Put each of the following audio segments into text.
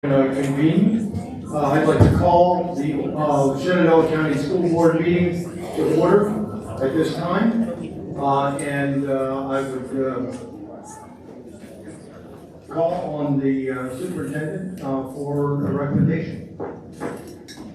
Convene. I'd like to call the Shenandoah County School Board meeting to order at this time, and I would call on the superintendent for a recommendation.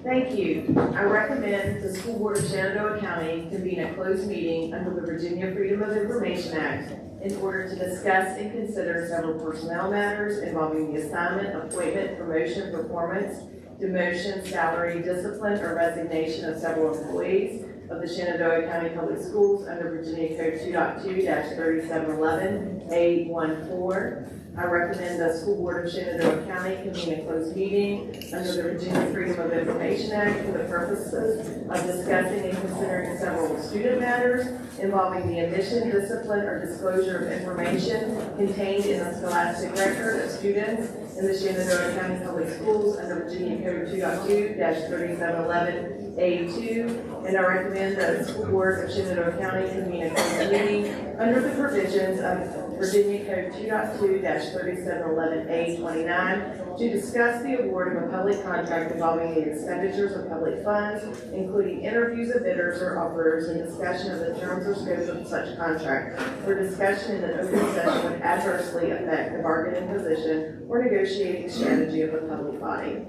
Thank you. I recommend the School Board of Shenandoah County convene a closed meeting under the Virginia Freedom of Information Act in order to discuss and consider several personnel matters involving the assignment, appointment, promotion, performance, demotion, salary, discipline, or resignation of several employees of the Shenandoah County Public Schools under Virginia Code 2.2-3711A14. I recommend the School Board of Shenandoah County convene a closed meeting under the Virginia Freedom of Information Act for the purposes of discussing and considering several student matters involving the admission, discipline, or disclosure of information contained in the scholastic record of students in the Shenandoah County Public Schools under Virginia Code 2.2-3711A2. And I recommend that the School Board of Shenandoah County convene a closed meeting under the provisions of Virginia Code 2.2-3711A29 to discuss the award of a public contract involving the expenditures of public funds, including interviews of bidders or offerers and discussion of the terms or scope of such contract, or discussion in an open session would adversely affect the bargaining position or negotiating strategy of the public body.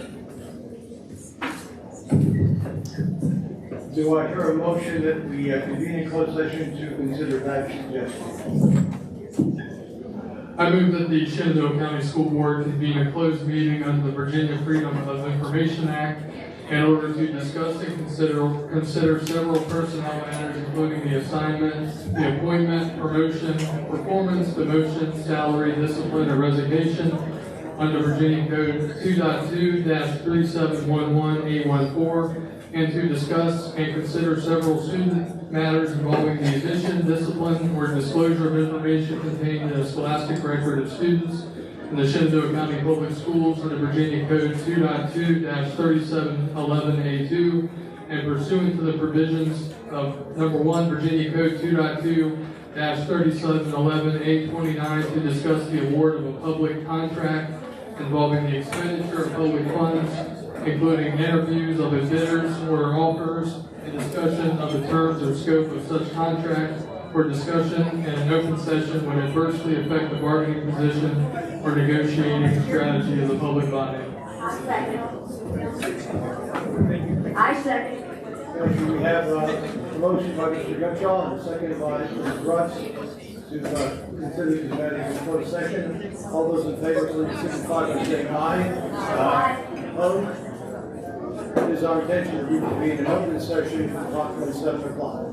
Do I hear a motion that we convene a closed session to consider that suggestion? I move that the Shenandoah County School Board convene a closed meeting under the Virginia Freedom of Information Act in order to discuss and consider several personnel matters, including the assignment, the appointment, promotion, performance, demotion, salary, discipline, or resignation under Virginia Code 2.2-3711A14, and to discuss and consider several student matters involving the admission, discipline, or disclosure of information contained in a scholastic record of students in the Shenandoah County Public Schools under Virginia Code 2.2-3711A2, and pursuant to the provisions of number 1, Virginia Code 2.2-3711A29 to discuss the award of a public contract involving the expenditure of public funds, including interviews of bidders or offers, and discussion of the terms or scope of such contract, or discussion in an open session would adversely affect the bargaining position or negotiating strategy of the public body. I second. We have a motion by Mr. Gutschall and a second by Mr. Rutz to consider this matter in closed session. All those in favor, please signify by saying aye. Aye. Opposed? It is our intention to reconvene an open session at approximately 7 o'clock.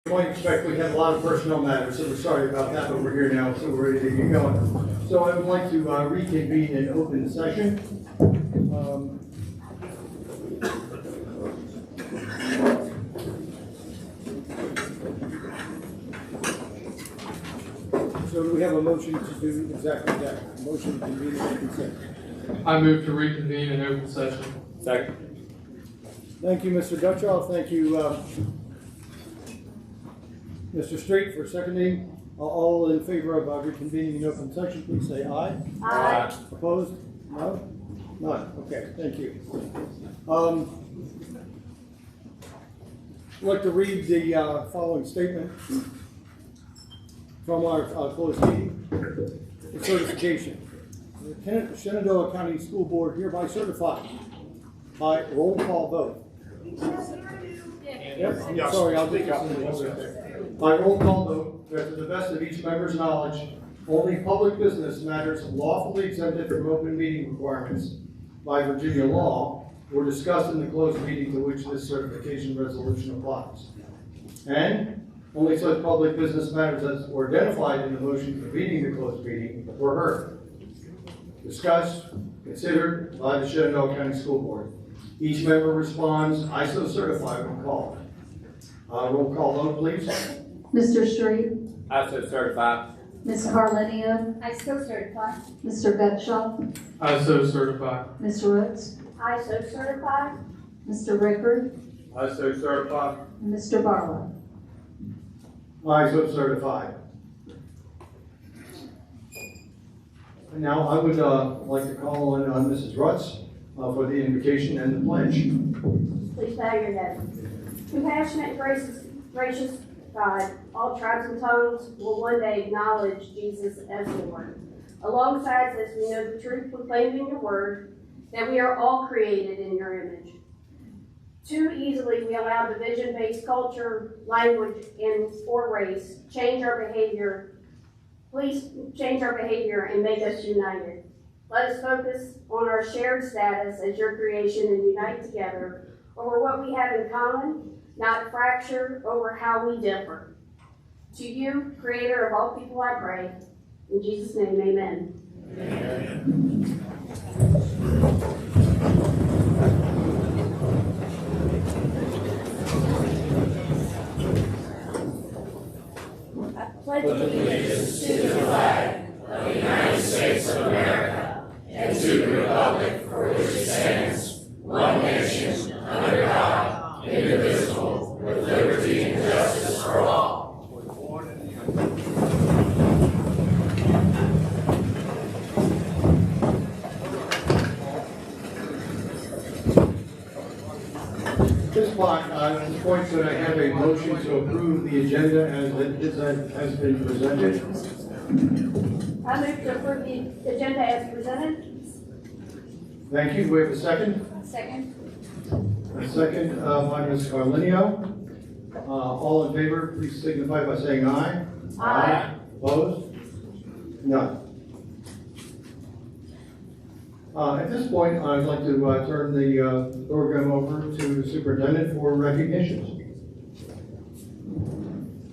I expect we have a lot of personnel matters, so we're sorry about that, but we're here now, so we're ready to get going. So I would like to reconvene an open session. So do we have a motion to do exactly that? Motion to convene an open session. I move to reconvene an open session. Second. Thank you, Mr. Dutchoff. Thank you, Mr. Street, for seconding. All in favor of reconvening an open session, please say aye. Aye. Opposed? No? None. Okay, thank you. I'd like to read the following statement from our closed meeting. The certification. The Shenandoah County School Board hereby certifies by roll call vote. Yep. Sorry, I'll take out the order there. By roll call vote, that to the best of each member's knowledge, only public business matters lawfully exempted from open meeting requirements by Virginia law were discussed in the closed meeting to which this certification resolution applies. And only such public business matters as were identified in the motion convening the closed meeting were heard, discussed, considered by the Shenandoah County School Board. Each member responds, I so certify when called. Roll call vote, please. Mr. Street, I so certify. Ms. Carlinio, I so certify. Mr. Bettshaw, I so certify. Ms. Roots, I so certify. Mr. Rickard, I so certify. and Mr. Barlow. I so certify. And now I would like to call on Mrs. Rutz for the invocation and the pledge. Please bow your head. Compassionate and gracious God, all tribes and tongues will one day acknowledge Jesus as Lord. Alongside this, we know the truth proclaimed in your word, that we are all created in your image. Too easily we allow division-based culture, language, or race change our behavior. Please change our behavior and make us united. Let us focus on our shared status as your creation and unite together over what we have in common, not fracture over how we differ. To you, creator of all people, I pray. In Jesus' name, amen. Amen. I pledge allegiance to the flag of the United States of America and to the republic for which it stands, one nation, under God, indivisible, with liberty and justice for all. At this point, could I have a motion to approve the agenda as it has been presented? I move to approve the agenda as presented. Thank you. Do we have a second? Second. A second by Ms. Carlinio. All in favor, please signify by saying aye. Aye. Opposed? None. At this point, I'd like to turn the program over to the superintendent for recognitions.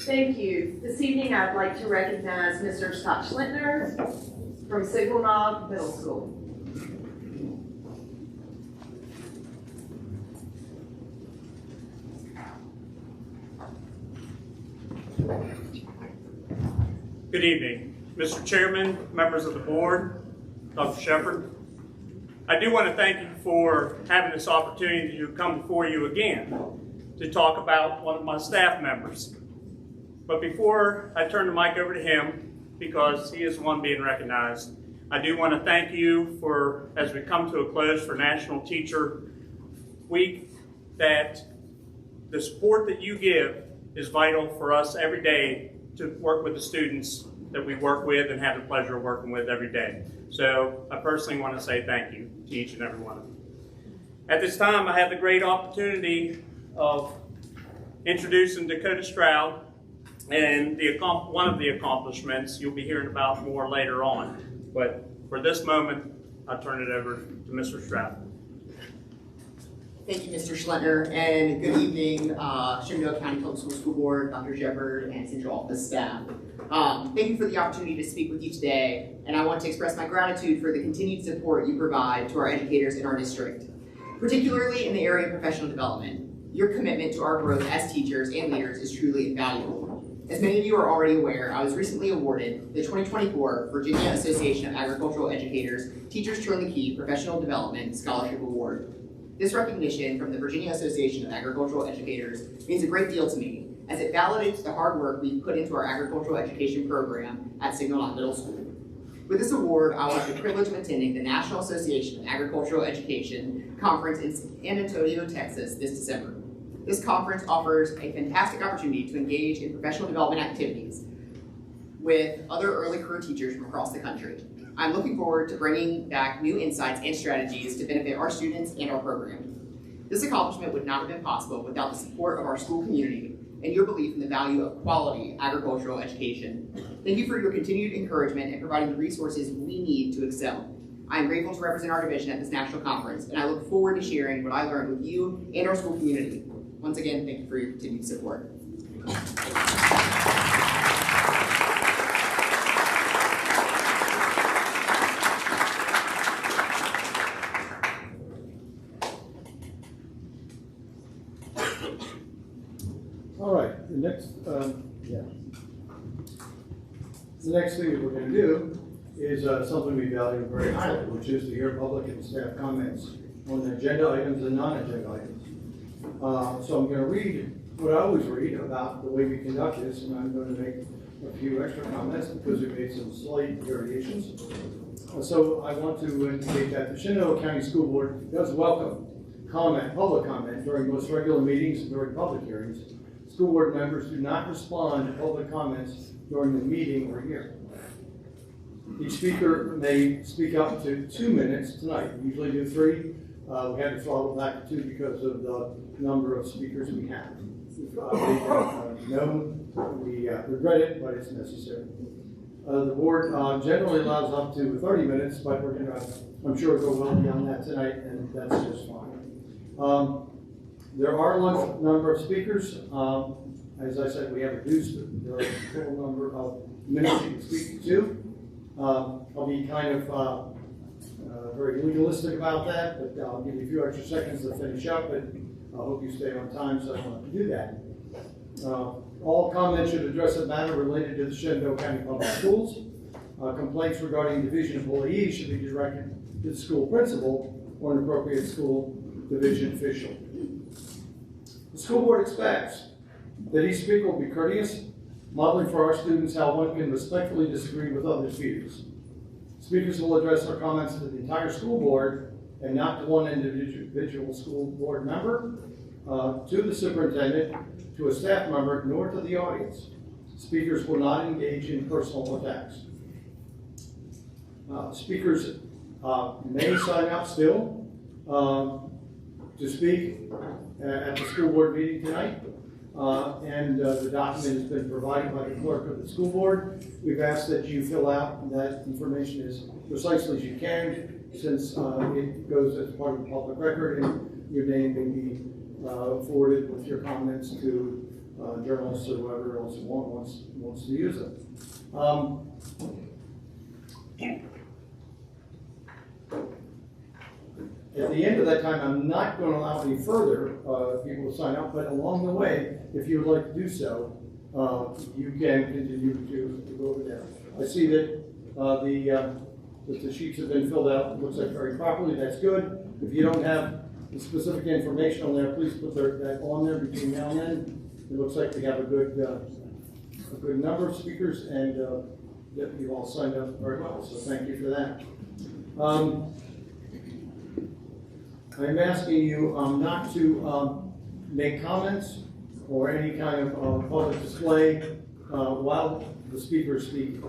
Thank you. This evening, I'd like to recognize Mr. Scott Schlintner from Signal Knob Middle School. Good evening, Mr. Chairman, members of the board, Dr. Shepard. I do want to thank you for having this opportunity to come before you again to talk about one of my staff members. But before I turn the mic over to him, because he is the one being recognized, I do want to thank you for, as we come to a close for National Teacher Week, that the support that you give is vital for us every day to work with the students that we work with and have the pleasure of working with every day. So I personally want to say thank you to each and every one of you. At this time, I have the great opportunity of introducing Dakota Stroud and one of the accomplishments you'll be hearing about more later on. But for this moment, I'll turn it over to Mr. Stroud. Thank you, Mr. Schlentner, and good evening, Shenandoah County Public School Board, Dr. Shepard, and Central Office staff. Thank you for the opportunity to speak with you today, and I want to express my gratitude for the continued support you provide to our educators in our district, particularly in the area of professional development. Your commitment to our growth as teachers and leaders is truly invaluable. As many of you are already aware, I was recently awarded the 2024 Virginia Association of Agricultural Educators Teachers Turn the Key Professional Development Scholarship Award. This recognition from the Virginia Association of Agricultural Educators means a great deal to me, as it validates the hard work we've put into our agricultural education program at Signal Knot Middle School. With this award, I will have the privilege of attending the National Association of Agricultural Education Conference in San Antonio, Texas this December. This conference offers a fantastic opportunity to engage in professional development activities with other early career teachers from across the country. I'm looking forward to bringing back new insights and strategies to benefit our students and our program. This accomplishment would not have been possible without the support of our school community and your belief in the value of quality agricultural education. Thank you for your continued encouragement and providing the resources we need to excel. I am grateful to represent our division at this national conference, and I look forward to sharing what I learned with you and our school community. Once again, thank you for your continued support. All right, the next thing that we're going to do is something we value very highly, which is to hear public and staff comments on the agenda items and non-agenda items. So I'm going to read what I always read about the way we conduct this, and I'm going to make a few extra comments because we made some slight variations. So I want to indicate that the Shenandoah County School Board does welcome public comment during most regular meetings and during public hearings. School board members do not respond to public comments during the meeting or hearing. Each speaker may speak up to 2 minutes tonight. We usually do 3. We had to throttle back to 2 because of the number of speakers we have. We regret it, but it's necessary. The board generally allows up to 30 minutes, but we're going to, I'm sure, go well beyond that tonight, and that's just fine. There are a large number of speakers. As I said, we have reduced the total number of minutes you can speak to. I'll be kind of very legalistic about that, but I'll give you a few extra seconds to finish up, and I hope you stay on time, so I want to do that. All comments should address a matter related to the Shenandoah County Public Schools. Complaints regarding division employees should be directed to the school principal or an appropriate school division official. The school board expects that each speaker will be courteous, modeling for our students how one can respectfully disagree with others' views. Speakers will address their comments to the entire school board and not to one individual school board member, to the superintendent, to a staff member, nor to the audience. Speakers will not engage in personal attacks. Speakers may sign up still to speak at the school board meeting tonight. The document has been provided by the clerk of the school board. We've asked that you fill out that information as precisely as you can, since it goes as part of the public record, and your name may be forwarded with your comments to journalists or whoever else wants to use it. At the end of that time, I'm not going to allow any further people to sign up, but along the way, if you would like to do so, you can continue to go over there. I see that the sheets have been filled out. It looks like very properly. That's good. If you don't have the specific information on there, please put that on there between now and then. It looks like we have a good number of speakers, and you've all signed up very well. So thank you for that. I'm asking you not to make comments or any kind of public display while the speaker is speaking.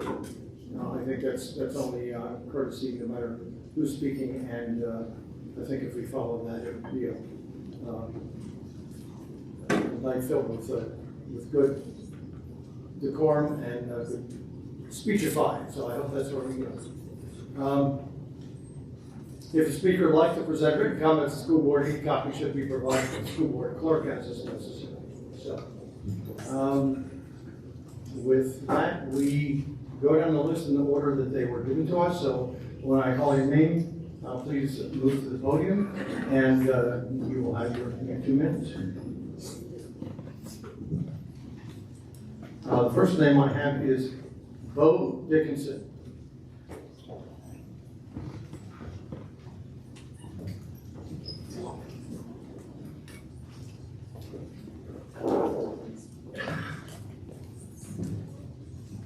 I think that's only courtesy, no matter who's speaking, and I think if we follow that, it would be a night filled with good decorum and good speechifying. So I hope that's where we go. If the speaker would like to present written comments to the school board, any copy should be provided to the school board clerk as is necessary. So, with that, we go down the list in the order that they were given to us. So when I call your name, please move to the podium, and you will have your 2 minutes. The first name I have is Bo Dickinson.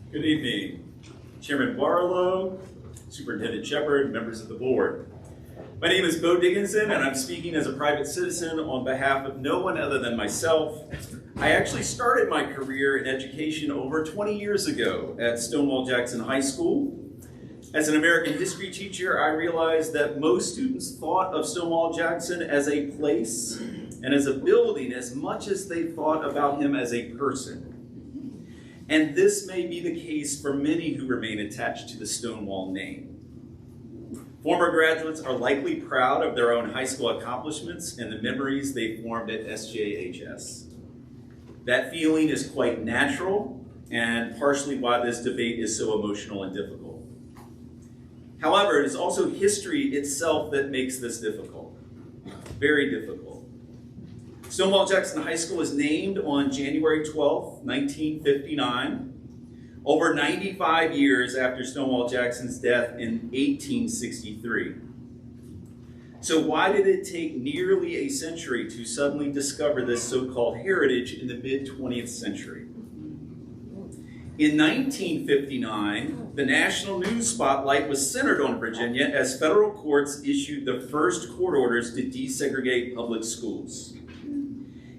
Good evening, Chairman Barlow, Superintendent Shepard, members of the board. My name is Bo Dickinson, and I'm speaking as a private citizen on behalf of no one other than myself. I actually started my career in education over 20 years ago at Stonewall Jackson High School. As an American history teacher, I realized that most students thought of Stonewall Jackson as a place and as a building as much as they thought about him as a person. And this may be the case for many who remain attached to the Stonewall name. Former graduates are likely proud of their own high school accomplishments and the memories they formed at SJHS. That feeling is quite natural and partially why this debate is so emotional and difficult. However, it is also history itself that makes this difficult, very difficult. Stonewall Jackson High School was named on January 12, 1959, over 95 years after Stonewall Jackson's death in 1863. So why did it take nearly a century to suddenly discover this so-called heritage in the mid-20th century? In 1959, the national news spotlight was centered on Virginia as federal courts issued the first court orders to desegregate public schools.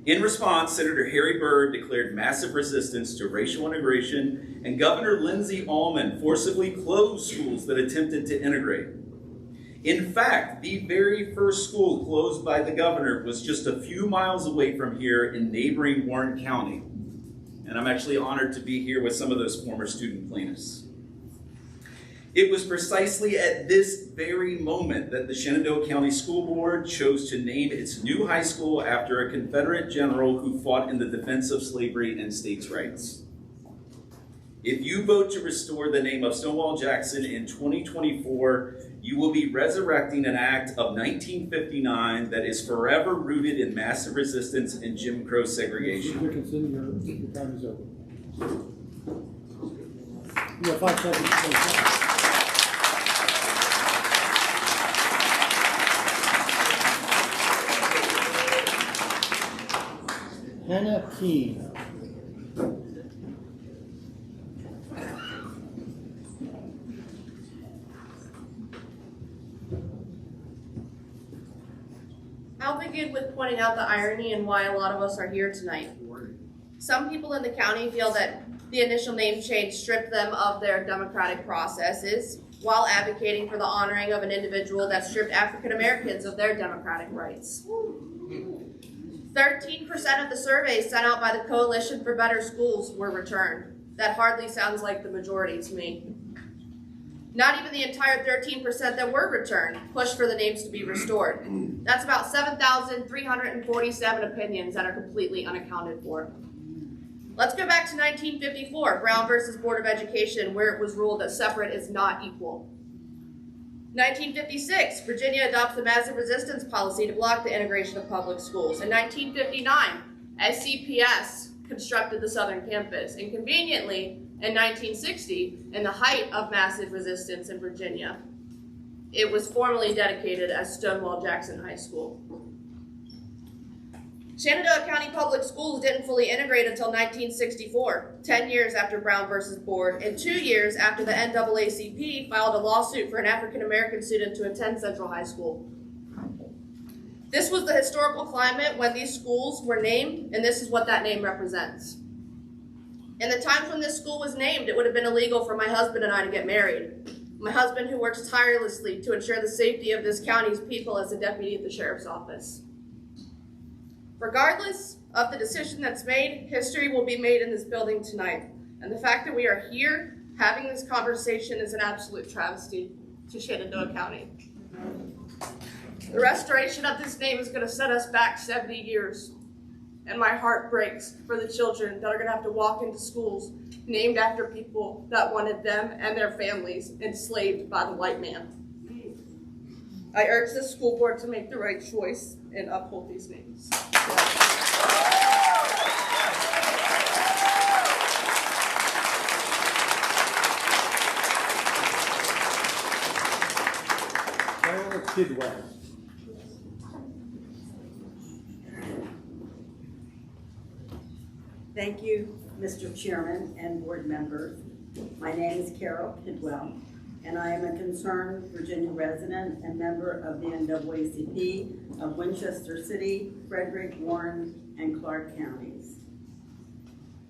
In response, Senator Harry Byrd declared massive resistance to racial integration, and Governor Lindsey Almond forcibly closed schools that attempted to integrate. In fact, the very first school closed by the governor was just a few miles away from here in neighboring Warren County. And I'm actually honored to be here with some of those former student plaintiffs. It was precisely at this very moment that the Shenandoah County School Board chose to name its new high school after a Confederate general who fought in the defense of slavery and states' rights. If you vote to restore the name of Stonewall Jackson in 2024, you will be resurrecting an act of 1959 that is forever rooted in massive resistance and Jim Crow segregation. Mr. Dickinson, your time is over. You have 5 seconds. Hannah Key. I'll begin with pointing out the irony and why a lot of us are here tonight. Some people in the county feel that the initial name change stripped them of their democratic processes while advocating for the honoring of an individual that stripped African Americans of their democratic rights. 13% of the surveys sent out by the Coalition for Better Schools were returned. That hardly sounds like the majority to me. Not even the entire 13% that were returned pushed for the names to be restored. That's about 7,347 opinions that are completely unaccounted for. Let's go back to 1954, Brown versus Board of Education, where it was ruled that separate is not equal. 1956, Virginia adopts the massive resistance policy to block the integration of public schools. In 1959, SCPS constructed the southern campus. And conveniently, in 1960, in the height of massive resistance in Virginia, it was formally dedicated as Stonewall Jackson High School. Shenandoah County Public Schools didn't fully integrate until 1964, 10 years after Brown versus Board, and 2 years after the NAACP filed a lawsuit for an African-American student to attend Central High School. This was the historical climate when these schools were named, and this is what that name represents. In the times when this school was named, it would have been illegal for my husband and I to get married. My husband, who works tirelessly to ensure the safety of this county's people as a deputy at the sheriff's office. Regardless of the decision that's made, history will be made in this building tonight. And the fact that we are here having this conversation is an absolute travesty to Shenandoah County. The restoration of this name is going to set us back 70 years. And my heart breaks for the children that are going to have to walk into schools named after people that wanted them and their families enslaved by the white man. I urge the school board to make the right choice and uphold these names. Kidwell. Thank you, Mr. Chairman and board members. My name is Carol Kidwell, and I am a concerned Virginia resident and member of the NAACP of Winchester City, Frederick, Warren, and Clark counties.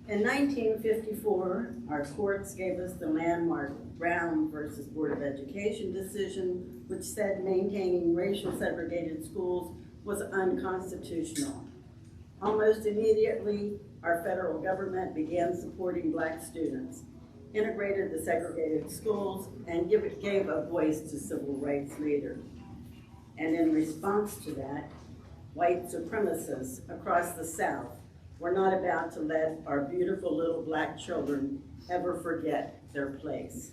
In 1954, our courts gave us the landmark Brown versus Board of Education decision, which said maintaining racial segregated schools was unconstitutional. Almost immediately, our federal government began supporting Black students, integrated the segregated schools, and gave a voice to civil rights leaders. And in response to that, white supremacists across the South were not about to let our beautiful little Black children ever forget their place.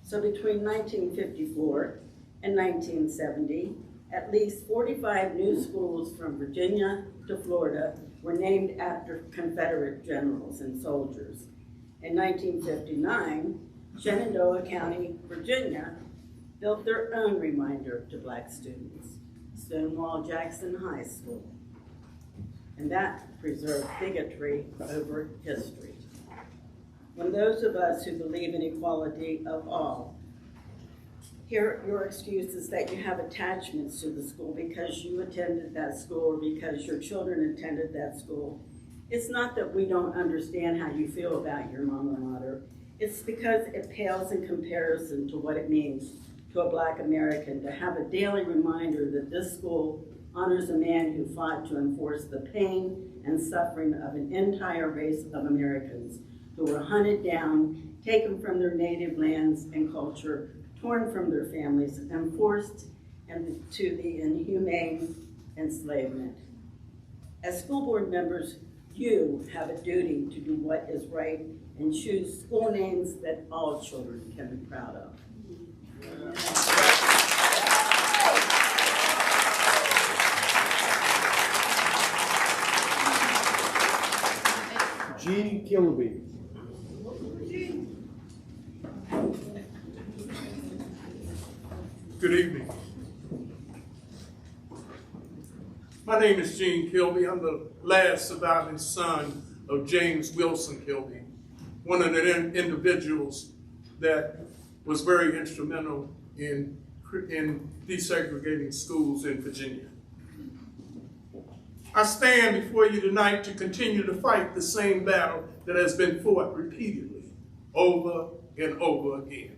So between 1954 and 1970, at least 45 new schools from Virginia to Florida were named after Confederate generals and soldiers. In 1959, Shenandoah County, Virginia, built their own reminder to Black students, Stonewall Jackson High School. And that preserved bigotry over history. When those of us who believe in equality of all hear your excuses that you have attachments to the school because you attended that school or because your children attended that school, it's not that we don't understand how you feel about your alma mater. It's because it pales in comparison to what it means to a Black American to have a daily reminder that this school honors a man who fought to enforce the pain and suffering of an entire race of Americans who were hunted down, taken from their native lands and culture, torn from their families, and forced into the inhumane enslavement. As school board members, you have a duty to do what is right and choose school names that all children can be proud of. Gene Kilby. Good evening. My name is Gene Kilby. I'm the last surviving son of James Wilson Kilby, one of the individuals that was very instrumental in desegregating schools in Virginia. I stand before you tonight to continue to fight the same battle that has been fought repeatedly, over and over again.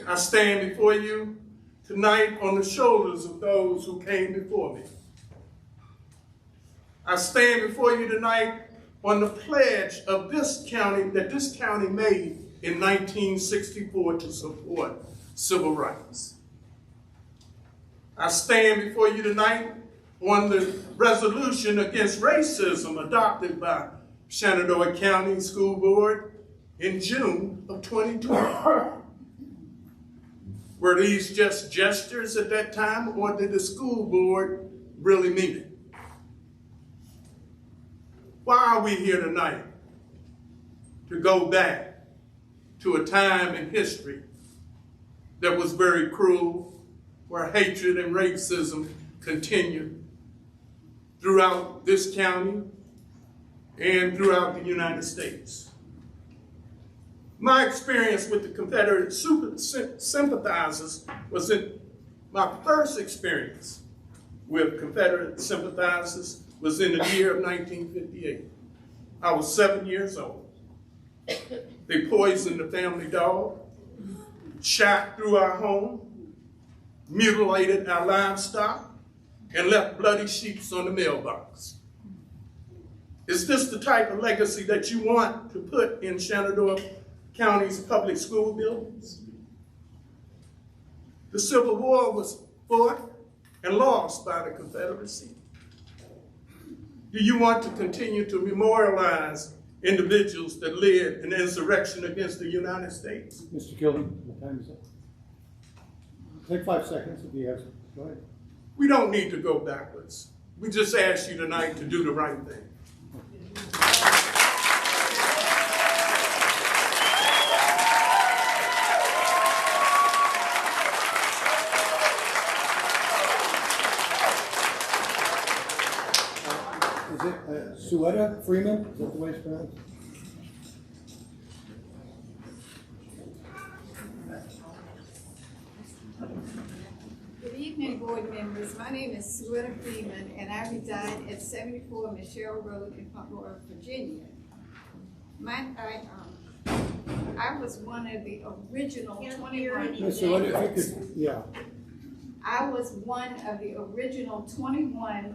I stand before you tonight on the shoulders of those who came before me. I stand before you tonight on the pledge of this county that this county made in 1964 to support civil rights. I stand before you tonight on the resolution against racism adopted by Shenandoah County School Board in June of 2020. Were these just gestures at that time, or did the school board really mean it? Why are we here tonight? To go back to a time in history that was very cruel, where hatred and racism continued throughout this county and throughout the United States. My experience with the Confederate sympathizers was my first experience with Confederate sympathizers was in the year of 1958. I was 7 years old. They poisoned the family dog, shot through our home, mutilated our livestock, and left bloody sheets on the mailbox. Is this the type of legacy that you want to put in Shenandoah County's public school buildings? The Civil War was fought and lost by the Confederacy? Do you want to continue to memorialize individuals that led an insurrection against the United States? Mr. Gilden, the time is up. Take 5 seconds if you have. Go ahead. We don't need to go backwards. We just ask you tonight to do the right thing. Is it Suetta Freeman? Is that the way it's pronounced? Good evening, board members. My name is Suetta Freeman, and I reside at 74 Michelle Road in Port Virginia. I was one of the original 21. Mr. What if you could, yeah. I was one of the original 21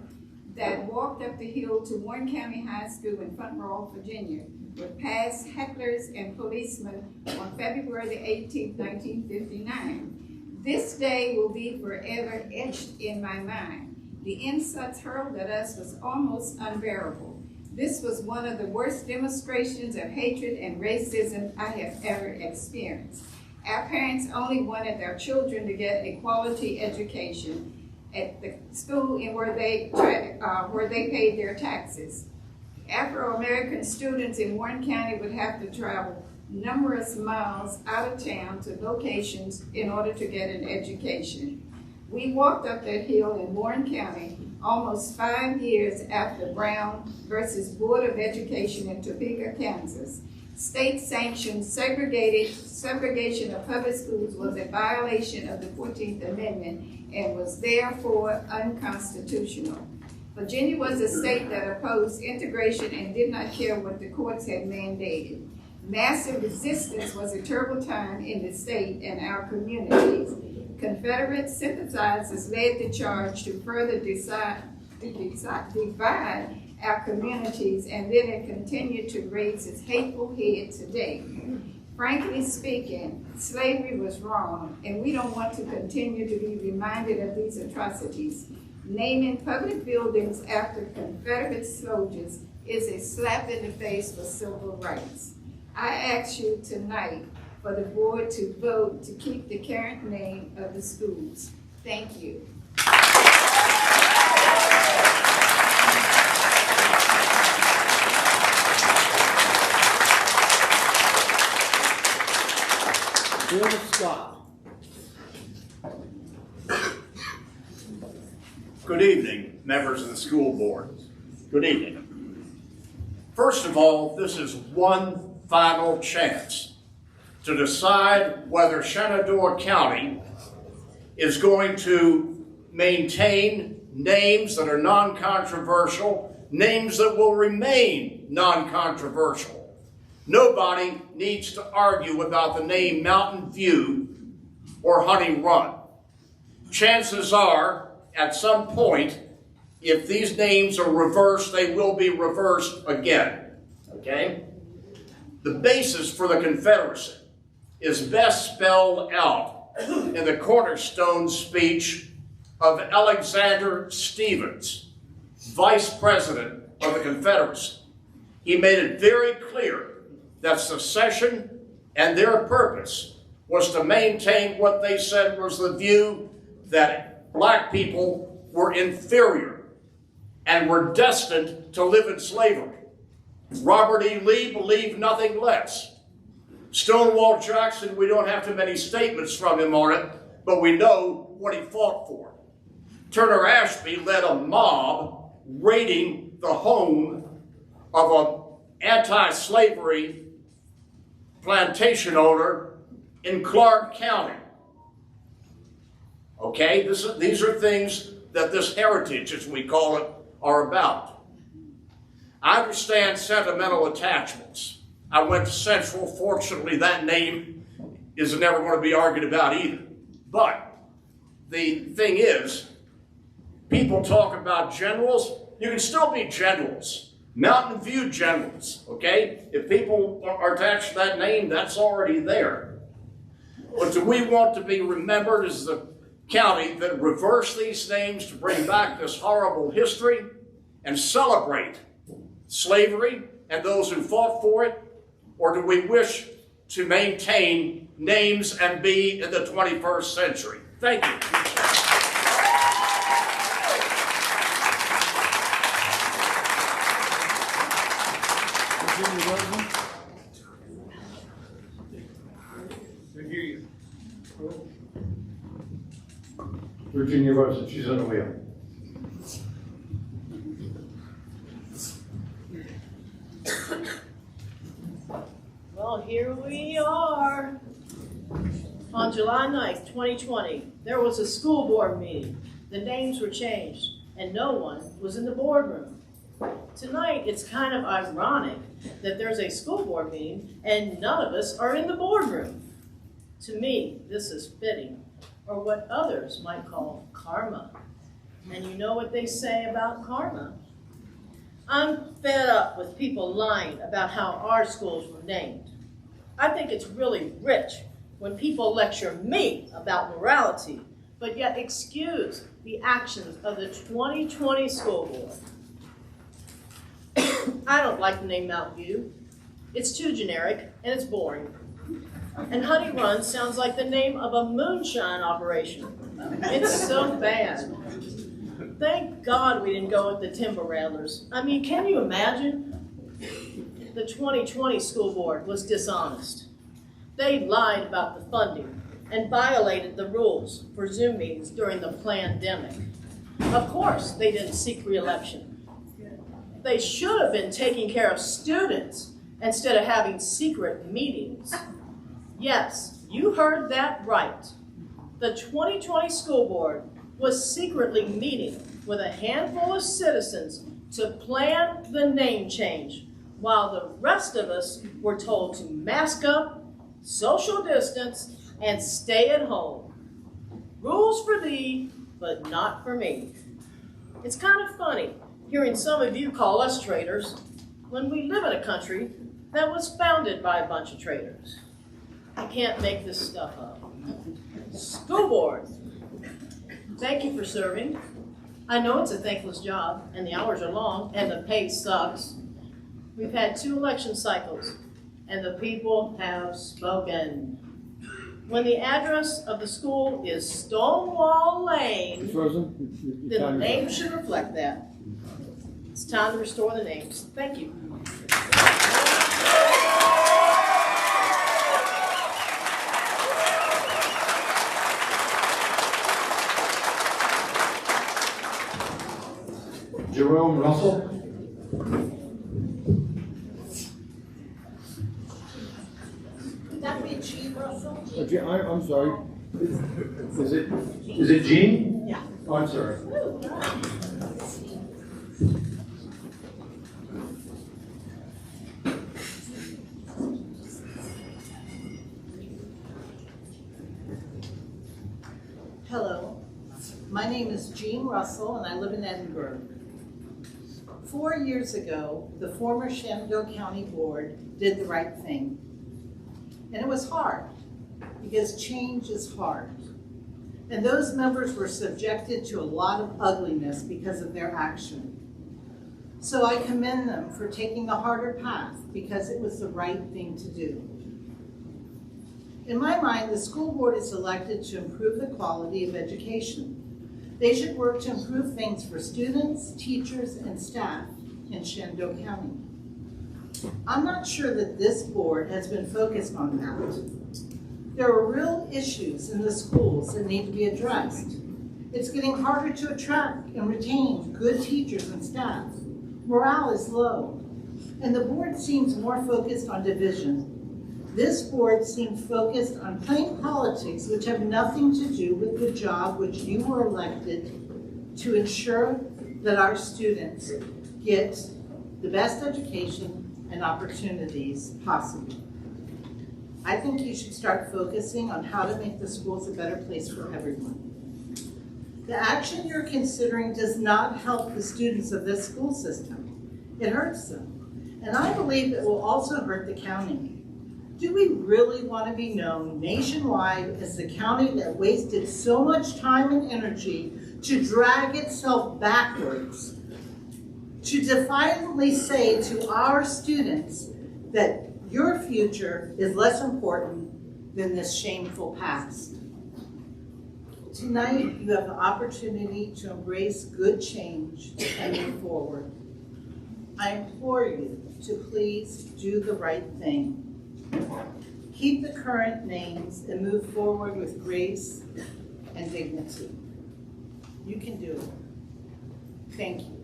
that walked up the hill to Warren County High School in Front Royal, Virginia, with past hecklers and policemen on February the 18th, 1959. This day will be forever etched in my mind. The insults hurled at us was almost unbearable. This was one of the worst demonstrations of hatred and racism I have ever experienced. Our parents only wanted their children to get a quality education at the school and where they paid their taxes. Afro-American students in Warren County would have to travel numerous miles out of town to locations in order to get an education. We walked up that hill in Warren County almost 5 years after Brown versus Board of Education in Topeka, Kansas. State-sanctioned segregation of public schools was a violation of the 14th Amendment and was therefore unconstitutional. Virginia was a state that opposed integration and did not care what the courts had mandated. Massive resistance was a terrible time in the state and our communities. Confederate sympathizers led the charge to further divide our communities, and then it continued to raise its hateful head today. Frankly speaking, slavery was wrong, and we don't want to continue to be reminded of these atrocities. Naming public buildings after Confederate soldiers is a slap in the face for civil rights. I ask you tonight for the board to vote to keep the current name of the schools. Thank you. Bill Scott. Good evening, members of the school board. Good evening. First of all, this is one final chance to decide whether Shenandoah County is going to maintain names that are non-controversial, names that will remain non-controversial. Nobody needs to argue about the name Mountain View or Honey Run. Chances are, at some point, if these names are reversed, they will be reversed again, okay? The basis for the Confederacy is best spelled out in the cornerstone speech of Alexander Stephens, Vice President of the Confederacy. He made it very clear that secession and their purpose was to maintain what they said was the view that black people were inferior and were destined to live in slavery. Robert E. Lee believed nothing less. Stonewall Jackson, we don't have too many statements from him on it, but we know what he fought for. Turner Ashby led a mob raiding the home of an anti-slavery plantation owner in Clark County. Okay, these are things that this heritage, as we call it, are about. I understand sentimental attachments. I went to Central. Fortunately, that name is never going to be argued about either. But the thing is, people talk about generals. You can still be generals. Mountain View generals, okay? If people are attached to that name, that's already there. But do we want to be remembered as the county that reverse these names to bring back this horrible history and celebrate slavery and those who fought for it? Or do we wish to maintain names and be in the 21st century? Thank you. Virginia Rosen, she's on the wheel. Well, here we are. On July 9th, 2020, there was a school board meeting. The names were changed, and no one was in the boardroom. Tonight, it's kind of ironic that there's a school board meeting and none of us are in the boardroom. To me, this is fitting, or what others might call karma. And you know what they say about karma? I'm fed up with people lying about how our schools were named. I think it's really rich when people lecture me about morality, but yet excuse the actions of the 2020 school board. I don't like the name Mountain View. It's too generic and it's boring. And Honey Run sounds like the name of a moonshine operation. It's so bad. Thank God we didn't go with the Timber Rattlers. I mean, can you imagine? The 2020 school board was dishonest. They lied about the funding and violated the rules for Zoom meetings during the pandemic. Of course, they didn't seek re-election. They should have been taking care of students instead of having secret meetings. Yes, you heard that right. The 2020 school board was secretly meeting with a handful of citizens to plan the name change, while the rest of us were told to mask up, social distance, and stay at home. Rules for thee, but not for me. It's kind of funny hearing some of you call us traitors when we live in a country that was founded by a bunch of traitors. I can't make this stuff up. School board, thank you for serving. I know it's a thankless job, and the hours are long, and the pay sucks. We've had 2 election cycles, and the people have spoken. When the address of the school is Stonewall Lane, then the name should reflect that. It's time to restore the names. Thank you. Jerome Russell. Would that be G. Russell? I'm sorry. Is it Jean? Yeah. Oh, I'm sorry. Hello, my name is Jean Russell and I live in Edinburgh. 4 years ago, the former Shenandoah County Board did the right thing. And it was hard, because change is hard. And those members were subjected to a lot of ugliness because of their action. So I commend them for taking the harder path, because it was the right thing to do. In my mind, the school board is elected to improve the quality of education. They should work to improve things for students, teachers, and staff in Shenandoah County. I'm not sure that this board has been focused on that. There are real issues in the schools that need to be addressed. It's getting harder to attract and retain good teachers and staff. Morale is low, and the board seems more focused on division. This board seems focused on plain politics, which have nothing to do with the job which you were elected to ensure that our students get the best education and opportunities possible. I think you should start focusing on how to make the schools a better place for everyone. The action you're considering does not help the students of this school system. It hurts them. And I believe it will also hurt the county. Do we really want to be known nationwide as the county that wasted so much time and energy to drag itself backwards, to defiantly say to our students that your future is less important than this shameful past? Tonight, you have the opportunity to embrace good change and move forward. I implore you to please do the right thing. Keep the current names and move forward with grace and dignity. You can do it. Thank you.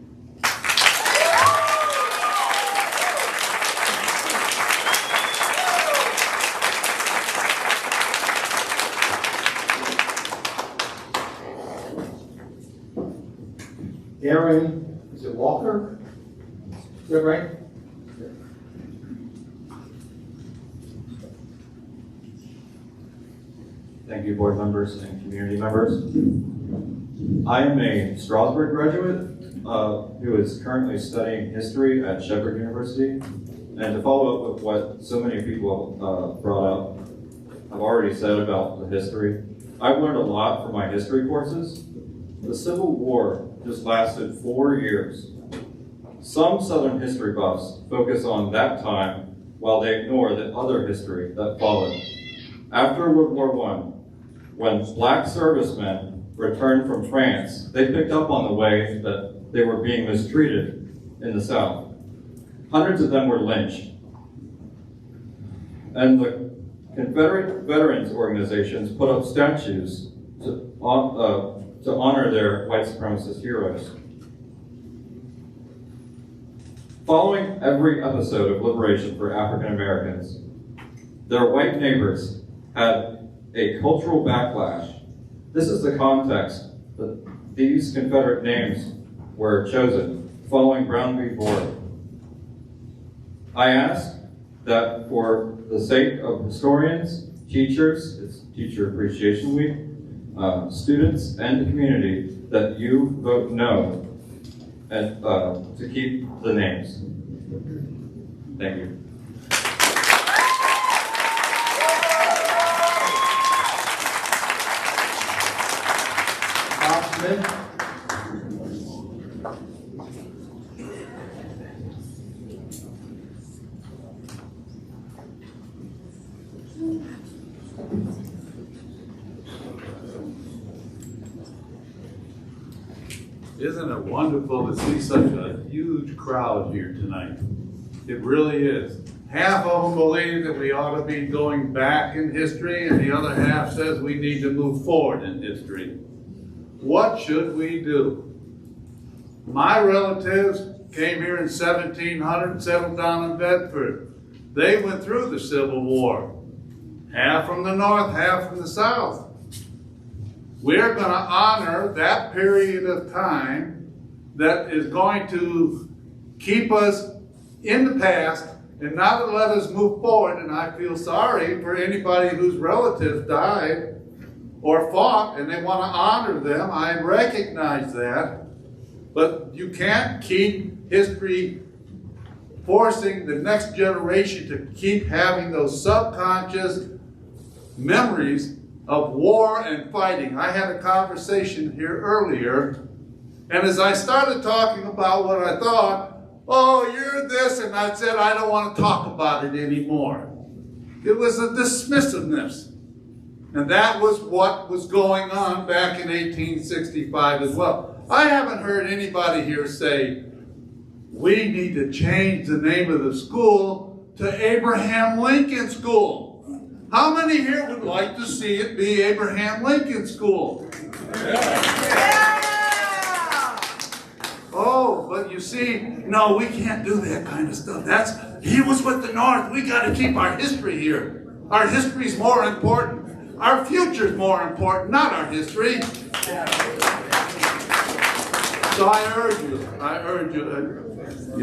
Aaron, is it Walker? Is that right? Thank you, board members and community members. I am a Strasbourg graduate who is currently studying history at Shepherd University. And to follow up with what so many people brought up, I've already said about the history. I've learned a lot from my history courses. The Civil War just lasted 4 years. Some Southern history buffs focus on that time while they ignore the other history that followed. After World War I, when black servicemen returned from France, they picked up on the way that they were being mistreated in the South. Hundreds of them were lynched. And the Confederate veterans organizations put up statues to honor their white supremacist heroes. Following every episode of liberation for African Americans, their white neighbors had a cultural backlash. This is the context that these Confederate names were chosen, following Brown v. Board. I ask that for the sake of historians, teachers, it's Teacher Appreciation Week, students, and the community, that you vote no and, to keep the names. Thank you. Bob Smith? Isn't it wonderful to see such a huge crowd here tonight? It really is. Half of them believe that we ought to be going back in history, and the other half says we need to move forward in history. What should we do? My relatives came here in 1700 and settled down in Bedford. They went through the Civil War. Half from the north, half from the south. We're going to honor that period of time that is going to keep us in the past and not let us move forward. And I feel sorry for anybody whose relatives died or fought and they want to honor them. I recognize that. But you can't keep history forcing the next generation to keep having those subconscious memories of war and fighting. I had a conversation here earlier, and as I started talking about what I thought, oh, you're this, and I said, I don't want to talk about it anymore. It was a dismissiveness. And that was what was going on back in 1865 as well. I haven't heard anybody here say, we need to change the name of the school to Abraham Lincoln School. How many here would like to see it be Abraham Lincoln School? Yeah. Oh, but you see, no, we can't do that kind of stuff. He was with the North. We got to keep our history here. Our history's more important. Our future's more important, not our history. So I urge you,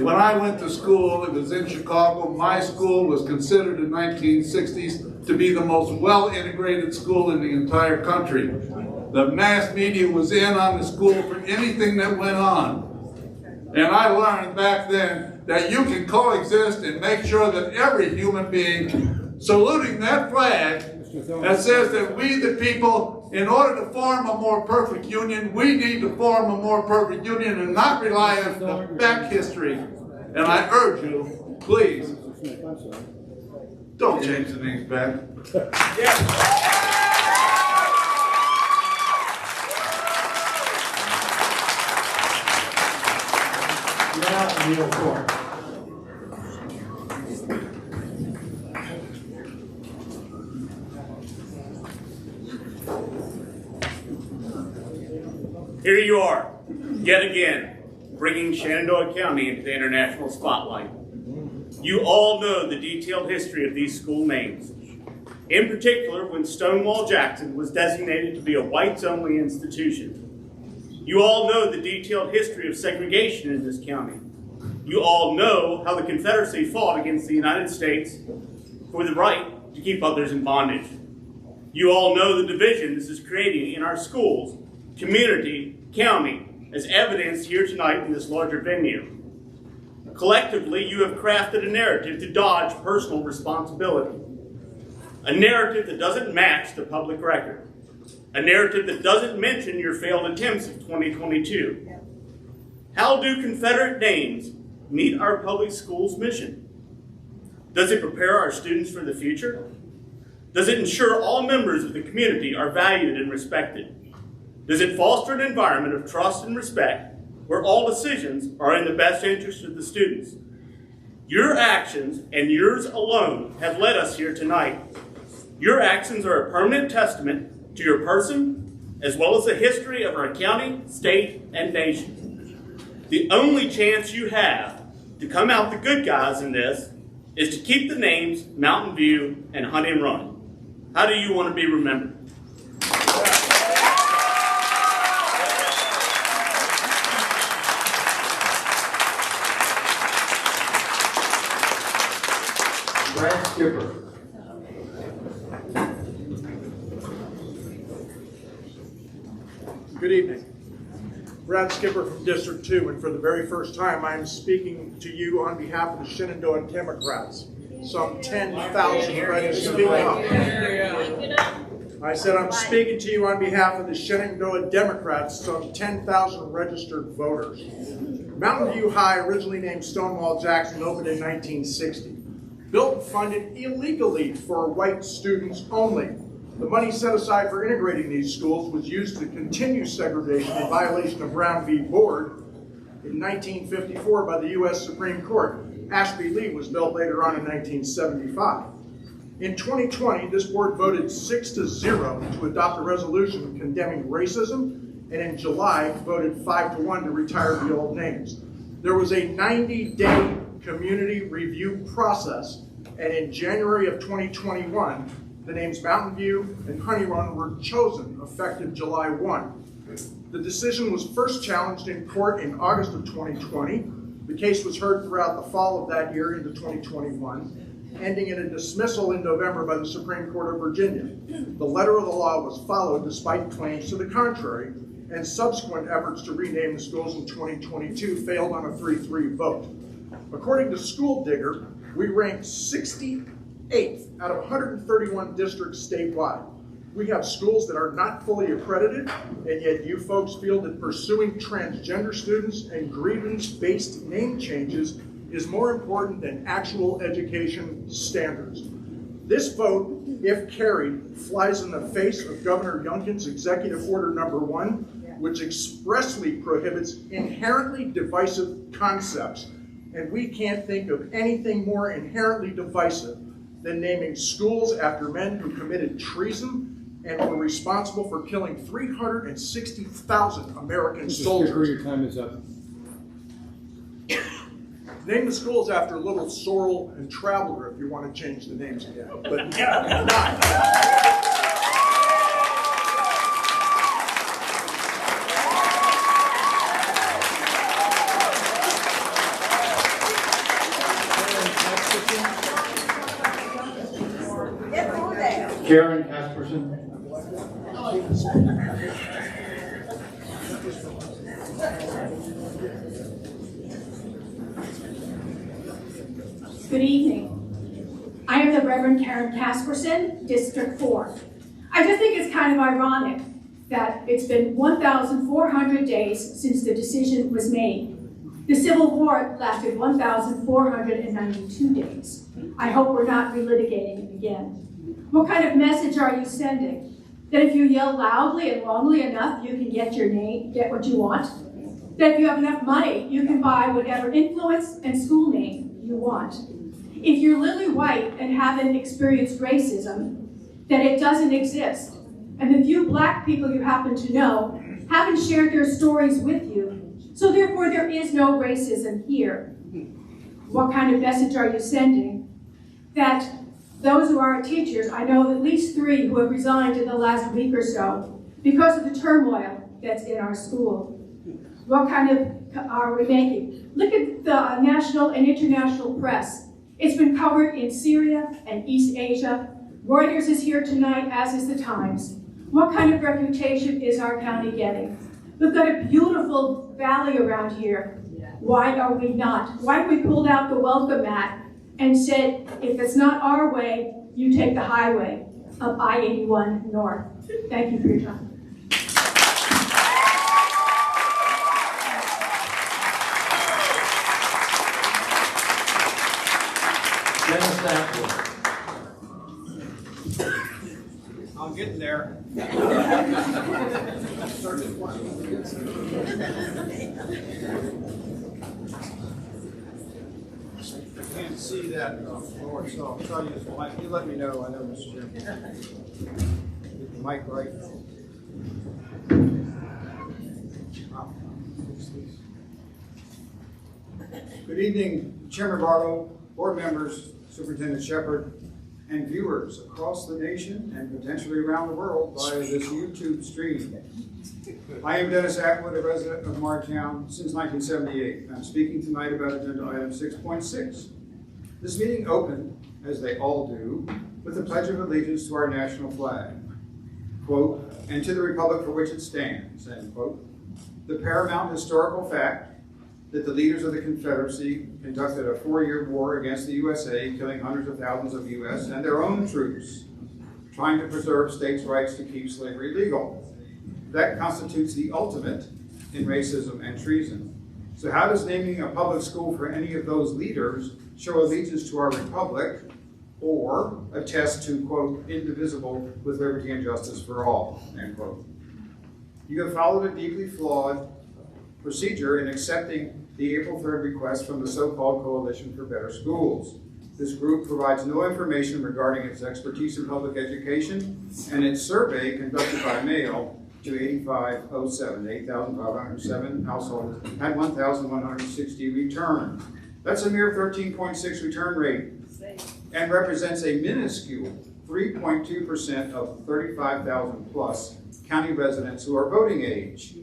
when I went to school, it was in Chicago. My school was considered in the 1960s to be the most well-integrated school in the entire country. The mass media was in on the school for anything that went on. And I learned back then that you can coexist and make sure that every human being saluting that flag that says that we the people, in order to form a more perfect union, we need to form a more perfect union and not rely on the back history. And I urge you, please, don't change the names back. Now, kneel forward. Here you are, yet again, bringing Shenandoah County into the international spotlight. You all know the detailed history of these school names. In particular, when Stonewall Jackson was designated to be a whites-only institution. You all know the detailed history of segregation in this county. You all know how the Confederacy fought against the United States for the right to keep others in bondage. You all know the division this is creating in our schools, community, county, as evidenced here tonight in this larger venue. Collectively, you have crafted a narrative to dodge personal responsibility. A narrative that doesn't match the public record. A narrative that doesn't mention your failed attempts of 2022. How do Confederate names meet our public schools' mission? Does it prepare our students for the future? Does it ensure all members of the community are valued and respected? Does it foster an environment of trust and respect where all decisions are in the best interest of the students? Your actions, and yours alone, have led us here tonight. Your actions are a permanent testament to your person, as well as the history of our county, state, and nation. The only chance you have to come out the good guys in this is to keep the names Mountain View and Honey and Run. How do you want to be remembered? Brad Skipper. Good evening. Brad Skipper from District 2, and for the very first time, I am speaking to you on behalf of the Shenandoah Democrats. Some 10,000 registered voters. I said I'm speaking to you on behalf of the Shenandoah Democrats, some 10,000 registered voters. Mountain View High, originally named Stonewall Jackson, opened in 1960. Built and funded illegally for white students only. The money set aside for integrating these schools was used to continue segregation in violation of Brown v. Board in 1954 by the U.S. Supreme Court. Ashby Lee was built later on in 1975. In 2020, this board voted 6-0 to adopt a resolution condemning racism, and in July voted 5-1 to retire the old names. There was a 90-day community review process, and in January of 2021, the names Mountain View and Honey Run were chosen, effective July 1. The decision was first challenged in court in August of 2020. The case was heard throughout the fall of that year into 2021, ending in a dismissal in November by the Supreme Court of Virginia. The letter of the law was followed despite claims to the contrary, and subsequent efforts to rename the schools in 2022 failed on a 3-3 vote. According to School Digger, we ranked 68th out of 131 districts statewide. We have schools that are not fully accredited, and yet you folks feel that pursuing transgender students and grievance-based name changes is more important than actual education standards. This vote, if carried, flies in the face of Governor Youngkin's Executive Order No. 1, which expressly prohibits inherently divisive concepts. And we can't think of anything more inherently divisive than naming schools after men who committed treason and were responsible for killing 360,000 American soldiers. Your time is up. Name the schools after Little Sorrel and Traveler if you want to change the names again, but not. Karen Casperson. Good evening. I am the Reverend Karen Casperson, District 4. I just think it's kind of ironic that it's been 1,400 days since the decision was made. The Civil War lasted 1,492 days. I hope we're not relitigating it again. What kind of message are you sending? That if you yell loudly and wrongly enough, you can get what you want? That if you have enough money, you can buy whatever influence and school name you want? If you're lily white and haven't experienced racism, that it doesn't exist, and the few black people you happen to know haven't shared their stories with you, so therefore there is no racism here. What kind of message are you sending? That those who are teachers, I know of at least 3 who have resigned in the last week or so because of the turmoil that's in our school. What kind of are we making? Look at the national and international press. It's been covered in Syria and East Asia. Reuters is here tonight, as is the Times. What kind of reputation is our county getting? We've got a beautiful valley around here. Why are we not? Why have we pulled out the welcome mat and said, if it's not our way, you take the highway of I-81 North? Thank you for your time. I'm getting there. I can't see that forward, so I'll try to use the mic. You let me know. I know, Mr. Chairman. Get the mic right. Good evening, Chairman Barlow, board members, Superintendent Shepard, and viewers across the nation and potentially around the world via this YouTube stream. I am Dennis Atwood, a resident of Martown since 1978. I'm speaking tonight about agenda item 6.6. This meeting opened, as they all do, with the Pledge of Allegiance to our national flag. Quote, and to the republic for which it stands, end quote. The paramount historical fact that the leaders of the Confederacy conducted a 4-year war against the USA, killing hundreds of thousands of U.S. and their own troops, trying to preserve states' rights to keep slavery legal. That constitutes the ultimate in racism and treason. So how does naming a public school for any of those leaders show allegiance to our republic or attest to, quote, indivisible with liberty and justice for all, end quote? You have followed a deeply flawed procedure in accepting the April 3rd request from the so-called Coalition for Better Schools. This group provides no information regarding its expertise in public education, and its survey conducted by mail to 8,507 households had 1,160 returned. That's a mere 13.6 return rate and represents a minuscule 3.2% of 35,000 plus county residents who are voting age.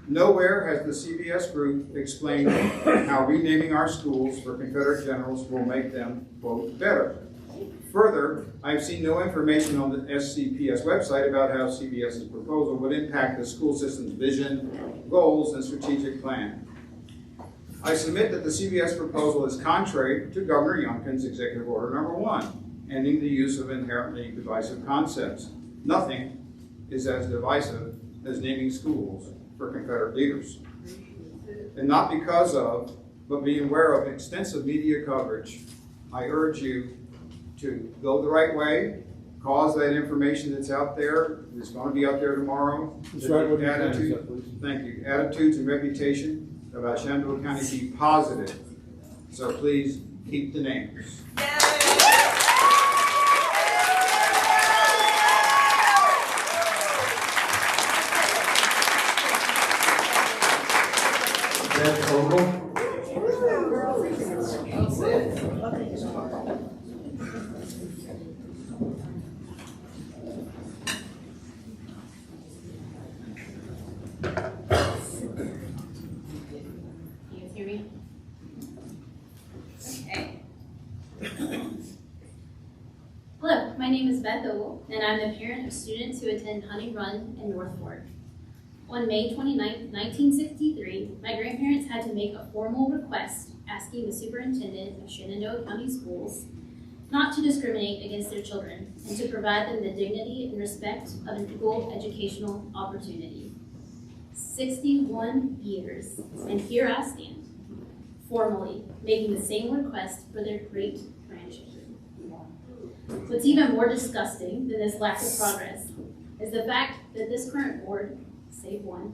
Nowhere has the CBS group explained how renaming our schools for Confederate generals will make them, quote, better. Further, I've seen no information on the SCPS website about how CBS's proposal would impact the school system's vision, goals, and strategic plan. I submit that the CBS proposal is contrary to Governor Youngkin's Executive Order No. 1, ending the use of inherently divisive concepts. Nothing is as divisive as naming schools for Confederate leaders. And not because of, but being aware of extensive media coverage, I urge you to go the right way, cause that information that's out there, it's going to be out there tomorrow. Thank you. Attitudes and reputation about Shenandoah County be positive. So please keep the names. Hello, my name is Beth Ogle, and I'm the parent of students who attend Honey Run in North Fork. On May 29, 1963, my grandparents had to make a formal request asking the superintendent of Shenandoah County Schools not to discriminate against their children, and to provide them the dignity and respect of an equal educational opportunity. 61 years, and here I stand, formally making the same request for their great-grandchildren. What's even more disgusting than this lack of progress is the fact that this current board, save one,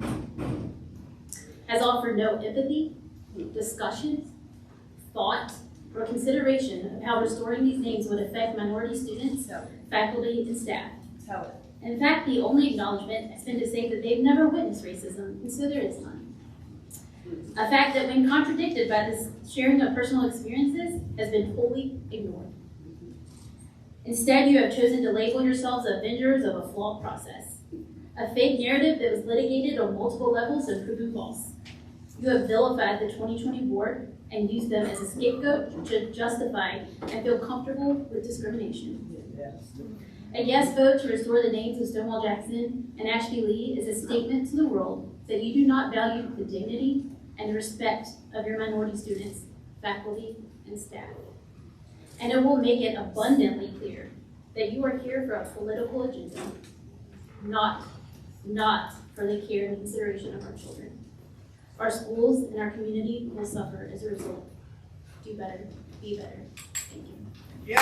has offered no empathy, discussion, thought, or consideration of how restoring these names would affect minority students, faculty, and staff. In fact, the only acknowledgement has been to say that they've never witnessed racism, and so there is none. A fact that, when contradicted by this sharing of personal experiences, has been wholly ignored. Instead, you have chosen to label yourselves avengers of a flawed process, a fake narrative that was litigated on multiple levels and proven false. You have vilified the 2020 board and used them as a scapegoat to justify and feel comfortable with discrimination. A yes vote to restore the names of Stonewall Jackson and Ashby Lee is a statement to the world that you do not value the dignity and respect of your minority students, faculty, and staff. And it will make it abundantly clear that you are here for a political agenda, not for the care and consideration of our children. Our schools and our community will suffer as a result. Do better, be better. Thank you.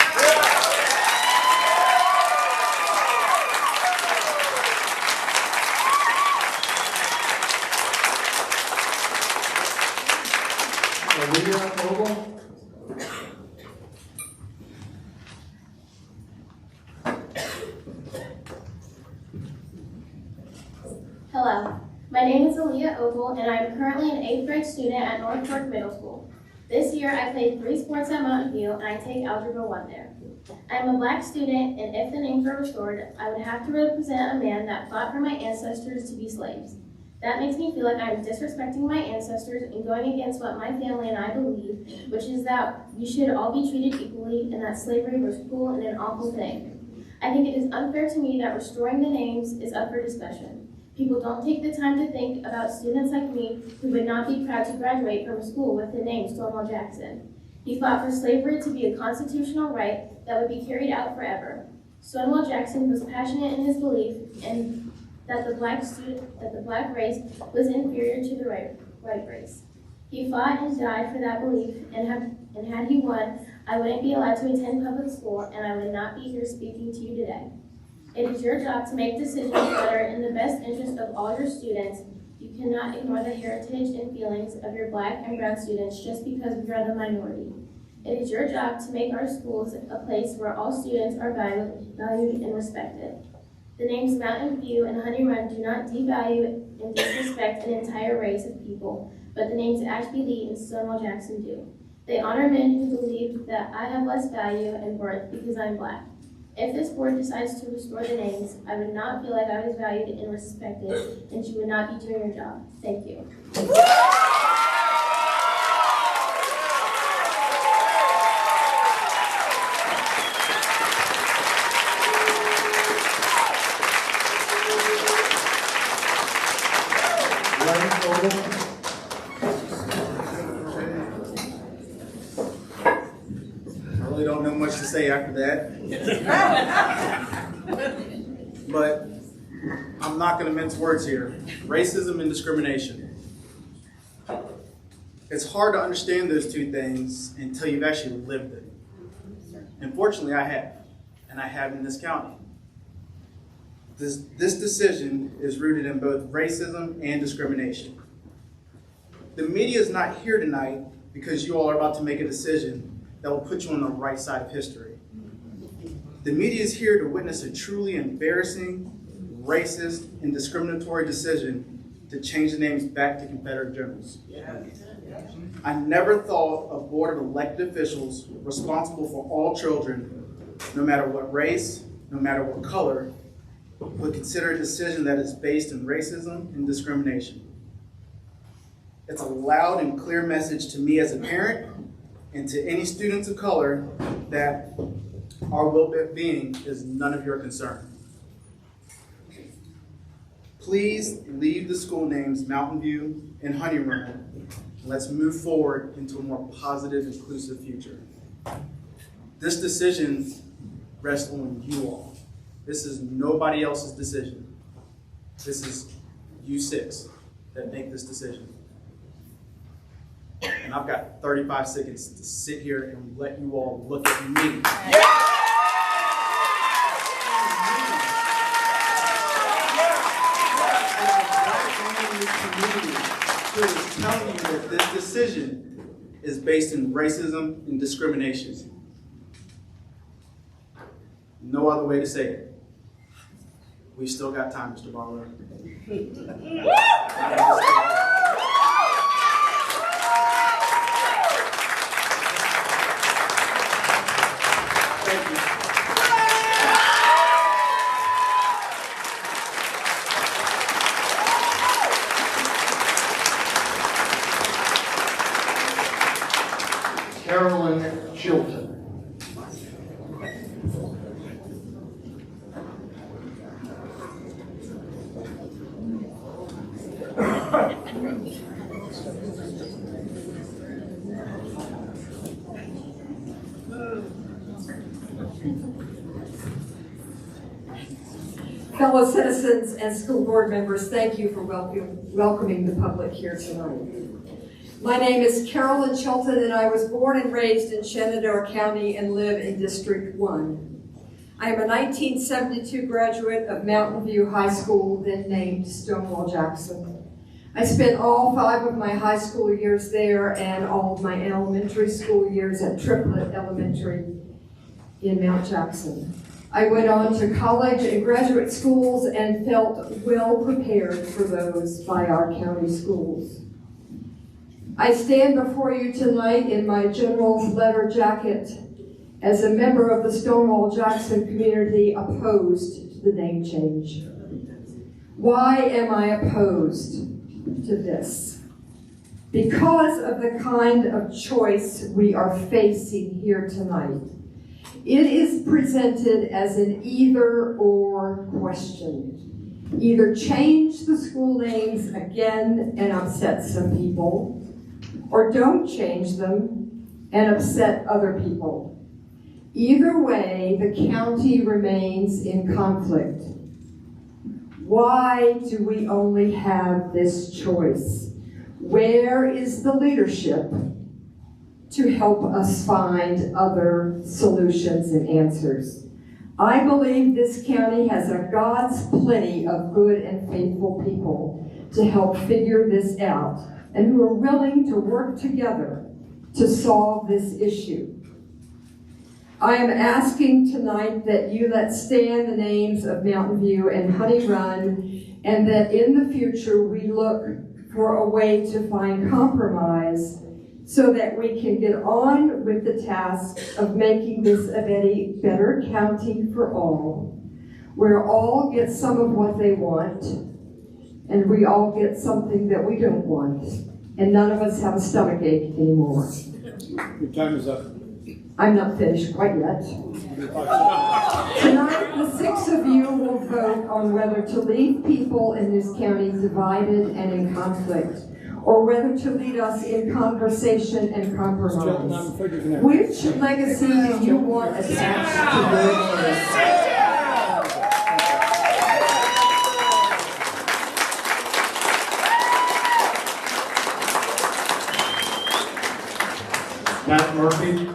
Hello, my name is Aaliyah Ogle, and I am currently an 8th grade student at North Fork Middle School. This year I played 3 sports at Mountain View, and I take Algebra 1 there. I am a Black student, and if the names are restored, I would have to represent a man that fought for my ancestors to be slaves. That makes me feel like I am disrespecting my ancestors and going against what my family and I believe, which is that we should all be treated equally and that slavery was cruel and an awful thing. I think it is unfair to me that restoring the names is up for discussion. People don't take the time to think about students like me who would not be proud to graduate from a school with the name Stonewall Jackson. He fought for slavery to be a constitutional right that would be carried out forever. Stonewall Jackson was passionate in his belief and that the black race was inferior to the white race. He fought and died for that belief, and had he won, I wouldn't be allowed to attend public school, and I would not be here speaking to you today. It is your job to make decisions that are in the best interest of all your students. You cannot ignore the heritage and feelings of your Black and brown students just because we are the minority. It is your job to make our schools a place where all students are valued and respected. The names Mountain View and Honey Run do not devalue and disrespect an entire race of people, but the names Ashby Lee and Stonewall Jackson do. They honor men who believe that I have less value and worth because I'm Black. If this board decides to restore the names, I would not feel like I was valued and respected, and you would not be doing your job. Thank you. I really don't know much to say after that. But I'm not going to mince words here. Racism and discrimination. It's hard to understand those two things until you've actually lived it. And fortunately I have, and I have in this county. This decision is rooted in both racism and discrimination. The media is not here tonight because you all are about to make a decision that will put you on the right side of history. The media is here to witness a truly embarrassing, racist, and discriminatory decision to change the names back to Confederate generals. I never thought a board of elected officials responsible for all children, no matter what race, no matter what color, would consider a decision that is based in racism and discrimination. It's a loud and clear message to me as a parent and to any students of color that our well-being is none of your concern. Please leave the school names Mountain View and Honey Run. Let's move forward into a more positive, inclusive future. This decision rests on you all. This is nobody else's decision. This is you six that make this decision. And I've got 35 seconds to sit here and let you all look at me. Who is telling you that this decision is based in racism and discrimination. No other way to say it. We still got time, Mr. Barlow. Thank you. Carolyn Chilton. Fellow citizens and school board members, thank you for welcoming the public here tonight. My name is Carolyn Chilton, and I was born and raised in Shenandoah County and live in District 1. I am a 1972 graduate of Mountain View High School, then named Stonewall Jackson. I spent all 5 of my high school years there and all of my elementary school years at Triplet Elementary in Mount Jackson. I went on to college and graduate schools and felt well prepared for those by our county schools. I stand before you tonight in my general's letter jacket as a member of the Stonewall Jackson community opposed to the name change. Why am I opposed to this? Because of the kind of choice we are facing here tonight. It is presented as an either-or question. Either change the school names again and upset some people, or don't change them and upset other people. Either way, the county remains in conflict. Why do we only have this choice? Where is the leadership to help us find other solutions and answers? I believe this county has a God's plenty of good and faithful people to help figure this out and who are willing to work together to solve this issue. I am asking tonight that you let stand the names of Mountain View and Honey Run, and that in the future we look for a way to find compromise so that we can get on with the task of making this a better county for all, where all get some of what they want, and we all get something that we don't want, and none of us have a stomachache anymore. Your time is up. I'm not finished quite yet. Tonight, the 6 of you will vote on whether to leave people in this county divided and in conflict, or whether to lead us in conversation and compromise. Which legacy do you want attached to your name? Matt Murphy.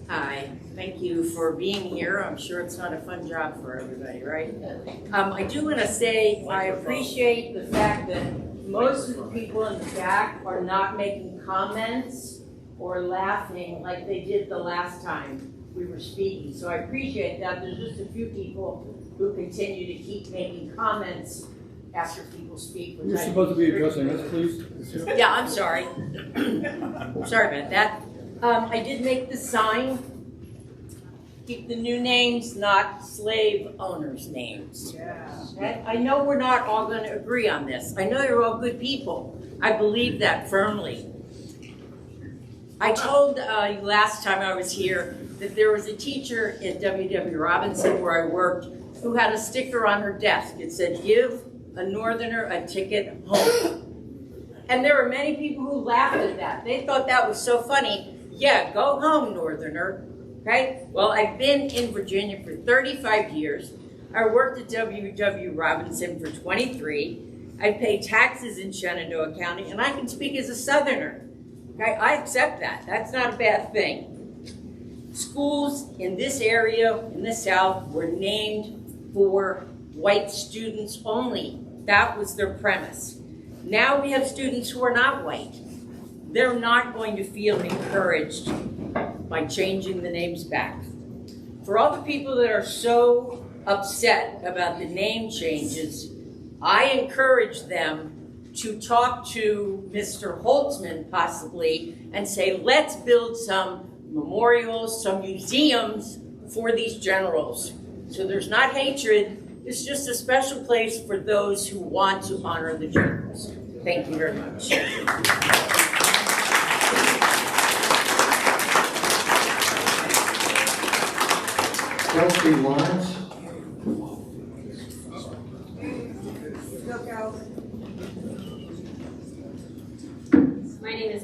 Hi, thank you for being here. I'm sure it's not a fun job for everybody, right? I do want to say I appreciate the fact that most of the people in the back are not making comments or laughing like they did the last time we were speaking. So I appreciate that. There's just a few people who continue to keep making comments after people speak. You're supposed to be addressing us, please. Yeah, I'm sorry. Sorry about that. I did make the sign. Keep the new names, not slave owners' names. Okay? I know we're not all going to agree on this. I know you're all good people. I believe that firmly. I told you last time I was here that there was a teacher at W.W. Robinson where I worked who had a sticker on her desk. It said, "Give a Northerner a ticket home." And there were many people who laughed at that. They thought that was so funny. Yeah, go home, Northerner. Right? Well, I've been in Virginia for 35 years. I worked at W.W. Robinson for 23. I pay taxes in Shenandoah County, and I can speak as a Southerner. Okay? I accept that. That's not a bad thing. Schools in this area, in the South, were named for white students only. That was their premise. Now we have students who are not white. They're not going to feel encouraged by changing the names back. For all the people that are so upset about the name changes, I encourage them to talk to Mr. Holtzman possibly and say, let's build some memorials, some museums for these generals. So there's not hatred, it's just a special place for those who want to honor the generals. Thank you very much. Kelsey Lawrence. My name is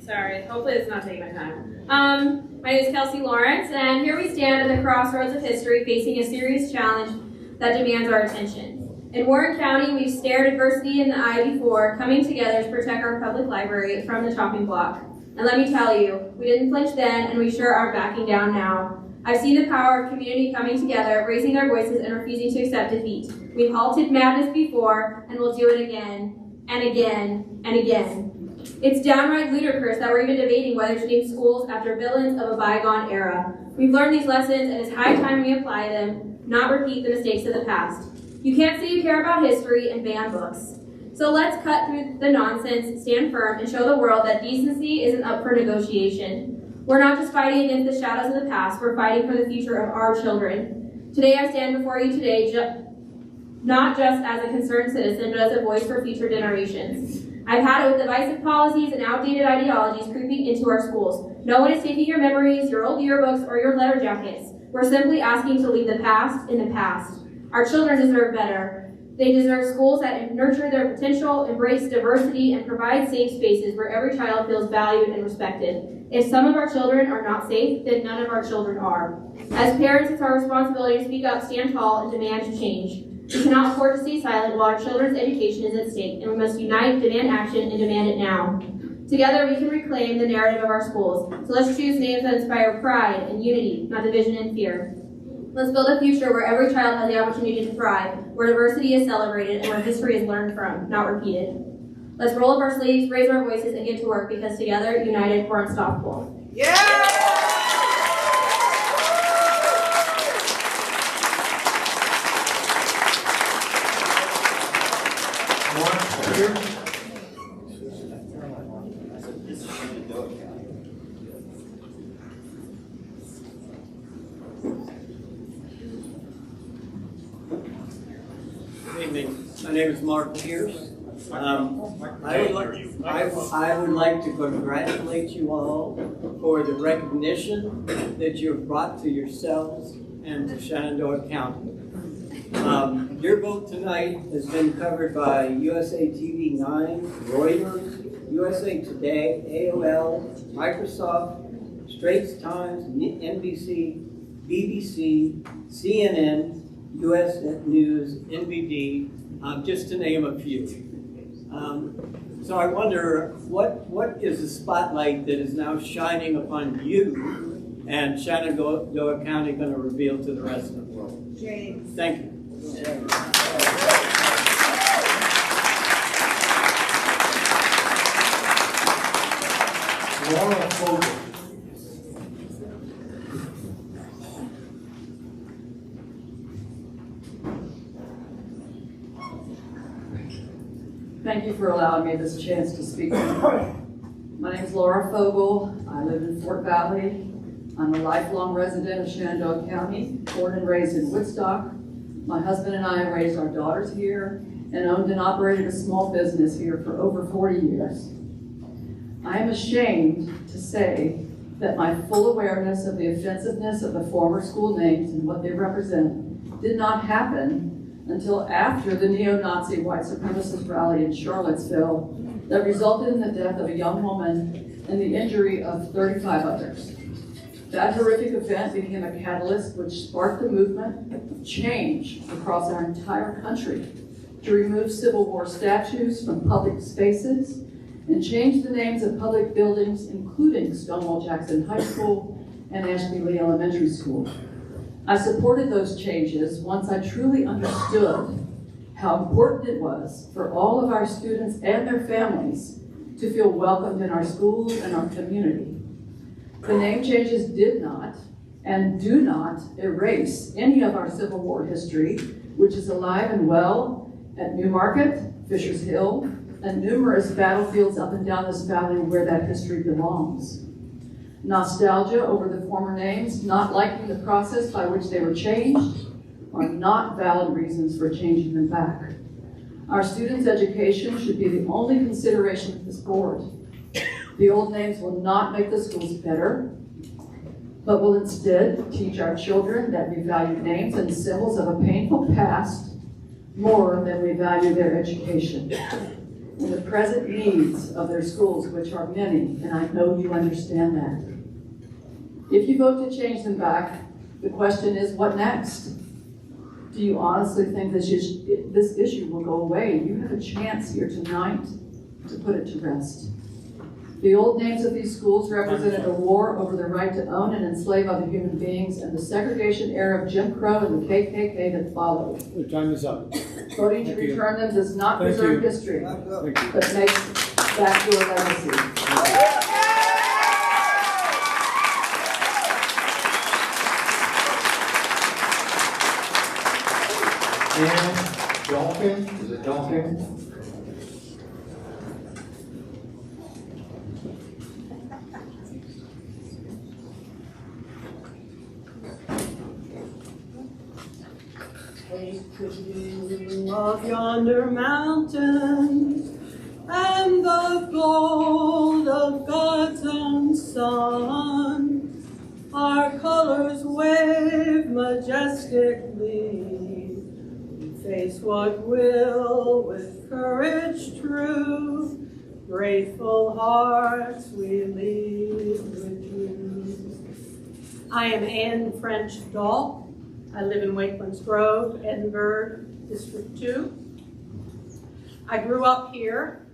Sorry, hopefully it's not taking my time. My name is Kelsey Lawrence, and here we stand at the crossroads of history facing a serious challenge that demands our attention. In Warren County, we've stared adversity in the eye before, coming together to protect our public library from the chopping block. And let me tell you, we didn't flinch then, and we sure aren't backing down now. I've seen the power of community coming together, raising their voices, and refusing to accept defeat. We've halted madness before, and we'll do it again, and again, and again. It's downright ludicrous that we're even debating whether to name schools after villains of a bygone era. We've learned these lessons, and it's high time we apply them, not repeat the mistakes of the past. You can't say you care about history and ban books. So let's cut through the nonsense, stand firm, and show the world that decency isn't up for negotiation. We're not just fighting against the shadows of the past, we're fighting for the future of our children. Today I stand before you today, not just as a concerned citizen, but as a voice for future generations. I've had it with divisive policies and outdated ideologies creeping into our schools. No one is taking your memories, your old yearbooks, or your letter jackets. We're simply asking to leave the past in the past. Our children deserve better. They deserve schools that nurture their potential, embrace diversity, and provide safe spaces where every child feels valued and respected. If some of our children are not safe, then none of our children are. As parents, it's our responsibility to speak up, stand tall, and demand change. We cannot afford to stay silent while our children's education is at stake, and we must unite, demand action, and demand it now. Together, we can reclaim the narrative of our schools. So let's choose names that inspire pride and unity, not division and fear. Let's build a future where every child has the opportunity to thrive, where diversity is celebrated, and where history is learned from, not repeated. Let's roll up our sleeves, raise our voices, and get to work, because together, united, we're unstoppable. Yeah! Good evening. My name is Mark Pierce. I would like to congratulate you all for the recognition that you've brought to yourselves and to Shenandoah County. Your vote tonight has been covered by USA TV 9, Reuters, USA Today, AOL, Microsoft, Straits Times, NBC, BBC, CNN, US News, NBD, just to name a few. So I wonder, what is the spotlight that is now shining upon you and Shenandoah County going to reveal to the rest of the world? James. Thank you. Laura Fogel. Thank you for allowing me this chance to speak. My name is Laura Fogel. I live in Fort Valley. I'm a lifelong resident of Shenandoah County, born and raised in Woodstock. My husband and I raised our daughters here, and owned and operated a small business here for over 40 years. I am ashamed to say that my full awareness of the offensiveness of the former school names and what they represent did not happen until after the neo-Nazi white supremacist rally in Charlottesville that resulted in the death of a young woman and the injury of 35 others. That horrific event became a catalyst which sparked a movement of change across our entire country to remove Civil War statues from public spaces and change the names of public buildings, including Stonewall Jackson High School and Ashby Lee Elementary School. I supported those changes once I truly understood how important it was for all of our students and their families to feel welcomed in our schools and our community. The name changes did not and do not erase any of our Civil War history, which is alive and well at Newmarket, Fisher's Hill, and numerous battlefields up and down this valley where that history belongs. Nostalgia over the former names, not liking the process by which they were changed, are not valid reasons for changing them back. Our students' education should be the only consideration of this board. The old names will not make the schools better, but will instead teach our children that we value names and symbols of a painful past more than we value their education and the present needs of their schools, which are many, and I know you understand that. If you vote to change them back, the question is, what next? Do you honestly think this issue will go away? You have a chance here tonight to put it to rest. The old names of these schools represented a war over the right to own and enslave other human beings and the segregation era of Jim Crow and the KKK that followed. Your time is up. Voting to return them does not preserve history, but makes that your legacy. And Dalton, is it Dalton? Take the view of yonder mountains and the gold of God's own sun. Our colors wave majestically. We face what will with courage true. Grateful hearts we lead with you. I am Anne French Dahl. I live in Wakelands Grove, Edinburgh, District 2. I grew up here.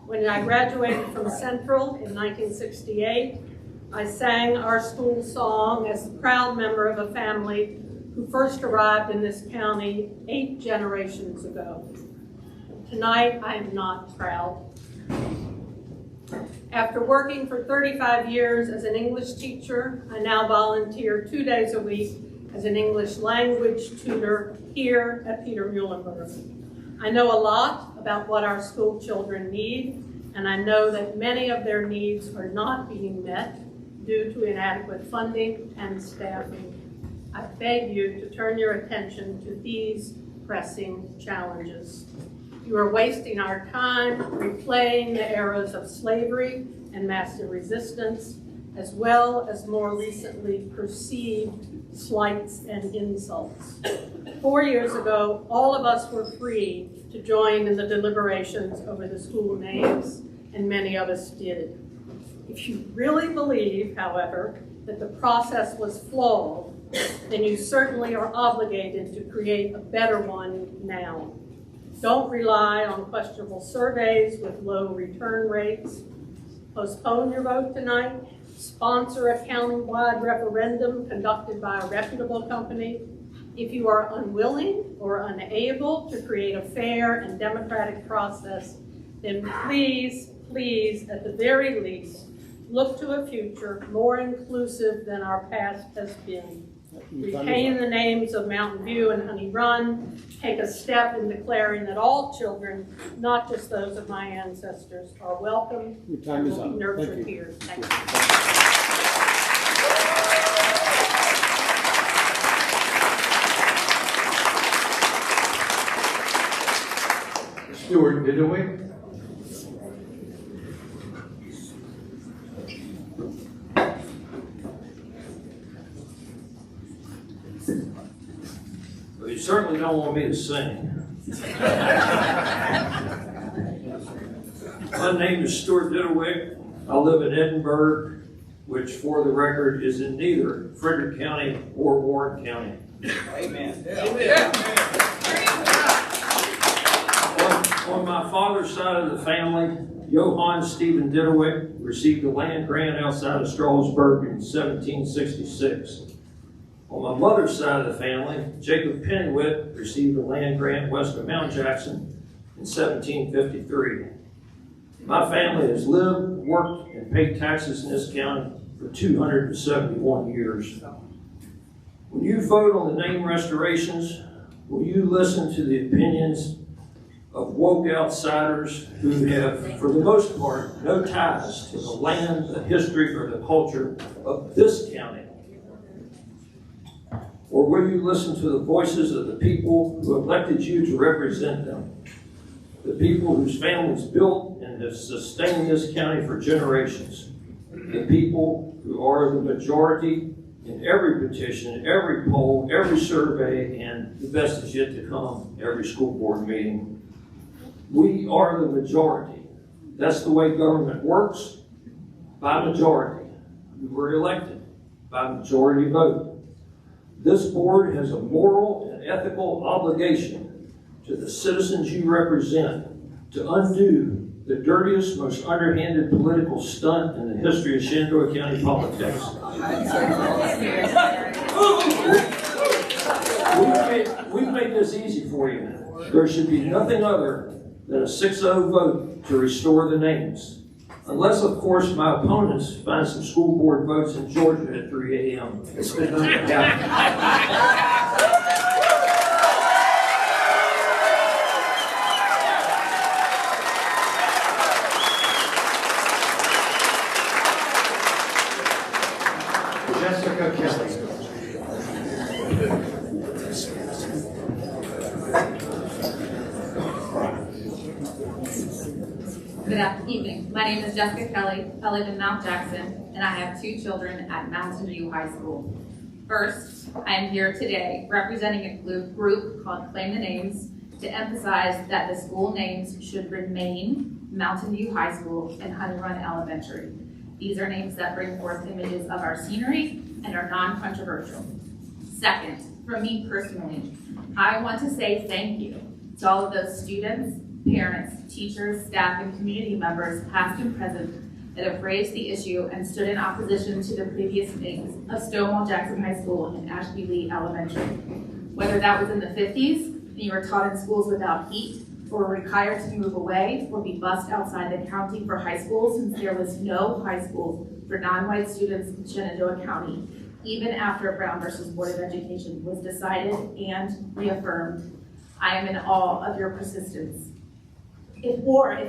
When I graduated from Central in 1968, I sang our school song as a proud member of a family who first arrived in this county 8 generations ago. Tonight, I am not proud. After working for 35 years as an English teacher, I now volunteer 2 days a week as an English language tutor here at Peter Muhlenberg. I know a lot about what our school children need, and I know that many of their needs are not being met due to inadequate funding and staffing. I beg you to turn your attention to these pressing challenges. You are wasting our time replaying the eras of slavery and massive resistance, as well as more recently perceived slights and insults. 4 years ago, all of us were free to join in the deliberations over the school names, and many of us did. If you really believe, however, that the process was flawed, then you certainly are obligated to create a better one now. Don't rely on questionable surveys with low return rates. Postpone your vote tonight. Sponsor a county-wide referendum conducted by a reputable company. If you are unwilling or unable to create a fair and democratic process, then please, at the very least, look to a future more inclusive than our past has been. Retain the names of Mountain View and Honey Run. Take a step in declaring that all children, not just those of my ancestors, are welcome and will be nurtured here. Thank you. Stuart Didoway. Well, you certainly don't want me to sing. My name is Stuart Didoway. I live in Edinburgh, which for the record is in neither Frederick County or Warren County. Amen. On my father's side of the family, Johann Stephen Didoway received a land grant outside of Strasbourg in 1766. On my mother's side of the family, Jacob Pennywit received a land grant west of Mount Jackson in 1753. My family has lived, worked, and paid taxes in this county for 271 years. When you vote on the name restorations, will you listen to the opinions of woke outsiders who have, for the most part, no ties to the land, the history, or the culture of this county? Or will you listen to the voices of the people who elected you to represent them? The people whose families built and have sustained this county for generations. The people who are the majority in every petition, every poll, every survey, and the best is yet to come, every school board meeting. We are the majority. That's the way government works, by majority. We were elected by majority vote. This board has a moral and ethical obligation to the citizens you represent to undo the dirtiest, most underhanded political stunt in the history of Shenandoah County politics. We've made this easy for you. There should be nothing other than a 6-0 vote to restore the names. Unless, of course, my opponents find some school board votes in Georgia at 3 a.m. It's been known to happen. Jessica Kelly. Good evening. My name is Jessica Kelly. I live in Mount Jackson, and I have 2 children at Mountain View High School. First, I am here today representing a group called Claim the Names to emphasize that the school names should remain Mountain View High School and Honey Run Elementary. These are names that bring forth images of our scenery and are non-controversial. Second, for me personally, I want to say thank you to all of those students, parents, teachers, staff, and community members, past and present, that have raised the issue and stood in opposition to the previous names of Stonewall Jackson High School and Ashby Lee Elementary. Whether that was in the 50s, and you were taught in schools without heat, or were required to move away or be bused outside the county for high school, since there was no high school for non-white students in Shenandoah County, even after Brown versus Board of Education was decided and reaffirmed. I am in awe of your persistence. If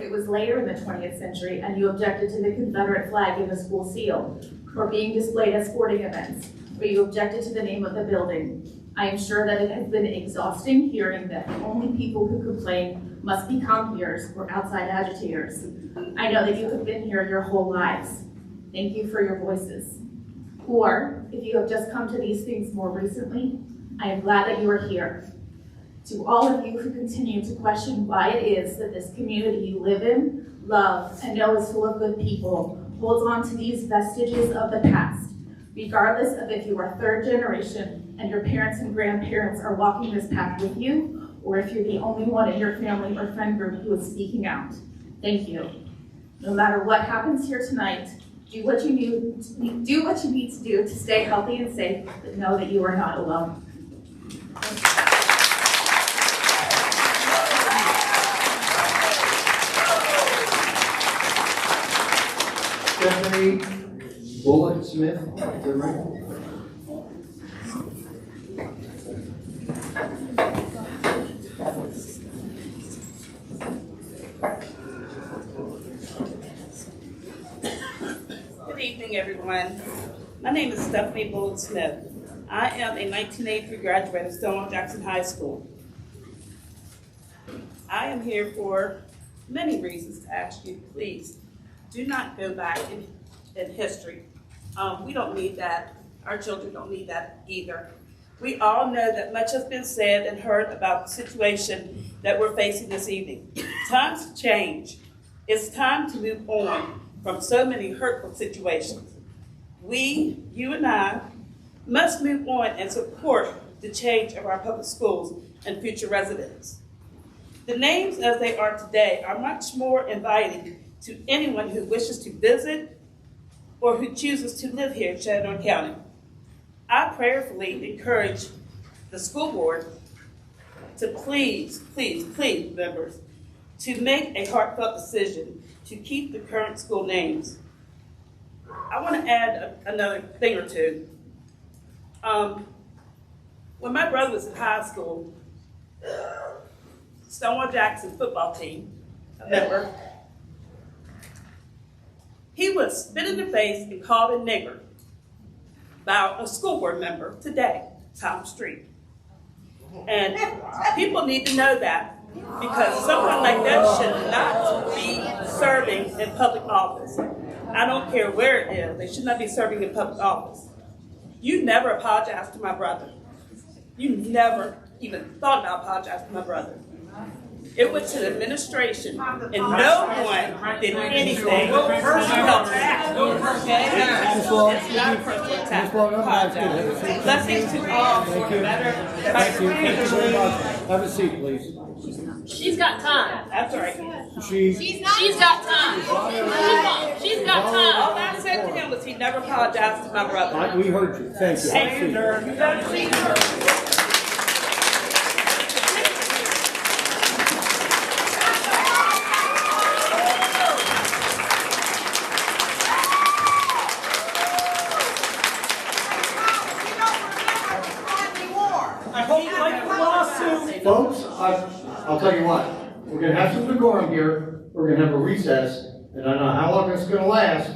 it was later in the 20th century and you objected to the Confederate flag in the school seal, or being displayed at sporting events, or you objected to the name of the building, I am sure that it has been exhausting hearing that the only people who complain must be compeers or outside agitators. I know that you have been here your whole lives. Thank you for your voices. Or, if you have just come to these things more recently, I am glad that you are here. To all of you who continue to question why it is that this community you live in, love, and know is full of good people holds on to these vestiges of the past, regardless of if you are 3rd generation and your parents and grandparents are walking this path with you, or if you're the only one in your family or friend group who is speaking out. Thank you. No matter what happens here tonight, do what you need to do to stay healthy and safe, but know that you are not alone. Stephanie Bullet Smith. Is that right? Good evening, everyone. My name is Stephanie Bullet Smith. I am a 1983 graduate of Stonewall Jackson High School. I am here for many reasons to ask you, please, do not go back in history. We don't need that. Our children don't need that either. We all know that much has been said and heard about the situation that we're facing this evening. Times change. It's time to move on from so many hurtful situations. We, you and I, must move on and support the change of our public schools and future residents. The names as they are today are much more inviting to anyone who wishes to visit or who chooses to live here in Shenandoah County. I prayerfully encourage the school board to please, please, please, members, to make a heartfelt decision to keep the current school names. I want to add another thing or two. When my brother was in high school, Stonewall Jackson football team, a member, he was spit in the face and called a nigger by a school board member today, Tom Street. And people need to know that, because someone like that should not be serving in public office. I don't care where it is, they should not be serving in public office. You never apologized to my brother. You never even thought about apologizing to my brother. It went to the administration, and no one did anything to help that. Okay? It's not a personal attack. Blessings to all for better. Thank you. Thank you very much. Have a seat, please. She's got time. That's right. She's got time. She's got time. All I said to him was he never apologized to my brother. We heard you. Thank you. Have a seat. Folks, I'll tell you what, we're going to have some decorum here. We're going to have a recess, and I don't know how long it's going to last,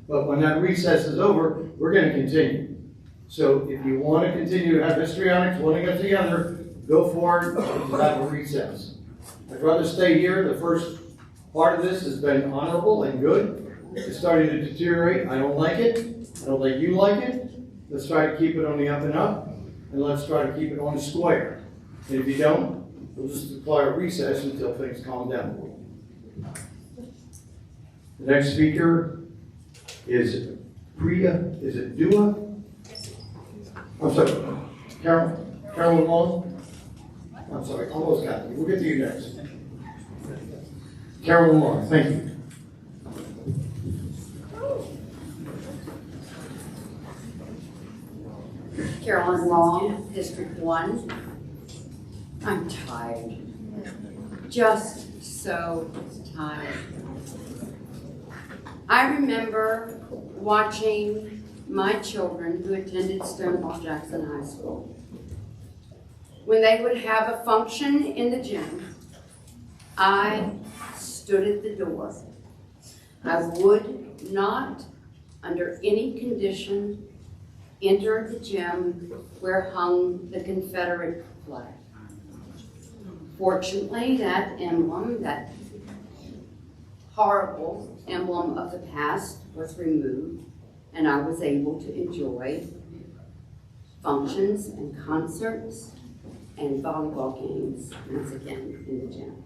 but when that recess is over, we're going to continue. So if you want to continue to have histrionics, want to get together, go for it, we'll have a recess. I'd rather stay here. The first part of this has been honorable and good. It's starting to deteriorate. I don't like it. I don't think you like it. Let's try to keep it on the up and up, and let's try to keep it on the square. And if you don't, we'll just declare a recess until things calm down. The next speaker is is it Dua? I'm sorry, Carolyn Long? I'm sorry, almost got you. We'll get to you next. Carolyn Long, thank you. Carolyn Long, District 1. I'm tired. Just so tired. I remember watching my children who attended Stonewall Jackson High School. When they would have a function in the gym, I stood at the door. I would not, under any condition, enter the gym where hung the Confederate flag. Fortunately, that emblem, that horrible emblem of the past, was removed, and I was able to enjoy functions and concerts and volleyball games once again in the gym.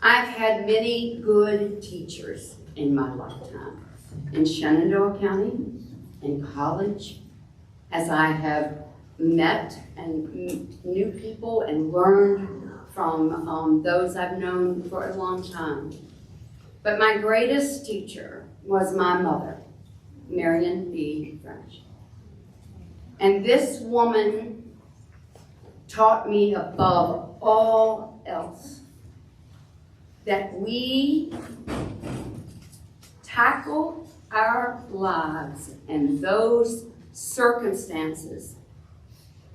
I've had many good teachers in my lifetime, in Shenandoah County, in college, as I have met and knew people and learned from those I've known for a long time. But my greatest teacher was my mother, Marion B. French. And this woman taught me above all else that we tackle our lives and those circumstances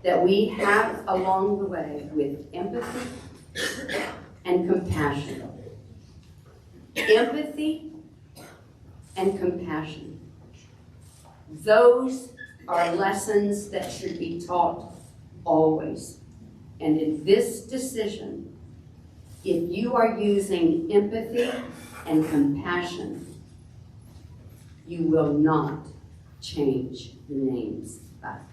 that we have along the way with empathy and compassion. Empathy and compassion. Those are lessons that should be taught always. And in this decision, If you are using empathy and compassion, you will not change the names back.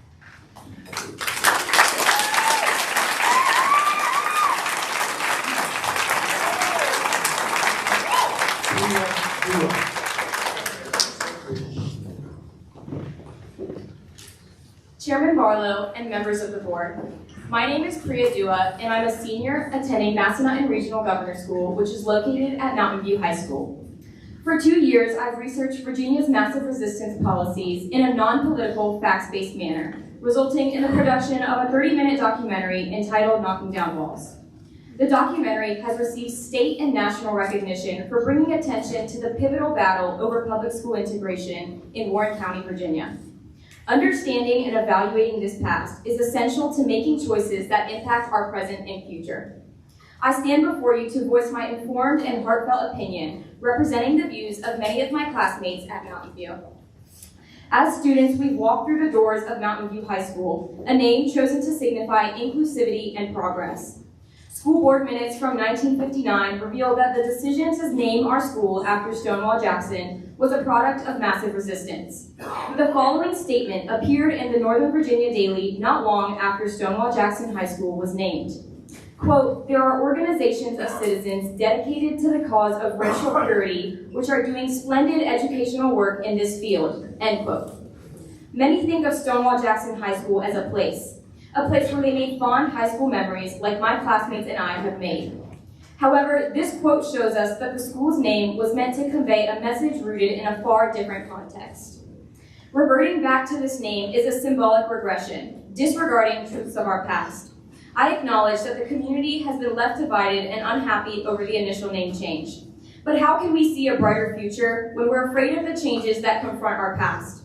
Chairman Barlow and members of the board, my name is Priya Dua, and I'm a senior attending Massanutten Regional Governor School, which is located at Mountain View High School. For 2 years, I've researched Virginia's massive resistance policies in a non-political, facts-based manner, resulting in the production of a 30-minute documentary entitled Knocking Down Walls. The documentary has received state and national recognition for bringing attention to the pivotal battle over public school integration in Warren County, Virginia. Understanding and evaluating this past is essential to making choices that impact our present and future. I stand before you to voice my informed and heartfelt opinion, representing the views of many of my classmates at Mountain View. As students, we walk through the doors of Mountain View High School, a name chosen to signify inclusivity and progress. School board minutes from 1959 reveal that the decision to name our school after Stonewall Jackson was a product of massive resistance. The following statement appeared in the Northern Virginia Daily not long after Stonewall Jackson High School was named. Quote, "There are organizations of citizens dedicated to the cause of racial purity, which are doing splendid educational work in this field," end quote. Many think of Stonewall Jackson High School as a place where they made fond high school memories like my classmates and I have made. However, this quote shows us that the school's name was meant to convey a message rooted in a far different context. Reverting back to this name is a symbolic regression, disregarding truths of our past. I acknowledge that the community has been left divided and unhappy over the initial name change. But how can we see a brighter future when we're afraid of the changes that confront our past?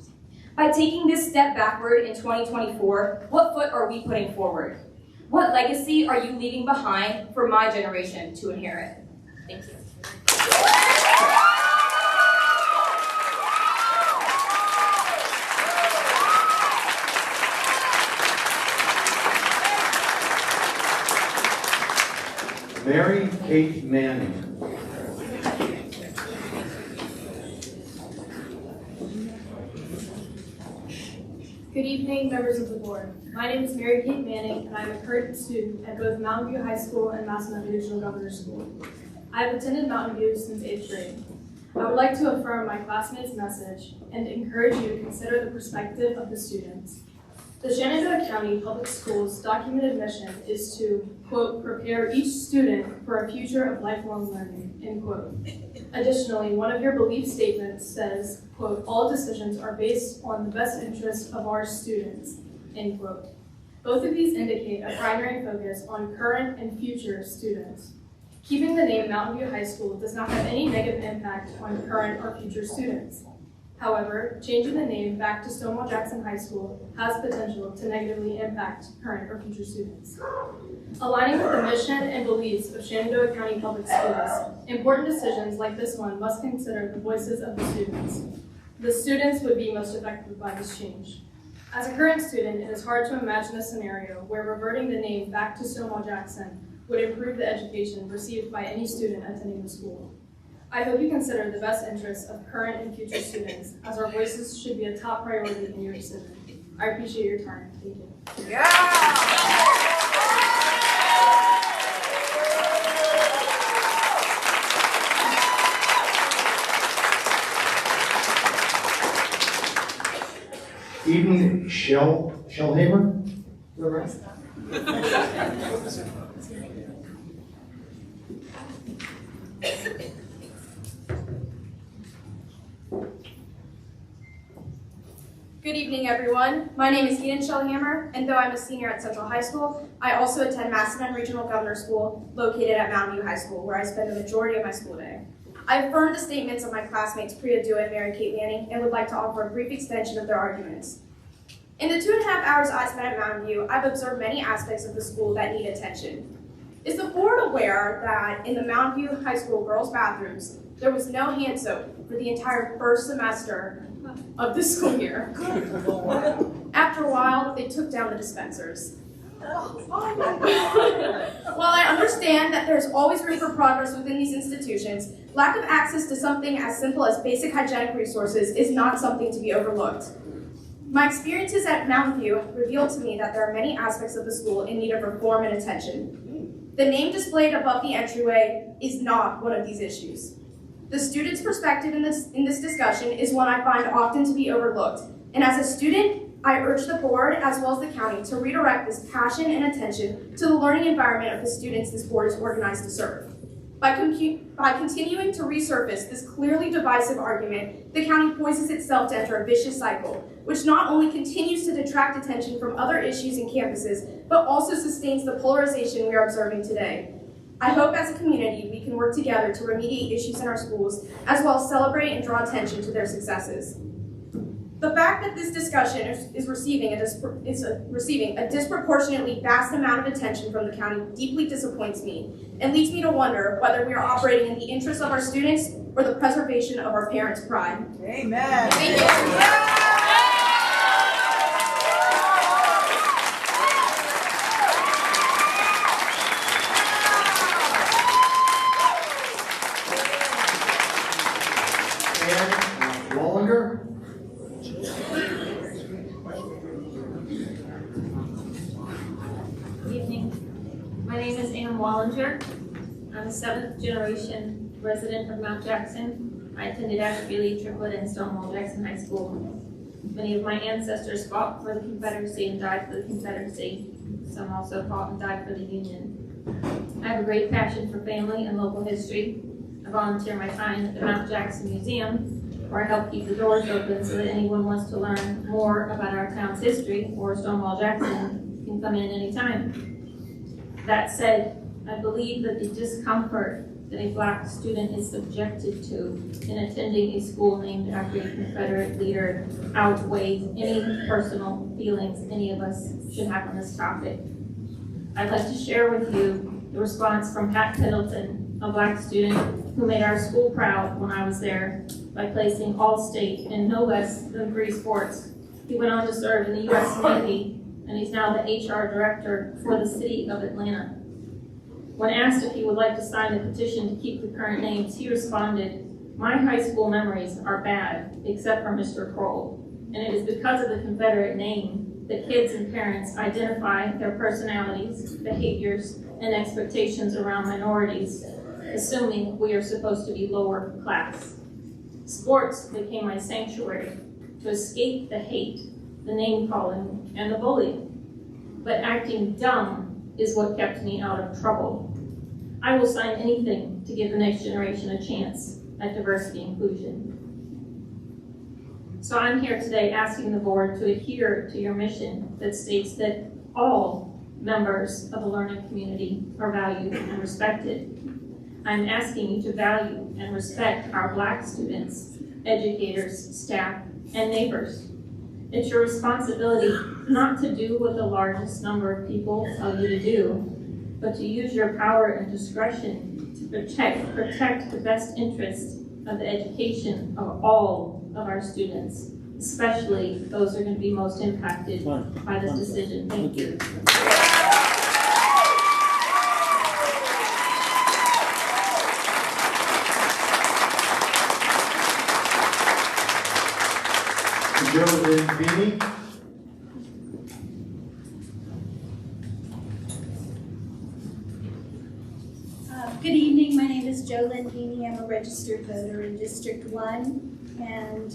By taking this step backward in 2024, what foot are we putting forward? What legacy are you leaving behind for my generation to inherit? Thank you. Mary Kate Manning. Good evening, members of the board. My name is Mary Kate Manning, and I am a current student at both Mountain View High School and Massanutten Regional Governor School. I have attended Mountain View since 8th grade. I would like to affirm my classmates' message and encourage you to consider the perspective of the students. The Shenandoah County Public Schools' documented mission is to, quote, "prepare each student for a future of lifelong learning," end quote. Additionally, one of your belief statements says, quote, "all decisions are based on the best interest of our students," end quote. Both of these indicate a primary focus on current and future students. Keeping the name Mountain View High School does not have any negative impact on current or future students. However, changing the name back to Stonewall Jackson High School has potential to negatively impact current or future students. Aligning with the mission and beliefs of Shenandoah County Public Schools, important decisions like this one must consider the voices of the students. The students would be most affected by this change. As a current student, it is hard to imagine a scenario where reverting the name back to Stonewall Jackson would improve the education received by any student attending the school. I hope you consider the best interests of current and future students, as our voices should be a top priority in your decision. I appreciate your time. Thank you. Eden Shellhamer? The rest? Good evening, everyone. My name is Eden Shellhammer, and though I'm a senior at Central High School, I also attend Massanutten Regional Governor School, located at Mountain View High School, where I spend the majority of my school day. I affirm the statements of my classmates Priya Dua and Mary Kate Manning, and would like to offer a brief extension of their arguments. In the 2.5 hours I spent at Mountain View, I've observed many aspects of the school that need attention. Is the board aware that in the Mountain View High School girls' bathrooms, there was no hand soap for the entire first semester of the school year? After a while, they took down the dispensers. While I understand that there's always room for progress within these institutions, lack of access to something as simple as basic hygienic resources is not something to be overlooked. My experiences at Mountain View revealed to me that there are many aspects of the school in need of reform and attention. The name displayed above the entryway is not one of these issues. The student's perspective in this discussion is one I find often to be overlooked, and as a student, I urge the board as well as the county to redirect this passion and attention to the learning environment of the students this board is organized to serve. By continuing to resurface this clearly divisive argument, the county poises itself to enter a vicious cycle, which not only continues to detract attention from other issues and campuses, but also sustains the polarization we are observing today. I hope as a community we can work together to remediate issues in our schools, as well as celebrate and draw attention to their successes. The fact that this discussion is receiving a disproportionately vast amount of attention from the county deeply disappoints me and leads me to wonder whether we are operating in the interests of our students or the preservation of our parents' pride. Amen. Thank you. Wallinger? Good evening. My name is Ann Wallinger. I'm a 7th generation resident of Mount Jackson. I attended Ashby, Triplett, and Stonewall Jackson High School. Many of my ancestors fought for the Confederacy and died for the Confederacy. Some also fought and died for the Union. I have a great passion for family and local history. I volunteer my time at the Mount Jackson Museum, where I help keep the doors open so that anyone who wants to learn more about our town's history or Stonewall Jackson can come in anytime. That said, I believe that the discomfort that a Black student is subjected to in attending a school named after a Confederate leader outweighs any personal feelings any of us should have on this topic. I'd like to share with you the response from Pat Pendleton, a Black student who made our school proud when I was there by placing All-State in no less than 3 sports. He went on to serve in the U.S. Navy, and he's now the HR director for the city of Atlanta. When asked if he would like to sign a petition to keep the current names, he responded, "My high school memories are bad, except for Mr. Kroll, and it is because of the Confederate name that kids and parents identify their personalities, behaviors, and expectations around minorities, assuming we are supposed to be lower class. Sports became my sanctuary to escape the hate, the name-calling, and the bullying. But acting dumb is what kept me out of trouble. I will sign anything to give the next generation a chance at diversity and inclusion." So I'm here today asking the board to adhere to your mission that states that all members of the learning community are valued and respected. I'm asking you to value and respect our Black students, educators, staff, and neighbors. It's your responsibility not to do what the largest number of people tell you to do, but to use your power and discretion to protect the best interest of the education of all of our students, especially those who are going to be most impacted by this decision. Thank you. Reconvening. Good evening. My name is JoLynn Heaney. I'm a registered voter in District 1, and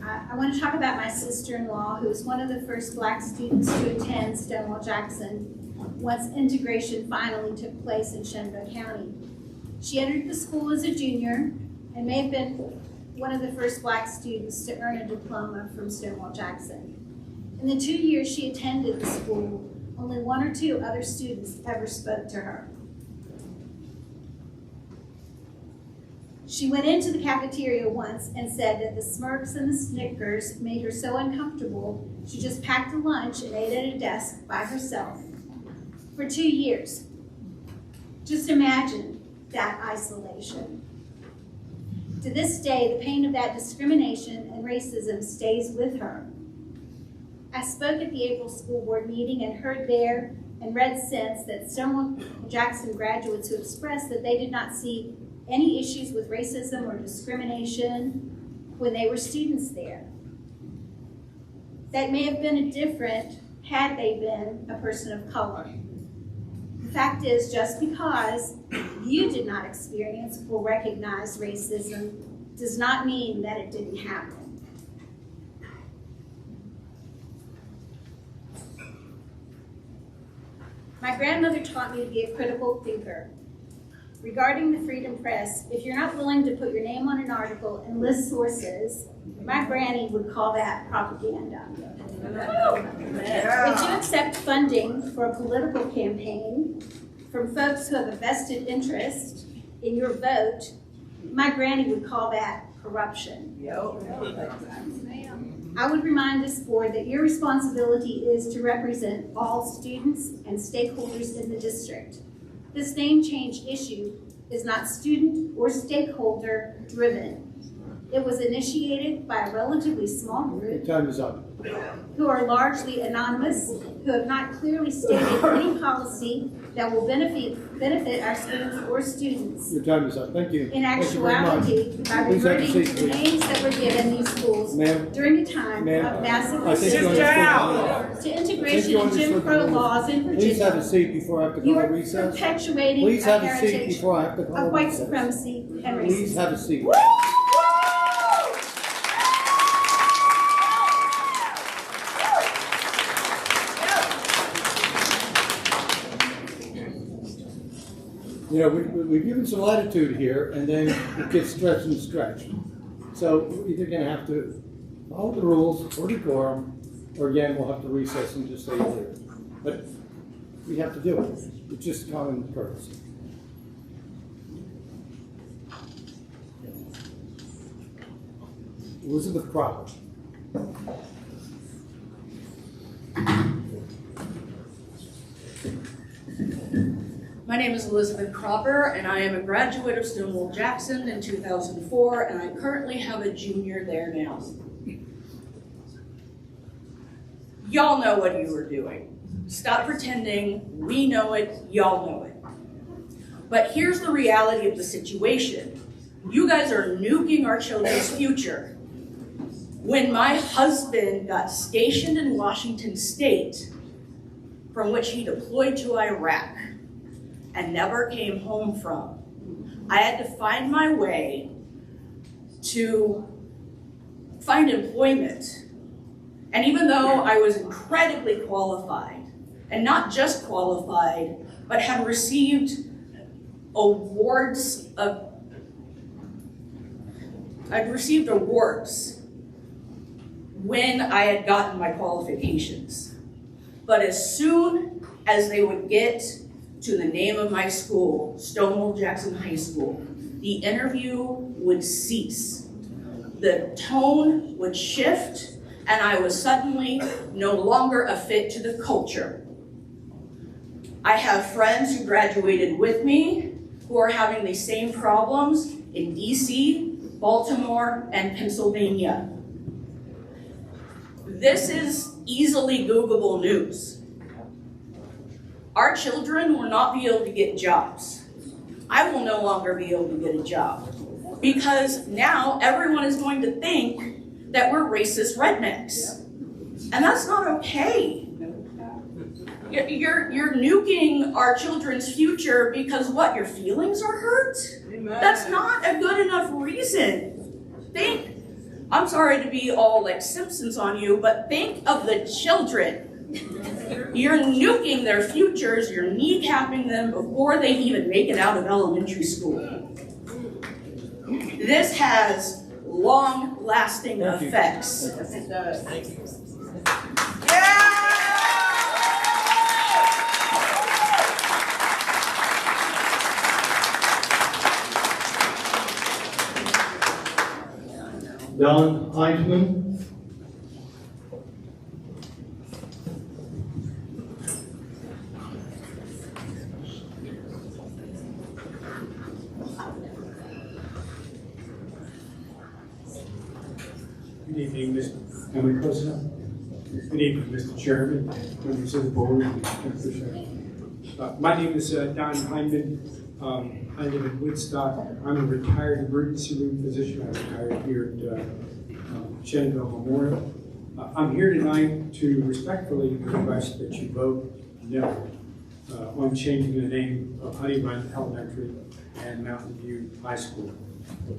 I want to talk about my sister-in-law, who was one of the first Black students to attend Stonewall Jackson once integration finally took place in Shenandoah County. She entered the school as a junior and may have been one of the first Black students to earn a diploma from Stonewall Jackson. In the 2 years she attended the school, only 1 or 2 other students ever spoke to her. She went into the cafeteria once and said that the smirks and the snickers made her so uncomfortable, she just packed a lunch and ate at a desk by herself for 2 years. Just imagine that isolation. To this day, the pain of that discrimination and racism stays with her. I spoke at the April school board meeting and heard there and read since that Stonewall Jackson graduates who expressed that they did not see any issues with racism or discrimination when they were students there. That may have been different had they been a person of color. The fact is, just because you did not experience or recognize racism does not mean that it didn't happen. My grandmother taught me to be a critical thinker. Regarding the Freedom Press, if you're not willing to put your name on an article and list sources, my granny would call that propaganda. If you accept funding for a political campaign from folks who have a vested interest in your vote, my granny would call that corruption. I would remind this board that your responsibility is to represent all students and stakeholders in the district. This name change issue is not student or stakeholder driven. It was initiated by a relatively small group. Time is up. Who are largely anonymous, who have not clearly stated any policy that will benefit our students or students. Your time is up. Thank you. In actuality, by reverting to the names that were given these schools during a time of massive racism, to integration and Jim Crow laws in Please have a Virginia, seat before I have to you call a are recess. perpetuating Please a have a seat heritage before I have to call a of white recess. supremacy and Please racism. have a seat. You know, we've given some latitude here, and then it gets stretched and stretched. So we're either going to have to follow the rules or decorum, or again, we'll have to recess and just stay here. But we have to do it. It's just common courtesy. Elizabeth Cropper. My name is Elizabeth Cropper, and I am a graduate of Stonewall Jackson in 2004, and I currently have a junior there now. Y'all know what you were doing. Stop pretending. We know it. Y'all know it. But here's the reality of the situation. You guys are nuking our children's future. When my husband got stationed in Washington State, from which he deployed to Iraq, and never came home from, I had to find my way to find employment. And even though I was incredibly qualified, and not just qualified, but had received awards when I had gotten my qualifications. But as soon as they would get to the name of my school, Stonewall Jackson High School, the interview would cease. The tone would shift, and I was suddenly no longer a fit to the culture. I have friends who graduated with me who are having the same problems in DC, Baltimore, and Pennsylvania. This is easily Googleable news. Our children will not be able to get jobs. I will no longer be able to get a job because now everyone is going to think that we're racist rednecks. And that's not okay. You're nuking our children's future because what, your feelings are hurt? That's not a good enough reason. I'm sorry to be all like Simpsons on you, but think of the children. You're nuking their futures, you're kneecapping them before they even make it out of elementary school. This has long-lasting effects. Yes, it does. Thank you. Don Eichmann. Good evening, Mr. President, Good evening, Mr. Chairman, members of the board. My name is Don Hyndman. I live in Woodstock. I'm a retired emergency room physician. I retired here at Shenandoah Memorial. I'm here tonight to respectfully request that you vote no on changing the name of Honey Run Elementary and Mountain View High School.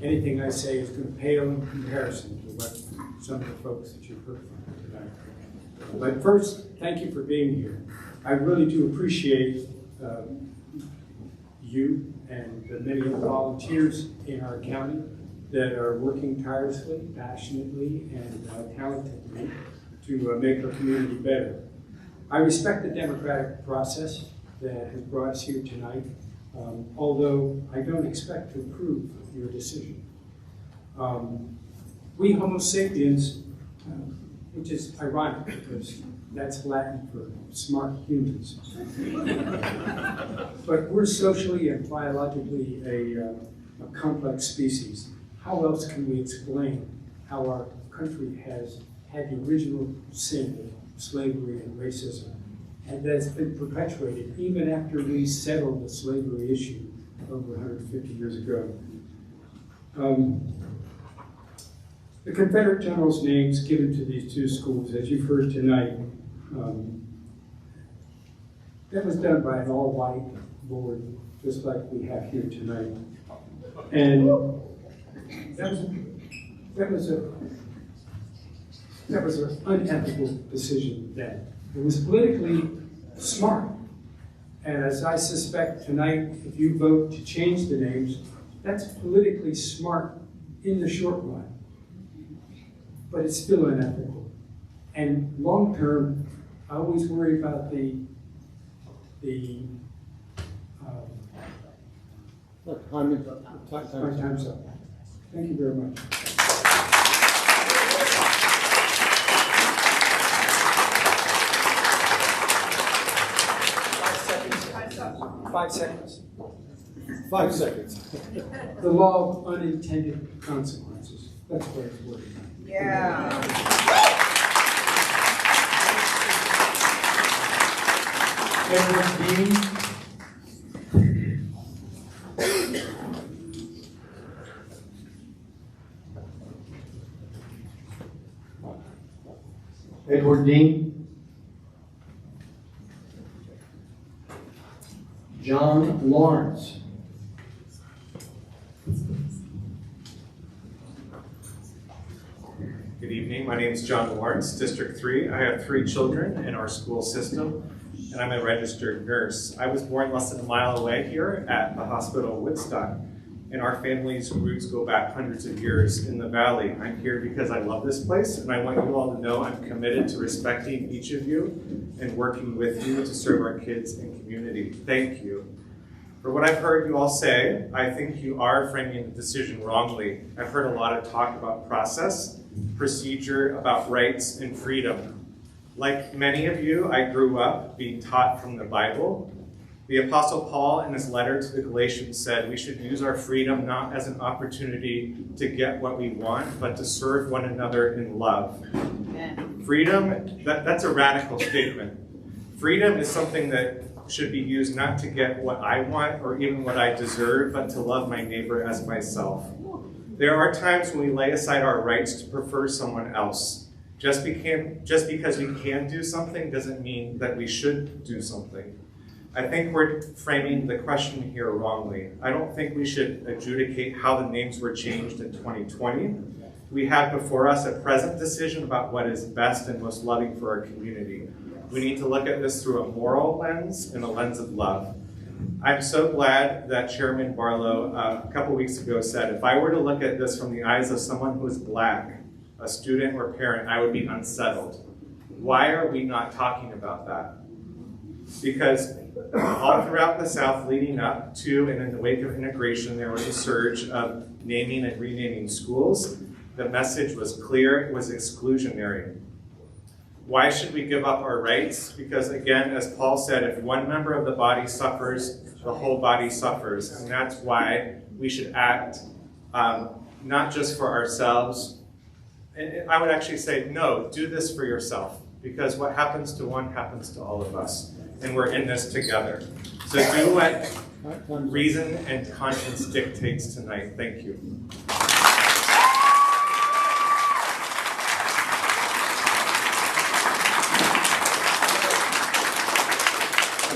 Anything I say is going to pale in comparison to what some of the folks that you've heard from tonight. But first, thank you for being here. I really do appreciate you and the many of the volunteers in our county that are working tirelessly, passionately, and talentedly to make our community better. I respect the democratic process that has brought us here tonight, although I don't expect to approve your decision. We Homo sapiens, which is ironic because that's Latin for smart humans. But we're socially and biologically a complex species. How else can we explain how our country has had the original sin of slavery and racism, and that's been perpetuated even after we settled the slavery issue over 150 years ago? The Confederate generals' names given to these two schools, as you've heard tonight, that was done by an all-white board, just like we have here tonight. And that was an unethical decision then. It was politically smart. And as I suspect tonight, if you vote to change the names, that's politically smart in the short run. But it's still unethical. And long term, I always worry about time's up. Thank you very much. 5 seconds. 5 seconds. The law of unintended consequences. That's what it's worth. Yeah. Edward Dean. Edward Dean. John Lawrence. Good evening, my name is John Lawrence, District 3. I have 3 children in our school system, and I'm a registered nurse. I was born less than a mile away here at the hospital in Woodstock, and our family's roots go back hundreds of years in the valley. I'm here because I love this place, and I want you all to know I'm committed to respecting each of you and working with you to serve our kids and community. Thank you. For what I've heard you all say, I think you are framing the decision wrongly. I've heard a lot of talk about process, procedure, about rights and freedom. Like many of you, I grew up being taught from the Bible. The Apostle Paul, in his letter to the Galatians, said we should use our freedom not as an opportunity to get what we want, but to serve one another in love. Freedom, that's a radical statement. Freedom is something that should be used not to get what I want or even what I deserve, but to love my neighbor as myself. There are times when we lay aside our rights to prefer someone else. Just because we can do something doesn't mean that we should do something. I think we're framing the question here wrongly. I don't think we should adjudicate how the names were changed in 2020. We have before us a present decision about what is best and most loving for our community. We need to look at this through a moral lens and a lens of love. I'm so glad that Chairman Barlow a couple weeks ago said, if I were to look at this from the eyes of someone who is Black, a student or parent, I would be unsettled. Why are we not talking about that? Because all throughout the South leading up to and in the wake of integration, there was a surge of naming and renaming schools. The message was clear, it was exclusionary. Why should we give up our rights? Because again, as Paul said, if one member of the body suffers, the whole body suffers. And that's why we should act not just for ourselves. And I would actually say, no, do this for yourself. because what happens to one happens to all of us, and we're in this together. So do what reason and conscience dictates tonight. Thank you.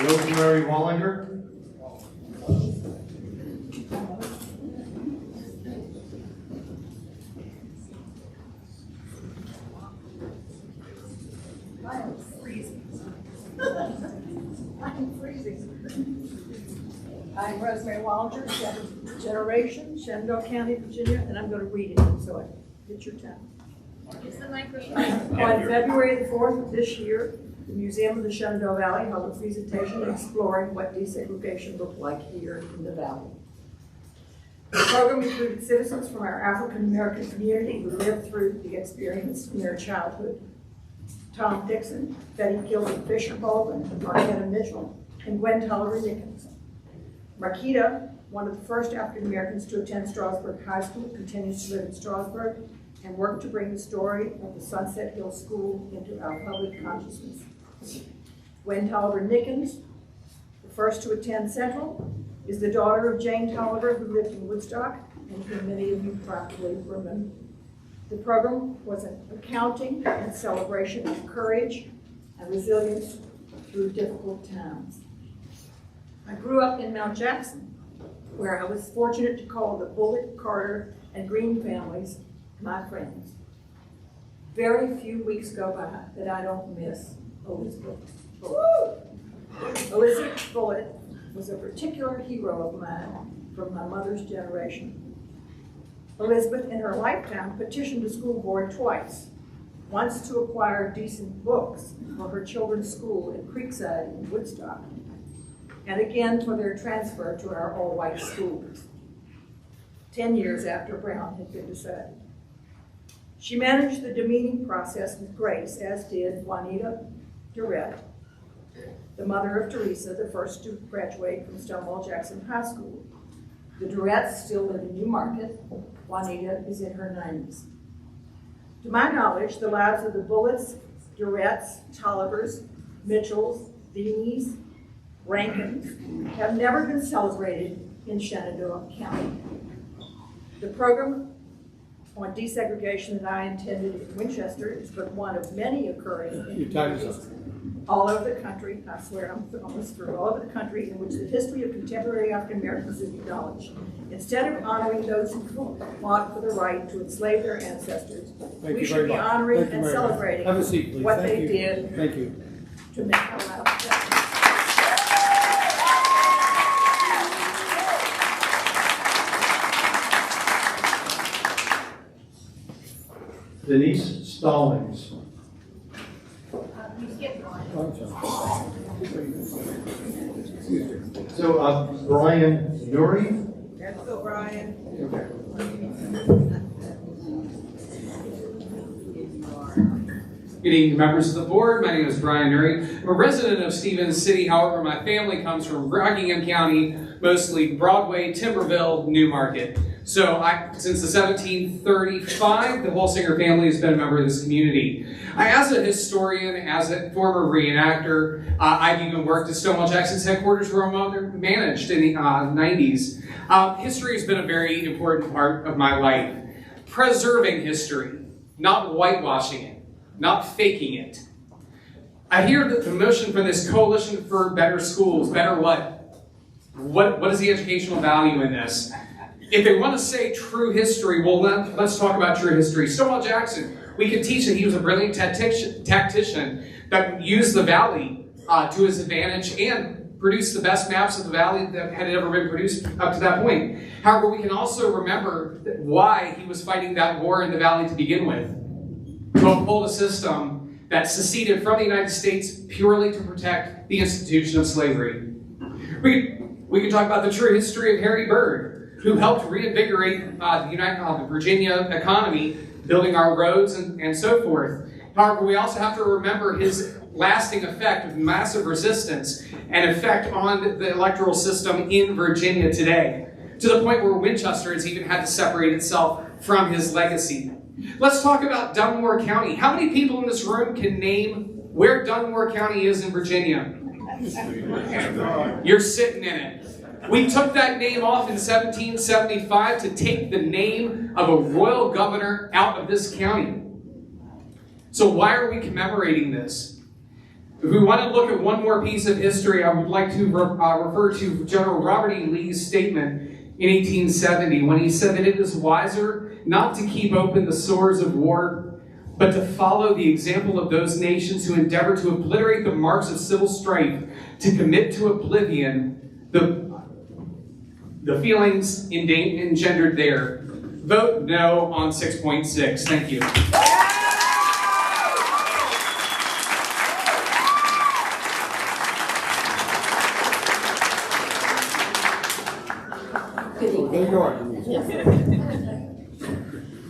Rosemary Wallinger. I'm Rosemary Wallinger, seventh generation, Shenandoah County, Virginia, and I'm going to read it so I get your time. Is the microphone? On February the 4th of this year, the Museum of the Shenandoah Valley held a presentation exploring what desegregation looked like here in the valley. The program included citizens from our African American community who lived through the experience in their childhood. Tom Dixon, Betty Gilbert Fisher Baldwin, Marquetta Mitchell, and Gwen Tolliver Nickens. Marquita, one of the first African Americans to attend Strasburg High School, continues to live in Strasburg and work to bring the story of the Sunset Hill School into our public consciousness. Gwen Tolliver Nickens, the first to attend Central, is the daughter of Jane Tolliver, who lived in Woodstock, and whom many of you probably remember. The program was an accounting and celebration of courage and resilience through difficult times. I grew up in Mount Jackson, where I was fortunate to call the Bullitt, Carter, and Green families my friends. Very few weeks go by that I don't miss Elizabeth Bullitt. Elizabeth Bullitt was a particular hero of mine from my mother's generation. Elizabeth, in her lifetime, petitioned the school board twice, once to acquire decent books for her children's school in Creekside in Woodstock, and again for their transfer to our all-white schools, 10 years after Brown had been decided. She managed the demeaning process with grace, as did Juanita Durrett, the mother of Teresa, the first to graduate from Stonewall Jackson High School. The Durretts still live in New Market. Juanita is in her 90s. To my knowledge, the lives of the Bullets, Durretts, Tollivers, Mitchells, Beanies, Rankins have never been celebrated in Shenandoah County. The program on desegregation that I attended in Winchester is but one of many occurring in communities all over the country. I swear I'm almost through, all over the country, in which the history of contemporary African Americans is acknowledged. Instead of honoring those who fought for the right to enslave their ancestors, we should be honoring and celebrating what they did to make our lives better. Denise Stallings. So, Brian Nuri? Let's go, Brian. Good evening, members of the board. My name is Brian Nuri. I'm a resident of Stevens City. However, my family comes from Rockingham County, mostly Broadway, Timberville, Newmarket. So since the 1735, the Holsinger family has been a member of this community. As a historian, as a former reenactor, I've even worked at Stonewall Jackson's headquarters where my mother managed in the 90s. History has been a very important part of my life. Preserving history, not whitewashing it, not faking it. I hear the motion from this Coalition for Better Schools. Better what? What is the educational value in this? If they want to say true history, well, let's talk about true history. Stonewall Jackson, we can teach that he was a brilliant tactician that used the valley to his advantage and produced the best maps of the valley that had ever been produced up to that point. However, we can also remember why he was fighting that war in the valley to begin with, to uphold a system that seceded from the United States purely to protect the institution of slavery. We can talk about the true history of Harry Byrd, who helped reinvigorate the Virginia economy, building our roads and so forth. However, we also have to remember his lasting effect of massive resistance and effect on the electoral system in Virginia today, to the point where Winchester has even had to separate itself from his legacy. Let's talk about Dunmore County. How many people in this room can name where Dunmore County is in Virginia. You're sitting in it. We took that name off in 1775 to take the name of a royal governor out of this county. So why are we commemorating this? If we want to look at one more piece of history, I would like to refer to General Robert E. Lee's statement in 1870 when he said that it is wiser not to keep open the sores of war, but to follow the example of those nations who endeavor to obliterate the marks of civil strife, to commit to oblivion the feelings engendered there. Vote no on 6.6. Thank you. Good evening.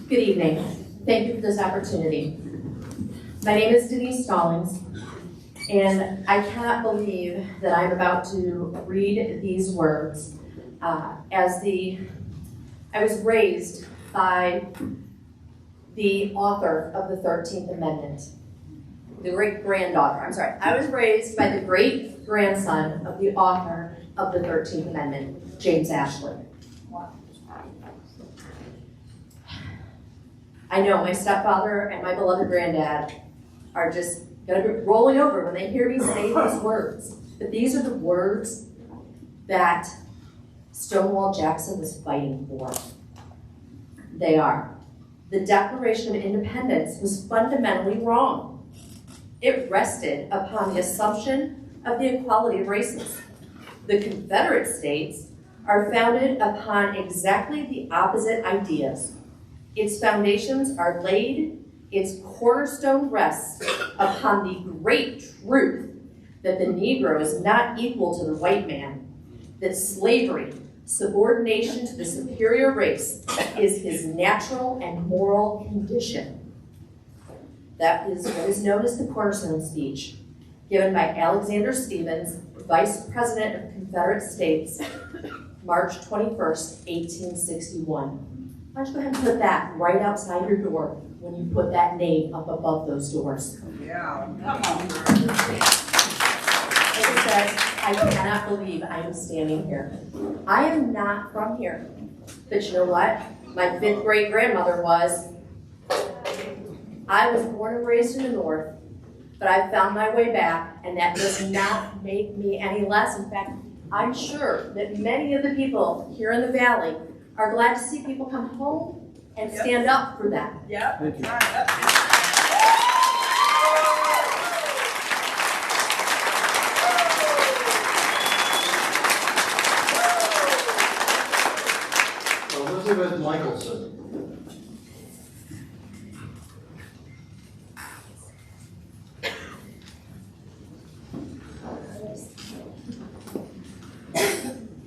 Good evening. Thank you for this opportunity. My name is Denise Stallings, and I cannot believe that I'm about to read these words. I was raised by the author of the 13th Amendment, the great-granddaughter, I was raised by the great-grandson of the author of the 13th Amendment, James Ashley. I know my stepfather and my beloved granddad are just going to be rolling over when they hear me say these words. But these are the words that Stonewall Jackson was fighting for. They are. The Declaration of Independence was fundamentally wrong. It rested upon the assumption of the equality of races. The Confederate States are founded upon exactly the opposite ideas. Its foundations are laid, its cornerstone rests upon the great truth that the Negro is not equal to the white man, that slavery, subordination to the superior race, is his natural and moral condition. That is what is known as the Cornerstone Speech, given by Alexander Stephens, Vice President of the Confederate States, March 21st, 1861. Why don't you go ahead and put that right outside your door when you put that name up above those doors. Yeah, come on. Like I said, I cannot believe I am standing here. I am not from here. But you know what? My fifth great grandmother was. I was born and raised in the North, but I found my way back, and that does not make me any less. In fact, I'm sure that many of the people here in the Valley are glad to see people come home and stand up for them. Yep. Thank you. Elizabeth Michelson.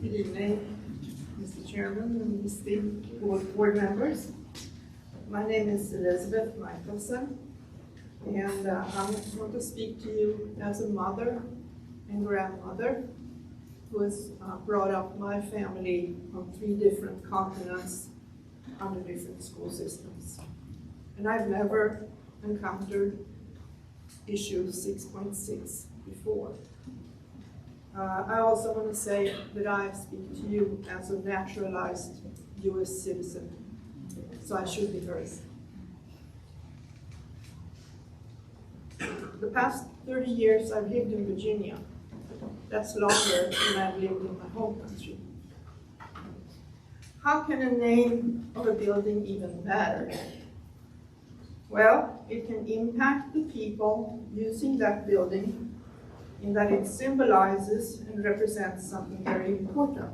Good evening, Mr. Chairman and esteemed board members. My name is Elizabeth Michelson, and I want to speak to you as a mother and grandmother who has brought up my family on 3 different continents under different school systems. And I've never encountered issue 6.6 before. I also want to say that I speak to you as a naturalized U.S. citizen, so I should be heard. The past 30 years I've lived in Virginia. That's longer than I've lived in my home country. How can a name of a building even matter? Well, it can impact the people using that building in that it symbolizes and represents something very important.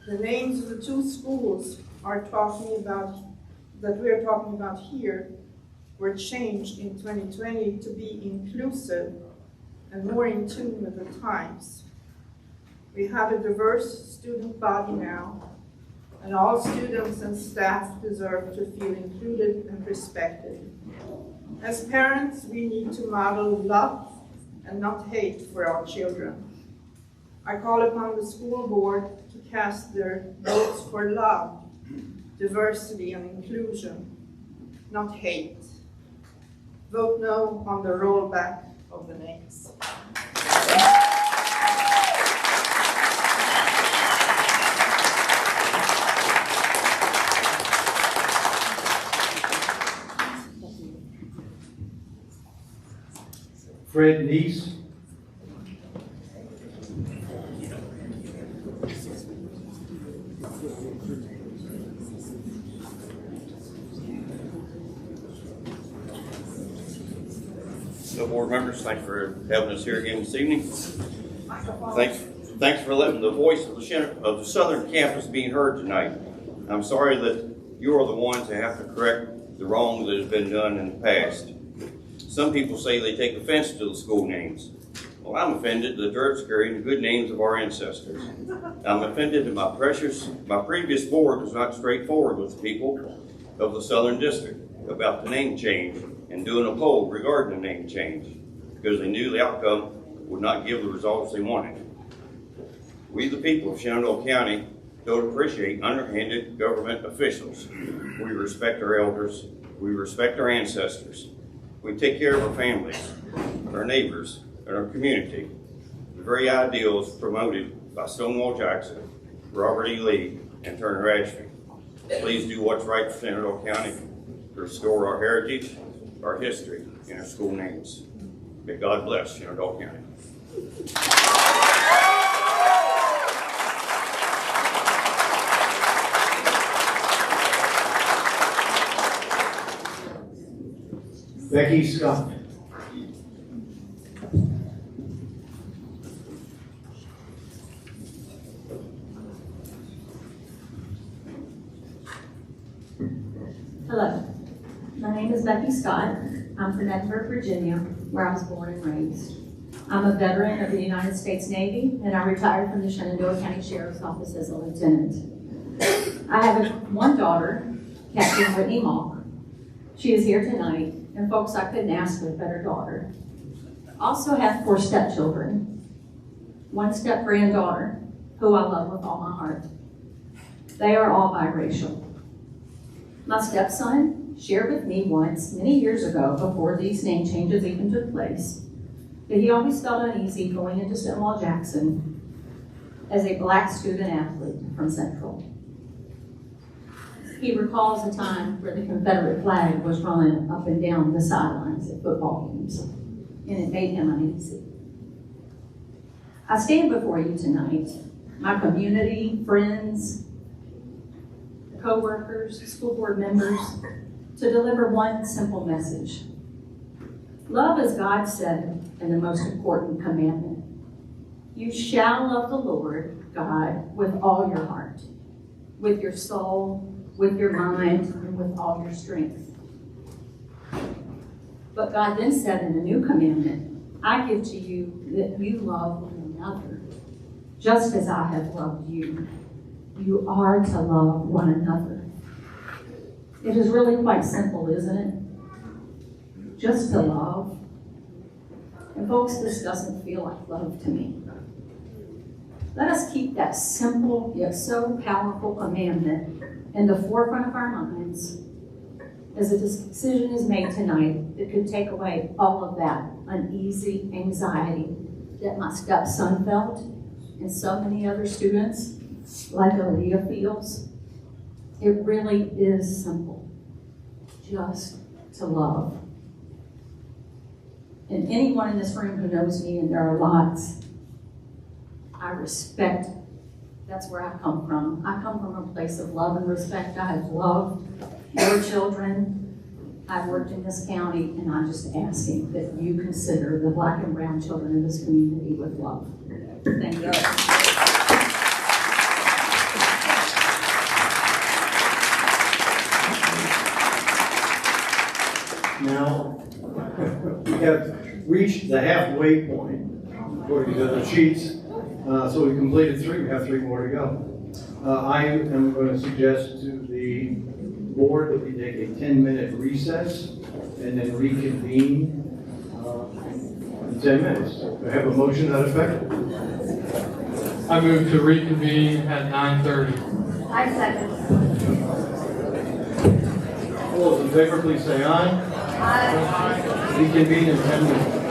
The names of the 2 schools that we're talking about here were changed in 2020 to be inclusive and more in tune with the times. We have a diverse student body now, and all students and staff deserve to feel included and respected. As parents, we need to model love and not hate for our children. I call upon the school board to cast their votes for love, diversity, and inclusion, not hate. vote no on the rollback of the names. Fred Neese. So, board members, thanks for having us here again this evening. Thanks for letting the voice of the Southern campus being heard tonight. I'm sorry that you are the ones that have to correct the wrong that has been done in the past. Some people say they take offense to the school names. Well, I'm offended that they're carrying the good names of our ancestors. I'm offended that my previous board was not straightforward with the people of the Southern District about the name change and doing a poll regarding the name change because they knew the outcome would not give the results they wanted. We, the people of Shenandoah County, don't appreciate underhanded government officials. We respect our elders. We respect our ancestors. We take care of our families, our neighbors, and our community. The very ideals promoted by Stonewall Jackson, Robert E. Lee, and Turner Ashby. Please do what's right for Shenandoah County to restore our heritage, our history, and our school names. May God bless Shenandoah County. Becky Scott. Hello, my name is Becky Scott. I'm from Edinburgh, Virginia, where I was born and raised. I'm a veteran of the United States Navy, and I retired from the Shenandoah County Sheriff's Office as a lieutenant. I have one daughter, Captain Whitney Malk. She is here tonight, and folks, I couldn't ask for a better daughter. I also have 4 stepchildren, 1 step-granddaughter, who I love with all my heart. They are all biracial. My stepson shared with me once, many years ago, before these name changes even took place, that he always felt uneasy going into Stonewall Jackson as a black student athlete from Central. He recalls a time where the Confederate flag was run up and down the sidelines at football games, and it made him uneasy. I stand before you tonight, my community, friends, co-workers, school board members, to deliver one simple message. Love, as God said in the most important commandment. You shall love the Lord God with all your heart, with your soul, with your mind, and with all your strength. But God then said in the new commandment, I give to you that you love one another, just as I have loved you. You are to love one another. It is really quite simple, isn't it? Just to love. And folks, this doesn't feel like love to me. Let us keep that simple yet so powerful commandment in the forefront of our minds as a decision is made tonight that could take away all of that uneasy anxiety that my stepson felt and so many other students like Aaliyah feels. It really is simple, just to love. And anyone in this room who knows me, and there are lots, I respect. That's where I come from. I come from a place of love and respect. I have loved your children. I've worked in this county, and I'm just asking that you consider the black and brown children in this community with love. Thank you. Now, we have reached the halfway point, according to the sheets. So we completed 3, we have 3 more to go. I am going to suggest to the board that we take a 10-minute recess and then reconvene in 10 minutes. Do I have a motion to that effect? I move to reconvene at 9:30. I second. All those in favor, please say aye. Reconvene in 10 minutes.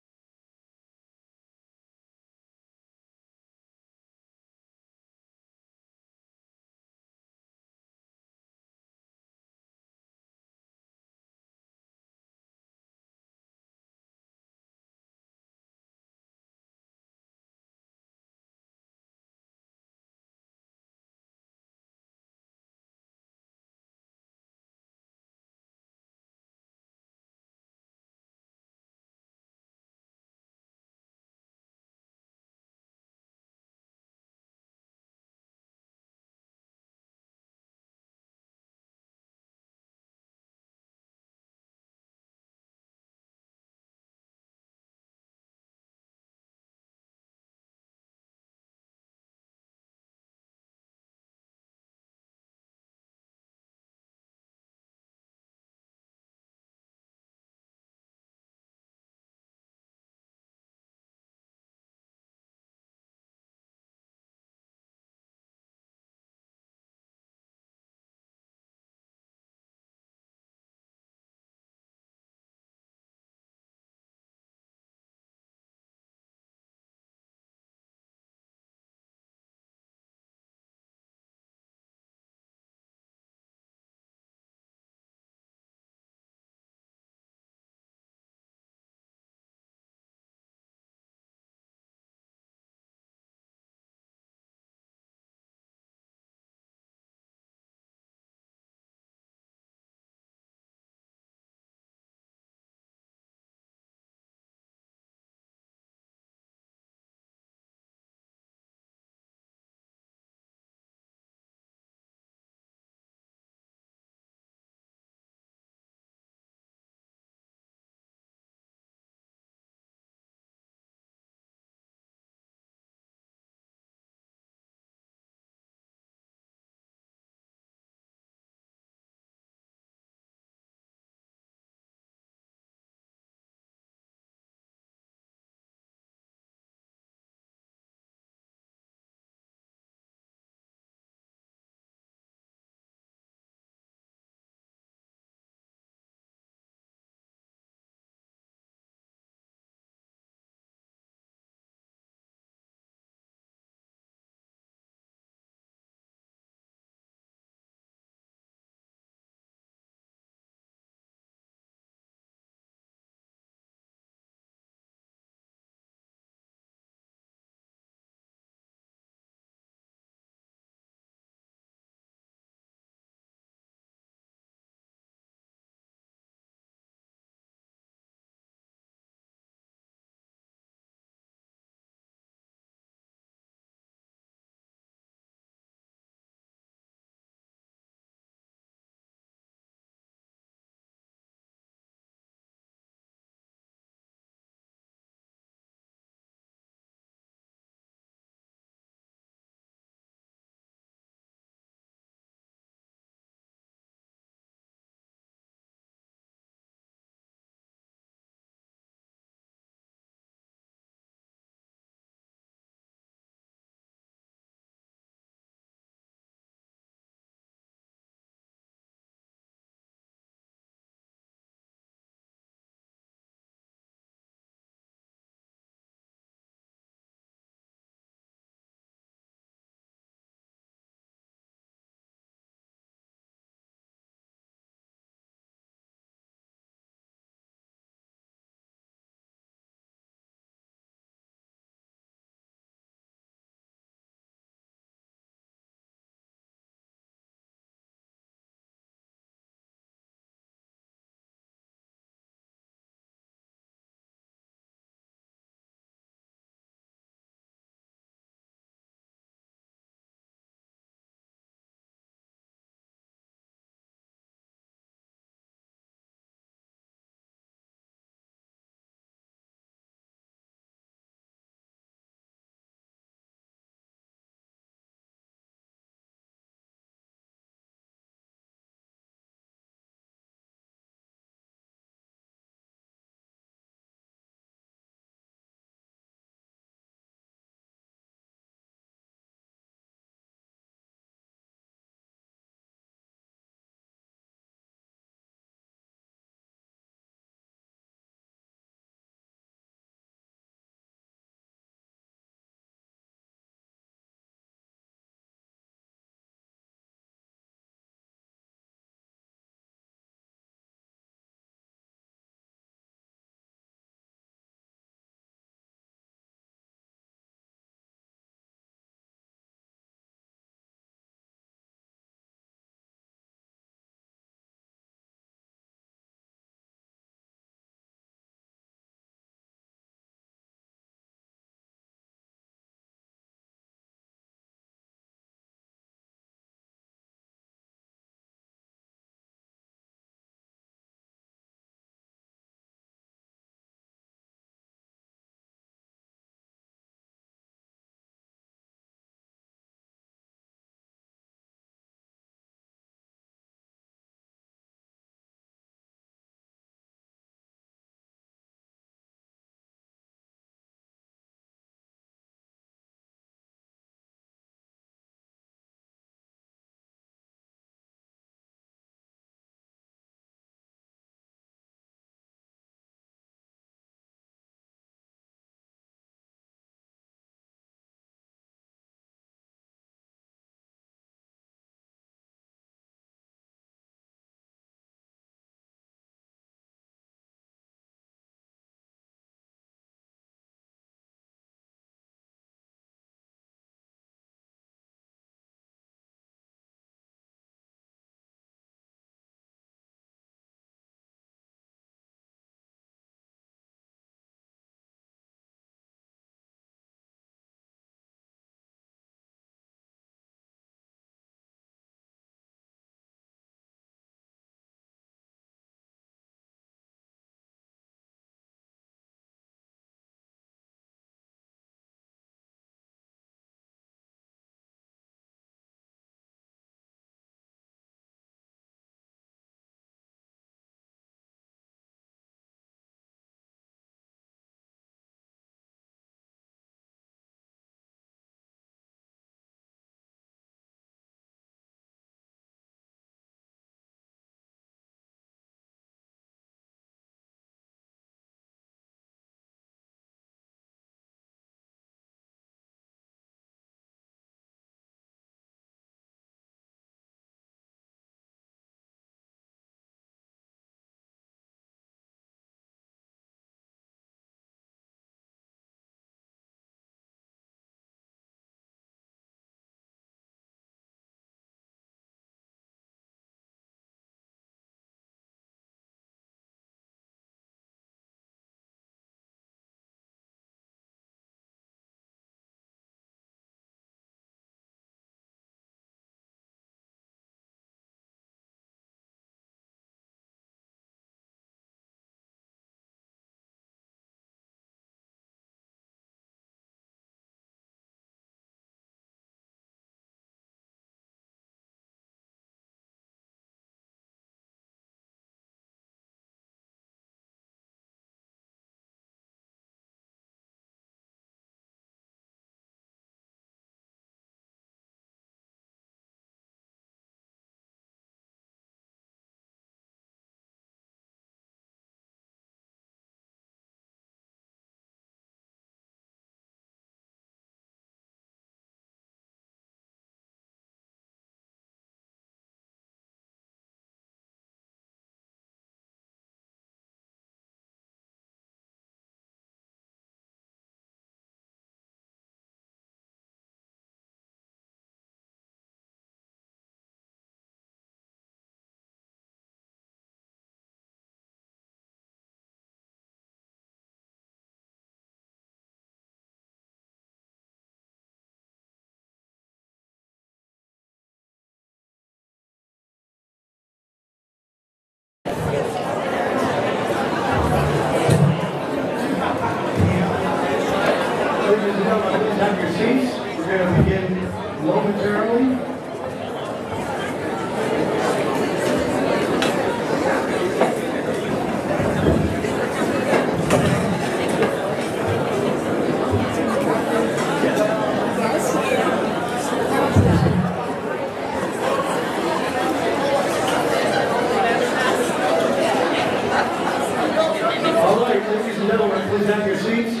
right, ladies and gentlemen, please have your seats.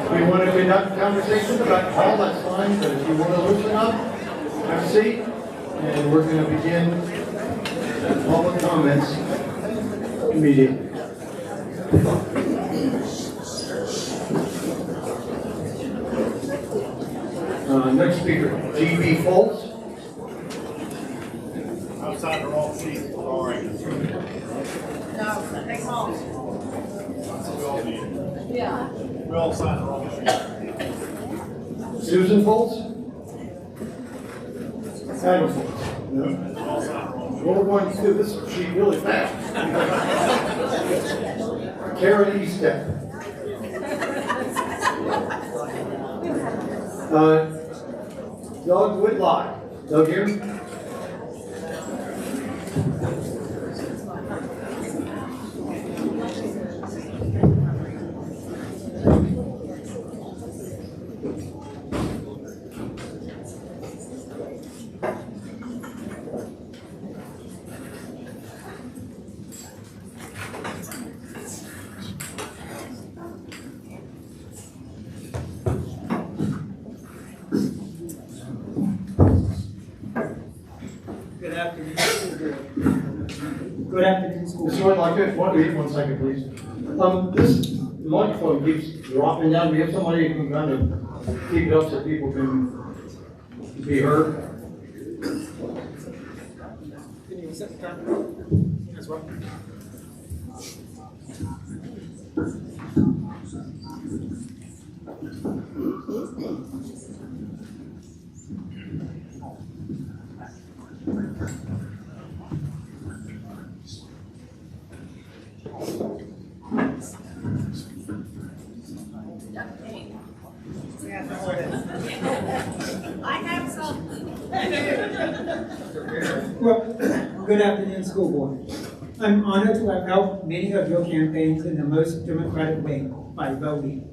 If you want to conduct a conversation about call, that's fine, but if you want to loosen up, have a seat. And we're going to begin public comments immediately. Next speaker, G.B. Foltz. Outside the wrong seat, sorry. No, next home. Yeah. We all signed the wrong sheet. Susan Foltz? Adam Foltz? No. What we're going to do this sheet really fast. Karen Eastep. Doug Whitlock. Doug here? Good afternoon, school. Sorry, like this. One second, please. This microphone keeps dropping down. Do you have somebody who can kind of keep it up so people can be heard? Can you set the timer as well? I have some. Well, good afternoon, school board. I'm honored to have helped many of your campaigns in the most democratic way by voting.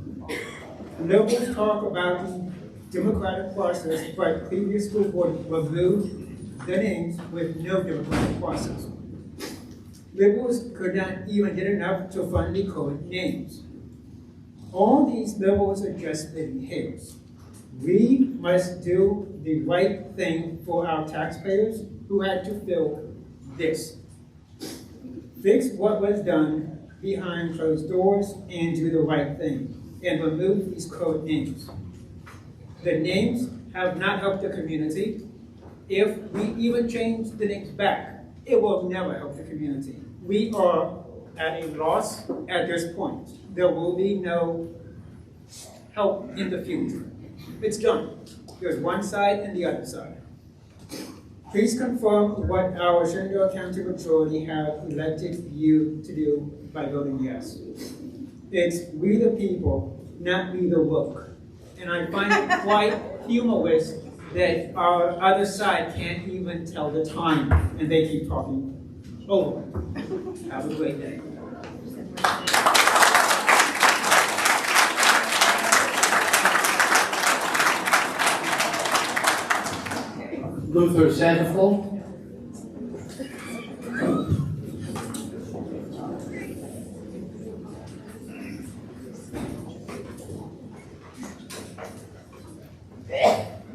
Liberals talk about the democratic process, but previous school board removed the names with no democratic process. Liberals could not even get enough to fund the code names. All these liberals are just splitting hairs. We must do the right thing for our taxpayers who had to fill this. Fix what was done behind closed doors and do the right thing and remove these code names. The names have not helped the community. If we even change the names back, it will never help the community. We are at a loss at this point. There will be no help in the future. It's done. There's one side and the other side. Please confirm what our Shenandoah County majority have elected you to do by voting yes. It's we the people, not we the woke. And I find it quite humorous that our other side can't even tell the time and they keep talking over. Have a great day. Luther Sandoval.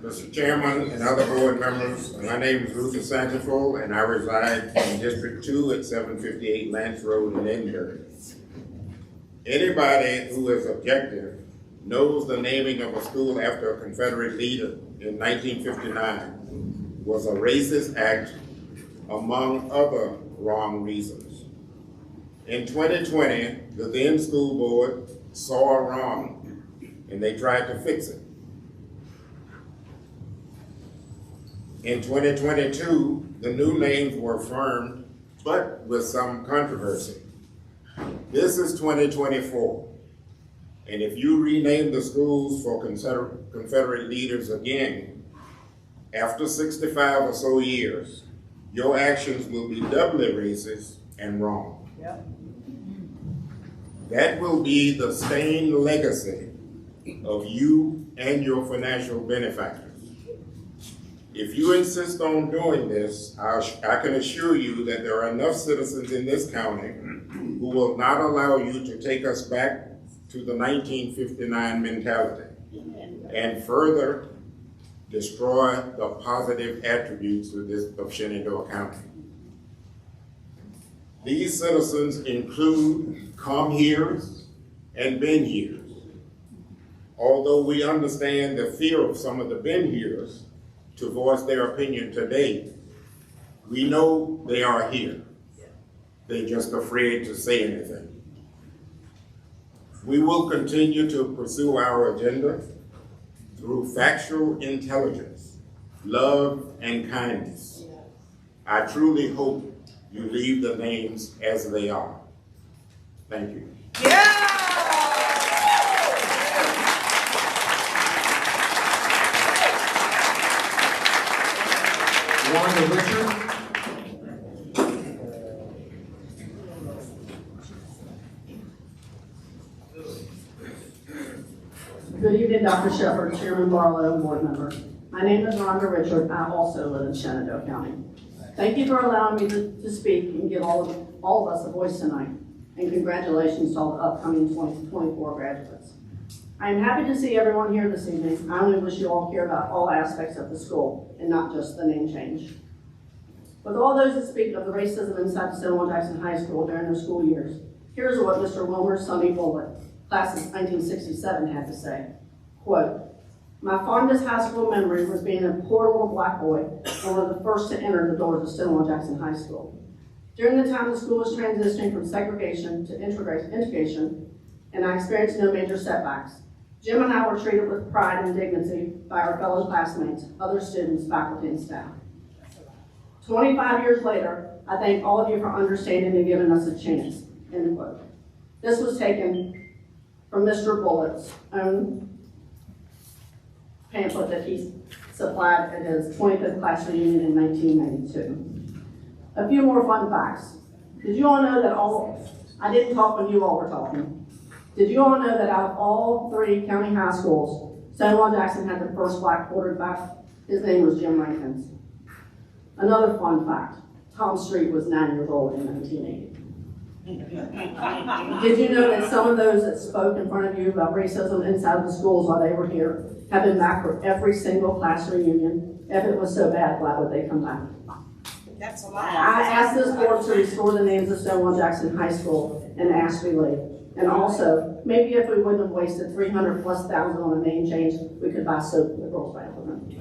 Mr. Chairman and other board members, my name is Luther Sandoval and I reside in District 2 at 758 Lance Road in Edinburgh. Anybody who is objective knows the naming of a school after a Confederate leader in 1959 was a racist act among other wrong reasons. In 2020, the then school board saw a wrong and they tried to fix it. In 2022, the new names were affirmed, but with some controversy. This is 2024, and if you rename the schools for Confederate leaders again, after 65 or so years, your actions will be doubly racist and wrong. Yep. That will be the stained legacy of you and your financial benefactors. If you insist on doing this, I can assure you that there are enough citizens in this county who will not allow you to take us back to the 1959 mentality and further destroy the positive attributes of Shenandoah County. These citizens include come heres and been heres. Although we understand the fear of some of the been heres to voice their opinion today, we know they are here. They're just afraid to say anything. We will continue to pursue our agenda through factual intelligence, love, and kindness. I truly hope you leave the names as they are. Thank you. Wanda Richard. Good evening, Dr. Shepard, Chairman Barlow, and board members. My name is Rhonda Richard. I also live in Shenandoah County. Thank you for allowing me to speak and give all of us a voice tonight. And congratulations to all the upcoming 2024 graduates. I am happy to see everyone here this evening. I only wish you all care about all aspects of the school and not just the name change. With all those that speak of the racism inside Stonewall Jackson High School during their school years, here's what Mr. Wilmer Sonny Bullitt, class of 1967, had to say. Quote, "My fondest high school memory was being a poor little black boy and one of the first to enter the doors of Stonewall Jackson High School. During the time the school was transitioning from segregation to integration, and I experienced no major setbacks, Jim and I were treated with pride and dignity by our fellow classmates, other students, faculty, and staff. 25 years later, I thank all of you for understanding and giving us a chance." End quote. This was taken from Mr. Bullitt's own pamphlet that he supplied at his 25th class reunion in 1992. A few more fun facts. Did you all know that I didn't talk when you all were talking. Did you all know that out of all 3 county high schools, Stonewall Jackson had the first black quarterback? His name was Jim Rankins. Another fun fact, Tom Street was 9 years old in 1980. Did you know that some of those that spoke in front of you about racism inside the schools while they were here have been back for every single class reunion? If it was so bad, why would they come back? That's a lot. I asked this board to restore the names of Stonewall Jackson High School and Ashby Lake. And also, maybe if we wouldn't have wasted $300,000+ on a name change, we could buy soap for the girls' bathroom.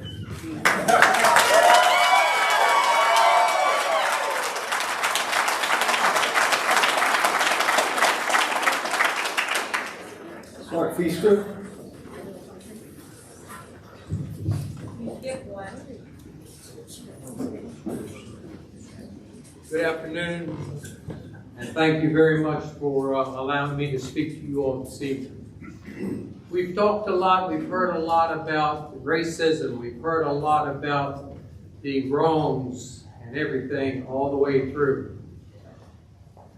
Mark Feaster. Good afternoon, and thank you very much for allowing me to speak to you all this evening. We've talked a lot, we've heard a lot about racism, we've heard a lot about the wrongs and everything all the way through.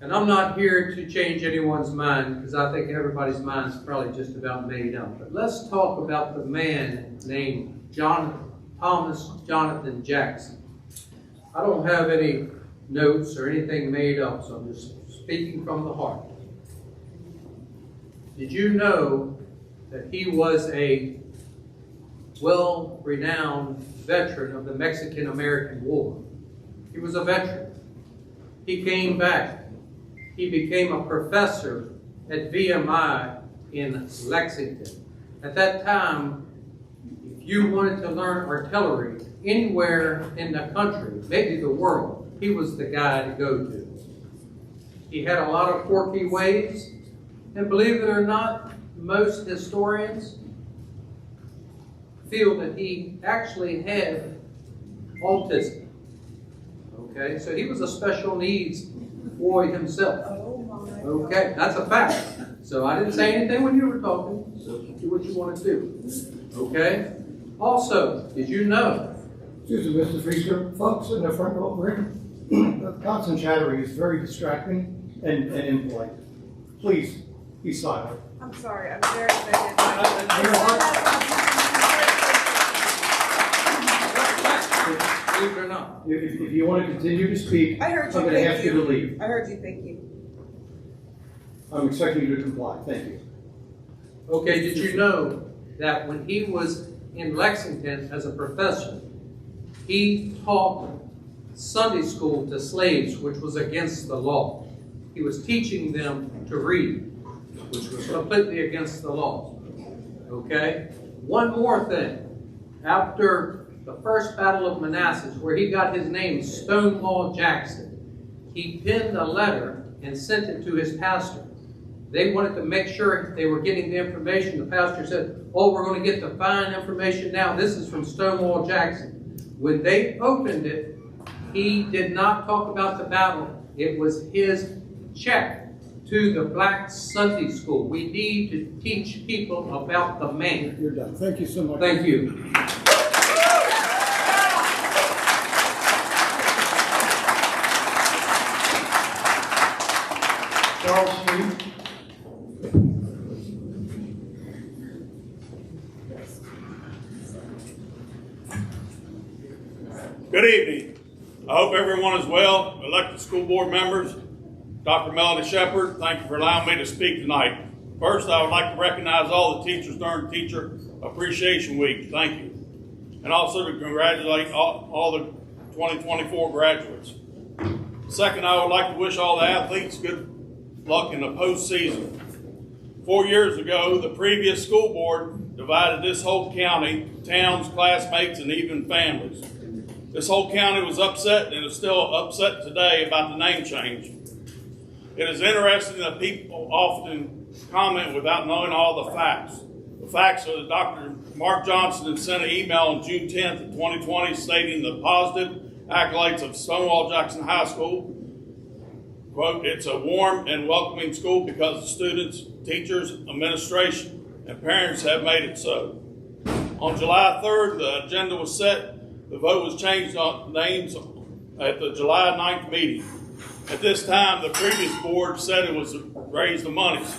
And I'm not here to change anyone's mind, because I think everybody's mind's probably just about made up. But let's talk about the man named Thomas Jonathan Jackson. I don't have any notes or anything made up, so I'm just speaking from the heart. Did you know that he was a well-renowned veteran of the Mexican-American War? He was a veteran. He came back. He became a professor at VMI in Lexington. At that time, if you wanted to learn artillery anywhere in the country, maybe the world, he was the guy to go to. He had a lot of quirky ways, and believe it or not, most historians feel that he actually had autism. Okay, so he was a special needs boy himself. Okay, that's a fact. So I didn't say anything when you were talking, so do what you want to do. Okay? Also, did you know? Excuse me, Mr. Feaster, folks in the front row, the constant chattering is very distracting and impolite. Please, be silent. I'm sorry, I'm very offended. Believe it or not. If you want to continue to speak, I heard you, I'm going to thank ask you to leave. I heard you, thank you. I'm expecting you to comply. Thank you. Okay, did you know that when he was in Lexington as a professor, he taught Sunday school to slaves, which was against the law. He was teaching them to read, which was completely against the law. Okay? One more thing. After the first Battle of Manassas, where he got his name, Stonewall Jackson, he penned a letter and sent it to his pastor. They wanted to make sure they were getting the information. The pastor said, oh, we're going to get the fine information now. This is from Stonewall Jackson. When they opened it, he did not talk about the battle. It was his check to the black Sunday school. We need to teach people about the man. You're done. Thank you so much. Thank you. Charles Street. Good evening. I hope everyone is well. Elected school board members, Dr. Melody Shepard, thank you for allowing me to speak tonight. First, I would like to recognize all the teachers during Teacher Appreciation Week. Thank you. And also to congratulate all the 2024 graduates. Second, I would like to wish all the athletes good luck in the postseason. 4 years ago, the previous school board divided this whole county, towns, classmates, and even families. This whole county was upset and is still upset today about the name change. It is interesting that people often comment without knowing all the facts. The facts are that Dr. Mark Johnson sent an email on June 10th of 2020 stating the positive accolades of Stonewall Jackson High School. Quote, it's a warm and welcoming school because the students, teachers, administration, and parents have made it so. On July 3rd, the agenda was set. The vote was changed on names at the July 9th meeting. At this time, the previous board said it was to raise the monies.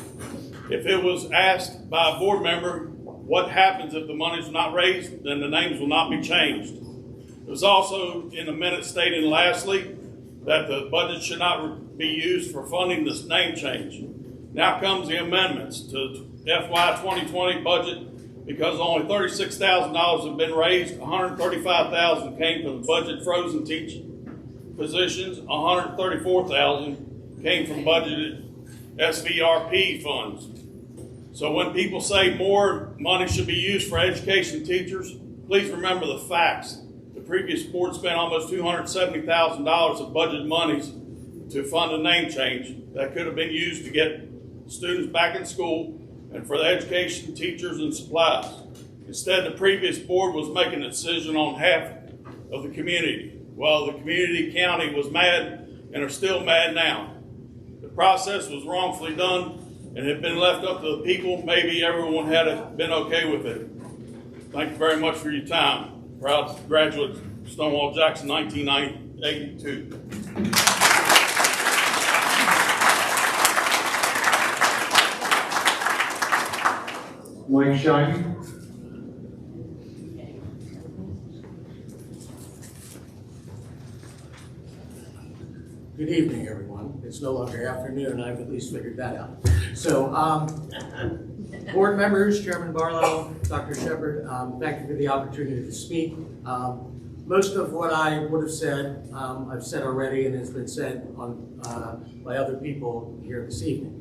If it was asked by a board member what happens if the money is not raised, then the names will not be changed. It was also in the minutes stating lastly that the budget should not be used for funding this name change. Now comes the amendments to FY 2020 budget. Because only $36,000 have been raised, $135,000 came from the budget frozen teaching positions, $134,000 came from budgeted SVRP funds. So when people say more money should be used for education teachers, please remember the facts. The previous board spent almost $270,000 of budget monies to fund a name change that could have been used to get students back in school and for the education, teachers, and supplies. Instead, the previous board was making a decision on half of the community. Well, the community county was mad and are still mad now. The process was wrongfully done and had been left up to the people. Maybe everyone had been okay with it. Thank you very much for your time. Proud graduate, Stonewall Jackson, 1982. Mike Shiny. Good evening, everyone. It's no longer afternoon. I've at least figured that out. So, board members, Chairman Barlow, Dr. Shepard, thank you for the opportunity to speak. Most of what I would have said, I've said already and has been said by other people here this evening.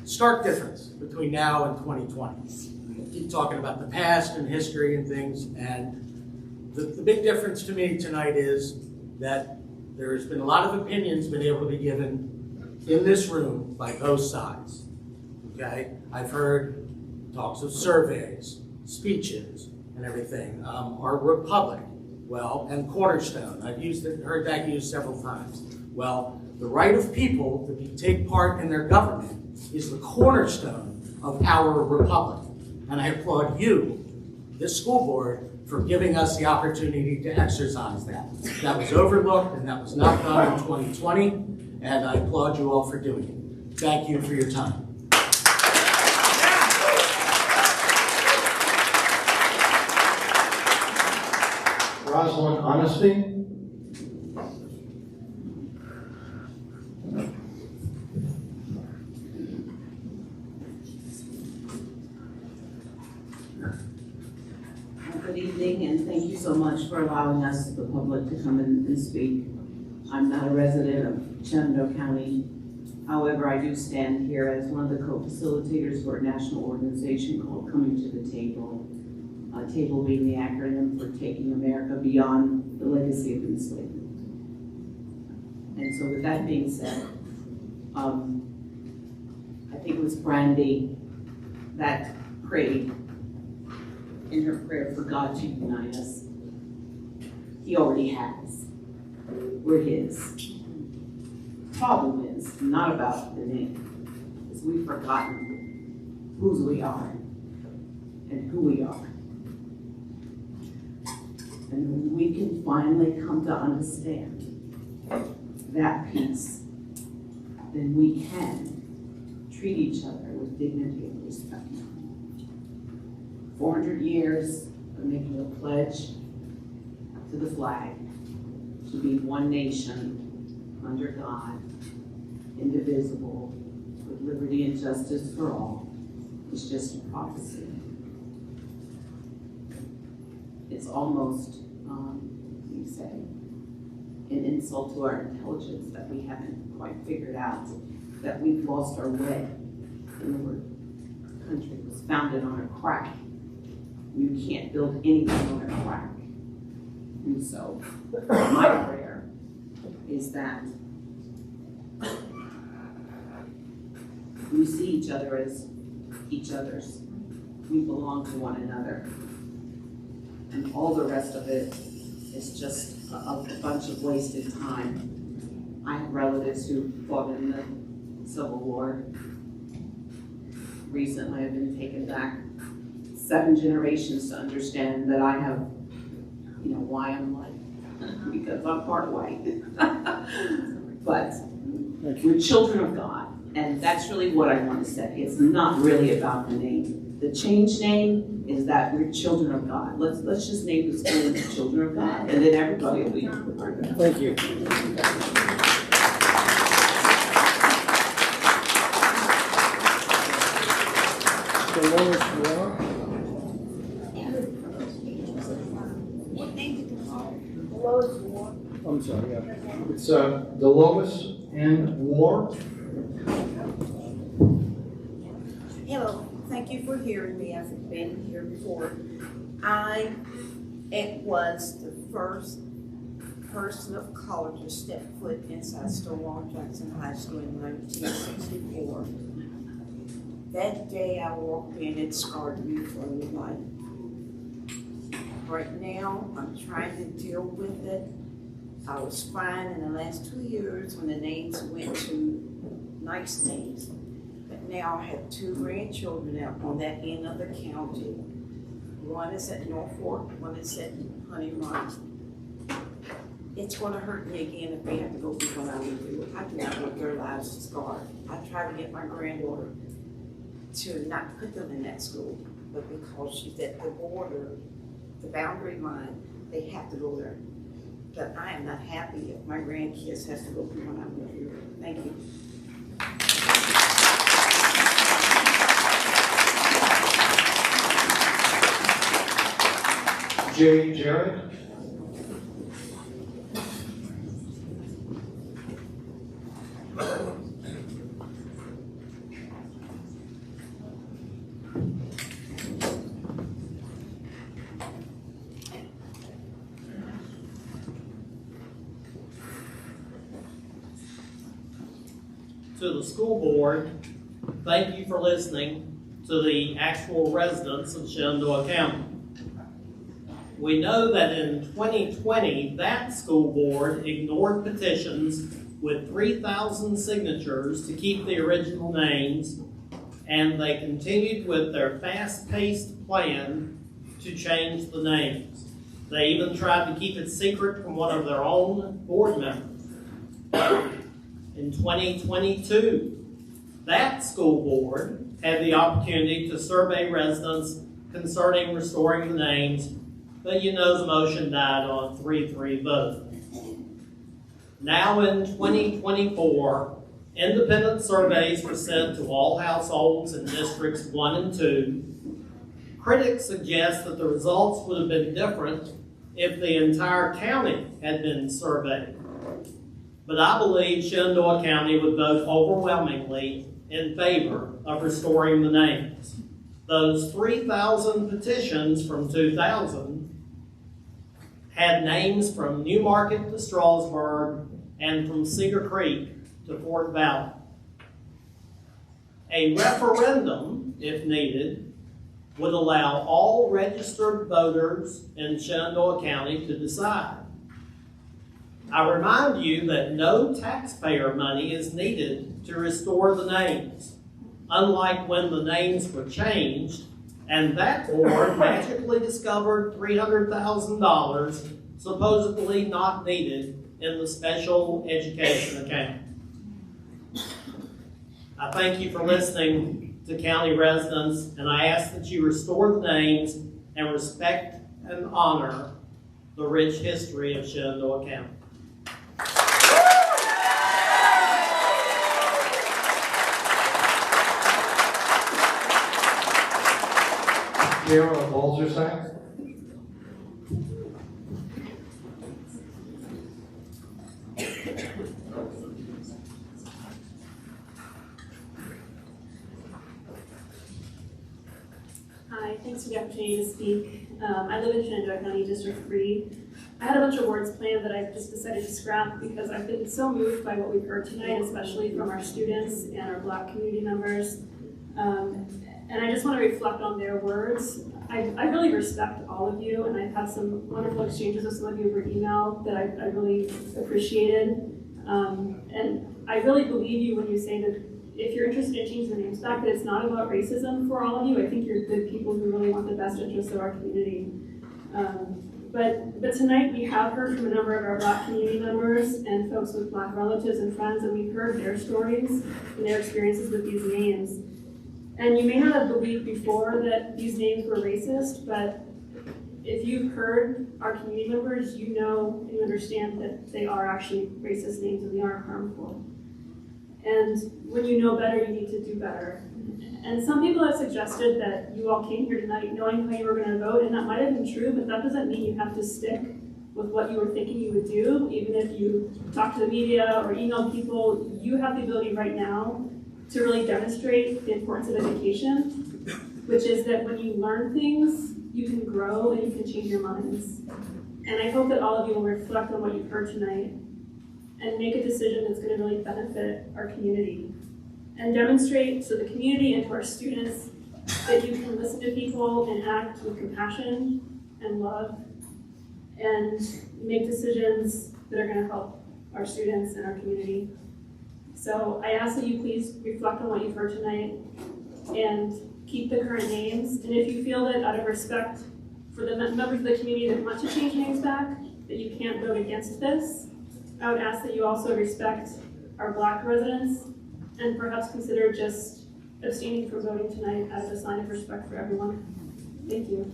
Stark difference between now and 2020. We keep talking about the past and history and things, and the big difference to me tonight is that there has been a lot of opinions been able to be given in this room by both sides. Okay, I've heard talks of surveys, speeches, and everything. Our republic, well, and cornerstone. I've heard that used several times. Well, the right of people to take part in their government is the cornerstone of our republic. And I applaud you, this school board, for giving us the opportunity to exercise that. That was overlooked and that was not done in 2020, and I applaud you all for doing it. Thank you for your time. Rosalind Honesty. Thank you so much for allowing us, the public, to come in and speak. I'm not a resident of Shenandoah County. However, I do stand here as one of the co-facilitators for a national organization called Coming to the Table. TABLE being the acronym for Taking America Beyond the Legacy of Enslavement. And so with that being said, I think it was Brandy that prayed in her prayer for God to unite us. He already has. We're his. Problem is not about the name, is we've forgotten whose we are and who we are. And when we can finally come to understand that piece, then we can treat each other with dignity and respect. 400 years of making a pledge to the flag to be one nation under God, indivisible, with liberty and justice for all, is just a prophecy. It's almost, you say, an insult to our intelligence that we haven't quite figured out that we've lost our way. And our country was founded on a crack. You can't build anything on a crack. And so, my prayer is that we see each other as each other's. We belong to one another. And all the rest of it is just a bunch of wasted time. I have relatives who fought in the Civil War. Recently, I've been taken back 7 generations to understand that I have, why I'm white, because I'm part white. But we're children of God, and that's really what I want to say. It's not really about the name. The change name is that we're children of God. Let's just name the school Children of God, and then everybody will be. Thank you. I'm sorry, yeah. It's Delois and War. Hello, thank you for hearing me. I've been here before. It was the first person of color to step foot inside Stonewall Jackson High School in 1964. That day I walked in, it scarred me for life. Right now, I'm trying to deal with it. I was fine in the last 2 years when the names went to nice names. But now I have 2 grandchildren out on that end of the county. One is at Norfolk, one is at Honey Run. It's going to hurt me again if they have to go through what I would do. I do not want their lives scarred. I try to get my granddaughter to not put them in that school, but because she's at the border, the boundary line, they have to go there. But I am not happy if my grandkids have to go through what I'm going through. Thank you. Jay Jarrett. To the school board, thank you for listening to the actual residents of Shenandoah County. We know that in 2020, that school board ignored petitions with 3,000 signatures to keep the original names, and they continued with their fast-paced plan to change the names. They even tried to keep it secret from one of their own board members. In 2022, that school board had the opportunity to survey residents concerning restoring the names, but the motion died on a 3-3 vote. Now in 2024, independent surveys were sent to all households in districts 1 and 2. Critics suggest that the results would have been different if the entire county had been surveyed. But I believe Shenandoah County would vote overwhelmingly in favor of restoring the names. Those 3,000 petitions from 2000 had names from Newmarket to Strasburg and from Cedar Creek to Fort Valley. A referendum, if needed, would allow all registered voters in Shenandoah County to decide. I remind you that no taxpayer money is needed to restore the names, unlike when the names were changed and that board magically discovered $300,000 supposedly not needed in the special education account. I thank you for listening to county residents, and I ask that you restore the names and respect and honor the rich history of Shenandoah County. Sarah Balzersack. Hi, thanks for the opportunity to speak. I live in Shenandoah County, District 3. I had a bunch of words planned that I just decided to scrap because I've been so moved by what we've heard tonight, especially from our students and our Black community members. And I just want to reflect on their words. I really respect all of you, and I've had some wonderful exchanges with some of you over email that I really appreciated. And I really believe you when you say that if you're interested in changing the names back, that it's not about racism for all of you. I think you're good people who really want the best interests of our community. But tonight we have heard from a number of our Black community members and folks with Black relatives and friends, and we've heard their stories and their experiences with these names. And you may not have believed before that these names were racist, but if you've heard our community members, you know and you understand that they are actually racist names and they are harmful. And when you know better, you need to do better. And some people have suggested that you all came here tonight knowing how you were going to vote, and that might have been true, but that doesn't mean you have to stick with what you were thinking you would do. Even if you talk to the media or email people, you have the ability right now to really demonstrate the importance of education, which is that when you learn things, you can grow and you can change your minds. And I hope that all of you will reflect on what you've heard tonight and make a decision that's going to really benefit our community. And demonstrate to the community and to our students that you can listen to people and act with compassion and love and make decisions that are going to help our students and our community. So I ask that you please reflect on what you've heard tonight and keep the current names. And if you feel that out of respect for the members of the community that want to change names back, that you can't vote against this, I would ask that you also respect our Black residents and perhaps consider just abstaining from voting tonight as a sign of respect for everyone. Thank you.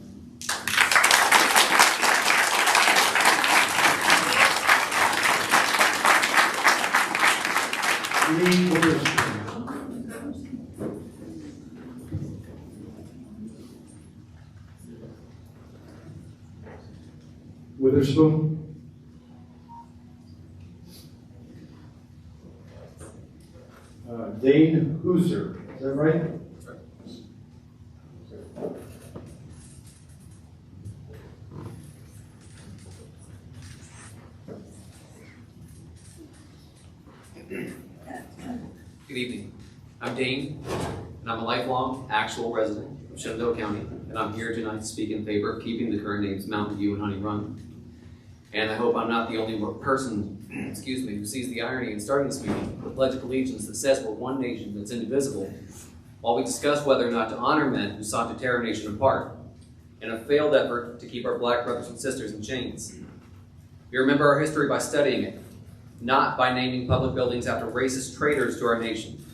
Witherspoon. Dane Hooser, is that right? Good evening. I'm Dane, and I'm a lifelong actual resident of Shenandoah County, and I'm here tonight to speak in favor of keeping the current names Mountain View and Honey Run. And I hope I'm not the only person, who sees the irony in starting this meeting with the Pledge of Allegiance that says we're one nation that's indivisible, while we discuss whether or not to honor men who sought to tear our nation apart in a failed effort to keep our Black brothers and sisters in chains. We remember our history by studying it, not by naming public buildings after racist traitors to our nation.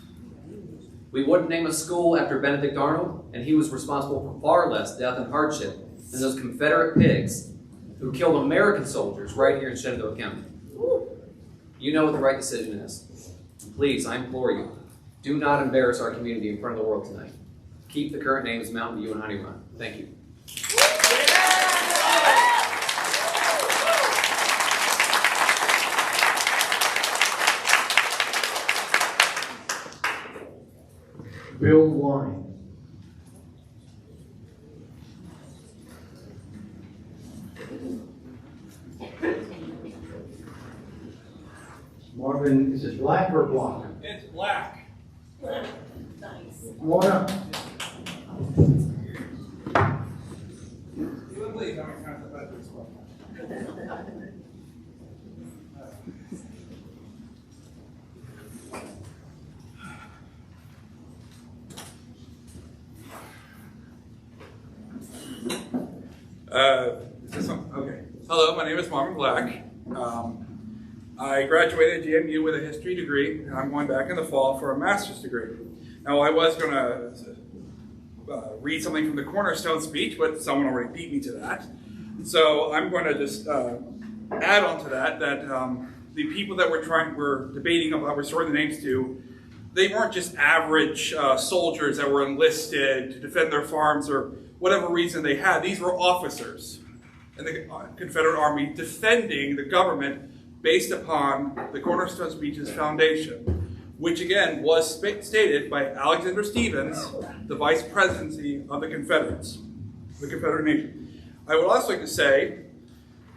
We wouldn't name a school after Benedict Arnold, and he was responsible for far less death and hardship than those Confederate pigs who killed American soldiers right here in Shenandoah County. You know what the right decision is. Please, I implore you, do not embarrass our community in front of the world tonight. Keep the current names Mountain View and Honey Run. Thank you. Bill Wine. Marvin, is it black or block? It's black. Nice. Come on up. You would believe how many times I've had this one. Is this on? Okay. Hello, my name is Marvin Black. I graduated JMU with a history degree, and I'm going back in the fall for a master's degree. Now, I was going to read something from the Cornerstone speech, but someone already beat me to that. So I'm going to just add on to that the people that we're debating about restoring the names to, they weren't just average soldiers that were enlisted to defend their farms or whatever reason they had. These were officers in the Confederate Army defending the government based upon the Cornerstone Speech's foundation, which again was stated by Alexander Stephens, the vice presidency of the Confederates, the Confederate nation. I would also like to say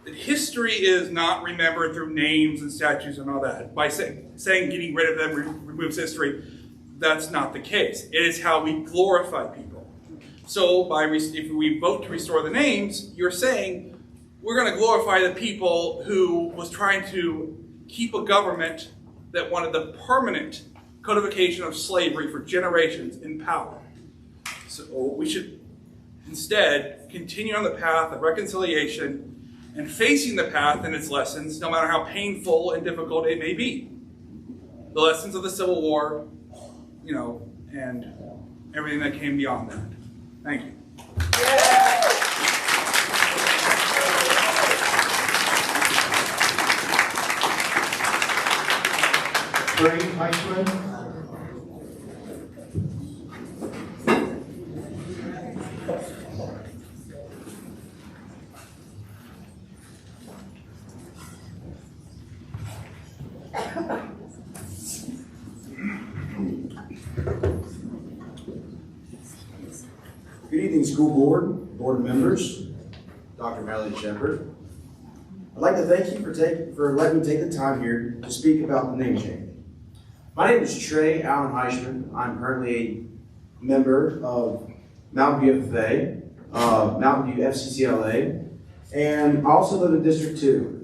that history is not remembered through names and statues and all that. By saying getting rid of them removes history, that's not the case. It is how we glorify people. So if we vote to restore the names, you're saying we're going to glorify the people who was trying to keep a government that wanted the permanent codification of slavery for generations in power. So we should instead continue on the path of reconciliation and facing the path and its lessons, no matter how painful and difficult it may be. The lessons of the Civil War, and everything that came beyond that. Thank you. Trey Heisman. Good evening, school board members, Dr. Melody Shepard. I'd like to thank you for letting me take the time here to speak about the name change. My name is Trey Allen Heisman. I'm currently a member of Mountain View FFA, Mountain View FCCLA, and I also live in District 2.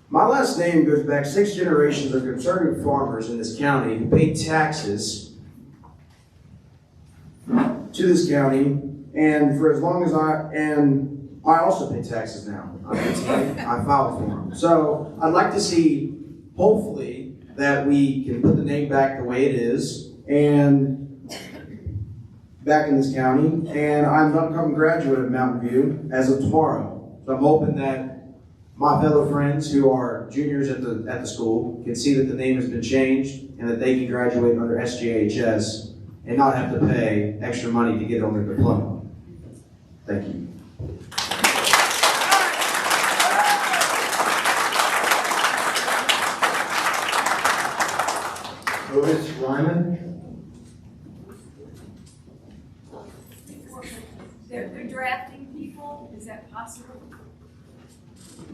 My last name goes back 6 generations of conservative farmers in this county who paid taxes to this county, and for as long as I also pay taxes now. I'm 18, I filed for them. So I'd like to see, hopefully, that we can put the name back the way it is, and back in this county, and I'm an upcoming graduate of Mountain View as of tomorrow. So I'm hoping that my fellow friends who are juniors at the school can see that the name has been changed and that they can graduate under SJHS and not have to pay extra money to get on their diploma. Thank you. Otis Ryman. They're drafting people, is that possible?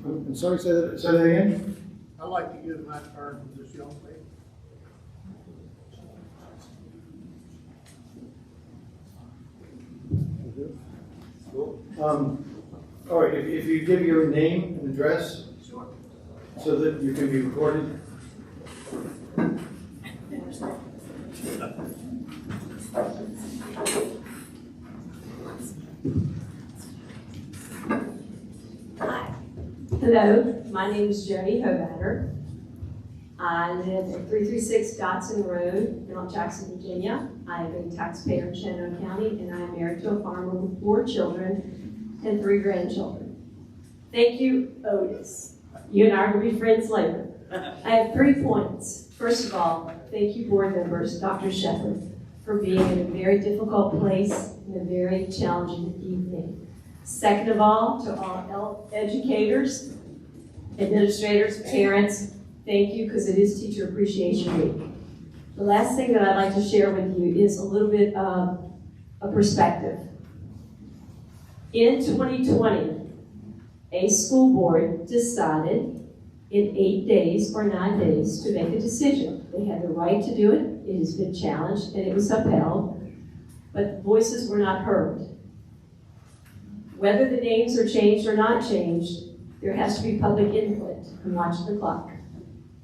I'm sorry, say that again? I'd like to give my turn to this young lady. All right, if you give your name and address, so that you can be recorded. Hi. Hello, my name is Jody Hobatter. I live at 336 Dotson Road, Mount Jackson, Virginia. I am a taxpayer in Shenandoah County, and I am married to a farmer with 4 children and 3 grandchildren. Thank you, Otis. You and I are going to be friends later. I have 3 points. First of all, thank you, board members, Dr. Shepard, for being in a very difficult place and a very challenging evening. Second of all, to all educators, administrators, parents, thank you, because it is Teacher Appreciation Week. The last thing that I'd like to share with you is a little bit of a perspective. In 2020, a school board decided in 8 days or 9 days to make a decision. They had the right to do it. It has been challenged and it was upheld, but voices were not heard. Whether the names are changed or not changed, there has to be public input and watch the clock.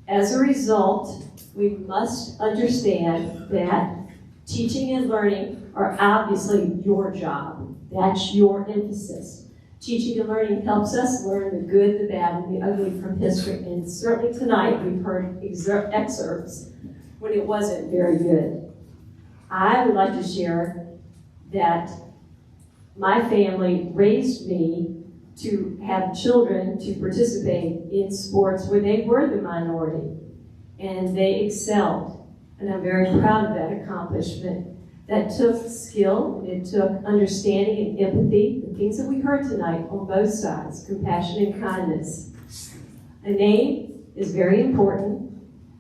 As a result, we must understand that teaching and learning are obviously your job. That's your emphasis. Teaching and learning helps us learn the good, the bad, and the ugly from history. And certainly tonight we've heard excerpts when it wasn't very good. I would like to share that my family raised me to have children to participate in sports where they were the minority, and they excelled. And I'm very proud of that accomplishment. That took skill, it took understanding and empathy, the things that we heard tonight on both sides, compassion and kindness. A name is very important.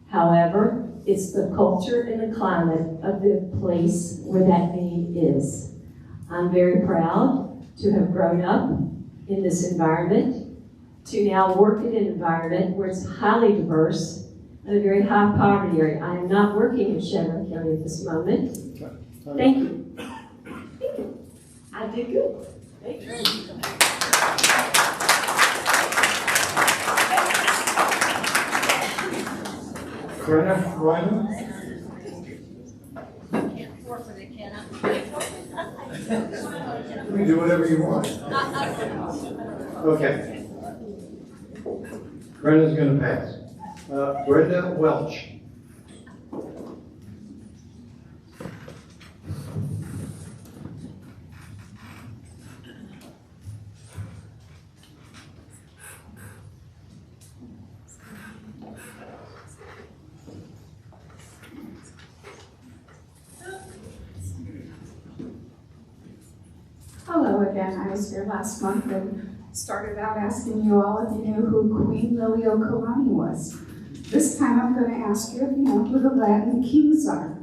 However, it's the culture and the climate of the place where that name is. I'm very proud to have grown up in this environment, to now work in an environment where it's highly diverse and a very high poverty area. I am not working in Shenandoah County at this moment. Thank you. Thank you. I did good. Thank you. Brenna Ryman? You can do whatever you want. Okay. Brenda's gonna pass. Brenda Welch. Hello again. I was here last month and started out asking you all if you knew who Queen Liliuokalani was. This time I'm going to ask you if you know who the Latin kings are.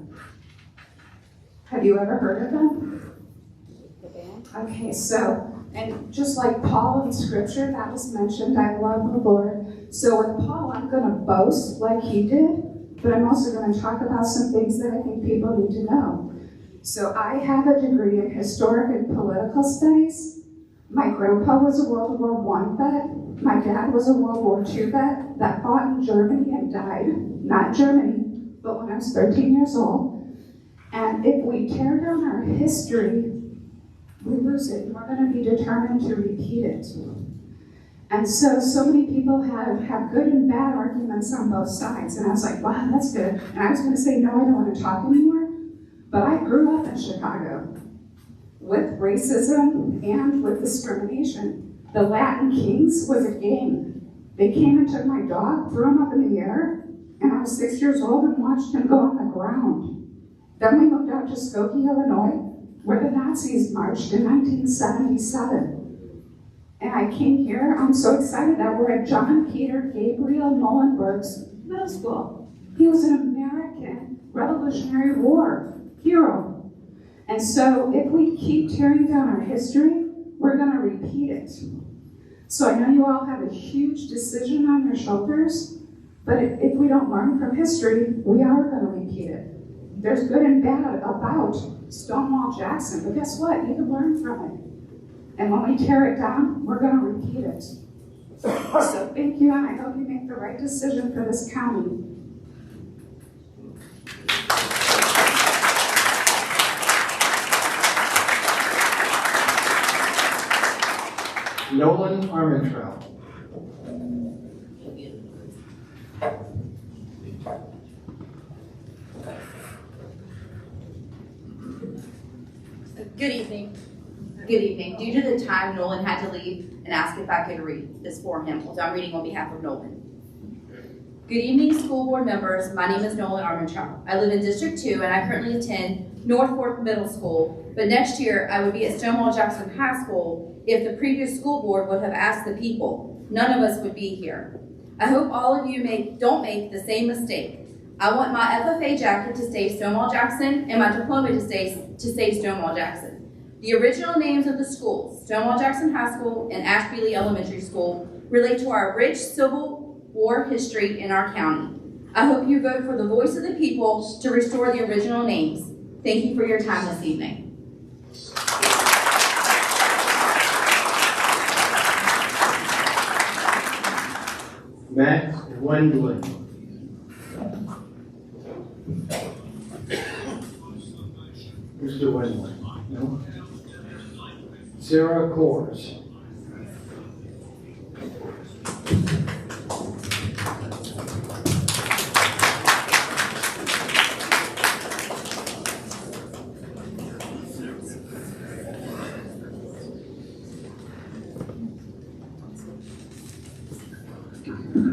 Have you ever heard of them? Okay, so, and just like Paul in Scripture, that was mentioned, I love the Lord. So with Paul, I'm going to boast like he did, but I'm also going to talk about some things that I think people need to know. So I have a degree in historic and political studies. My grandpa was a World War I vet. My dad was a World War II vet that fought in Germany and died. Not Germany, but when I was 13 years old. And if we tear down our history, we lose it. We're going to be determined to repeat it. And so many people have good and bad arguments on both sides. And I was like, wow, that's good. And I was going to say, no, I don't want to talk anymore. But I grew up in Chicago with racism and with discrimination. The Latin Kings was a game. They came and took my dog, threw him up in the air, and I was 6 years old and watched him go on the ground. Then we moved out to Skokie, Illinois, where the Nazis marched in 1977. And I came here, I'm so excited that we're at John Peter Gabriel Muhlenberg's middle school. He was an American Revolutionary War hero. And so if we keep tearing down our history, we're going to repeat it. So I know you all have a huge decision on your shoulders, but if we don't learn from history, we are going to repeat it. There's good and bad about Stonewall Jackson, but guess what? You can learn from it. And when we tear it down, we're going to repeat it. So thank you, and I hope you make the right decision for this county. Nolan Armentrout. Good evening. Good evening. Due to the time, Nolan had to leave and asked if I could read this for him. So I'm reading on behalf of Nolan. Good evening, school board members. My name is Nolan Armentrout. I live in District 2 and I currently attend North Fork Middle School, but next year I would be at Stonewall Jackson High School if the previous school board would have asked the people. None of us would be here. I hope all of you don't make the same mistake. I want my FFA jacket to say Stonewall Jackson and my diploma to say Stonewall Jackson. The original names of the schools, Stonewall Jackson High School and Ashby Lee Elementary School, relate to our rich Civil War history in our county. I hope you vote for the voice of the people to restore the original names. Thank you for your time this evening. Matt Wendling. Mr. Wendling. No. Sarah Kors.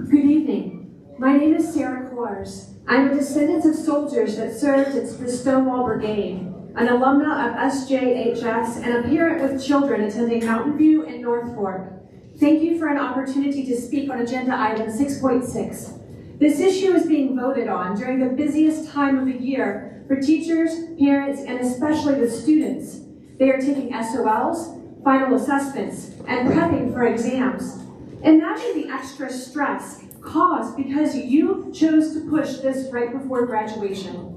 Good evening. My name is Sarah Kors. I'm a descendant of soldiers that served at the Stonewall Brigade, an alumna of SJHS, and a parent with children attending Mountain View and North Fork. Thank you for an opportunity to speak on agenda item 6.6. This issue is being voted on during the busiest time of the year for teachers, parents, and especially the students. They are taking SOLs, final assessments, and prepping for exams. Imagine the extra stress caused because you chose to push this right before graduation.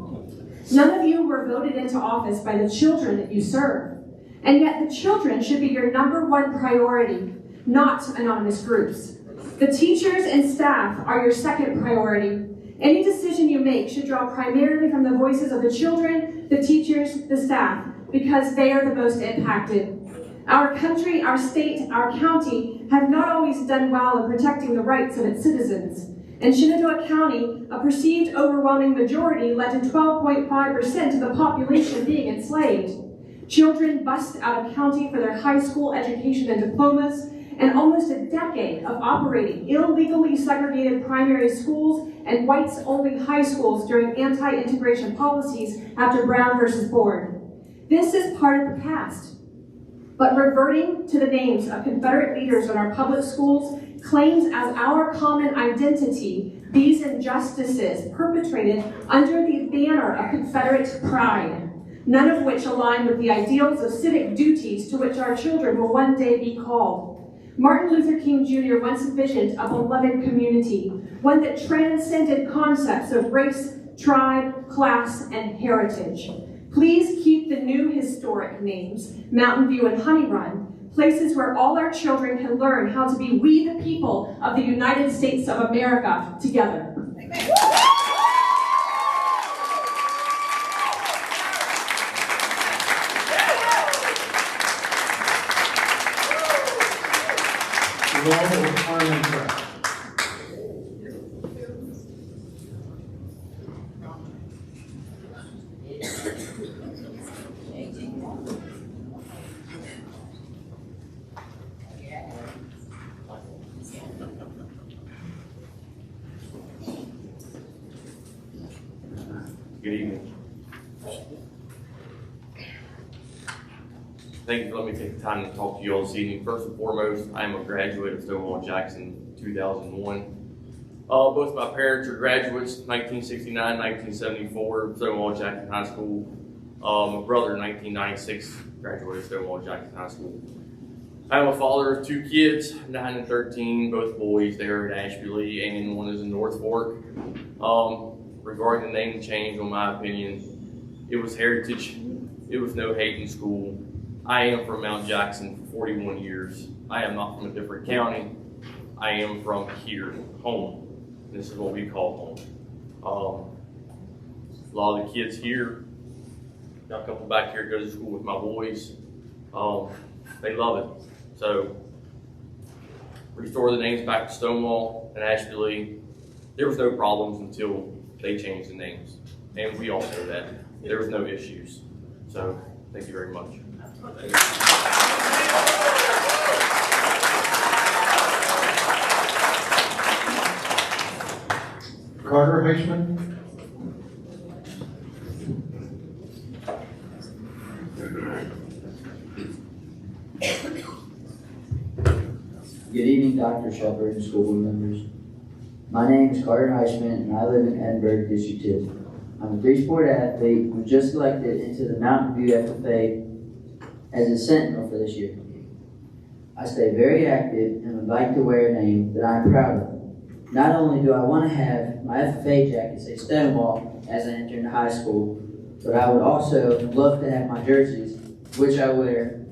None of you were voted into office by the children that you serve, and yet the children should be your #1 priority, not anonymous groups. The teachers and staff are your second priority. Any decision you make should draw primarily from the voices of the children, the teachers, the staff, because they are the most impacted. Our country, our state, our county have not always done well in protecting the rights of its citizens. In Shenandoah County, a perceived overwhelming majority led to 12.5% of the population being enslaved. Children bussed out of county for their high school education and diplomas, and almost a decade of operating illegally segregated primary schools and whites-only high schools during anti-integration policies after Brown versus Board. This is part of the past. But reverting to the names of Confederate leaders in our public schools claims as our common identity these injustices perpetrated under the banner of Confederate pride, none of which align with the ideals of civic duties to which our children will one day be called. Martin Luther King Jr. once envisioned a beloved community, one that transcended concepts of race, tribe, class, and heritage. Please keep the new historic names, Mountain View and Honey Run, places where all our children can learn how to be we the people of the United States of America together. Amen. Good evening. Thank you for letting me take the time to talk to you all this evening. First and foremost, I am a graduate of Stonewall Jackson 2001. Both my parents are graduates, 1969, 1974, Stonewall Jackson High School. My brother, 1996, graduated Stonewall Jackson High School. I am a father of 2 kids, 9 and 13, both boys. They are at Ashby Lee, and one is in North Fork. Regarding the name change, in my opinion, it was heritage. It was no hate in school. I am from Mount Jackson for 41 years. I am not from a different county. I am from here, home. This is what we call home. A lot of the kids here, got a couple back here go to school with my boys. They love it. So, restore the names back to Stonewall and Ashby Lee. There was no problems until they changed the names. And we all know that. There was no issues. So, thank you very much. Carter Heisman. Good evening, Dr. Shepard and school board members. My name is Carter Heisman, and I live in Edinburgh, District 2. I'm a three-sport athlete who was just selected into the Mountain View FFA as a sentinel for this year. I stay very active and would like to wear a name that I'm proud of. Not only do I want to have my FFA jacket say Stonewall as I enter into high school, but I would also love to have my jerseys, which I wear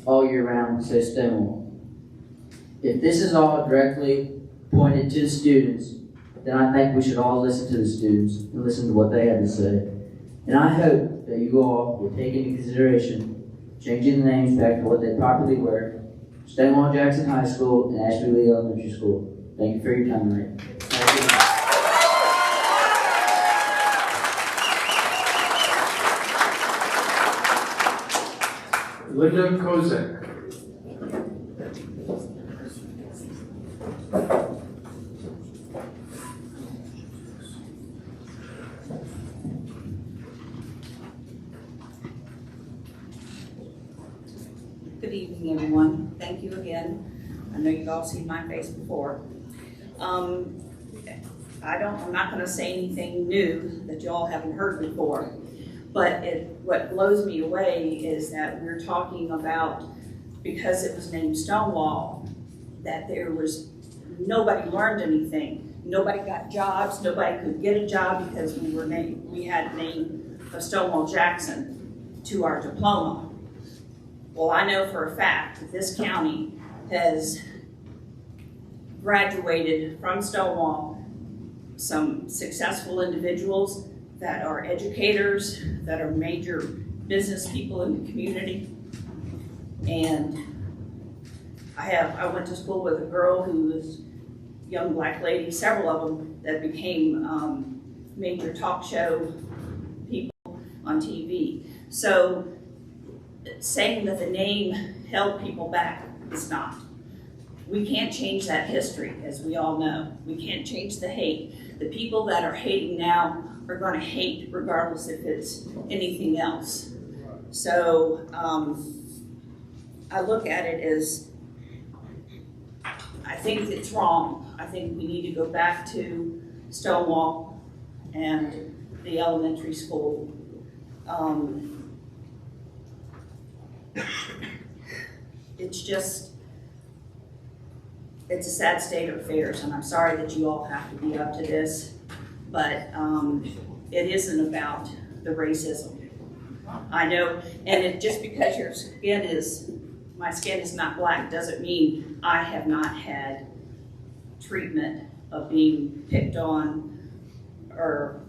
all year round, say Stonewall. If this is all directly pointed to the students, then I think we should all listen to the students and listen to what they have to say. And I hope that you all will take into consideration changing the names back to what they properly were: Stonewall Jackson High School and Ashby Lee Elementary School. Thank you for your time tonight. Linda Kozak. Good evening, everyone. Thank you again. I know you've all seen my face before. I'm not going to say anything new that y'all haven't heard before, but what blows me away is that we're talking about, because it was named Stonewall, that nobody learned anything. Nobody got jobs. Nobody could get a job because we had named a Stonewall Jackson to our diploma. Well, I know for a fact that this county has graduated from Stonewall some successful individuals that are educators, that are major business people in the community. And I went to school with a girl who was a young black lady, several of them that became major talk show people on TV. So saying that the name held people back is not. We can't change that history, as we all know. We can't change the hate. The people that are hating now are going to hate regardless if it's anything else. So I look at it as, I think it's wrong. I think we need to go back to Stonewall and the elementary school. It's a sad state of affairs, and I'm sorry that you all have to be up to this, but it isn't about the racism. I know, and just because my skin is not black doesn't mean I have not had treatment of being picked on or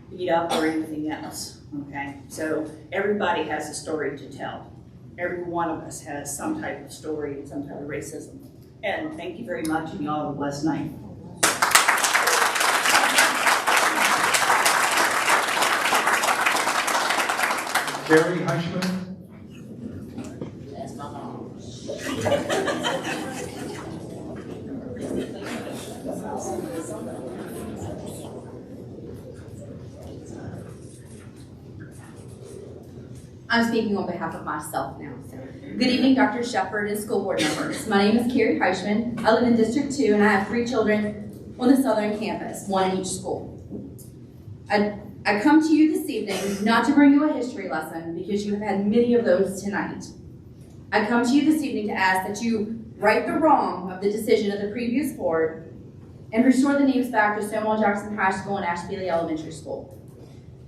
beat up or anything else, okay? So everybody has a story to tell. Every one of us has some type of story and some type of racism. And thank you very much, and y'all have a blessed night. Gary Heisman. That's my mom. I'm speaking on behalf of myself now. So. Good evening, Dr. Shepard and school board members. My name is Carrie Heisman. I live in District 2, and I have 3 children on the southern campus, 1 in each school. I come to you this evening not to bring you a history lesson, because you have had many of those tonight. I come to you this evening to ask that you right the wrong of the decision of the previous board and restore the names back to Stonewall Jackson High School and Ashby Lee Elementary School.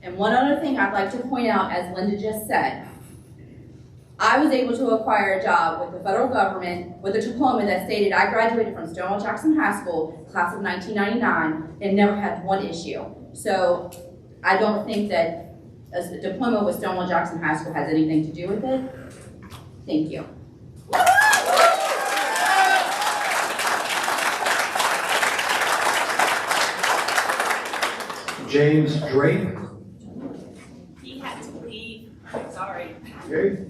And one other thing I'd like to point out, as Linda just said, I was able to acquire a job with the federal government with a diploma that stated I graduated from Stonewall Jackson High School, class of 1999, and never had one issue. So I don't think that a diploma with Stonewall Jackson High School has anything to do with it. Thank you. James Drake. He had to leave. Sorry. Okay.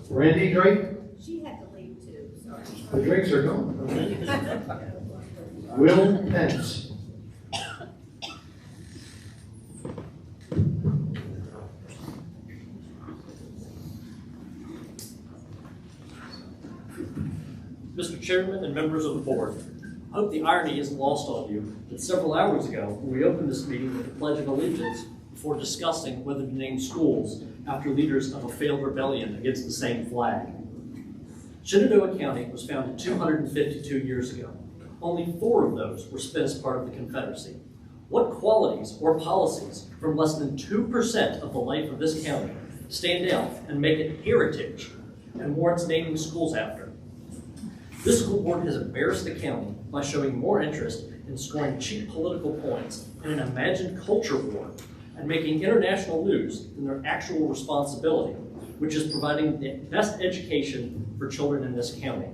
Randy Drake. She had to leave too. Sorry. The Drakes are gone. Okay. Will Pence. Chairman and members of the board, I hope the irony isn't lost on you that several hours ago, we opened this meeting with the Pledge of Allegiance before discussing whether to name schools after leaders of a failed rebellion against the same flag. Shenandoah County was founded 252 years ago. Only 4 of those were spent as part of the Confederacy. What qualities or policies from less than 2% of the life of this county stand out and make it heritage and warrants naming schools after? This school board has embarrassed the county by showing more interest in scoring cheap political points in an imagined culture war and making international news than their actual responsibility, which is providing the best education for children in this county.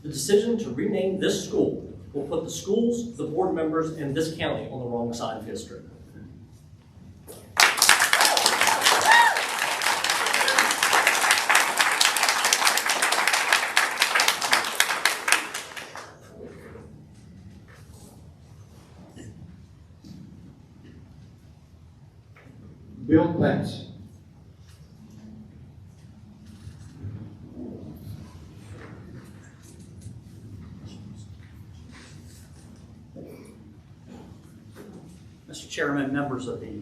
The decision to rename this school will put the schools, the board members, and this county on the wrong side of history. Bill Pence. Mr. Chairman, members of the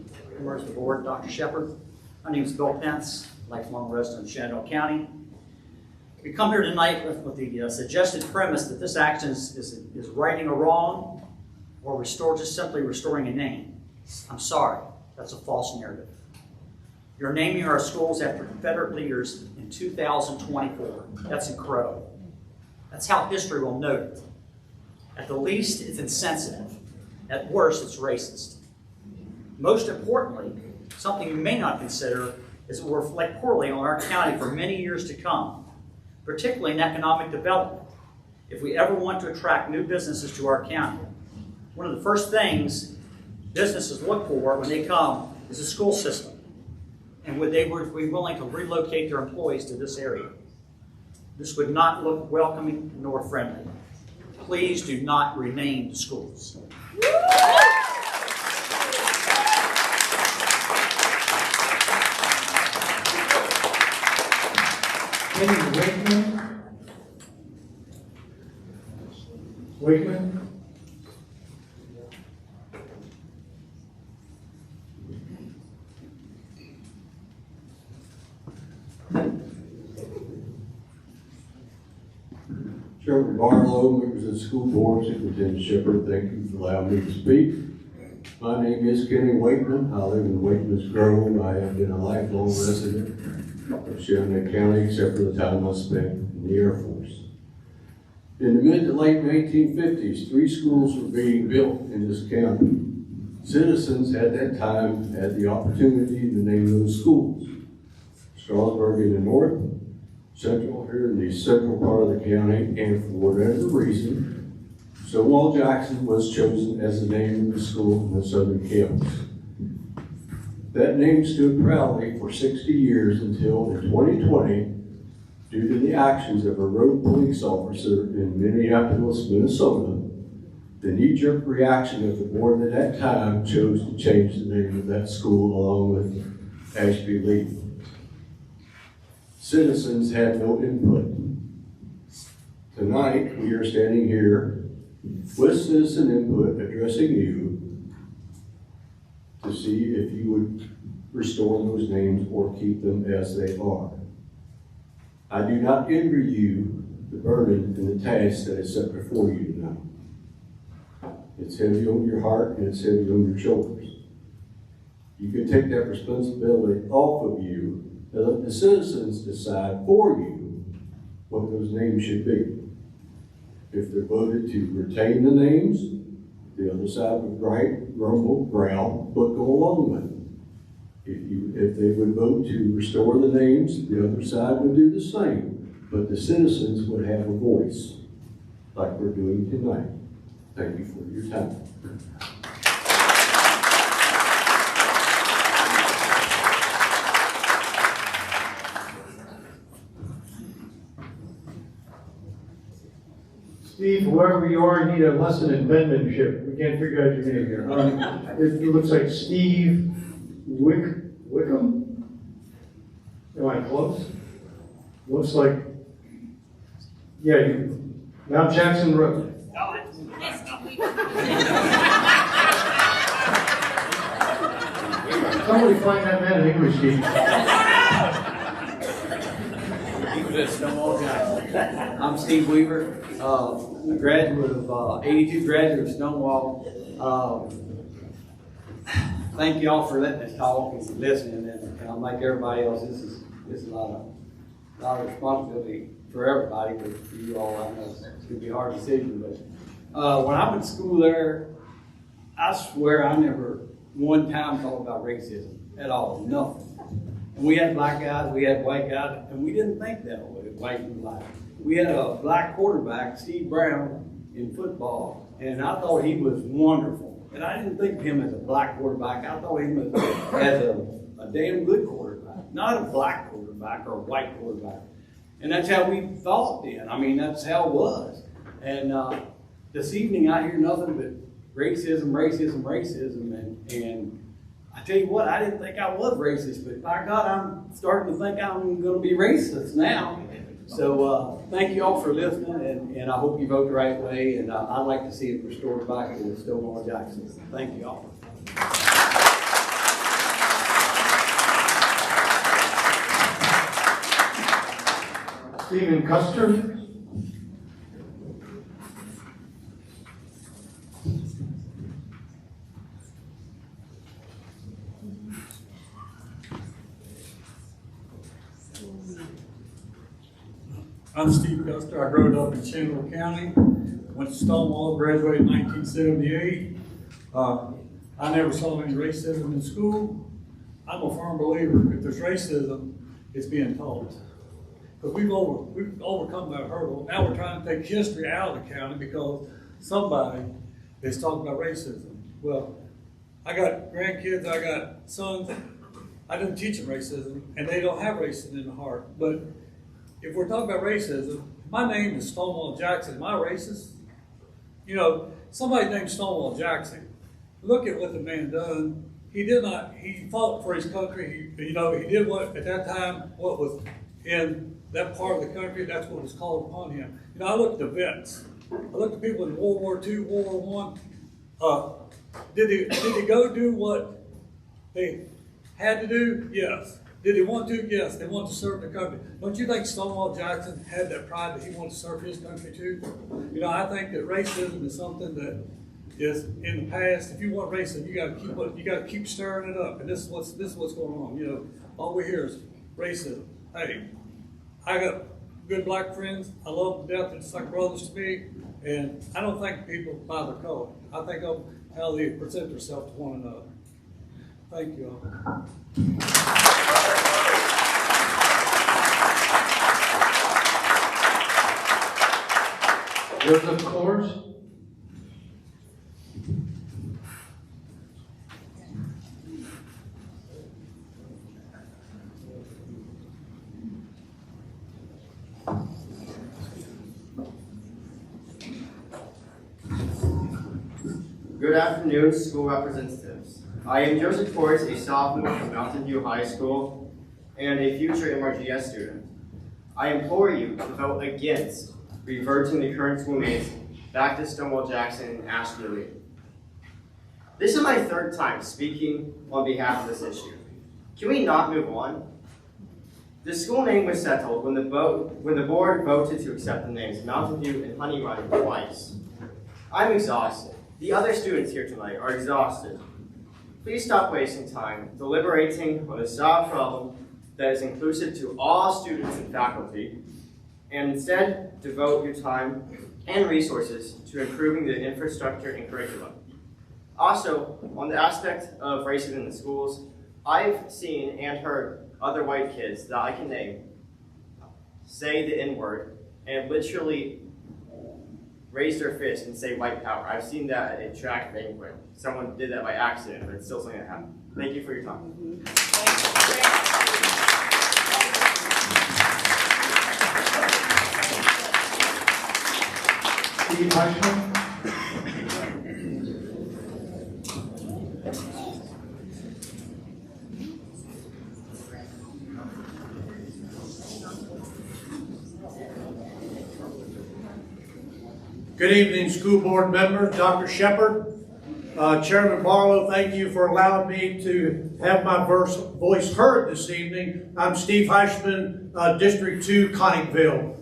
board, Dr. Shepard, my name is Bill Pence, lifelong resident of Shenandoah County. We come here tonight with the suggested premise that this action is righting a wrong or just simply restoring a name. I'm sorry, that's a false narrative. You're naming our schools after Confederate leaders in 2024. That's incredible. That's how history will note it. At the least, it's insensitive. At worst, it's racist. Most importantly, something you may not consider is it will reflect poorly on our county for many years to come, particularly in economic development. If we ever want to attract new businesses to our county, one of the first things businesses look for when they come is a school system. And would they be willing to relocate their employees to this area? This would not look welcoming nor friendly. Please do not rename the schools. Wakeman. Chairman Barlow, members of the school board, Superintendent Shepard, thank you for allowing me to speak. My name is Kenny Wakeman. I live in Wakeman's Grove. I have been a lifelong resident of Shenandoah County, except for the time I spent in the Air Force. In the mid to late 1950s, 3 schools were being built in this county. Citizens at that time had the opportunity to name those schools. Strasburg in the north, Central here in the central part of the county, and for whatever reason, Stonewall Jackson was chosen as the name of the school in the southern campus. That name stood proudly for 60 years until in 2020, due to the actions of a road police officer in Minneapolis, Minnesota, the knee-jerk reaction of the board at that time chose to change the name of that school along with Ashby Lee. Citizens had no input. Tonight, we are standing here with citizen input addressing you to see if you would restore those names or keep them as they are. I do not envy you the burden and the task that is set before you tonight. It's heavy on your heart and it's heavy on your shoulders. You can take that responsibility off of you and let the citizens decide for you what those names should be. If they're voted to retain the names, the other side would gripe, grumble, growl, but go along with it. If they would vote to restore the names, the other side would do the same, but the citizens would have a voice, like we're doing tonight. Thank you for your time. Steve, whoever you are, you need a lesson in penmanship. We can't figure out your name here. It looks like Steve Wickham? Am I close? Looks like, yeah, Mount Jackson Road. Somebody find that man an English teacher. I'm Steve Weaver, a graduate of 82 graduate of Stonewall. Thank you all for letting us talk and listening, and I'm like everybody else. This is a lot of responsibility for everybody, but for you all, I know it's gonna be a hard decision. But when I went to school there, I swear I never one time thought about racism at all, nothing. And we had black guys, we had white guys, and we didn't think that way, white and black. We had a black quarterback, Steve Brown, in football, and I thought he was wonderful. And I didn't think of him as a black quarterback. I thought him as a damn good quarterback, not a black quarterback or a white quarterback. And that's how we thought then. I mean, that's how it was. And this evening I hear nothing but racism, racism, racism. And I tell you what, I didn't think I was racist, but by God, I'm starting to think I'm going to be racist now. So thank you all for listening, and I hope you vote the right way, and I'd like to see it restored back to Stonewall Jackson. Thank you all. Stephen Custer. I'm Steve Custer. I grew up in Shenandoah County, went to Stonewall, graduated in 1978. I never saw any racism in school. I'm a firm believer if there's racism, it's being taught. Because we've overcome that hurdle. Now we're trying to take history out of the county because somebody is talking about racism. Well, I got grandkids, I got sons. I didn't teach them racism, and they don't have racism in the heart. But if we're talking about racism, my name is Stonewall Jackson. Am I racist? You know, somebody named Stonewall Jackson. Look at what the man done. He fought for his country. He did what, at that time, what was in that part of the country, that's what was called upon him. You know, I look at the vets. I look at people in World War II, World War I. Did they go do what they had to do? Yes. Did he want to? Yes, they want to serve the country. Don't you think Stonewall Jackson had that pride that he wanted to serve his country too? You know, I think that racism is something that is in the past. If you want racism, you got to keep stirring it up. And this is what's going on. You know, all we hear is racism. Hey, I got good black friends. I love them to death. They're just like brothers to me. And I don't think people by their color. I think of how they present themselves to one another. Thank you all. Joseph Coors. Good afternoon, school representatives. I am Joseph Coors, a sophomore from Mountain View High School and a future MRGS student. I implore you to vote against reverting the current school names back to Stonewall Jackson and Ashley Lee. This is my third time speaking on behalf of this issue. Can we not move on? The school name was settled when the board voted to accept the names Mountain View and Honey Run twice. I'm exhausted. The other students here tonight are exhausted. Please stop wasting time deliberating on a solved problem that is inclusive to all students and faculty, and instead devote your time and resources to improving the infrastructure and curriculum. Also, on the aspect of racism in the schools, I've seen and heard other white kids that I can name say the N-word and literally raise their fist and say white power. I've seen that at a track banquet. Someone did that by accident, but it's still something that happened. Thank you for your time. Steve Heichman. Good evening, school board members, Dr. Shepard, Chairman Barlow, thank you for allowing me to have my voice heard this evening. I'm Steve Heischman, District 2, Conningville.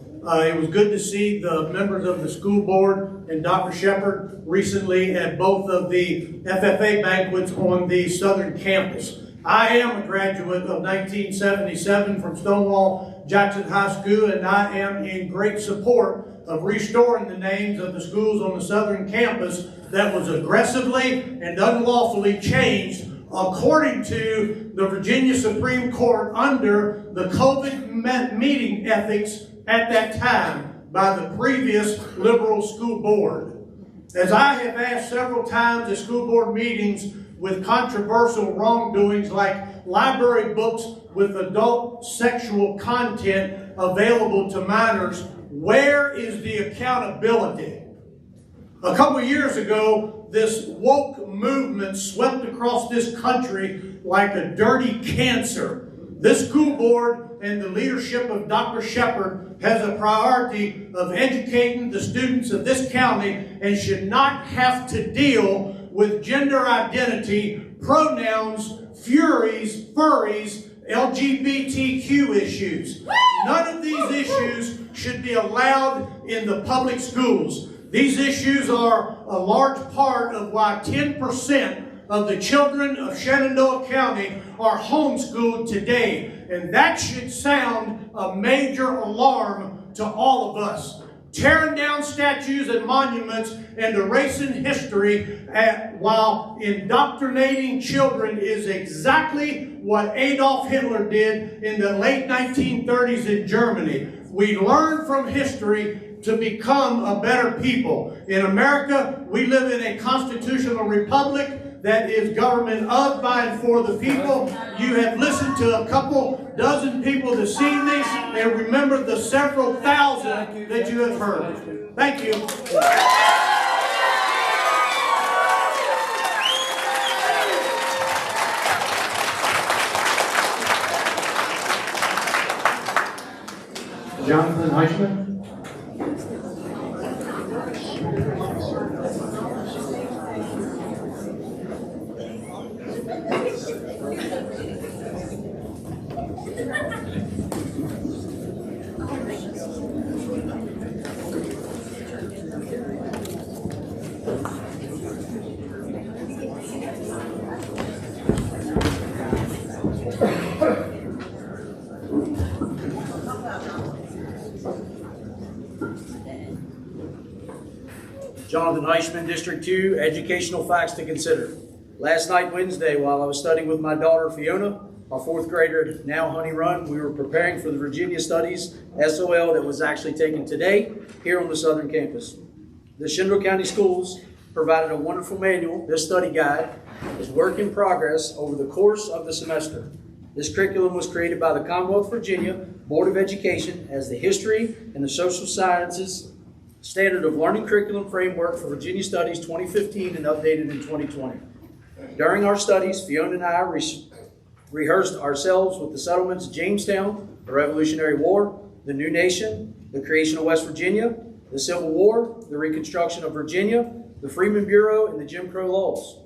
It was good to see the members of the school board and Dr. Shepard recently at both of the FFA banquets on the southern campus. I am a graduate of 1977 from Stonewall Jackson High School, and I am in great support of restoring the names of the schools on the southern campus that was aggressively and unlawfully changed according to the Virginia Supreme Court under the COVID meeting ethics at that time by the previous liberal school board. As I have asked several times at school board meetings with controversial wrongdoings like library books with adult sexual content available to minors, where is the accountability? A couple years ago, this woke movement swept across this country like a dirty cancer. This school board and the leadership of Dr. Shepard has a priority of educating the students of this county and should not have to deal with gender identity, pronouns, furies, furries, LGBTQ issues. None of these issues should be allowed in the public schools. These issues are a large part of why 10% of the children of Shenandoah County are homeschooled today. And that should sound a major alarm to all of us. Tearing down statues and monuments and erasing history while indoctrinating children is exactly what Adolf Hitler did in the late 1930s in Germany. We learn from history to become a better people. In America, we live in a constitutional republic that is government of, by, and for the people. You have listened to a couple dozen people this evening, and remember the several thousand that you have heard. Thank you. Jonathan Heischman. Jonathan Heischman, District 2, Educational Facts to Consider. Last night, Wednesday, while I was studying with my daughter Fiona, our fourth grader, now Honey Run, we were preparing for the Virginia Studies SOL that was actually taken today here on the southern campus. The Shenandoah County Schools provided a wonderful manual. This study guide is work in progress over the course of the semester. This curriculum was created by the Commonwealth of Virginia Board of Education as the History and the Social Sciences Standard of Learning Curriculum Framework for Virginia Studies 2015 and updated in 2020. During our studies, Fiona and I rehearsed ourselves with the settlements of Jamestown, the Revolutionary War, the New Nation, the creation of West Virginia, the Civil War, the Reconstruction of Virginia, the Freeman Bureau, and the Jim Crow laws.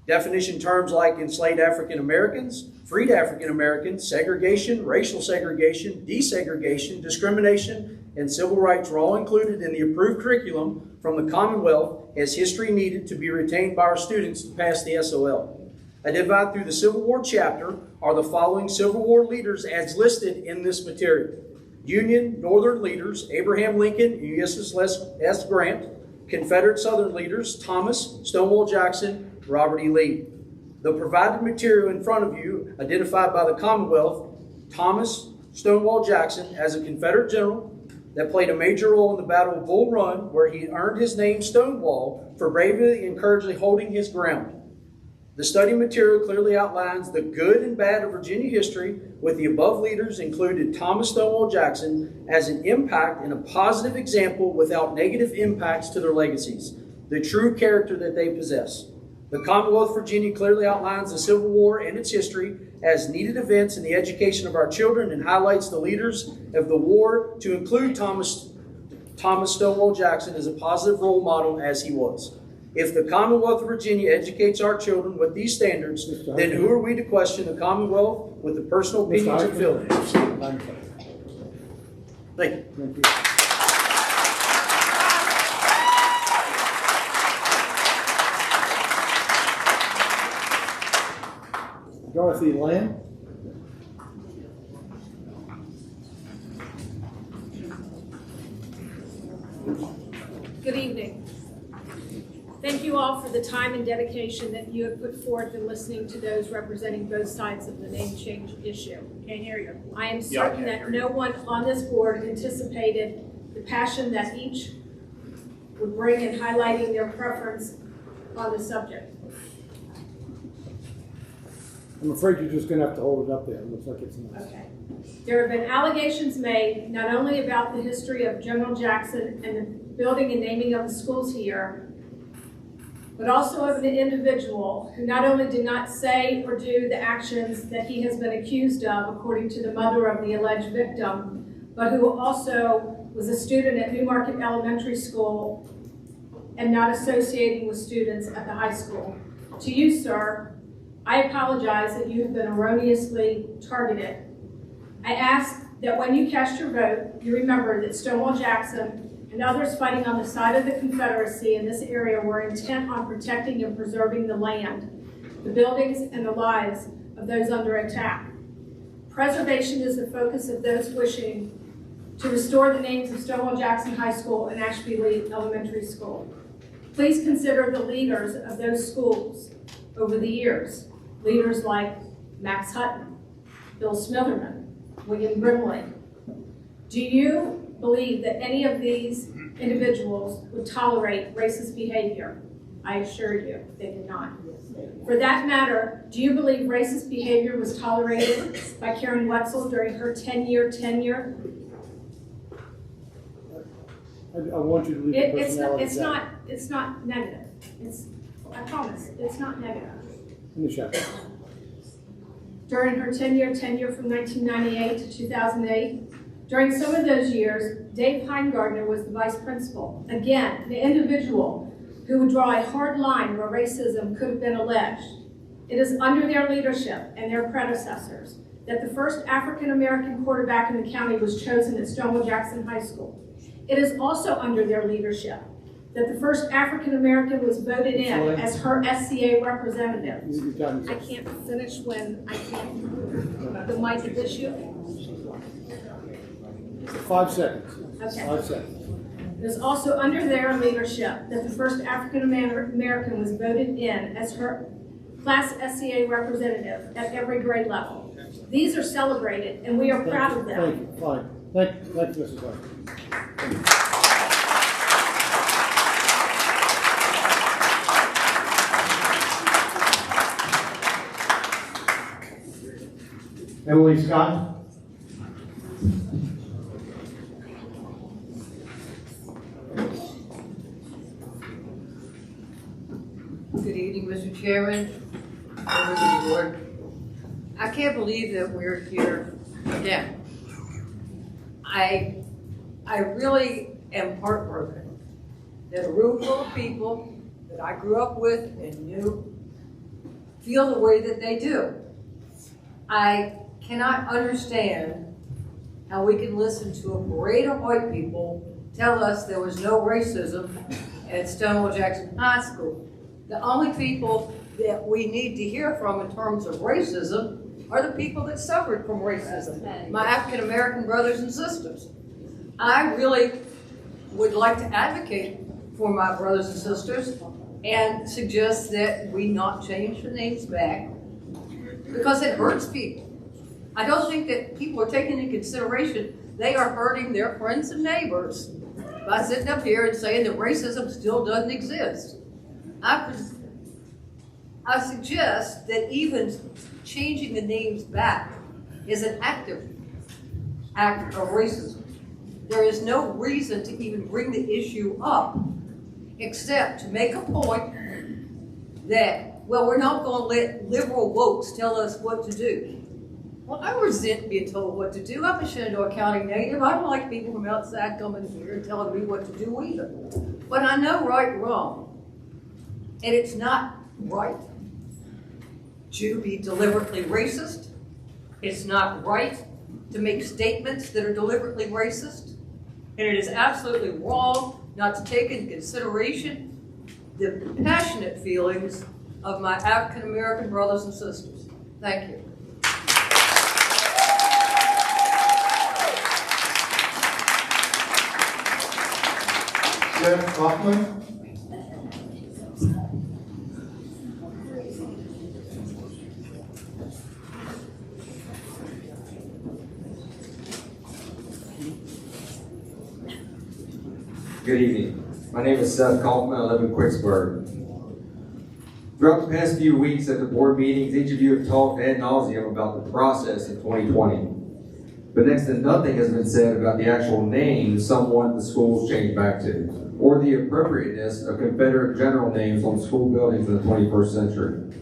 Definition terms like enslaved African Americans, freed African Americans, segregation, racial segregation, desegregation, discrimination, and civil rights were all included in the approved curriculum from the Commonwealth as history needed to be retained by our students to pass the SOL. Identified through the Civil War chapter are the following Civil War leaders as listed in this material. Union Northern leaders, Abraham Lincoln and Ulysses S. Grant. Confederate Southern leaders, Thomas, Stonewall Jackson, Robert E. Lee. The provided material in front of you, identified by the Commonwealth, Thomas Stonewall Jackson as a Confederate general that played a major role in the Battle of Bull Run, where he earned his name Stonewall for bravely and courageously holding his ground. The study material clearly outlines the good and bad of Virginia history, with the above leaders included Thomas Stonewall Jackson as an impact and a positive example without negative impacts to their legacies, the true character that they possess. The Commonwealth of Virginia clearly outlines the Civil War and its history as needed events in the education of our children and highlights the leaders of the war to include Thomas Thomas Stonewall Jackson as a positive role model as he was. If the Commonwealth of Virginia educates our children with these standards, then who are we to question the Commonwealth with the personal opinions and feelings? Thank you. Thank you. Dorothy Lamb. Good evening. Thank you all for the time and dedication that you have put forth in listening to those representing both sides of the name change issue. Can't hear you. I am certain that no one on this board anticipated the passion that each would bring in highlighting their preference on the subject. I'm afraid you're just going to have to hold it up there. It looks like it's nice. Okay. There have been allegations made not only about the history of General Jackson and the building and naming of the schools here, but also of an individual who not only did not say or do the actions that he has been accused of, according to the mother of the alleged victim, but who also was a student at Newmarket Elementary School and not associating with students at the high school. To you, sir, I apologize that you have been erroneously targeted. I ask that when you cast your vote, you remember that Stonewall Jackson and others fighting on the side of the Confederacy in this area were intent on protecting and preserving the land, the buildings, and the lives of those under attack. Preservation is the focus of those wishing to restore the names of Stonewall Jackson High School and Ashby Lee Elementary School. Please consider the leaders of those schools over the years. Leaders like Max Hutton, Bill Smitherman, William Brimley. Do you believe that any of these individuals would tolerate racist behavior? I assure you, they did not. For that matter, do you believe racist behavior was tolerated by Karen Wetzel during her 10-year tenure? I want you to leave the personality It's not negative. I promise, it's not negative. in the shadow. During her 10-year tenure from 1998 to 2008, during some of those years, Dave Heingardner was the vice principal. Again, the individual who would draw a hard line where racism could have been alleged. It is under their leadership and their predecessors that the first African-American quarterback in the county was chosen at Stonewall Jackson High School. It is also under their leadership that the first African-American was voted in as her SCA representative. I can't finish when I can't. The mic is issue. 5 seconds. Okay. 5 seconds. It is also under their leadership that the first African-American was voted in as her class SCA representative at every grade level. These are celebrated, and we are proud of them. Thank you. Fine. Thank you, Mrs. White. Emily Scott. Good evening, Mr. Chairman, members of the board. I can't believe that we're here again. I really am heartbroken that a room full of people that I grew up with and knew feel the way that they do. I cannot understand how we can listen to a parade of white people tell us there was no racism at Stonewall Jackson High School. The only people that we need to hear from in terms of racism are the people that suffered from racism, my African American brothers and sisters. I really would like to advocate for my brothers and sisters and suggest that we not change the names back because it hurts people. I don't think that people are taking into consideration they are hurting their friends and neighbors by sitting up here and saying that racism still doesn't exist. I suggest that even changing the names back is an active act of racism. There is no reason to even bring the issue up except to make a point that, well, we're not going to let liberal wokes tell us what to do. Well, I resent being told what to do. I'm a Shenandoah County native. I don't like people from outside coming here and telling me what to do either. But I know right and wrong. And it's not right to be deliberately racist. It's not right to make statements that are deliberately racist. And it is absolutely wrong not to take into consideration the passionate feelings of my African American brothers and sisters. Thank you. Jeff Hoffman. Good evening. My name is Seth Kaufman. I live in Quicksburg. Throughout the past few weeks at the board meetings, each of you have talked ad nauseum about the process in 2020. But next to nothing has been said about the actual name someone the schools changed back to, or the appropriateness of Confederate general names on school buildings in the 21st century.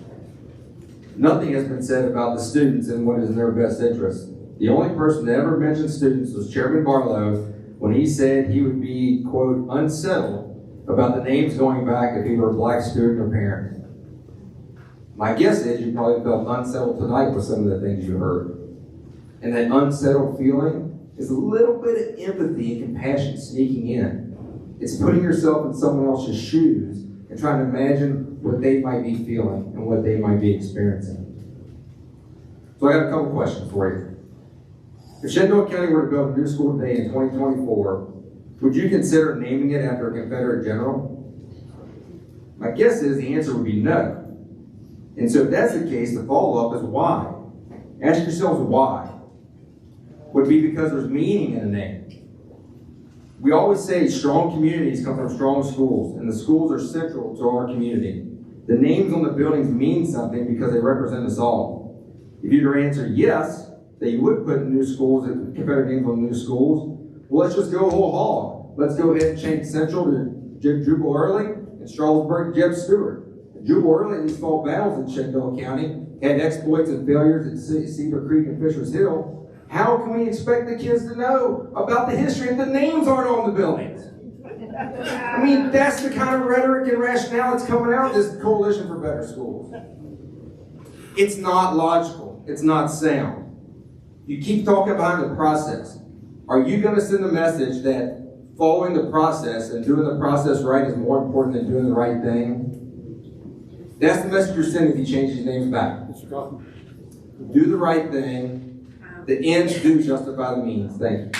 Nothing has been said about the students and what is in their best interest. The only person to ever mention students was Chairman Barlow when he said he would be, quote, unsettled about the names going back if he were a black student or parent. My guess is you probably felt unsettled tonight with some of the things you heard. And that unsettled feeling is a little bit of empathy and compassion sneaking in. It's putting yourself in someone else's shoes and trying to imagine what they might be feeling and what they might be experiencing. So I got a couple questions for you. If Shenandoah County were to build a new school today in 2024, would you consider naming it after a Confederate general? My guess is the answer would be no. And so if that's the case, the follow-up is why? Ask yourselves why. Would it be because there's meaning in a name? We always say strong communities come from strong schools, and the schools are central to our community. The names on the buildings mean something because they represent us all. If you were to answer yes, that you would put new schools, Confederate names on new schools, well, let's just go whole hog. Let's go ahead and change Central to Jubal Early and Strasburg to Jeb Stewart. Jubal Early, these fought battles in Shenandoah County, had exploits and failures at Cedar Creek and Fisher's Hill. How can we expect the kids to know about the history if the names aren't on the buildings? I mean, that's the kind of rhetoric and rationale that's coming out of this Coalition for Better Schools. It's not logical. It's not sound. You keep talking about the process. Are you going to send a message that following the process and doing the process right is more important than doing the right thing? That's the message you're sending if you change these names back. Do the right thing. The ends do justify the means. Thank you.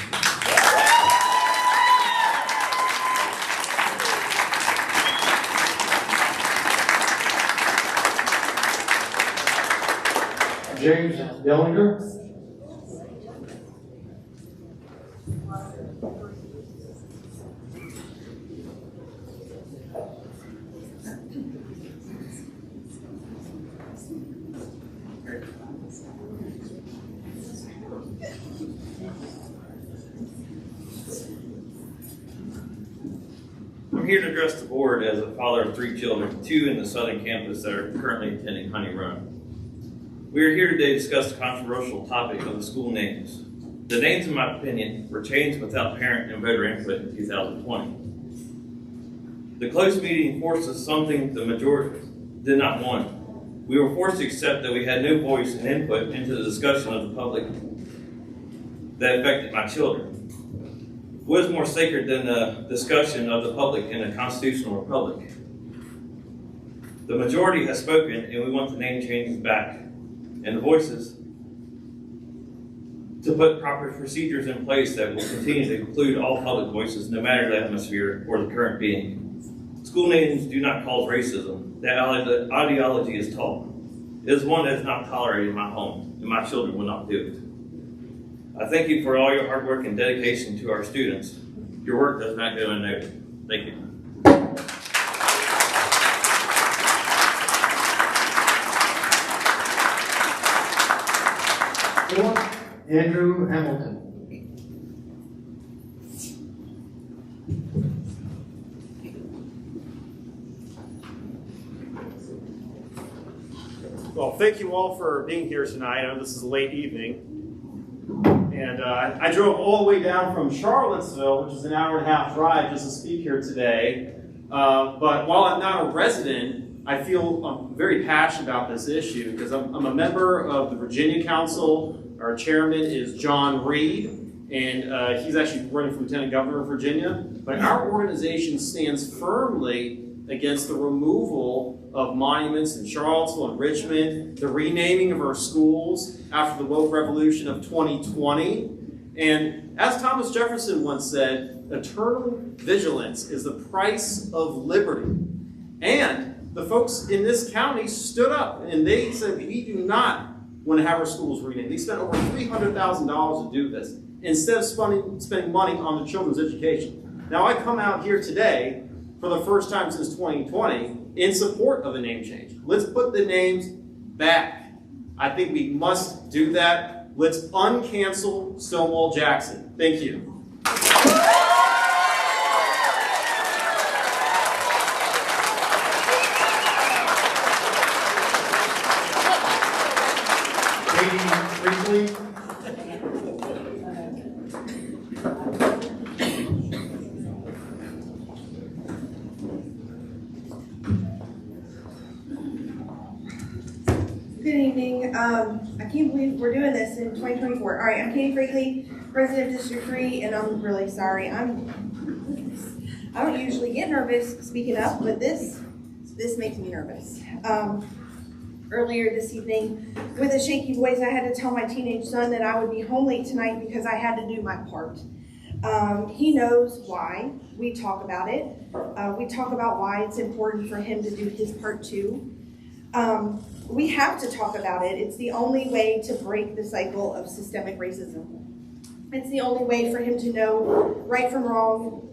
James Dellinger. I'm here to address the board as a father of 3 children, 2 in the southern campus that are currently attending Honey Run. We are here today to discuss the controversial topic of the school names. The names, in my opinion, were changed without parent and voter input in 2020. The closed meeting forced us something the majority did not want. We were forced to accept that we had no voice and input into the discussion of the public that affected my children. What is more sacred than the discussion of the public in a constitutional republic? The majority has spoken, and we want the name changes back, and the voices to put proper procedures in place that will continue to include all public voices, no matter the atmosphere or the current being. School names do not cause racism. That ideology is taught. It is one that is not tolerated in my home, and my children will not do it. I thank you for all your hard work and dedication to our students. Your work does not go unnoted. Thank you. Andrew Hamilton. Well, thank you all for being here tonight. I know this is a late evening. And I drove all the way down from Charlottesville, which is an hour and a half drive, just to speak here today. But while I'm not a resident, I feel very passionate about this issue because I'm a member of the Virginia Council. Our chairman is John Reed, and he's actually running for Lieutenant Governor of Virginia. But our organization stands firmly against the removal of monuments in Charlottesville and Richmond, the renaming of our schools after the woke revolution of 2020. And as Thomas Jefferson once said, eternal vigilance is the price of liberty. And the folks in this county stood up and they said, we do not want to have our schools renamed. They spent over $300,000 to do this instead of spending money on the children's education. Now I come out here today for the first time since 2020 in support of the name change. Let's put the names back. I think we must do that. Let's uncancel Stonewall Jackson. Thank you. Katie, briefly. Good evening. I can't believe we're doing this in 2024. All right, I'm Katie Freakley, resident of District 3, and I'm really sorry. I don't usually get nervous speaking up, but this makes me nervous. Earlier this evening, with a shaky voice, I had to tell my teenage son that I would be home late tonight because I had to do my part. He knows why we talk about it. We talk about why it's important for him to do his part too. We have to talk about it. It's the only way to break the cycle of systemic racism. It's the only way for him to know right from wrong.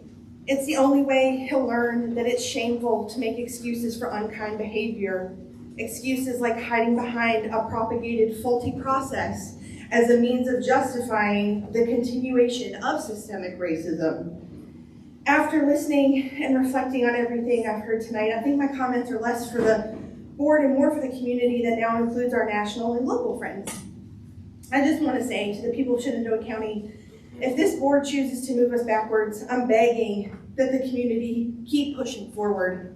It's the only way he'll learn that it's shameful to make excuses for unkind behavior. Excuses like hiding behind a propagated faulty process as a means of justifying the continuation of systemic racism. After listening and reflecting on everything I've heard tonight, I think my comments are less for the board and more for the community that now includes our national and local friends. I just want to say to the people of Shenandoah County, if this board chooses to move us backwards, I'm begging that the community keep pushing forward.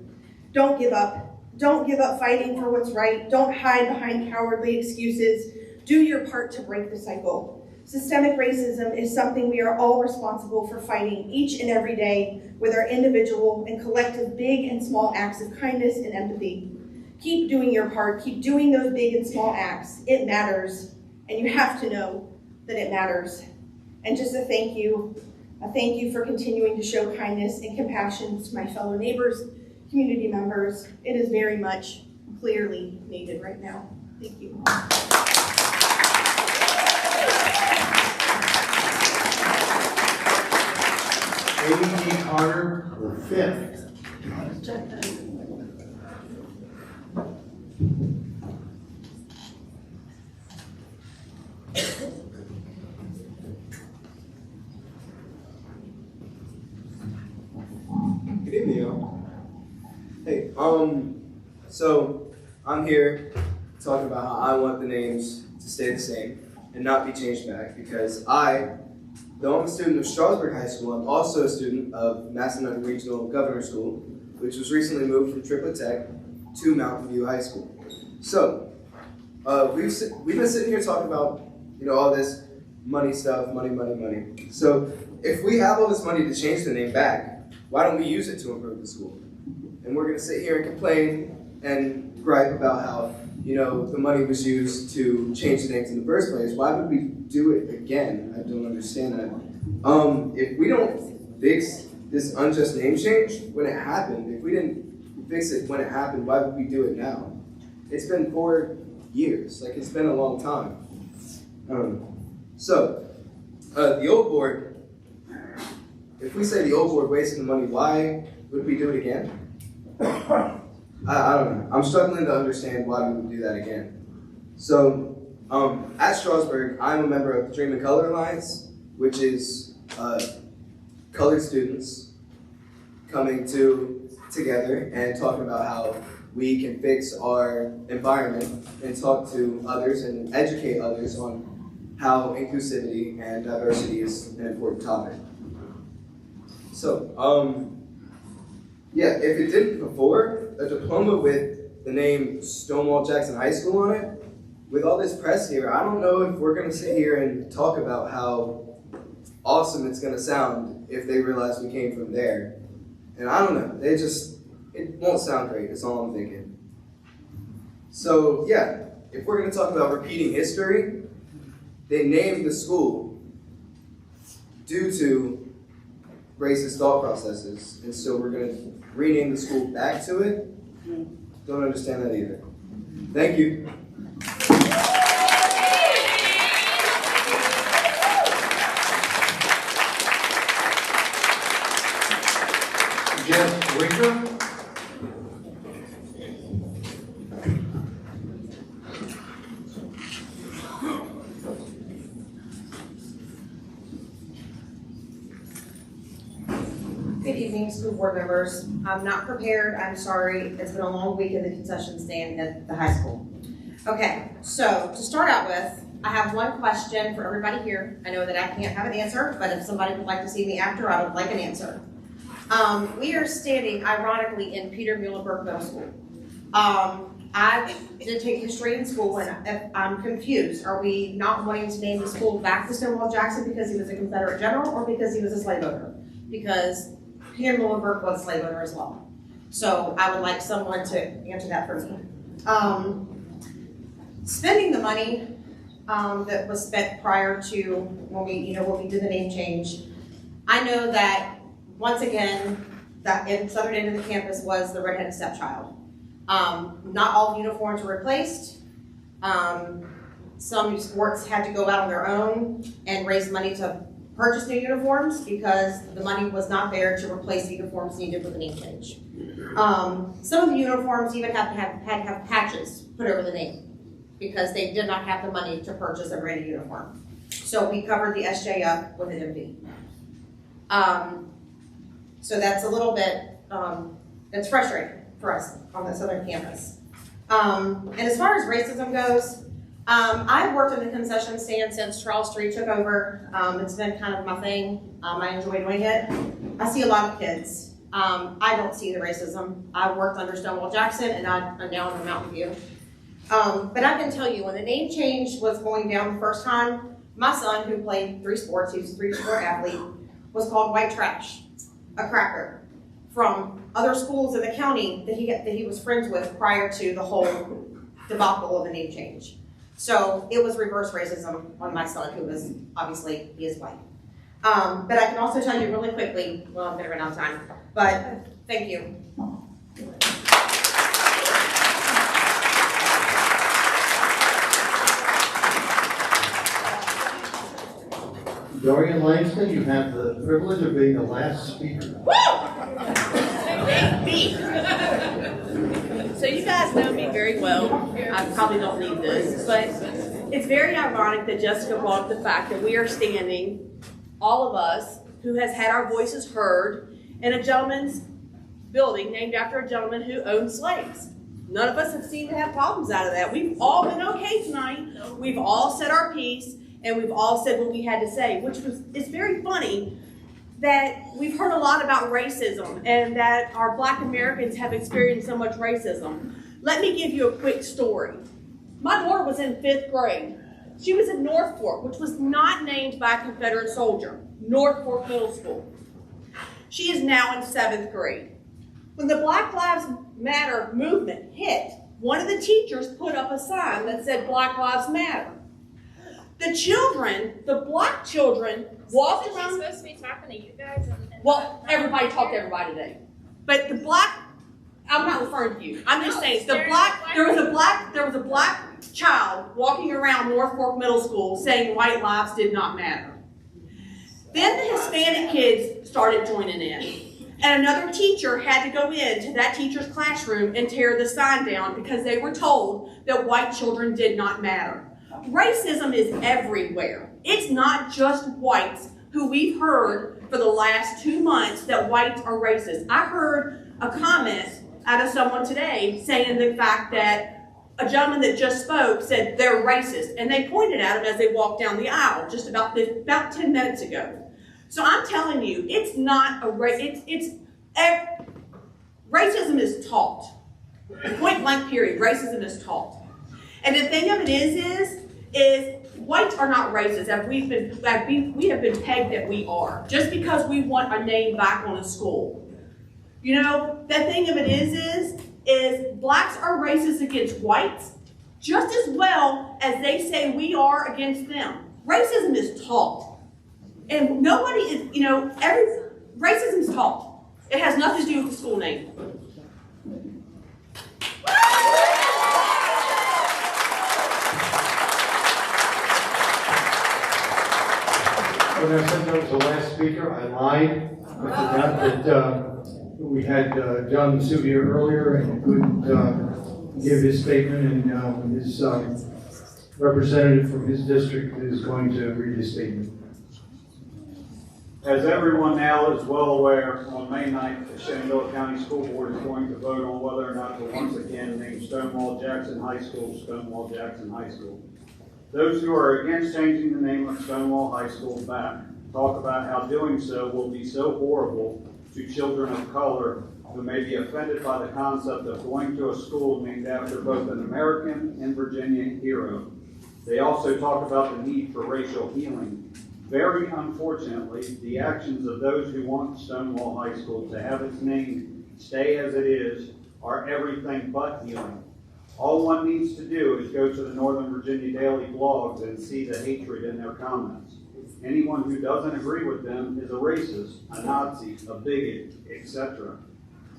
Don't give up. Don't give up fighting for what's right. Don't hide behind cowardly excuses. Do your part to break the cycle. Systemic racism is something we are all responsible for fighting each and every day with our individual and collective big and small acts of kindness and empathy. Keep doing your part. Keep doing those big and small acts. It matters, and you have to know that it matters. And just a thank you for continuing to show kindness and compassion to my fellow neighbors, community members. It is very much clearly needed right now. Thank you. Amy Carter, the fifth. Good evening, y'all. Hey, so I'm here talking about how I want the names to stay the same and not be changed back because though I'm a student of Strasburg High School, I'm also a student of Massanutten Regional Governor School, which was recently moved from Triplet Tech to Mountain View High School. So, we've been sitting here talking about, all this money stuff, money. So, if we have all this money to change the name back, why don't we use it to improve the school? And we're going to sit here and complain and gripe about how, the money was used to change the names in the first place. Why would we do it again? I don't understand that. If we don't fix this unjust name change when it happened, if we didn't fix it when it happened, why would we do it now? It's been 4 years. It's been a long time. So, the old board, if we say the old board wasted the money, why would we do it again? I don't know. I'm struggling to understand why we would do that again. So, at Strasburg, I'm a member of the Dream in Color Alliance, which is colored students coming to together and talking about how we can fix our environment and talk to others and educate others on how inclusivity and diversity is an important topic. So, yeah, if it didn't before, a diploma with the name Stonewall Jackson High School on it, with all this press here, I don't know if we're going to sit here and talk about how awesome it's going to sound if they realize we came from there. And I don't know, it won't sound great, that's all I'm thinking. So yeah, if we're going to talk about repeating history, they named the school due to racist thought processes. And so we're going to rename the school back to it. Don't understand that either. Thank you. Jeff Winker. Good evening, school board members. I'm not prepared, I'm sorry. It's been a long week in the concession stand at the high school. Okay, so to start out with, I have one question for everybody here. I know that I can't have an answer, but if somebody would like to see me after, I would like an answer. We are standing, ironically, in Peter Muhlenberg Middle School. I did take history in school, and I'm confused. Are we not wanting to name the school back to Stonewall Jackson because he was a Confederate general, or because he was a slave owner? Because Peter Muhlenberg was a slave owner as well. So I would like someone to answer that for me. Spending the money that was spent prior to when we did the name change, I know that once again, that in southern end of the campus was the redheaded stepchild. Not all uniforms were replaced. Some sports had to go out on their own and raise money to purchase new uniforms because the money was not there to replace the uniforms needed with the name change. Some of the uniforms even had to have patches put over the name because they did not have the money to purchase a brand new uniform. So we covered the SJ up with an MV. So that's a little bit, it's frustrating for us on the southern campus. And as far as racism goes, I've worked in the concession stand since Charles Street took over. It's been kind of my thing. I enjoy doing it. I see a lot of kids. I don't see the racism. I worked under Stonewall Jackson and I'm now in Mountain View. But I can tell you, when the name change was going down the first time, my son, who played 3 sports, he was a 3-sport athlete, was called white trash, a cracker, from other schools in the county that he was friends with prior to the whole debacle of the name change. So it was reverse racism on my son, who was, obviously, he is white. But I can also tell you really quickly, well, I'm gonna run out of time, but thank you. Dorian Langston, you have the privilege of being the last speaker. So you guys know me very well. I probably don't need this, but it's very ironic that Jessica brought up the fact that we are standing, all of us, who has had our voices heard, in a gentleman's building named after a gentleman who owned slaves. None of us have seemed to have problems out of that. We've all been okay tonight. We've all said our piece, and we've all said what we had to say, it's very funny that we've heard a lot about racism and that our Black Americans have experienced so much racism. Let me give you a quick story. My daughter was in 5th grade. She was in North Fork, which was not named by a Confederate soldier, North Fork Middle School. She is now in 7th grade. When the Black Lives Matter movement hit, one of the teachers put up a sign that said Black Lives Matter. The children, the black children, walked around. She's supposed to be talking to you guys. Well, everybody talked to everybody today. But the black, I'm not referring to you. I'm just saying there was a black child walking around North Fork Middle School saying white lives did not matter. Then the Hispanic kids started joining in. And another teacher had to go into that teacher's classroom and tear the sign down because they were told that white children did not matter. Racism is everywhere. It's not just whites who we've heard for the last 2 months that whites are racist. I heard a comment out of someone today saying the fact that a gentleman that just spoke said they're racist, and they pointed at him as they walked down the aisle just about 10 minutes ago. So I'm telling you, it's not a racism is taught. Point blank period, racism is taught. And the thing of it is whites are not racist, as we have been pegged that we are, just because we want our name back on a school. You know, the thing of it is blacks are racist against whites just as well as they say we are against them. Racism is taught. And nobody is, you know, racism is taught. It has nothing to do with the school name. When I said that was the last speaker, I lied. I forgot that we had John Masuda here earlier and couldn't give his statement, and his representative from his district is going to read his statement. As everyone now is well aware, on May 9th, the Shenandoah County School Board is going to vote on whether or not to once again name Stonewall Jackson High School Stonewall Jackson High School. Those who are against changing the name of Stonewall High School back talk about how doing so will be so horrible to children of color who may be offended by the concept of going to a school named after both an American and Virginia hero. They also talk about the need for racial healing. Very unfortunately, the actions of those who want Stonewall High School to have its name stay as it is are everything but healing. All one needs to do is go to the Northern Virginia Daily blogs and see the hatred in their comments. Anyone who doesn't agree with them is a racist, a Nazi, a bigot, etc.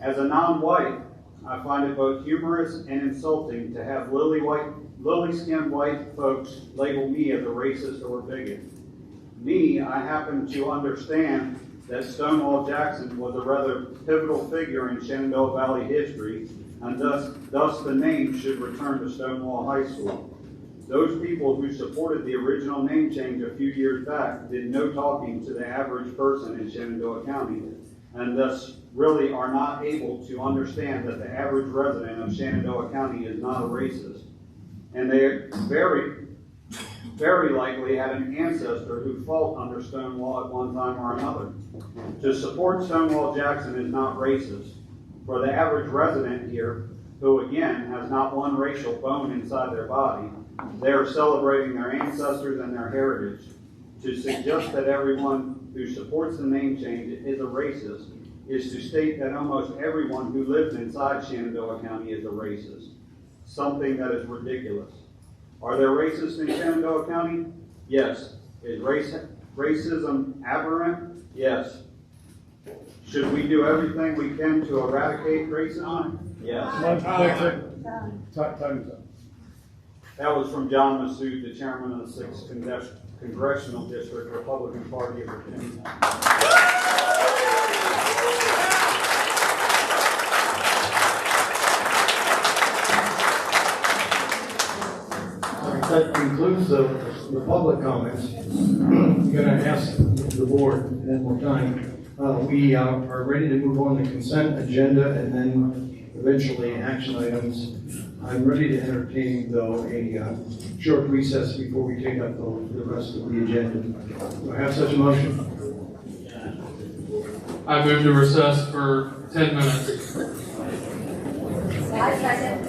As a non-white, I find it both humorous and insulting to have lily-skinned white folks label me as a racist or bigot. Me, I happen to understand that Stonewall Jackson was a rather pivotal figure in Shenandoah Valley history, and thus the name should return to Stonewall High School. Those people who supported the original name change a few years back did no talking to the average person in Shenandoah County, and thus really are not able to understand that the average resident of Shenandoah County is not a racist. And they very, very likely had an ancestor who fought under Stonewall at one time or another. To support Stonewall Jackson is not racist. For the average resident here, who again has not one racial bone inside their body, they are celebrating their ancestors and their heritage. To suggest that everyone who supports the name change is a racist is to state that almost everyone who lives inside Shenandoah County is a racist, something that is ridiculous. Are there racists in Shenandoah County? Yes. Is racism aberrant? Yes. Should we do everything we can to eradicate racism? Yes. Time's up. That was from John Massoud, the chairman of the 6th Congressional District, Republican Party of Virginia. That concludes the public comments. I'm going to ask the board one more time. We are ready to move on to consent agenda and then eventually action items. I'm ready to entertain, though, a short recess before we take up the rest of the agenda. Do I have such a motion? I move to recess for 10 minutes. I second.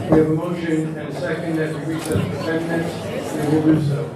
We have a motion and a second that we recess for 10 minutes, and we'll do so.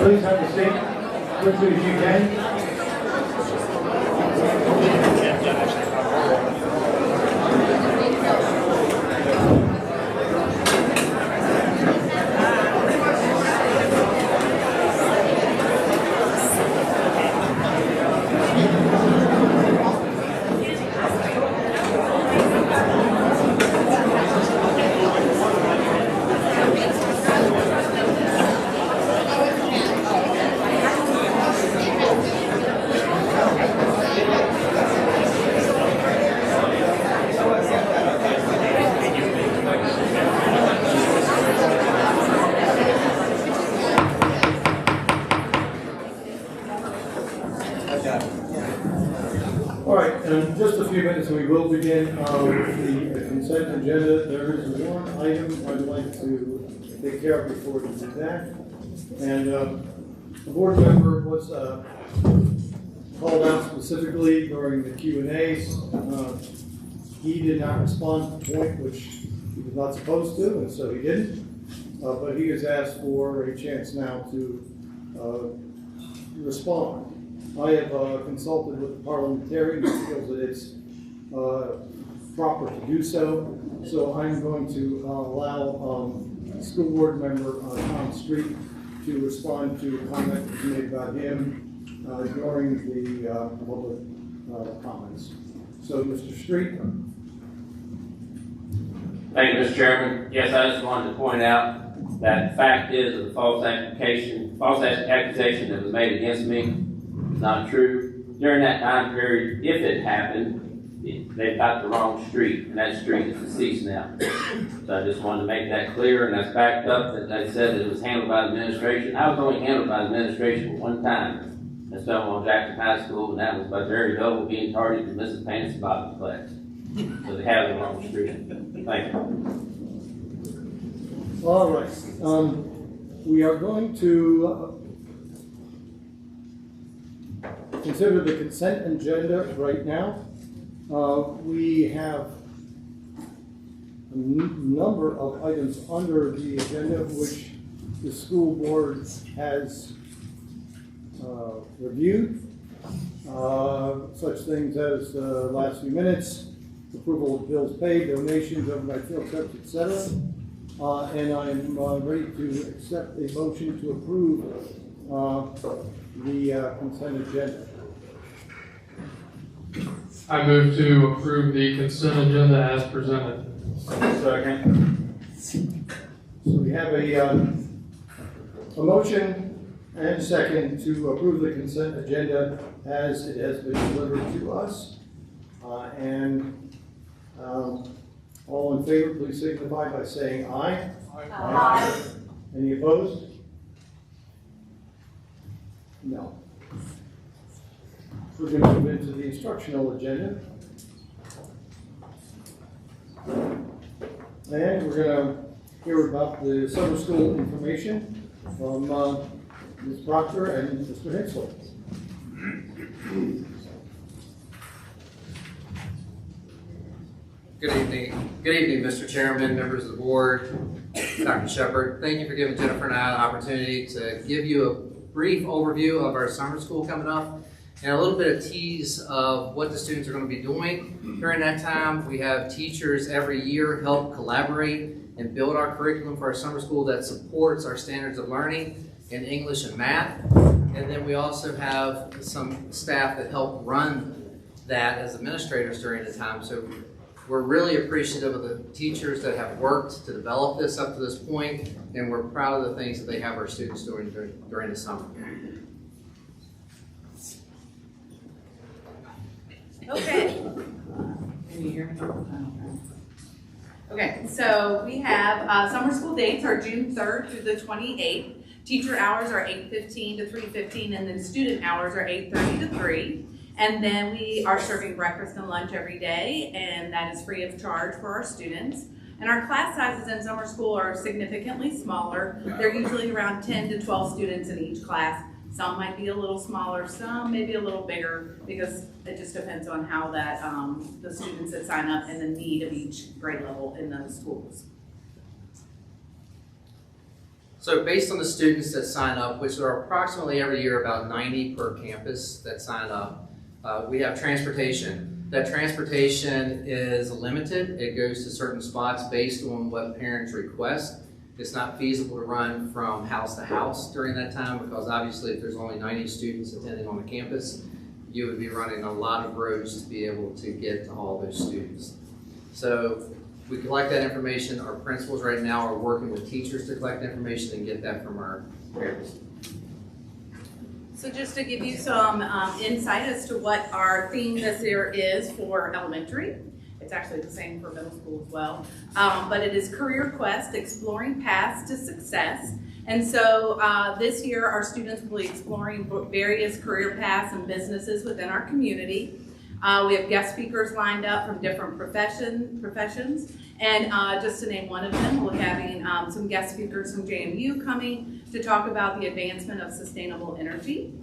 Please have a seat, quickly as you can. All right, in just a few minutes, we will begin with the consent agenda. There is one item I'd like to take care of before we do that. And the board member was called out specifically during the Q&As. He did not respond to the point, which he was not supposed to, and so he didn't. But he has asked for a chance now to respond. I have consulted with the parliamentarian who feels that it's proper to do so. So I'm going to allow school board member Tom Street to respond to a comment that was made about him during the public comments. So, Mr. Street. Thank you, Mr. Chairman. Yes, I just wanted to point out that the fact is that the false accusation that was made against me is not true. During that time period, if it happened, they've got the wrong street, and that street is deceased now. So I just wanted to make that clear, and that's backed up that they said that it was handled by the administration. I was only handled by the administration one time at Stonewall Jackson High School, and that was by Jerry Noble being targeted to Mrs. Pants Bottom class. So they have the wrong street. Thank you. All right. We are going to consider the consent agenda right now. We have a number of items under the agenda which the school board has reviewed. Such things as the last few minutes, approval of bills paid, donations, overnight field trips, etc. And I'm ready to accept a motion to approve the consent agenda. I move to approve the consent agenda as presented. Second. So we have a motion and a second to approve the consent agenda as it has been delivered to us. All in favor, please signify by saying aye. Aye. Any opposed? No. We're going to move into the instructional agenda. And we're going to hear about the summer school information from Ms. Proctor and Mr. Hinsel. Good evening, Mr. Chairman, members of the board, Dr. Shepard. Thank you for giving Jennifer and I an opportunity to give you a brief overview of our summer school coming up and a little bit of tease of what the students are going to be doing during that time. We have teachers every year help collaborate and build our curriculum for our summer school that supports our standards of learning in English and math. And then we also have some staff that help run that as administrators during the time. So we're really appreciative of the teachers that have worked to develop this up to this point, and we're proud of the things that they have our students doing during the summer. Okay. Can you hear me? Okay, so we have summer school dates are June 3rd through the 28th. Teacher hours are 8:15 to 3:15, and then student hours are 8:30 to 3. And then we are serving breakfast and lunch every day, and that is free of charge for our students. And our class sizes in summer school are significantly smaller. They're usually around 10 to 12 students in each class. Some might be a little smaller, some maybe a little bigger, because it just depends on how that the students that sign up and the need of each grade level in those schools. So based on the students that sign up, which are approximately every year about 90 per campus that sign up, we have transportation. That transportation is limited. It goes to certain spots based on what parents request. It's not feasible to run from house to house during that time because obviously if there's only 90 students attending on the campus, you would be running a lot of roads to be able to get to all those students. So we collect that information. Our principals right now are working with teachers to collect information and get that from our parents. So just to give you some insight as to what our theme this year is for elementary, it's actually the same for middle school as well, but it is Career Quest, Exploring Paths to Success. And so this year our students will be exploring various career paths and businesses within our community. We have guest speakers lined up from different professions. And just to name one of them, we're having some guest speakers from JMU coming to talk about the advancement of sustainable energy.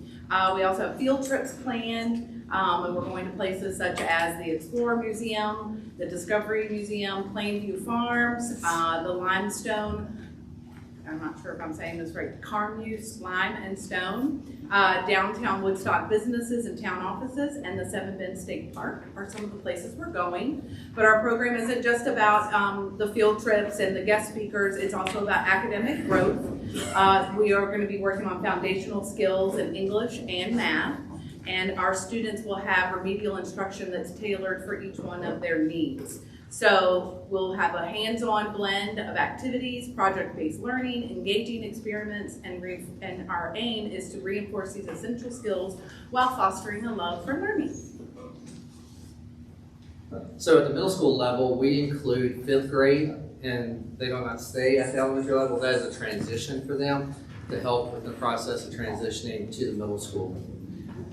We also have field trips planned, and we're going to places such as the Explorer Museum, the Discovery Museum, Plainview Farms, the Limestone, I'm not sure if I'm saying this right, Carmuse, Lime and Stone, downtown Woodstock businesses and town offices, and the Seven Bend State Park are some of the places we're going. But our program isn't just about the field trips and the guest speakers, it's also about academic growth. We are going to be working on foundational skills in English and math, and our students will have remedial instruction that's tailored for each one of their needs. So we'll have a hands-on blend of activities, project-based learning, engaging experiments, and our aim is to reinforce these essential skills while fostering a love for learning. So at the middle school level, we include 5th grade, and they do not stay at the elementary level. That is a transition for them to help with the process of transitioning to the middle school.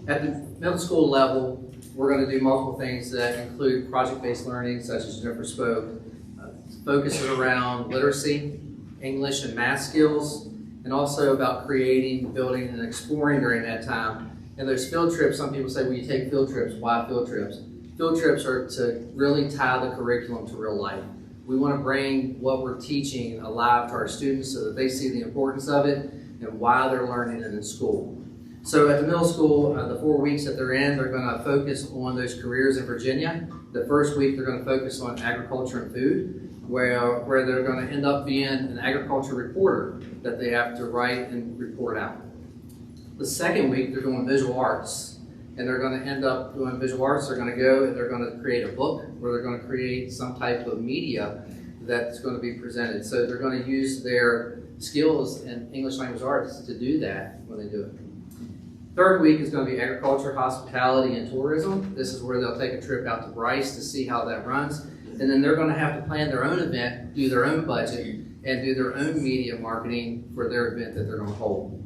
At the middle school level, we're going to do multiple things that include project-based learning, such as Jennifer spoke, focuses around literacy, English and math skills, and also about creating, building, and exploring during that time. And those field trips, some people say, well, you take field trips. Why field trips? Field trips are to really tie the curriculum to real life. We want to bring what we're teaching alive to our students so that they see the importance of it and why they're learning it in school. So at the middle school, the 4 weeks that they're in, they're going to focus on those careers in Virginia. The first week, they're going to focus on agriculture and food, where they're going to end up being an agriculture reporter that they have to write and report out. The second week, they're doing visual arts, and they're going to end up doing visual arts. They're going to go and they're going to create a book, where they're going to create some type of media that's going to be presented. So they're going to use their skills in English language arts to do that when they do it. Third week is going to be agriculture, hospitality, and tourism. This is where they'll take a trip out to Bryce to see how that runs. And then they're going to have to plan their own event, do their own budget, and do their own media marketing for their event that they're going to hold.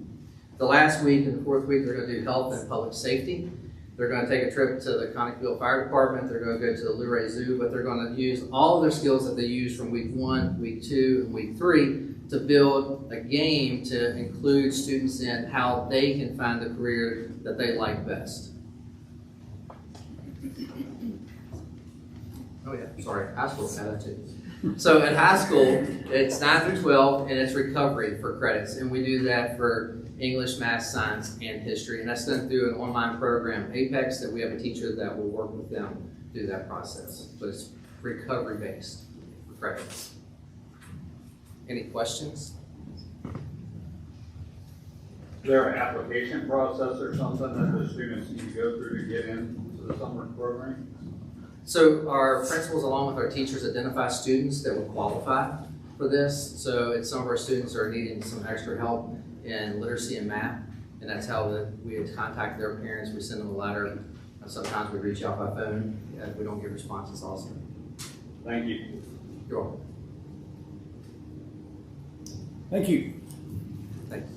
The last week and the fourth week, they're going to do health and public safety. They're going to take a trip to the Conickville Fire Department. They're going to go to the Luray Zoo, but they're going to use all of their skills that they use from week 1, week 2, and week 3 to build a game to include students in how they can find the career that they like best. Oh yeah, sorry, high school had that too. So at high school, it's 9 through 12, and it's recovery for credits, and we do that for English, math, science, and history, and that's done through an online program, Apex, that we have a teacher that will work with them through that process, but it's recovery-based for credits. Any questions? Is there an application process or something that the students need to go through to get into the summer program? So our principals, along with our teachers, identify students that would qualify for this. So it's some of our students are needing some extra help in literacy and math, and that's how we contact their parents. We send them a letter. Sometimes we reach out by phone. If we don't get responses also. Thank you. You're welcome. Thank you. Thanks.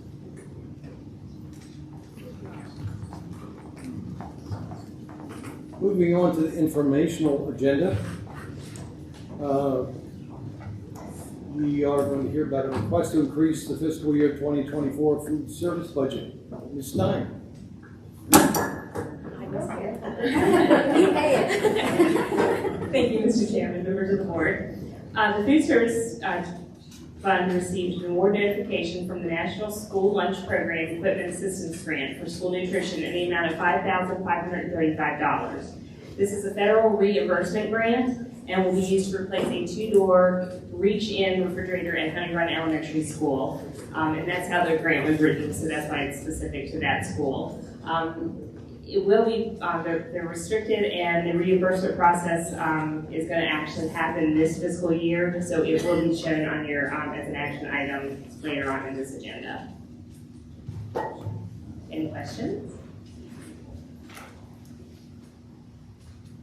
Moving on to the informational agenda. We are going to hear about a request to increase the fiscal year 2024 food service budget. Ms. Stein. Thank you, Mr. Chairman, members of the board. The food service Fund received reward notification from the National School Lunch Program Equipment Assistance Grant for school nutrition in the amount of $5,535. This is a federal reimbursement grant and will be used to replace a 2-door reach-in refrigerator at Honey Run Elementary School. And that's how the grant was written, so that's why it's specific to that school. It will be, they're restricted, and the reimbursement process is going to actually happen this fiscal year, so it will be shown on your, as an action item later on in this agenda. Any questions?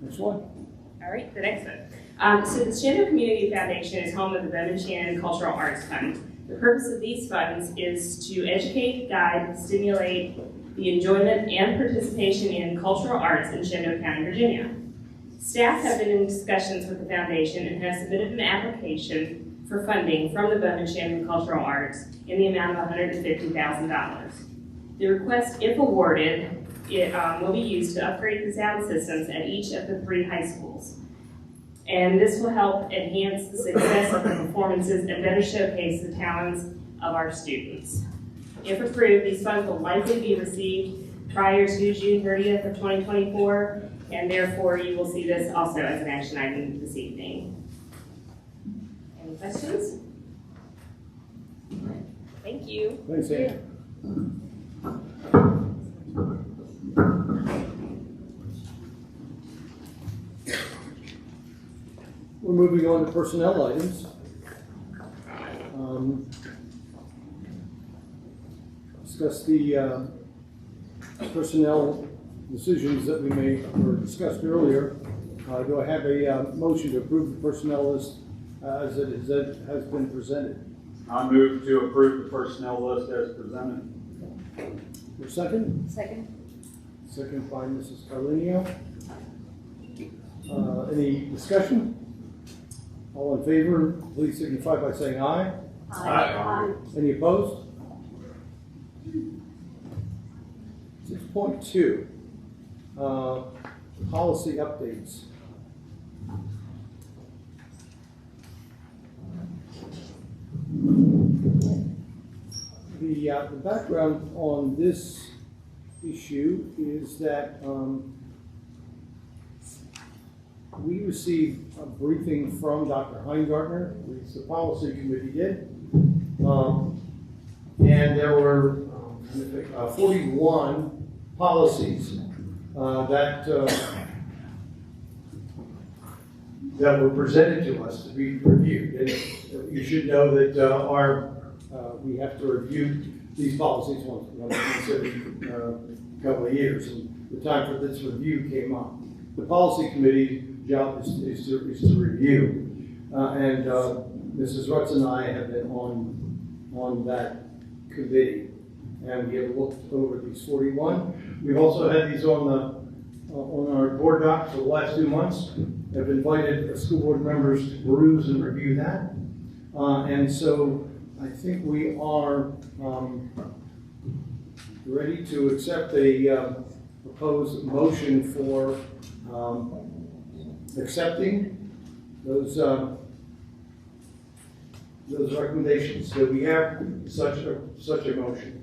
Next one. All right, the next one. So the Shenandoah Community Foundation is home of the Bowman Shannon Cultural Arts Fund. The purpose of these funds is to educate, guide, stimulate the enjoyment and participation in cultural arts in Shenandoah County, Virginia. Staff have been in discussions with the foundation and have submitted an application for funding from the Bowman Shannon Cultural Arts in the amount of $150,000. The request, if awarded, it will be used to upgrade the sound systems at each of the 3 high schools. And this will help enhance the success of the performances and better showcase the talents of our students. If approved, these funds will likely be received prior to June 30th of 2024, and therefore you will see this also as an action item this evening. Any questions? Thank you. Thanks, Ann. We're moving on to personnel items. Discuss the personnel decisions that we made or discussed earlier. Do I have a motion to approve the personnel list as it has been presented? I move to approve the personnel list as presented. Your second? Second. Second by Mrs. Carlinio. Any discussion? All in favor, please signify by saying aye. Aye. Any opposed? 6.2, policy updates. The background on this issue is that we received a briefing from Dr. Heingartner, which the policy committee did, and there were 41 policies that were presented to us to be reviewed. And you should know that we have to review these policies once every couple of years, and the time for this review came up. The policy committee's job is to review, and Mrs. Rutz and I have been on that committee, and we have looked over these 41. We've also had these on our board doc for the last 2 months. I've invited school board members to peruse and review that, and so I think we are ready to accept a proposed motion for accepting those recommendations. So we have such a motion.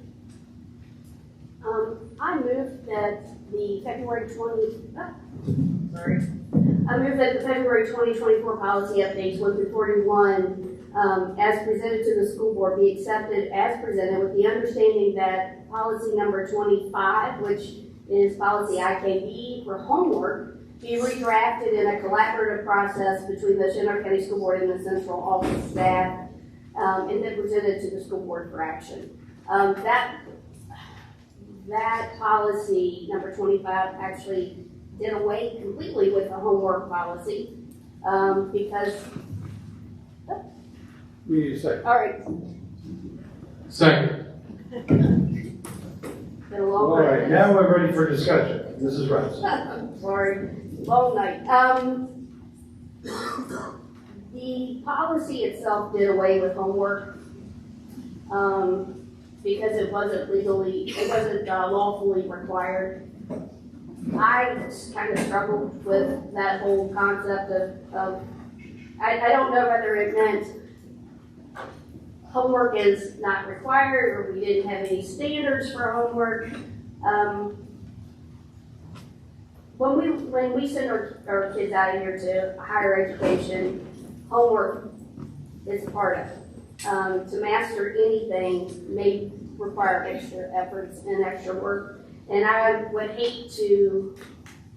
I move that the February 2024 policy updates 1 through 41 as presented to the school board be accepted as presented, with the understanding that policy number 25, which is policy IKB for homework, be redrafted in a collaborative process between the Shenandoah County School Board and the central office staff, and then presented to the school board for action. That policy number 25 actually did away completely with the homework policy because. We need a second. All right. Second. Been a long All right, night. now we're ready for discussion. Mrs. Rice. Sorry, long night. The policy itself did away with homework because it wasn't lawfully required. I just kind of struggled with that whole concept of I don't know whether it meant homework is not required, or we didn't have any standards for homework. When we send our kids out of here to higher education, homework is a part of it. To master anything may require extra efforts and extra work. And I would hate to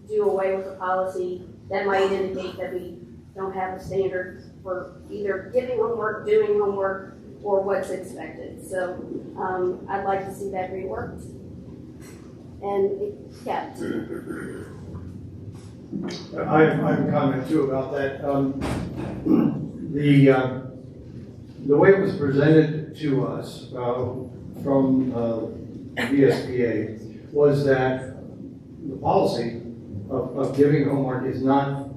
do away with a policy that might indicate that we don't have a standard for either giving homework, doing homework, or what's expected. So I'd like to see that reworked and kept. I have a comment too about that. The way it was presented to us from VSBA was that the policy of giving homework is not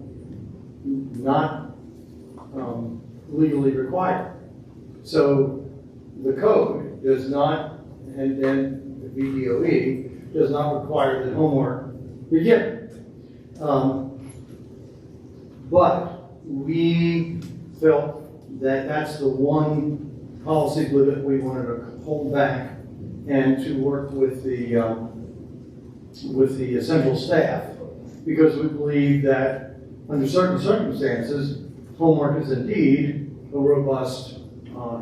legally required. So the code does not, and then the VDOE does not require that homework be given. But we felt that that's the one policy limit we wanted to hold back and to work with the essential staff, because we believe that under certain circumstances, homework is indeed a robust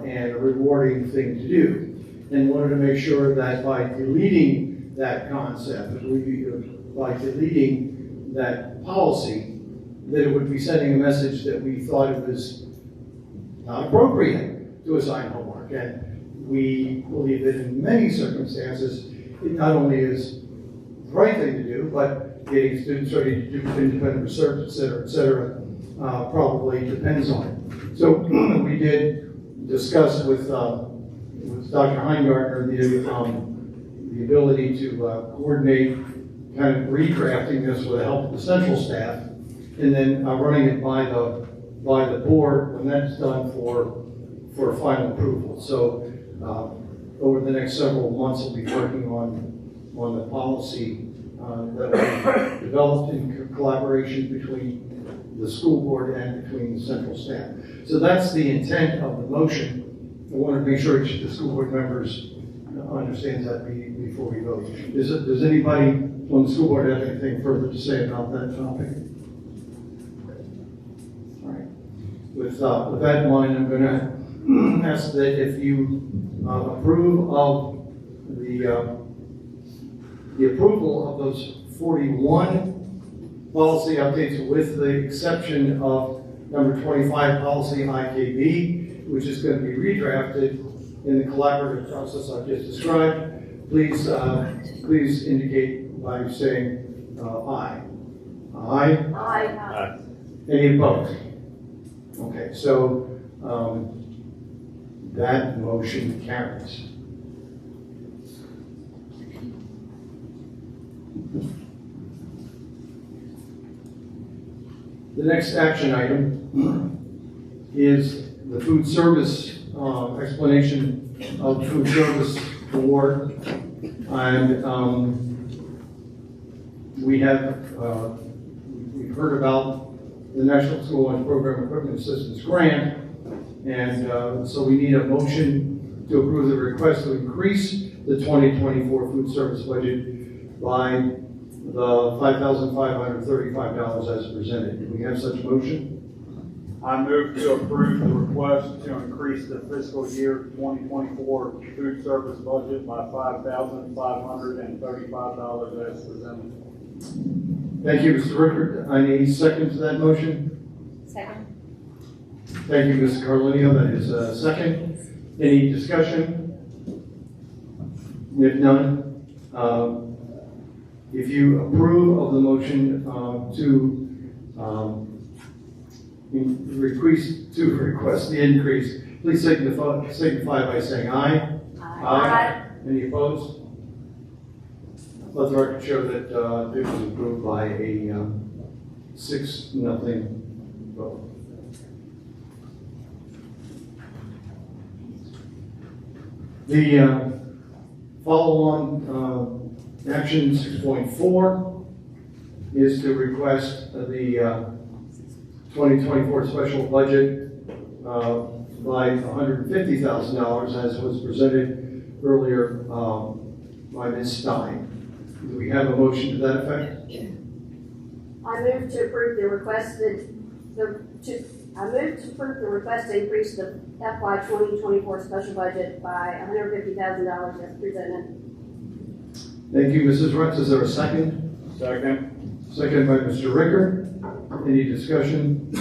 and a rewarding thing to do, and wanted to make sure that by deleting that concept, by deleting that policy, that it would be sending a message that we thought it was not appropriate to assign homework. And we believe that in many circumstances, it not only is the right thing to do, but getting students ready to do independent research, et cetera, probably depends on it. So we did discuss with Dr. Heingartner the ability to coordinate kind of redrafting this with the help of the central staff, and then running it by the board when that's done for final approval. So over the next several months, we'll be working on the policy that will be developed in collaboration between the school board and between the central staff. So that's the intent of the motion. I want to make sure that the school board members understand that before we vote. Does anybody on the school board have anything further to say about that topic? All right. With that in mind, I'm going to ask that if you approve of the approval of those 41 policy updates, with the exception of number 25 policy IKB, which is going to be redrafted in the collaborative process I've just described, please indicate by saying aye. Aye? Aye. Aye. Any opposed? Okay, so that motion carries. The next action item is the food service explanation of food service award, and we've heard about the National School Lunch Program Equipment Assistance Grant, and so we need a motion to approve the request to increase the 2024 food service budget by the $5,535 as presented. Do we have such a motion? I move to approve the request to increase the fiscal year 2024 food service budget by $5,535 as presented. Thank you, Mr. Rickard. I need a second to that motion. Second. Thank you, Ms. Carlinio. That is a second. Any discussion? If none, if you approve of the motion to request the increase, please signify by saying aye. Aye. Any opposed? Let the record show that it was approved by a 6-0 vote. The follow-on action 6.4 is to request the 2024 special budget from by $150,000 as was presented earlier by Ms. Stein. Do we have a motion to that effect? I move to approve the request to increase the FY 2024 special budget by $150,000 as presented. Thank you, Mrs. Rutz. Is there a second? Second. Second by Mr. Ricker. Any discussion?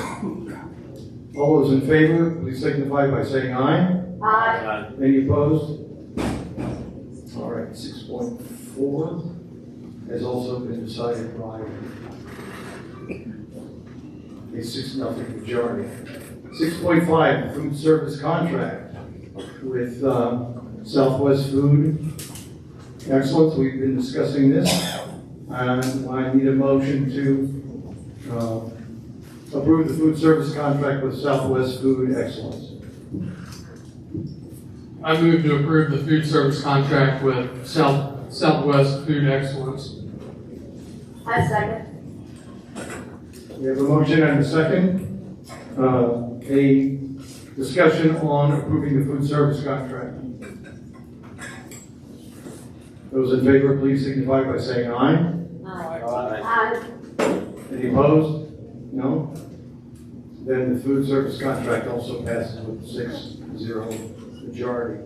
All those in favor, please signify by saying aye. Aye. Any opposed? All right, 6.4 has also been decided by a 6-0 majority. 6.5, food service contract with Southwest Food Excellence. We've been discussing this, and I need a motion to approve the food service contract with Southwest Food Excellence. I move to approve the food service contract with Southwest Food Excellence. I second. We have a motion and a second. A discussion on approving the food service contract. Those in favor, please signify by saying aye. Aye. Any opposed? No? Then the food service contract also passes with 6-0 majority.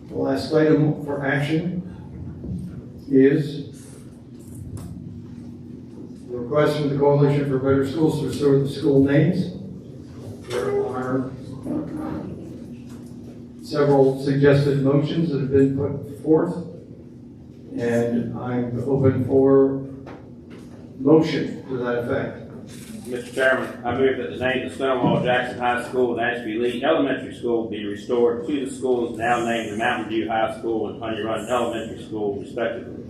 The last item for action is the request from the Coalition for Better Schools to restore the school names. There are several suggested motions that have been put forth, and I'm open for motion to that effect. Mr. Chairman, I move that the names of Stonewall Jackson High School and Ashby Lee Elementary School be restored to the schools now named Mountain View High School and Honey Run Elementary School, respectively.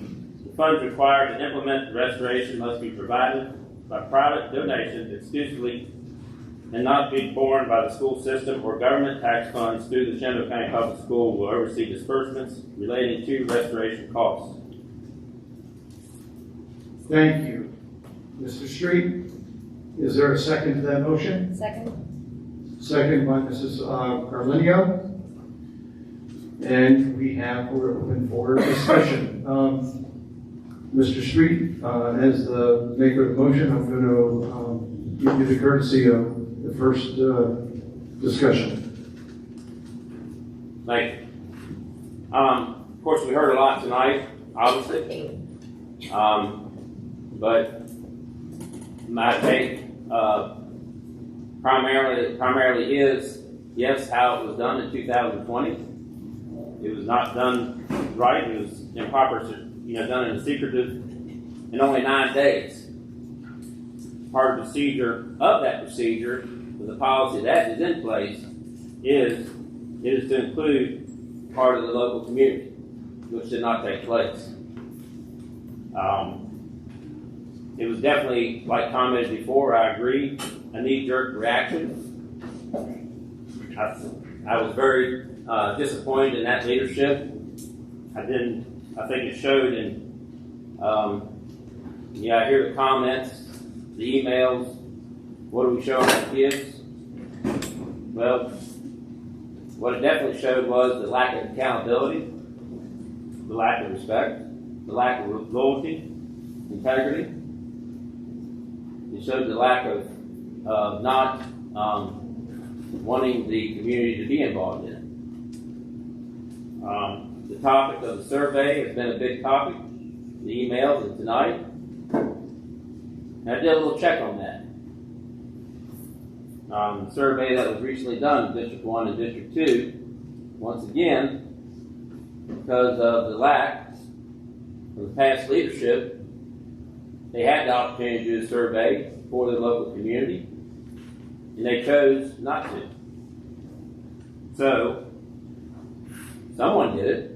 The funds required to implement the restoration must be provided by private donations exclusively and not be borne by the school system or government tax funds through the Shenandoah County Public School will oversee disbursements relating to restoration costs. Thank you. Mr. Street, is there a second to that motion? Second. Second by Mrs. Carlinio. And we're open for discussion. Mr. Street, as the maker of the motion, I'm going to give you the courtesy of the first discussion. Thank you. Of course, we heard a lot tonight, obviously. But my take primarily is, yes, how it was done in 2020. It was not done right. It was improper, done in a secretive in only 9 days. Part of the procedure of that procedure, the policy that is in place, is to include part of the local community, which did not take place. It was definitely, like commented before, I agree, a knee-jerk reaction. I was very disappointed in that leadership. I think it showed in, I hear the comments, the emails, what are we showing our kids? Well, what it definitely showed was the lack of accountability, the lack of respect, the lack of loyalty, integrity. It showed the lack of not wanting the community to be involved in it. The topic of the survey has been a big topic, the emails and tonight. And I did a little check on that. The survey that was recently done in District 1 and District 2, once again, because of the lack of the past leadership, they had the opportunity to do a survey for the local community, and they chose not to. So, someone did it,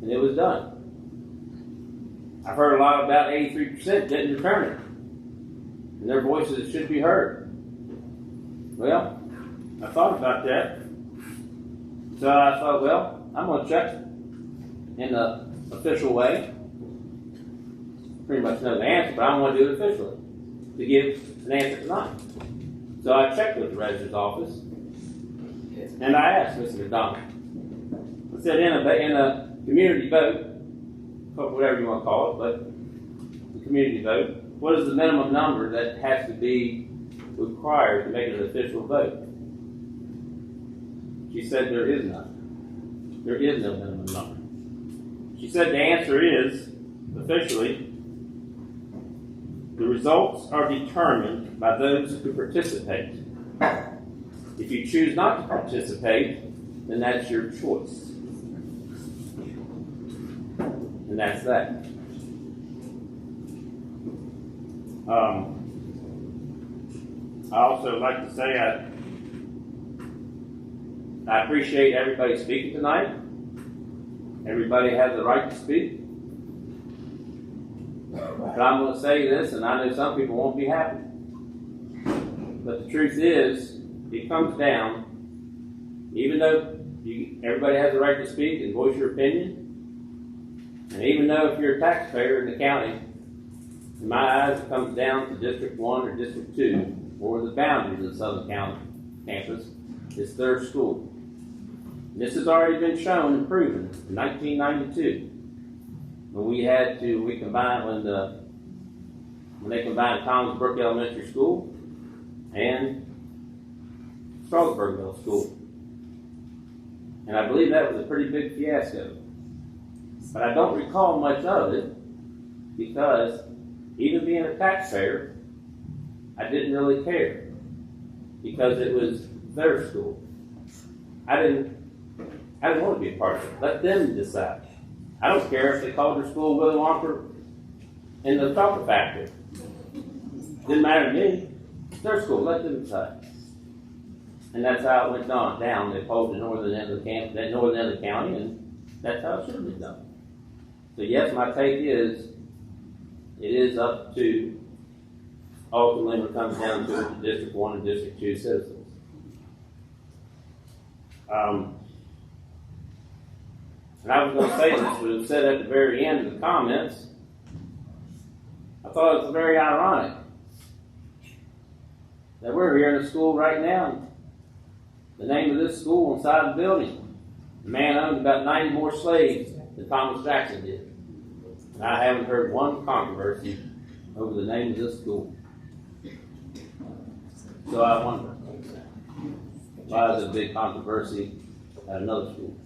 and it was done. I've heard a lot about 83% didn't return it, and their voices should be heard. Well, I thought about that. So I thought, well, I'm going to check in the official way. Pretty much know the answer, but I don't want to do it officially to give an answer tonight. So I checked with the registrar's office, And I asked Mr. McDonald, I said, in a community vote, whatever you want to call it, but the community vote, what is the minimum number that has to be required to make it an official vote? She said there is none. There is no minimum number. She said the answer is, officially, the results are determined by those who participate. If you choose not to participate, then that's your choice. And that's that. I also like to say I appreciate everybody speaking tonight. Everybody has the right to speak. But I'm going to say this, and I know some people won't be happy. But the truth is, it comes down, even though everybody has the right to speak and voice your opinion, and even though if you're a taxpayer in the county, in my eyes, it comes down to District 1 or District 2, or the boundaries of Southern County campus. It's their school. This has already been shown and proven in 1992 when we combined when they combined Thomas Brook Elementary School and Strasburg Middle School. And I believe that was a pretty big fiasco. But I don't recall much of it because even being a taxpayer, I didn't really care because it was their school. I didn't want to be a part of it. Let them decide. I don't care if they called their school Willy Wonka in the chocolate factory. Didn't matter to me. It's their school. Let them decide. And that's how it went down. They polled the northern end of the county, and that's how it should have been done. So yes, my take is it is up to ultimately when it comes down to it, the District 1 and District 2 citizens. And I was going to say this, but it was said at the very end of the comments. I thought it was very ironic that we're here in the school right now. The name of this school inside the building, the man owned about 90 more slaves than Thomas Jackson did. And I haven't heard one controversy over the name of this school. So I wonder, why is it a big controversy at another school?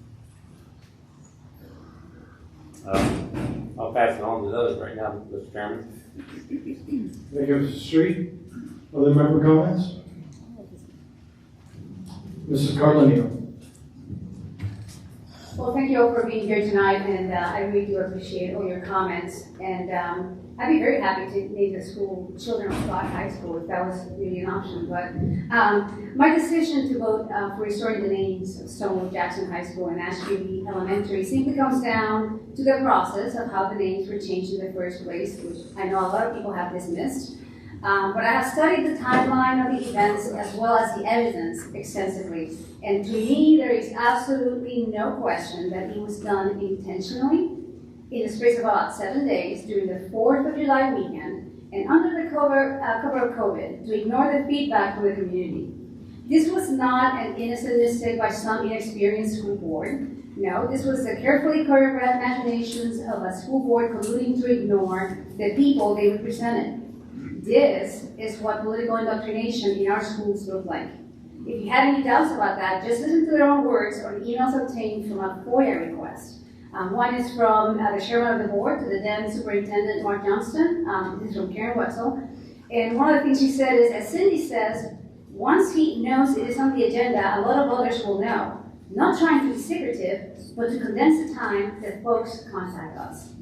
I'll pass it on to those right now, Mr. Chairman. Thank you, Mr. Street. Other member comments? Mrs. Carlenio. Well, thank you all for being here tonight, and I really do appreciate all your comments. And I'd be very happy to name the school Children of God High School if that was really an option. But my decision to vote for restoring the names of Stonewall Jackson High School and Ashby Elementary simply comes down to the process of how the names were changed in the first place, which I know a lot of people have dismissed. But I have studied the timeline of the events as well as the evidence extensively. And to me, there is absolutely no question that it was done intentionally in the space of about 7 days during the 4th of July weekend and under the cover of COVID to ignore the feedback from the community. This was not an innocent mistake by some inexperienced school board. No, this was the carefully choreographed machinations of a school board colluding to ignore the people they represented. This is what political indoctrination in our schools look like. If you had any doubts about that, just listen to their own words or the emails obtained from a FOIA request. One is from the chairman of the board to the then Superintendent Mark Johnston. This is from Karen Wetzel. And one of the things she said is, as Cindy says, once he knows it is on the agenda, a lot of others will know. Not trying to be secretive, but to condense the time that folks contact us.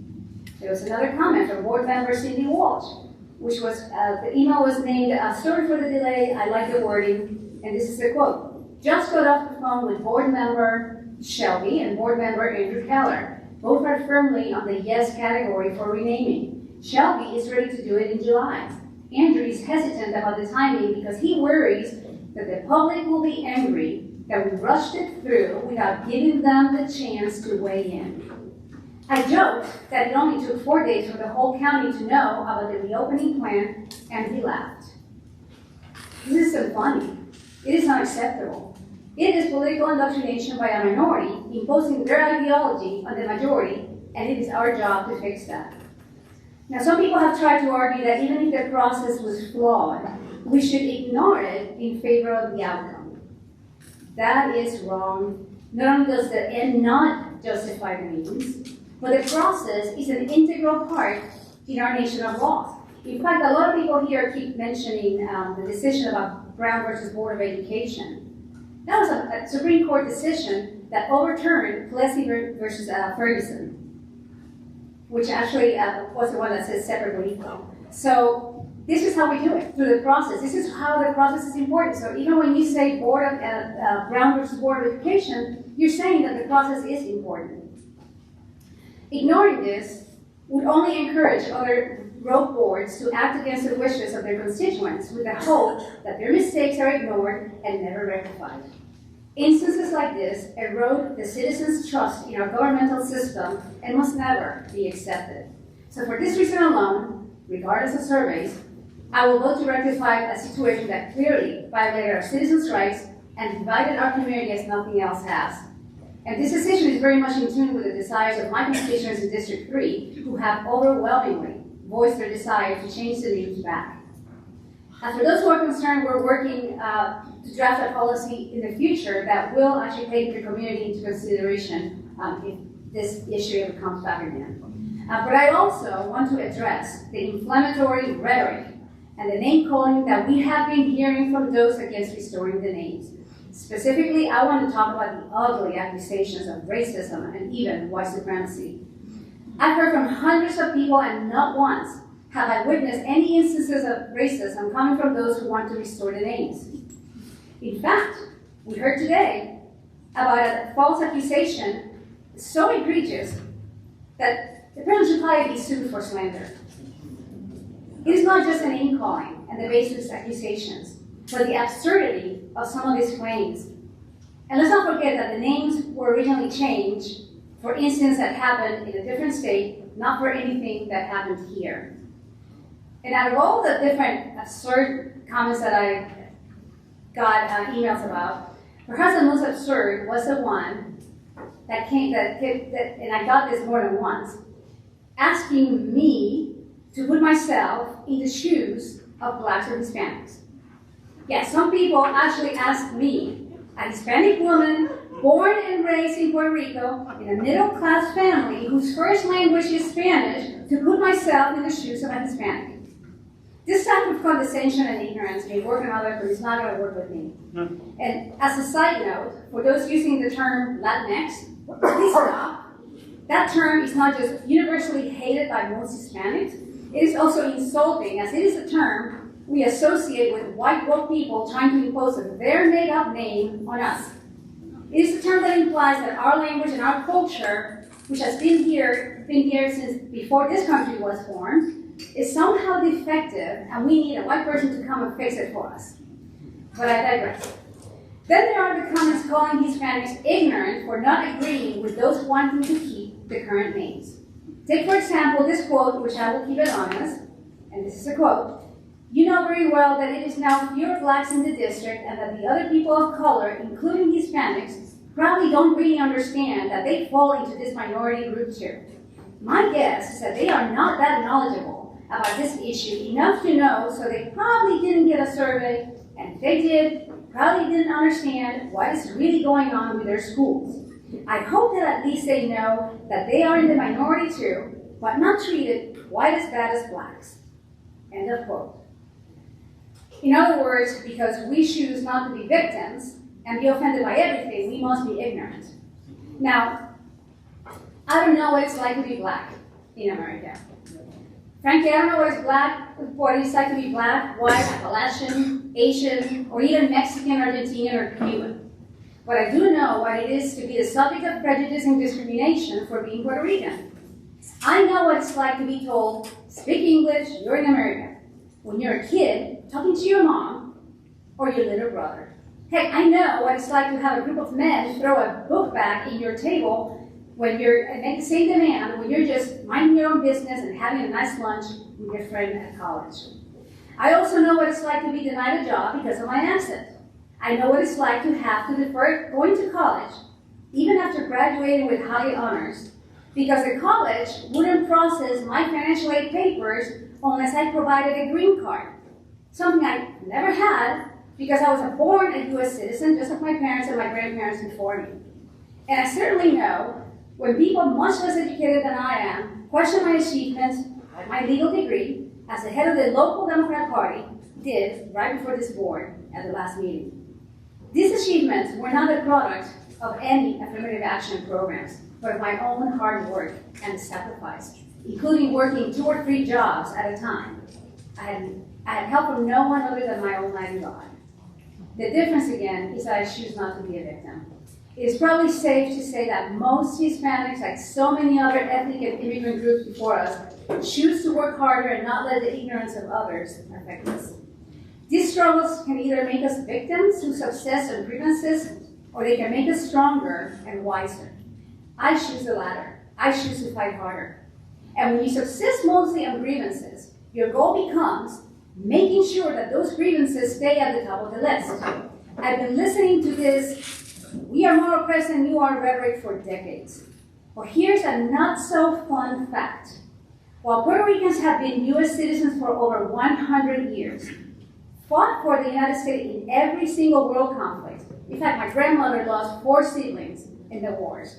There was another comment from board member Cindy Walsh, which was, the email was named, sorry for the delay, I like the wording, and this is the quote. Just got off the phone with board member Shelby and board member Andrew Keller. Both are firmly on the yes category for renaming. Shelby is ready to do it in July. Andrew is hesitant about the timing because he worries that the public will be angry that we rushed it through without giving them the chance to weigh in. I joked that it only took 4 days for the whole county to know about the reopening plan, and he laughed. This is so funny. It is not acceptable. It is political indoctrination by a minority imposing their ideology on the majority, and it is our job to fix that. Now, some people have tried to argue that even if the process was flawed, we should ignore it in favor of the outcome. That is wrong. Not only does the end not justify the means, but the process is an integral part in our nation of laws. In fact, a lot of people here keep mentioning the decision about Brown versus Board of Education. That was a Supreme Court decision that overturned Plessy versus Ferguson, which actually was the one that says separate equal. So this is how we do it, through the process. This is how the process is important. So even when you say Brown versus Board of Education, you're saying that the process is important. Ignoring this would only encourage other rogue boards to act against the wishes of their constituents with the hope that their mistakes are ignored and never rectified. Instances like this erode the citizens' trust in our governmental system and must never be accepted. So for this reason alone, regardless of surveys, I will vote to rectify a situation that clearly violated our citizens' rights and divided our community as nothing else has. And this decision is very much in tune with the desires of my constituents in District 3, who have overwhelmingly voiced their desire to change the names back. As for those who are concerned, we're working to draft a policy in the future that will actually take the community into consideration if this issue ever comes back again. But I also want to address the inflammatory rhetoric and the name calling that we have been hearing from those against restoring the names. Specifically, I want to talk about the ugly accusations of racism and even white supremacy. I've heard from hundreds of people, and not once have I witnessed any instances of racism coming from those who want to restore the names. In fact, we heard today about a false accusation so egregious that the person should probably be sued for slander. It is not just a name calling and the baseless accusations, but the absurdity of some of these claims. And let's not forget that the names were originally changed for incidents that happened in a different state, not for anything that happened here. And out of all the different absurd comments that I got emails about, perhaps the most absurd was the one that came, and I got this more than once, asking me to put myself in the shoes of blacks or Hispanics. Yes, some people actually asked me, a Hispanic woman born and raised in Puerto Rico in a middle-class family whose first language is Spanish, to put myself in the shoes of a Hispanic. This type of condescension and ignorance may work on others, but it's not going to work with me. And as a side note, for those using the term Latinx, please stop. That term is not just universally hated by most Hispanics, it is also insulting, as it is a term we associate with white woke people trying to impose their made-up name on us. It is a term that implies that our language and our culture, which has been here since before this country was formed, is somehow defective, and we need a white person to come and fix it for us. But I digress. Then there are the comments calling Hispanics ignorant for not agreeing with those wanting to keep the current names. Take, for example, this quote, which I will keep it honest, and this is a quote. You know very well that it is now fewer blacks in the district and that the other people of color, including Hispanics, probably don't really understand that they fall into this minority group too. My guess is that they are not that knowledgeable about this issue enough to know, so they probably didn't get a survey, and if they did, probably didn't understand what is really going on with their schools. I hope that at least they know that they are in the minority too, but not treated quite as bad as blacks. End of quote. In other words, because we choose not to be victims and be offended by everything, we must be ignorant. Now, I don't know what it's like to be black in America. Frankly, I don't know what it's like to be black, white, Appalachian, Asian, or even Mexican, Argentinian, or Cuban. But I do know what it is to be the subject of prejudice and discrimination for being Puerto Rican. I know what it's like to be told, speak English, you're in America, when you're a kid talking to your mom or your little brother. Heck, I know what it's like to have a group of men throw a book bag in your table when you're, and make the same demand when you're just minding your own business and having a nice lunch with your friend at college. I also know what it's like to be denied a job because of my accent. I know what it's like to have to defer going to college, even after graduating with high honors, because the college wouldn't process my financial aid papers unless I provided a green card, something I never had because I was born a U.S. citizen, just like my parents and my grandparents before me. And I certainly know when people much less educated than I am question my achievements, like my legal degree, as the head of the local Democrat Party did right before this board at the last meeting. These achievements were not the product of any affirmative action programs, but of my own hard work and sacrifice, including working 2 or 3 jobs at a time. I had help from no one other than my Almighty God. The difference, again, is that I choose not to be a victim. It is probably safe to say that most Hispanics, like so many other ethnic and immigrant groups before us, choose to work harder and not let the ignorance of others affect us. These struggles can either make us victims through success and grievances, or they can make us stronger and wiser. I choose the latter. I choose to fight harder. And when you subsist mostly on grievances, your goal becomes making sure that those grievances stay at the top of the list. I've been listening to this, we are more oppressed than you are rhetoric for decades. Well, here's a not so fun fact. While Puerto Ricans have been U.S. citizens for over 100 years, fought for the United States in every single world conflict. In fact, my grandmother lost 4 siblings in the wars.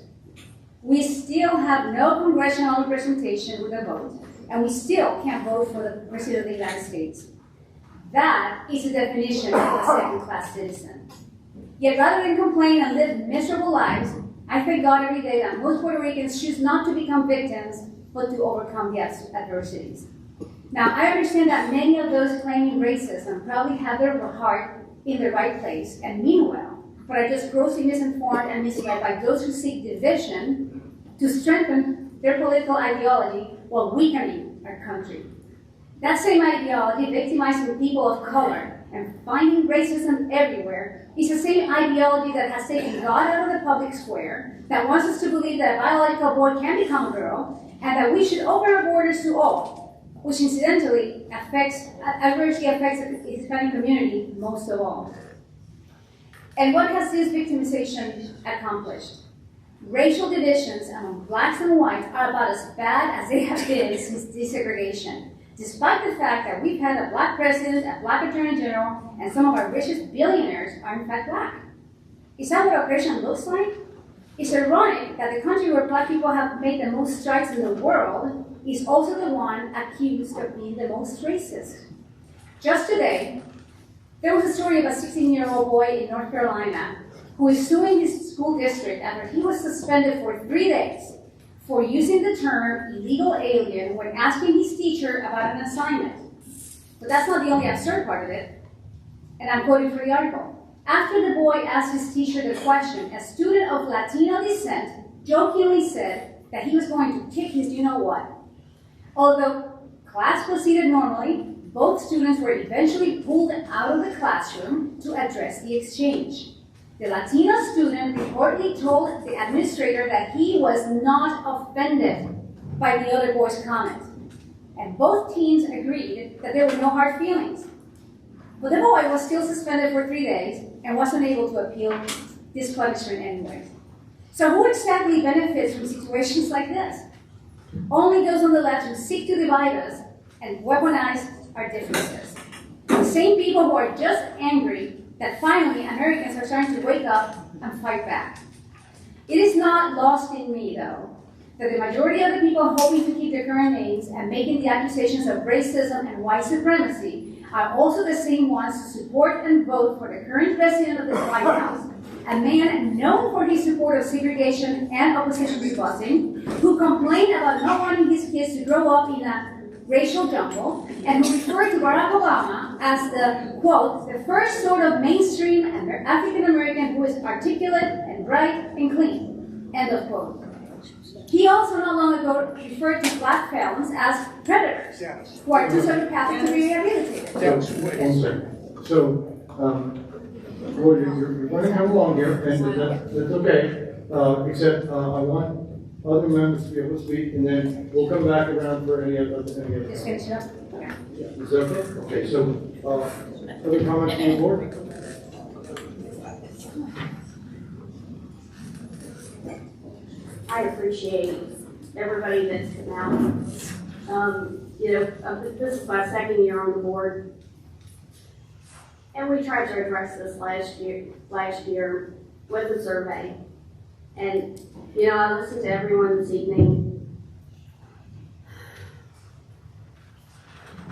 We still have no congressional representation with a vote, and we still can't vote for the President of the United States. That is the definition of a second-class citizen. Yet rather than complain and live miserable lives, I thank God every day that most Puerto Ricans choose not to become victims, but to overcome the adversities. Now, I understand that many of those claiming racism probably have their heart in the right place and mean well, but are just grossly misinformed and misled by those who seek division to strengthen their political ideology while weakening our country. That same ideology, victimizing people of color and finding racism everywhere, is the same ideology that has taken God out of the public square, that wants us to believe that a biological boy can become a girl, and that we should open our borders to all, which incidentally adversely affects the Hispanic community most of all. And what has this victimization accomplished? Racial divisions among blacks and whites are about as bad as they have been since desegregation, despite the fact that we've had a black president, a black attorney general, and some of our richest billionaires are in fact black. Is that what oppression looks like? It's ironic that the country where black people have made the most strides in the world is also the one accused of being the most racist. Just today, there was a story of a 16-year-old boy in North Carolina who is suing his school district after he was suspended for 3 days for using the term illegal alien when asking his teacher about an assignment. But that's not the only absurd part of it. And I'm quoting from the article. After the boy asked his teacher the question, a student of Latino descent jokingly said that he was going to kick his you-know-what. Although class proceeded normally, both students were eventually pulled out of the classroom to address the exchange. The Latino student reportedly told the administrator that he was not offended by the other boy's comment. And both teens agreed that there were no hard feelings. But the boy was still suspended for 3 days and wasn't able to appeal this punishment anyway. So who exactly benefits from situations like this? Only those on the left who seek to divide us and weaponize our differences. The same people who are just angry that finally Americans are starting to wake up and fight back. It is not lost in me, though, that the majority of the people hoping to keep their current names and making the accusations of racism and white supremacy are also the same ones who support and vote for the current president of the White House, a man known for his support of segregation and opposition to busing, who complained about not wanting his kids to grow up in a racial jungle, and who referred to Barack Obama as the, quote, the first sort of mainstream African-American who is articulate and bright and clean, end of quote. He also not long ago referred to black felons as predators, who are too psychopathic to be rehabilitated. Well, you're going to come along here, and that's okay, except I want other members to be able to speak, and then we'll come back around for any other. Just finish it up? Okay. Yeah, is that okay? Okay, so, other comments from the board? I appreciate everybody that's come out. This is my second year on the board. And we tried to address this last year with the survey. And, I listened to everyone this evening.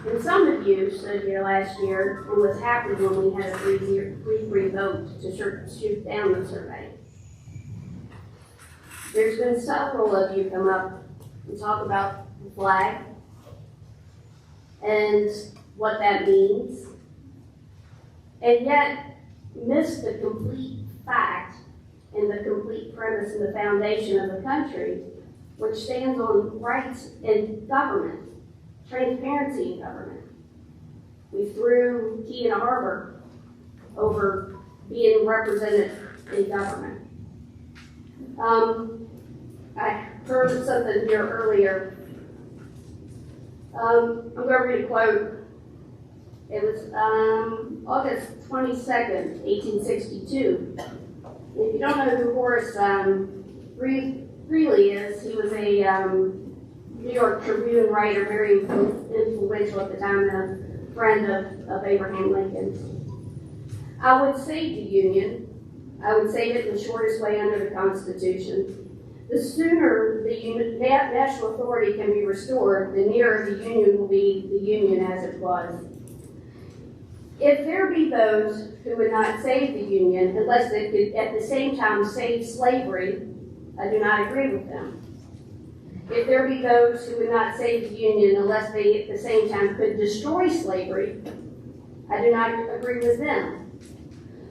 And some of you stood here last year and was happy when we had a 3-3 vote to shoot down the survey. There's been several of you come up and talk about the flag and what that means, and yet miss the complete fact and the complete premise and the foundation of the country, which stands on rights in government. Transparency in government. We threw Key and Harbor over being represented in government. I heard something here earlier. I'm going to read a quote. It was August 22nd, 1862. If you don't know who Horace Greeley is, he was a New York Tribune writer, very influential at the time, and a friend of Abraham Lincoln. I would save the Union. I would save it in the shortest way under the Constitution. The sooner the national authority can be restored, the nearer the Union will be the Union as it was. If there be those who would not save the Union unless they could at the same time save slavery, I do not agree with them. If there be those who would not save the Union unless they at the same time could destroy slavery, I do not agree with them.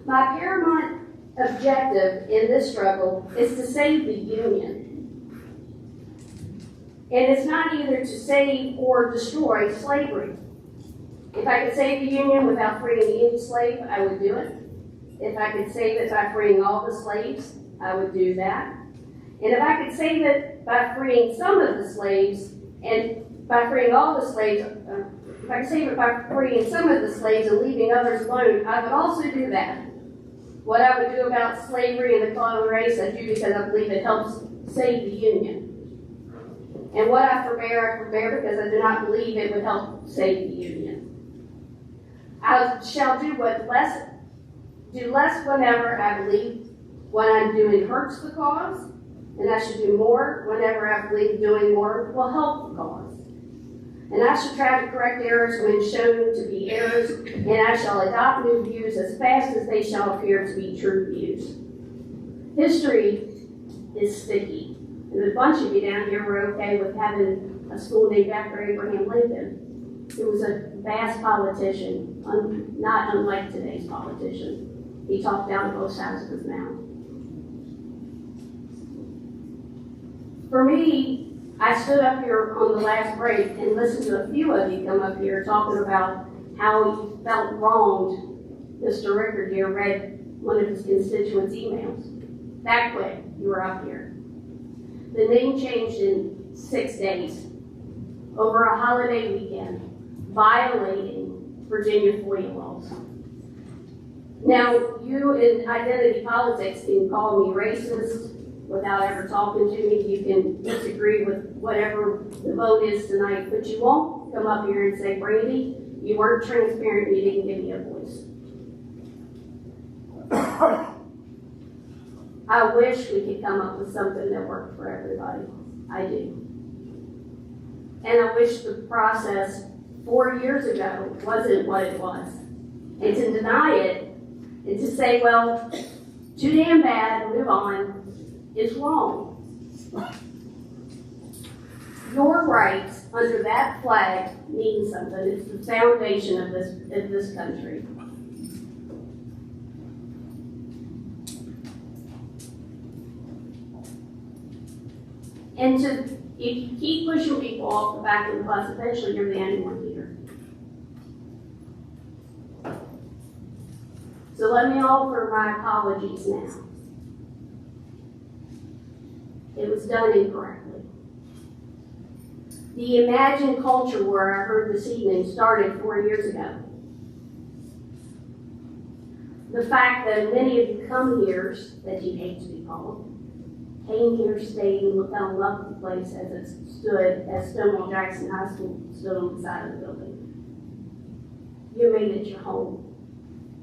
My paramount objective in this struggle is to save the Union. And it's not either to save or destroy slavery. If I could save the Union without freeing any slave, I would do it. If I could save it by freeing all the slaves, I would do that. And if I could save it by freeing some of the slaves, and by freeing all the slaves, if I could save it by freeing some of the slaves and leaving others alone, I would also do that. What I would do about slavery and the colonial race, I do because I believe it helps save the Union. And what I forbear because I do not believe it would help save the Union. I shall do less whenever I believe what I'm doing hurts the cause, and I should do more whenever I believe doing more will help the cause. And I should try to correct errors when shown to be errors, and I shall adopt new views as fast as they shall appear to be true views. History is sticky, and a bunch of you down here were okay with having a school named after Abraham Lincoln, who was a vast politician, not unlike today's politician. He talked down both sides of his mouth. For me, I stood up here on the last break and listened to a few of you come up here talking about how you felt wronged. Mr. Rickard here read one of his constituents' emails. That quick, you were up here. The name changed in 6 days over a holiday weekend, violating Virginia FOIA laws. Now, you in identity politics can call me racist without ever talking to me. You can disagree with whatever the vote is tonight, but you won't come up here and say, Brandy, you weren't transparent, you didn't give me a voice. I wish we could come up with something that worked for everybody. I do. And I wish the process 4 years ago wasn't what it was. And to deny it, and to say, well, too damn bad, move on, is wrong. Your rights under that flag mean something. It's the foundation of this country. And if you keep pushing people off the back of the bus, eventually you're the only one here. So let me offer my apologies now. It was done incorrectly. The imagined culture war I heard this evening started 4 years ago. The fact that many of you come here that you hate to be called, came here, stayed, and fell in love with the place as it stood, as Stonewall Jackson High School stood on the side of the building. You made it your home.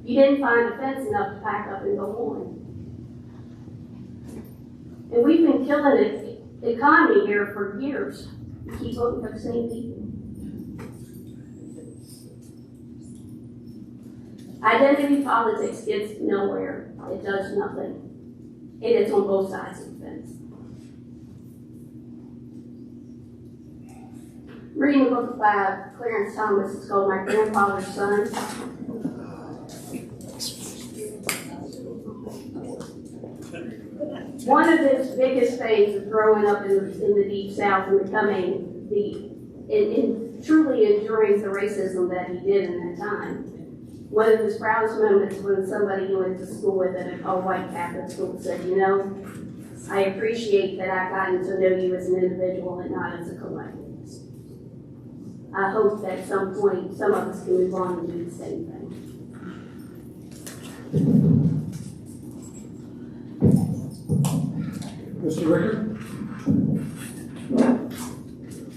You didn't find a fence enough to pack up and go on. And we've been killing the economy here for years. We keep voting for the same people. Identity politics gets nowhere. It does nothing. And it's on both sides of the fence. Reading the book by Clarence Thomas, it's called My Grandfather's Son. One of his biggest things is growing up in the Deep South and becoming and truly enduring the racism that he did in that time. One of his proudest moments when somebody he went to school with at an all-white Catholic school said, you know, I appreciate that I've gotten to know you as an individual and not as a collective. I hope that at some point some of us can move on and do the same thing. Mr. Ricker?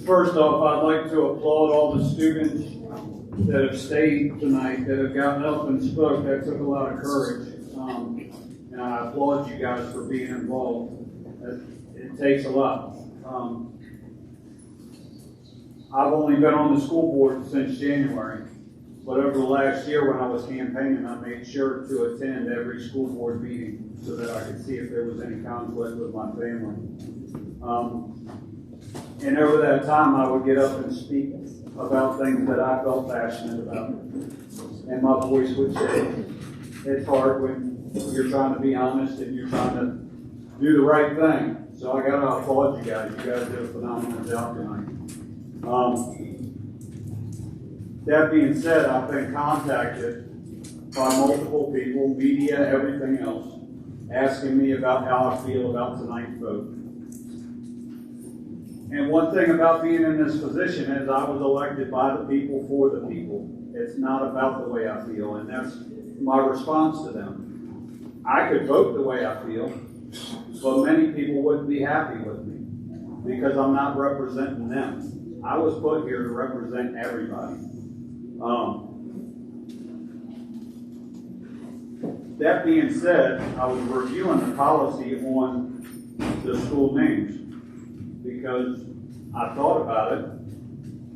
First off, I'd like to applaud all the students that have stayed tonight, that have gotten up and spoke. That took a lot of courage. And I applaud you guys for being involved. It takes a lot. I've only been on the school board since January, but over the last year when I was campaigning, I made sure to attend every school board meeting so that I could see if there was any conflict with my family. And over that time, I would get up and speak about things that I felt passionate about. And my voice would shake. It's hard when you're trying to be honest and you're trying to do the right thing. So I got to applaud you guys. You guys did a phenomenal job tonight. That being said, I've been contacted by multiple people, media, everything else, asking me about how I feel about tonight's vote. And one thing about being in this position is I was elected by the people for the people. It's not about the way I feel, and that's my response to them. I could vote the way I feel, but many people wouldn't be happy with me because I'm not representing them. I was put here to represent everybody. That being said, I was reviewing the policy on the school names because I thought about it,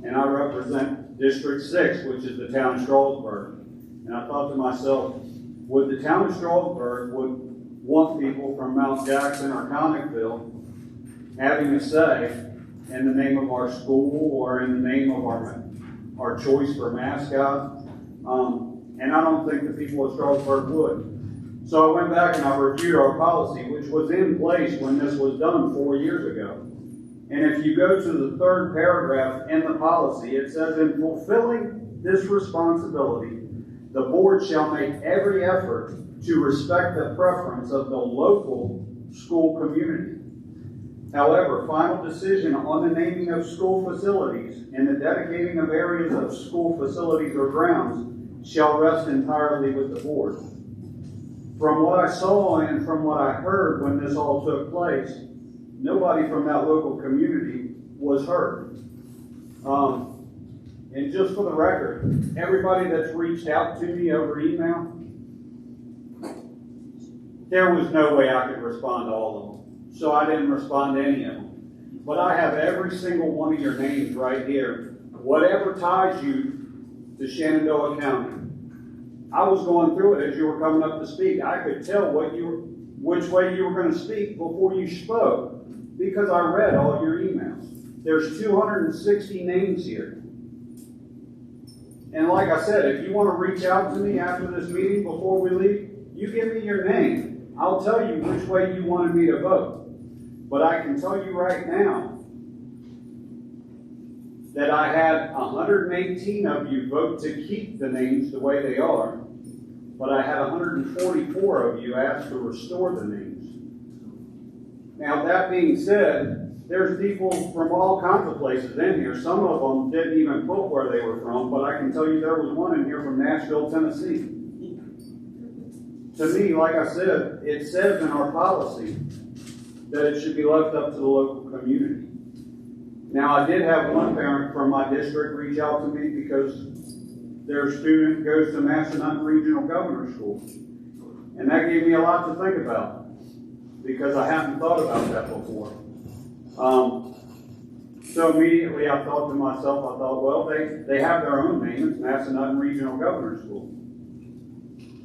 and I represent District 6, which is the town of Strasburg. And I thought to myself, would the town of Strasburg want people from Mount Jackson or Connickville having a say in the name of our school or in the name of our choice for mascot? And I don't think the people of Strasburg would. So I went back and I reviewed our policy, which was in place when this was done 4 years ago. And if you go to the third paragraph in the policy, it says, in fulfilling this responsibility, the board shall make every effort to respect the preference of the local school community. However, final decision on the naming of school facilities and the dedicating of areas of school facilities or grounds shall rest entirely with the board. From what I saw and from what I heard when this all took place, nobody from that local community was hurt. And just for the record, everybody that's reached out to me over email, there was no way I could respond to all of them. So I didn't respond to any of them. But I have every single one of your names right here. Whatever ties you to Shenandoah County. I was going through it as you were coming up to speak. I could tell which way you were going to speak before you spoke because I read all your emails. There's 260 names here. And like I said, if you want to reach out to me after this meeting before we leave, you give me your name. I'll tell you which way you wanted me to vote. But I can tell you right now that I had 118 of you vote to keep the names the way they are, but I had 144 of you ask to restore the names. Now, that being said, there's people from all kinds of places in here. Some of them didn't even put where they were from, but I can tell you there was one in here from Nashville, Tennessee. To me, like I said, it says in our policy that it should be left up to the local community. Now, I did have one parent from my district reach out to me because their student goes to Massanutten Regional Governor's School. And that gave me a lot to think about because I hadn't thought about that before. So immediately I thought to myself, well, they have their own name. It's Massanutten Regional Governor's School.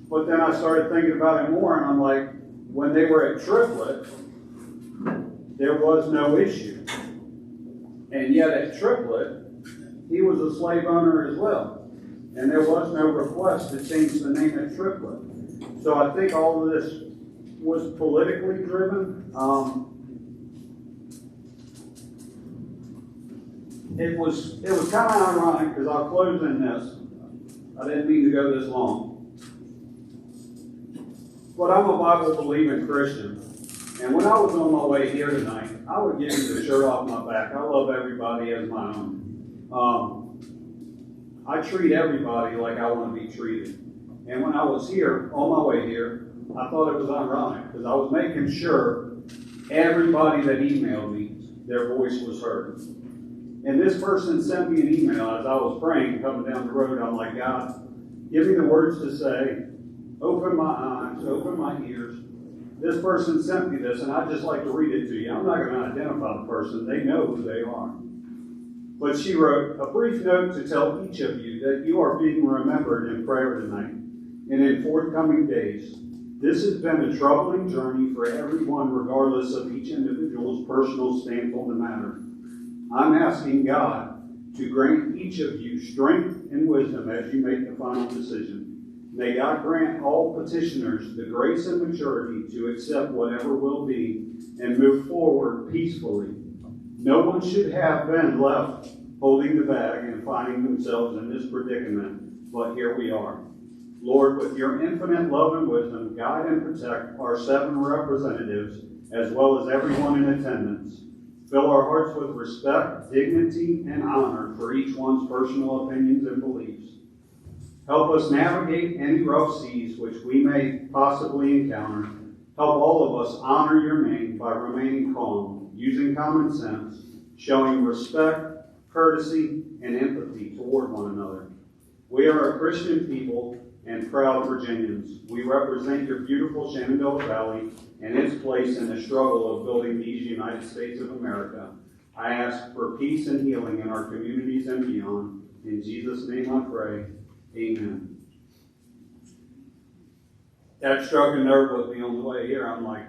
But then I started thinking about it more, and I'm like, when they were at Triplet, there was no issue. And yet at Triplet, he was a slave owner as well. And there was no request to change the name at Triplet. So I think all of this was politically driven. It was kind of ironic because I'll close in this. I didn't mean to go this long. But I'm a Bible-believing Christian. And when I was on my way here tonight, I would give you the shirt off my back. I love everybody as my own. I treat everybody like I want to be treated. And when I was here, on my way here, I thought it was ironic because I was making sure everybody that emailed me, their voice was heard. And this person sent me an email as I was praying, coming down the road. I'm like, God, give me the words to say. Open my eyes, open my ears. This person sent me this, and I'd just like to read it to you. I'm not going to identify the person. They know who they are. But she wrote, a brief note to tell each of you that you are being remembered in prayer tonight and in forthcoming days. This has been a troubling journey for everyone, regardless of each individual's personal stance on the matter. I'm asking God to grant each of you strength and wisdom as you make the final decision. May God grant all petitioners the grace and maturity to accept whatever will be and move forward peacefully. No one should have been left holding the bag and finding themselves in this predicament, but here we are. Lord, with your infinite love and wisdom, guide and protect our 7 representatives as well as everyone in attendance. Fill our hearts with respect, dignity, and honor for each one's personal opinions and beliefs. Help us navigate any rough seas which we may possibly encounter. Help all of us honor your name by remaining calm, using common sense, showing respect, courtesy, and empathy toward one another. We are a Christian people and proud Virginians. We represent your beautiful Shenandoah Valley and its place in the struggle of building these United States of America. I ask for peace and healing in our communities and beyond. In Jesus' name I pray. Amen. That struck a nerve with me on the way here. I'm like,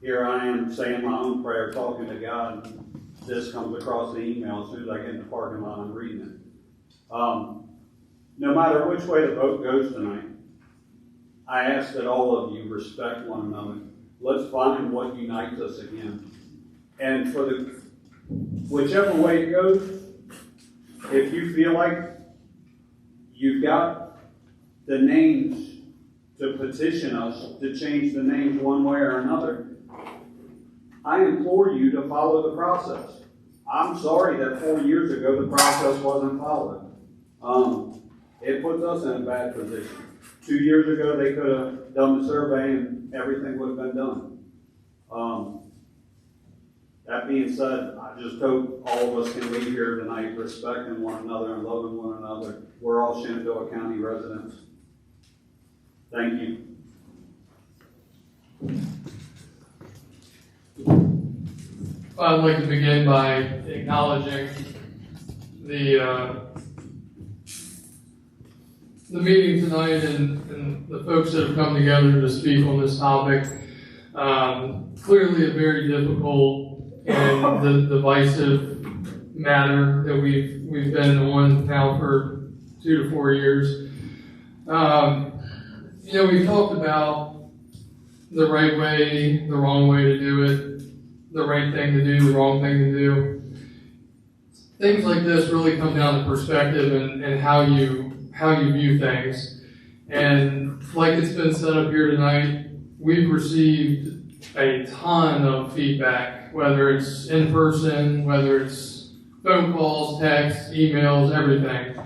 here I am saying my own prayer, talking to God. This comes across the email as soon as I get in the parking lot, I'm reading it. No matter which way the vote goes tonight, I ask that all of you respect one another. Let's find what unites us again. And for whichever way it goes, if you feel like you've got the names to petition us to change the names one way or another, I implore you to follow the process. I'm sorry that 4 years ago the process wasn't followed. It puts us in a bad position. 2 years ago they could have done the survey and everything would have been done. That being said, I just hope all of us can leave here tonight respecting one another and loving one another. We're all Shenandoah County residents. Thank you. I'd like to begin by acknowledging the meeting tonight and the folks that have come together to speak on this topic. Clearly a very difficult and divisive matter that we've been on now for 2 to 4 years. We've talked about the right way, the wrong way to do it, the right thing to do, the wrong thing to do. Things like this really come down to perspective and how you view things. And like it's been said up here tonight, we've received a ton of feedback, whether it's in person, whether it's phone calls, texts, emails, everything.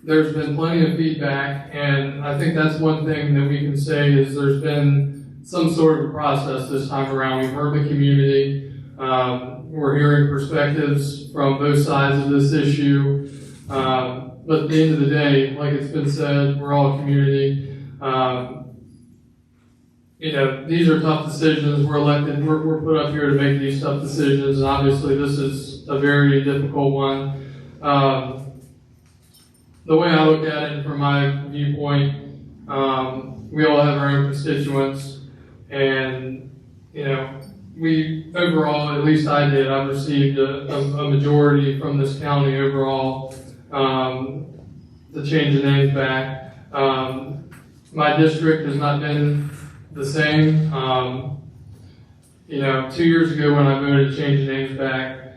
There's been plenty of feedback, and I think that's one thing that we can say is there's been some sort of a process this time around. We've heard the community. We're hearing perspectives from both sides of this issue. But at the end of the day, like it's been said, we're all a community. These are tough decisions. We're elected. We're put up here to make these tough decisions, and obviously this is a very difficult one. The way I look at it from my viewpoint, we all have our own constituents, and we overall, at least I did, I've received a majority from this county overall to change the names back. My district has not been the same. 2 years ago when I voted to change the names back,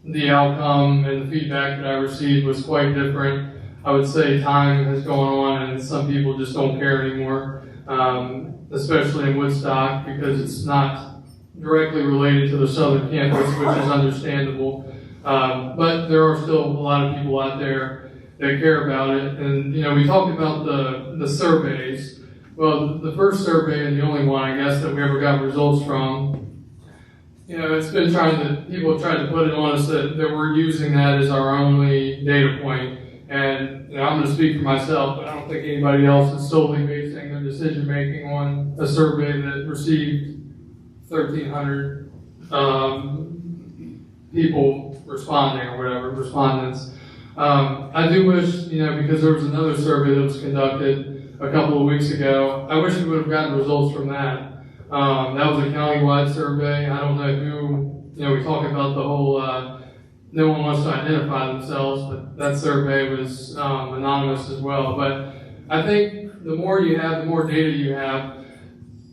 the outcome and the feedback that I received was quite different. I would say time has gone on and some people just don't care anymore, especially in Woodstock, because it's not directly related to the southern campus, which is understandable. But there are still a lot of people out there that care about it. And, we talked about the surveys. Well, the first survey and the only one, I guess, that we ever got results from, it's been people have tried to put it on us that we're using that as our only data point. And I'm going to speak for myself, but I don't think anybody else is solely basing their decision making on a survey that received 1,300 people responding or whatever, respondents. I do wish, because there was another survey that was conducted a couple of weeks ago, I wish we would have gotten results from that. That was a countywide survey. I don't know who, we talk about the whole, no one wants to identify themselves, but that survey was anonymous as well. But I think the more you have, the more data you have,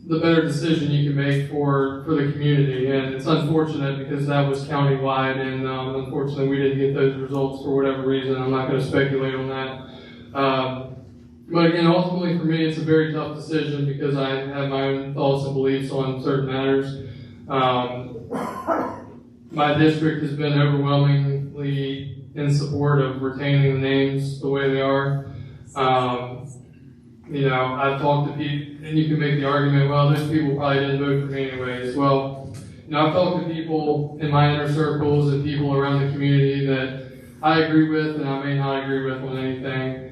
the better decision you can make for the community. And it's unfortunate because that was countywide, and unfortunately we didn't get those results for whatever reason. I'm not going to speculate on that. But again, ultimately for me, it's a very tough decision because I have my own thoughts and beliefs on certain matters. My district has been overwhelmingly in support of retaining the names the way they are. I've talked to people, and you can make the argument, well, those people probably didn't vote for me anyways. Well, I've talked to people in my inner circles and people around the community that I agree with and I may not agree with on anything.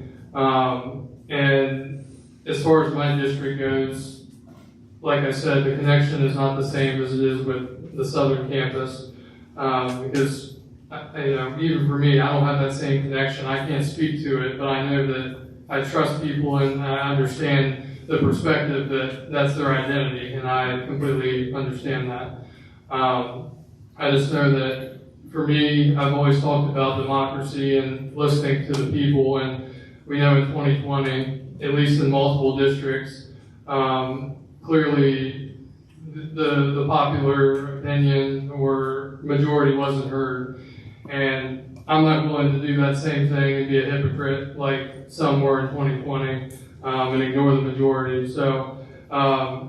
And as far as my district goes, like I said, the connection is not the same as it is with the southern campus. Because, even for me, I don't have that same connection. I can't speak to it, but I know that I trust people and I understand the perspective that that's their identity, and I completely understand that. I just know that for me, I've always talked about democracy and listening to the people, and we know in 2020, at least in multiple districts, clearly the popular opinion or majority wasn't heard. And I'm not willing to do that same thing and be a hypocrite like some were in 2020 and ignore the majority. So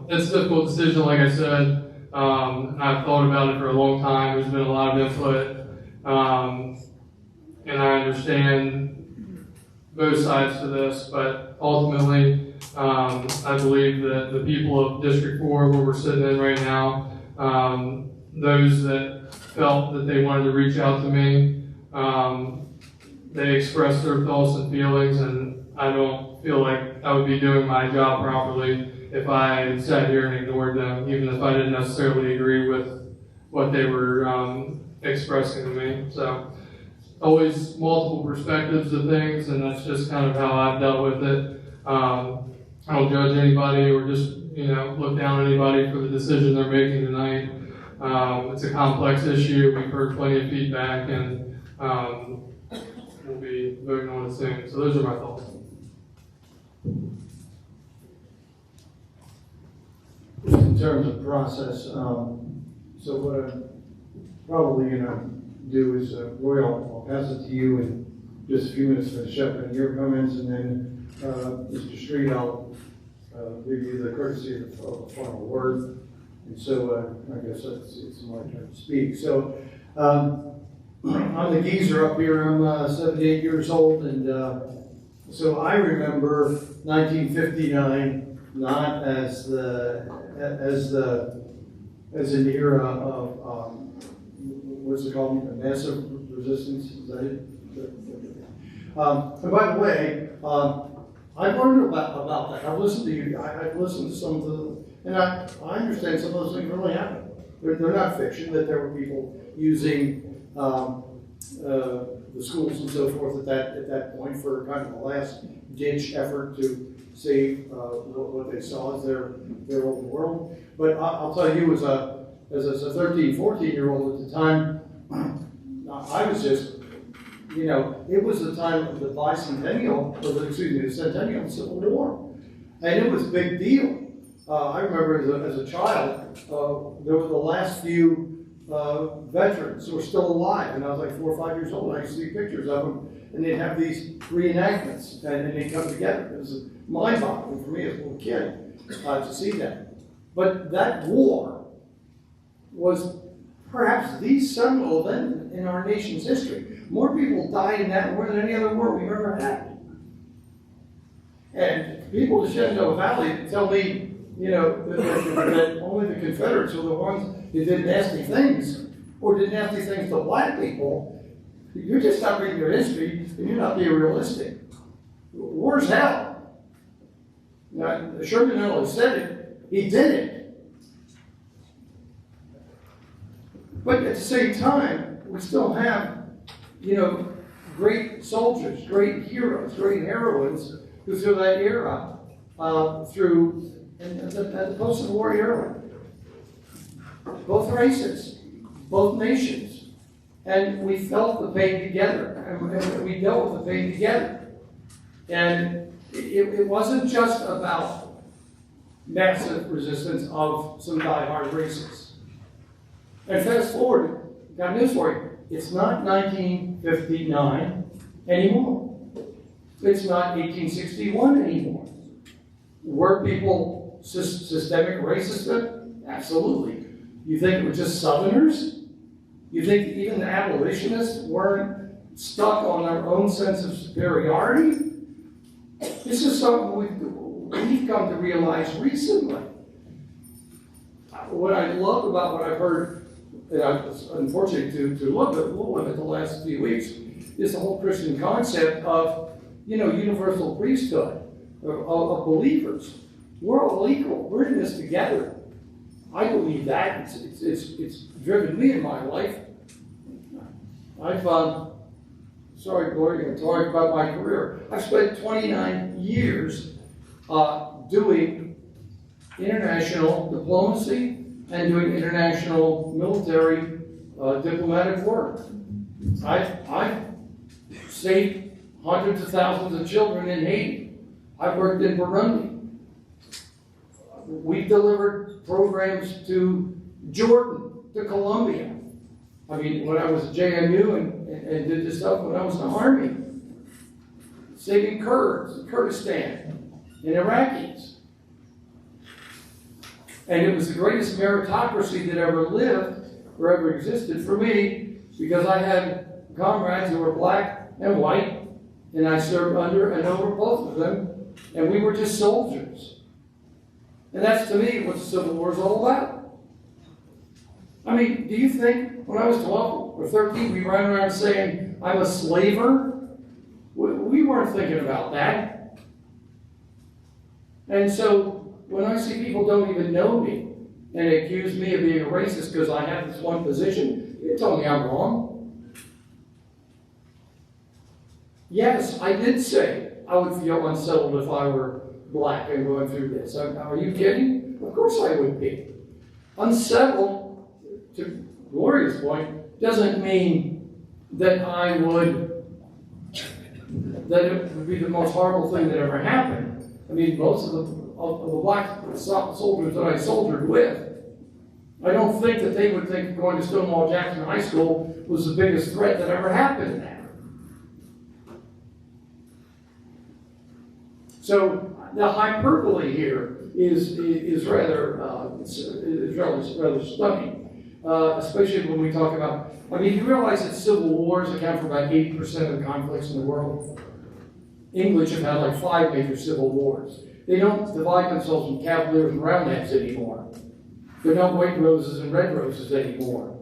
it's a difficult decision, like I said. I've thought about it for a long time. There's been a lot of input. And I understand both sides to this, but ultimately, I believe that the people of District 4, where we're sitting in right now, those that felt that they wanted to reach out to me, they expressed their thoughts and feelings, and I don't feel like I would be doing my job properly if I sat here and ignored them, even if I didn't necessarily agree with what they were expressing to me. So always multiple perspectives of things, and that's just kind of how I've dealt with it. I don't judge anybody or just look down on anybody for the decision they're making tonight. It's a complex issue. We've heard plenty of feedback, and we'll be voting on it soon. So those are my thoughts. In terms of process, so what I'm probably going to do is, Roy, I'll pass it to you in just a few minutes to finish up and your comments, and then Mr. Street, I'll give you the courtesy of a final word. And so I guess it's my turn to speak. So I'm the geezer up here. I'm 78 years old, and so I remember 1959 not as an era of what's it called, massive resistance. Is that it? And by the way, I've learned about that. I've listened to you. I've listened to some of the, and I understand some of those things really happened. They're not fiction. That there were people using the schools and so forth at that point for kind of a last ditch effort to save what they saw as their old world. But I'll tell you, as a 13, 14-year-old at the time, I was just, it was the time of the bicentennial, the centennial of the Civil War. And it was a big deal. I remember as a child, there were the last few veterans who were still alive, and I was like 4 or 5 years old, and I used to see pictures of them, and they'd have these reenactments, and they'd come together. It was mind-boggling for me as a little kid to see that. But that war was perhaps the seminal event in our nation's history. More people died in that war than any other war we've ever had. And people in the Shenandoah Valley tell me, that only the Confederates were the ones who did nasty things, or did nasty things to black people. You're just not reading your history, and you're not being realistic. War's hell. Now, Sherman not only said it, he did it. But at the same time, we still have, great soldiers, great heroes, great heroines who through that era, through the post-Civil War era, both races, both nations, and we felt the pain together, and we dealt with the pain together. And it wasn't just about massive resistance of some die-hard racists. And fast forward, got news for you. It's not 1959 anymore. It's not 1861 anymore. Were people systemic racist? Absolutely. You think it was just Southerners? You think even the abolitionists weren't stuck on their own sense of superiority? This is something we've come to realize recently. What I love about what I've heard, and I was unfortunate to look at a little bit the last few weeks, is the whole Christian concept of, universal priesthood, of believers. We're all equal. We're in this together. I believe that. It's driven me in my life. I've, sorry, Gloria, I'm talking about my career. I've spent 29 years doing international diplomacy and doing international military diplomatic work. I've saved hundreds of thousands of children in Haiti. I've worked in Burundi. We've delivered programs to Jordan, to Colombia. I mean, when I was at JMU and did this stuff when I was in the Army, saving Kurds in Kurdistan and Iraqis. And it was the greatest meritocracy that ever lived or ever existed for me, because I had comrades who were black and white, and I served under and over both of them, and we were just soldiers. And that's, to me, what the Civil War is all about. I mean, do you think when I was 12 or 13, we ran around saying, I'm a slaver? We weren't thinking about that. And so, when I see people don't even know me and accuse me of being a racist because I have this one position, you're telling me I'm wrong. Yes, I did say I would feel unsettled if I were black and going through this. Are you kidding? Of course I would be. Unsettled, to Gloria's point, doesn't mean that it would be the most horrible thing that ever happened. I mean, most of the black soldiers that I soldiered with, I don't think that they would think going to Stonewall Jackson High School was the biggest threat that ever happened there. So the hyperbole here is rather stunning, especially when we talk about. I mean, you realize that civil wars account for about 80% of the conflicts in the world. English have had like 5 major civil wars. They don't divide themselves in Cavaliers and Roundheads anymore. They're not white roses and red roses anymore.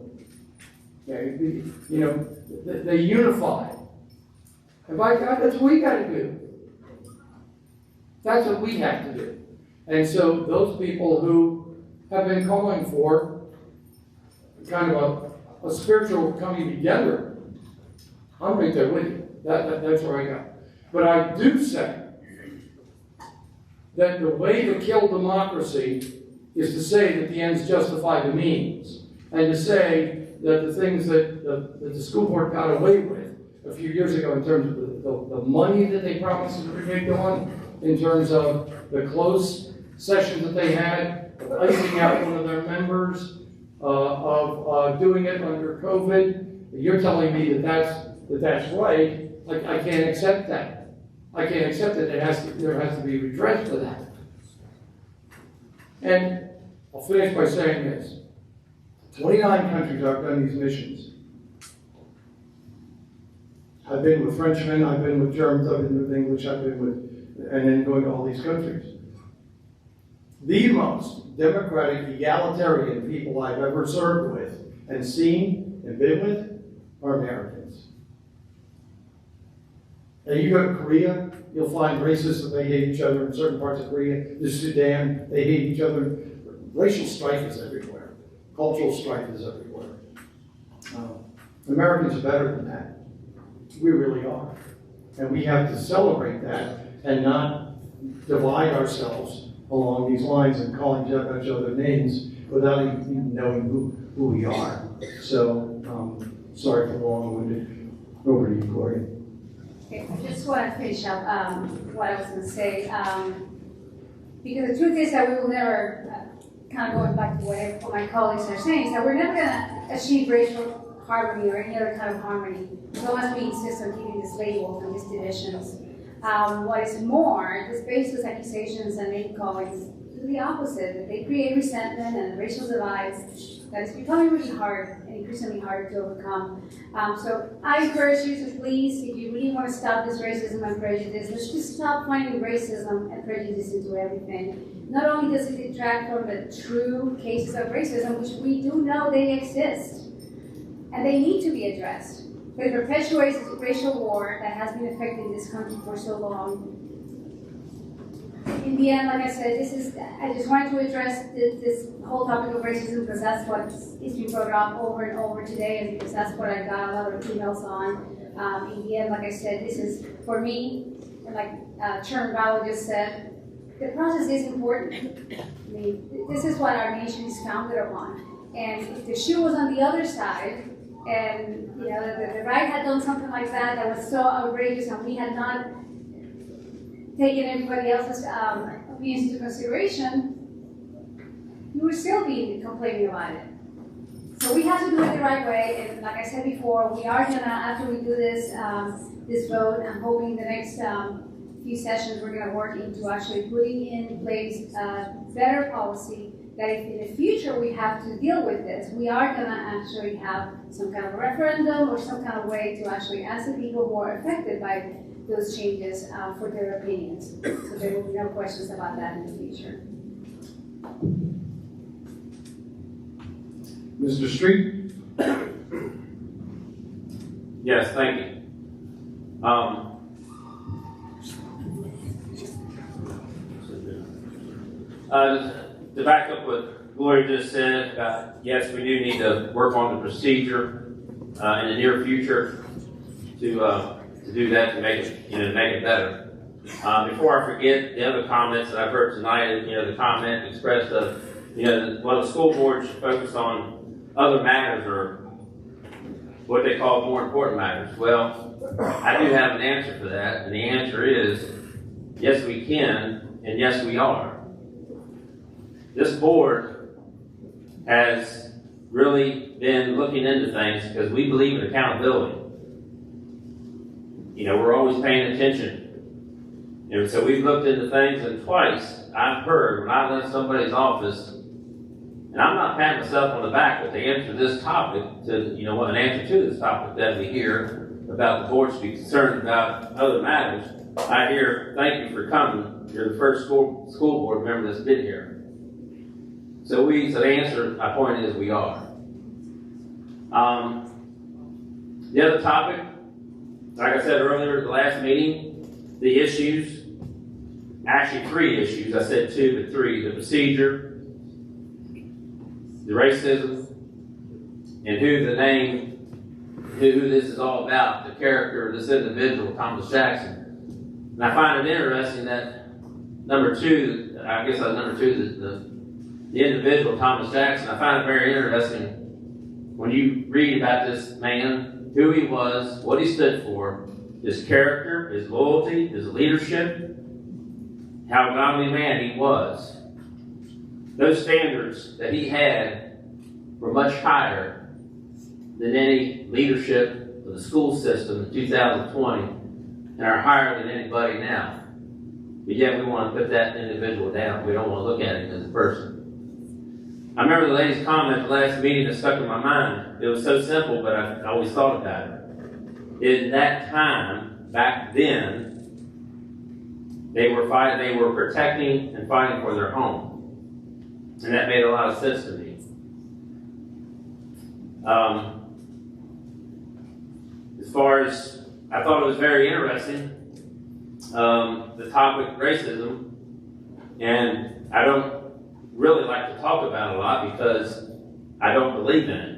Okay? You know, they unify. And by God, that's what we got to do. That's what we have to do. And so those people who have been calling for kind of a spiritual coming together, I'm right there with you. That's where I go. But I do say that the way to kill democracy is to say that the ends justify the means, and to say that the things that the school board got away with a few years ago in terms of the money that they promised to rig on, in terms of the closed sessions that they had, of icing out one of their members, of doing it under COVID. You're telling me that that's right. I can't accept that. I can't accept it. There has to be redress for that. And I'll finish by saying this. 29 countries I've done these missions. I've been with Frenchmen, I've been with Germans, I've been with English, I've been with, and then going to all these countries. The most democratic, egalitarian people I've ever served with and seen and been with are Americans. And you go to Korea, you'll find racists that they hate each other in certain parts of Korea. The Sudan, they hate each other. Racial strife is everywhere. Cultural strife is everywhere. Americans are better than that. We really are. And we have to celebrate that and not divide ourselves along these lines and calling each other names without even knowing who we are. So, sorry for the long-winded. Over to you, Gloria. Okay, I just want to finish up what I was going to say. Because the truth is that we will never, kind of going back to what my colleagues are saying, is that we're never going to achieve racial harmony or any other kind of harmony as long as we insist on keeping this label and these divisions. What is more, this baseless accusations and name callings do the opposite, that they create resentment and racial divides that is becoming really hard and increasingly harder to overcome. So I encourage you to please, if you really want to stop this racism and prejudice, let's just stop finding racism and prejudice into everything. Not only does it detract from the true cases of racism, which we do know they exist, and they need to be addressed, but it perpetuates a racial war that has been affecting this country for so long. In the end, like I said, I just wanted to address this whole topic of racism because that's what is being brought up over and over today, and because that's what I got a lot of emails on. In the end, like I said, this is, for me, and like Chairman Rowell just said, the process is important. I mean, this is what our nation is founded upon. And if the shoe was on the other side, and you know the right had done something like that was so outrageous, and we had not taken everybody else's opinions into consideration, you would still be complaining about it. So we have to do it the right way, and like I said before, we are gonna, after we do this this vote, I'm hoping the next few sessions we're gonna work into actually putting in place better policy that if in the future we have to deal with this, we are gonna actually have some kind of a referendum or some kind of way to actually ask the people who are affected by those changes for their opinions. So there will be no questions about that in the future. Mr. Street? Yes, thank you. To back up what Gloria just said, yes, we do need to work on the procedure in the near future to do that, to make it better. Before I forget, the other comments that I've heard tonight, the comment expressed of, well, the school board should focus on other matters or what they call more important matters. Well, I do have an answer for that, and the answer is yes, we can, and yes, we are. This board has really been looking into things because we believe in accountability. We're always paying attention. So we've looked into things, and twice I've heard when I left somebody's office, and I'm not patting myself on the back, but to answer this topic, an answer to this topic that we hear about the board should be concerned about other matters. I hear, thank you for coming. You're the first school board member that's been here. So the answer, my point is we are. The other topic, like I said earlier at the last meeting, the issues, actually 3 issues, I said 2 but 3, the procedure, the racism, and who this is all about, the character of this individual, Thomas Jackson. And I find it interesting that number 2, I guess number 2, the individual, Thomas Jackson, I find it very interesting when you read about this man, who he was, what he stood for, his character, his loyalty, his leadership, how godly man he was. Those standards that he had were much higher than any leadership of the school system in 2020 and are higher than anybody now. But yet we want to put that individual down. We don't want to look at him as a person. I remember the lady's comment at the last meeting that stuck in my mind. It was so simple, but I always thought about it. In that time, back then, they were protecting and fighting for their home. And that made a lot of sense to me. As far as, I thought it was very interesting, the topic racism, and I don't really like to talk about it a lot because I don't believe in it.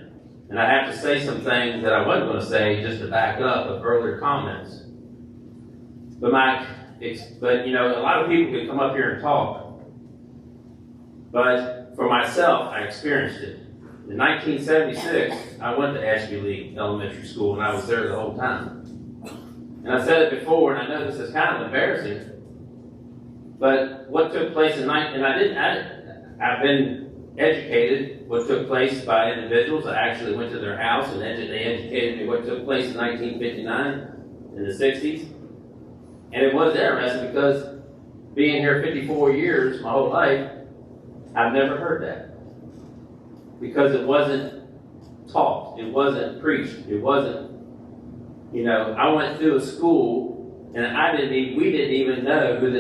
And I have to say some things that I wasn't going to say just to back up of earlier comments. But you know, a lot of people could come up here and talk. But for myself, I experienced it. In 1976, I went to Ashby Lee Elementary School, and I was there the whole time. And I said it before, and I know this is kind of embarrassing, but what took place I've been educated what took place by individuals. I actually went to their house and they educated me what took place in 1959 in the 60s. And it was interesting because being here 54 years, my whole life, I've never heard that. Because it wasn't taught, it wasn't preached, it wasn't, you know, I went through a school and we didn't even know who we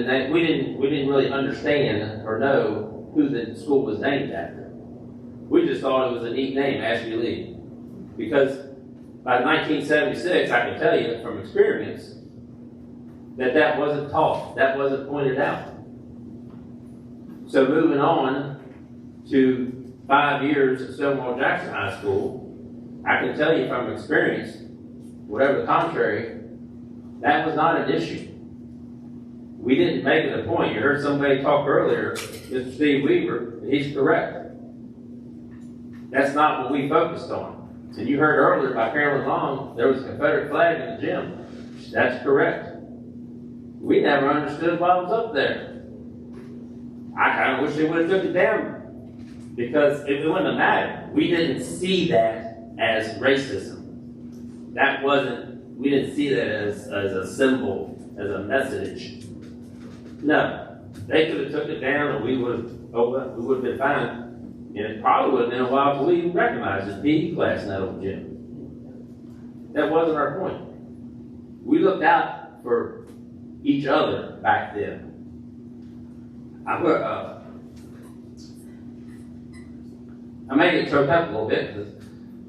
didn't really understand or know who the school was named after. We just thought it was a neat name, Ashby Lee. Because by 1976, I can tell you from experience that wasn't taught, that wasn't pointed out. So moving on to 5 years at Stonewall Jackson High School, I can tell you from experience, whatever the contrary, that was not an issue. We didn't make it a point. You heard somebody talk earlier, Mr. Steve Weaver, and he's correct. That's not what we focused on. And you heard earlier by Carolyn Long, there was a Confederate flag in the gym. That's correct. We never understood why it was up there. I kind of wish they would have took it down because it wouldn't have mattered. We didn't see that as racism. We didn't see that as a symbol, as a message. No, they could have took it down and we would have been fine. And it probably would have been a while until we even recognized the PE class in that old gym. That wasn't our point. We looked out for each other back then. I may get choked up a little bit because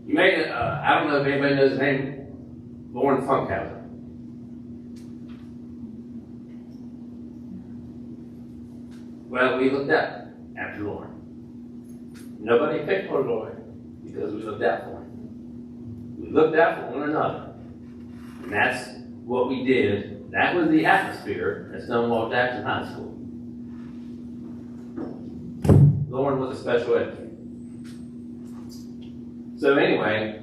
you made it. I don't know if anybody knows his name, Lauren Funkhauser. Well, we looked out after Lauren. Nobody picked on Lauren because we looked out for him. We looked out for one another. And that's what we did. That was the atmosphere at Stonewall Jackson High School. Lauren was a special educator. So anyway,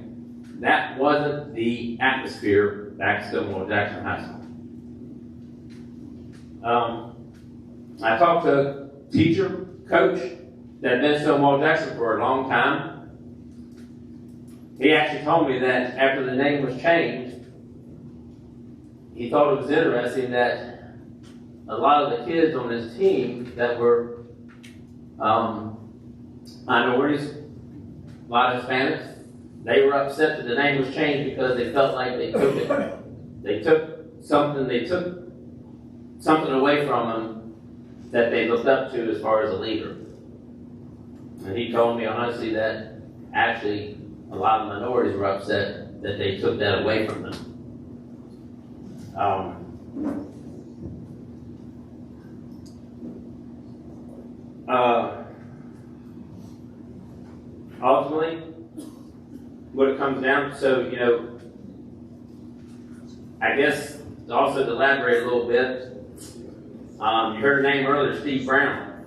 that wasn't the atmosphere back at Stonewall Jackson High School. I talked to a teacher, coach, that had been at Stonewall Jackson for a long time. He actually told me that after the name was changed, he thought it was interesting that a lot of the kids on his team that were minorities, a lot of Hispanics, they were upset that the name was changed because they felt like they took something away from him that they looked up to as far as a leader. And he told me honestly that actually a lot of minorities were upset that they took that away from them. Ultimately, what it comes down to, so, you know, I guess also to elaborate a little bit, you heard the name earlier, Steve Brown.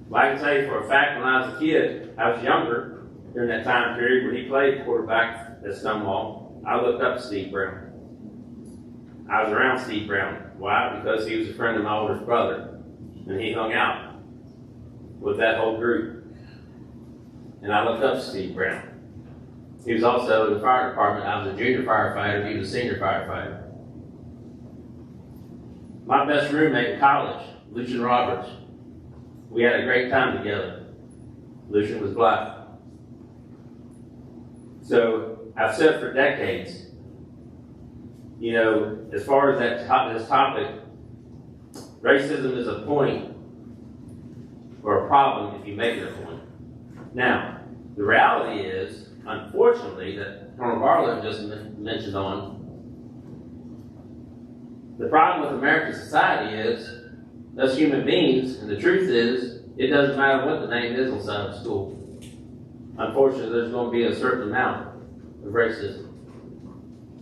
Well, I can tell you for a fact, when I was a kid, I was younger during that time period when he played quarterback at Stonewall, I looked up to Steve Brown. I was around Steve Brown. Why? Because he was a friend of my oldest brother, and he hung out with that whole group. And I looked up to Steve Brown. He was also in the fire department. I was a junior firefighter. He was a senior firefighter. My best roommate in college, Lucian Roberts, we had a great time together. Lucian was black. So I've said for decades, you know, as far as this topic, racism is a point or a problem if you make it a point. Now, the reality is, unfortunately, that Colonel Barlow just mentioned on, the problem with American society is, us human beings, and the truth is, it doesn't matter what the name is inside of school. Unfortunately, there's going to be a certain amount of racism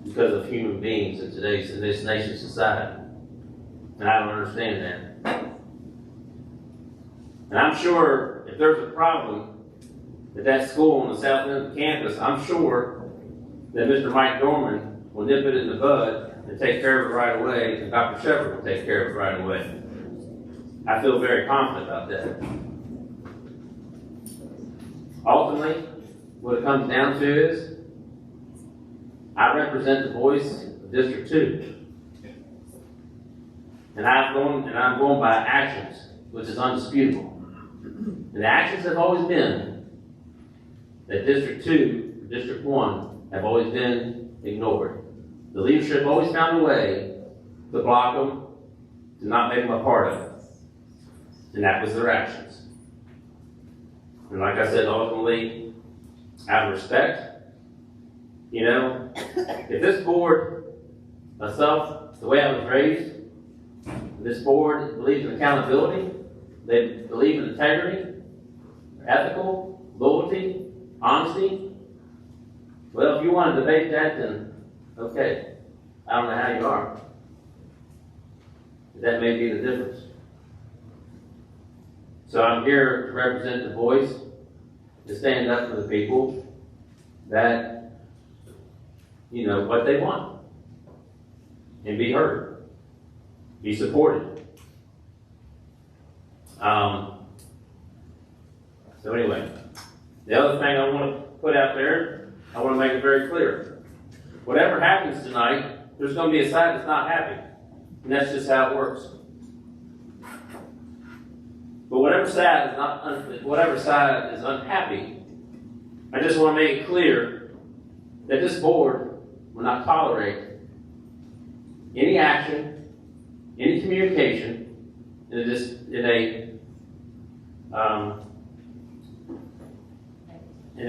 because of human beings in this nation's society. And I don't understand that. And I'm sure if there's a problem at that school on the south end of the campus, I'm sure that Mr. Mike Dorman will nip it in the bud and take care of it right away, and Dr. Shepard will take care of it right away. I feel very confident about that. Ultimately, what it comes down to is, I represent the voice of District 2. And I'm going by actions, which is undisputable. And the actions have always been that District 2, District 1, have always been ignored. The leadership always found a way to block them, to not make them a part of it. And that was their actions. And like I said, ultimately, out of respect, you know, if this board, myself, the way I was raised, this board believes in accountability, they believe in integrity, ethical, loyalty, honesty. Well, if you want to debate that, then okay. I don't know how you are. That may be the difference. So I'm here to represent the voice, to stand up for the people that, you know, what they want. And be heard. Be supported. So anyway, the other thing I want to put out there, I want to make it very clear. Whatever happens tonight, there's going to be a side that's not happy. And that's just how it works. But whatever side is unhappy, I just want to make it clear that this board will not tolerate any action, any communication in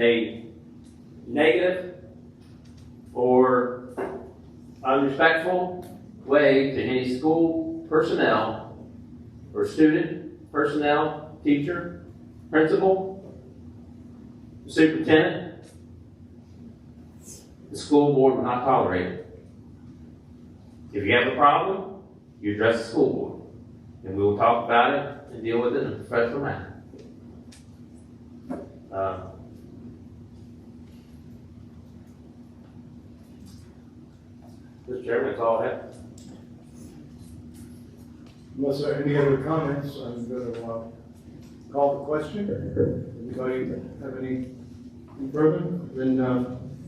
a negative or unrespectful way to any school personnel or student, personnel, teacher, principal, superintendent. The school board will not tolerate it. If you have a problem, you address the school board, and we will talk about it and deal with it in a professional manner. Mr. Chairman, that's all I have. Unless there are any other comments, I'm going to call the question. Anybody have any further? Then,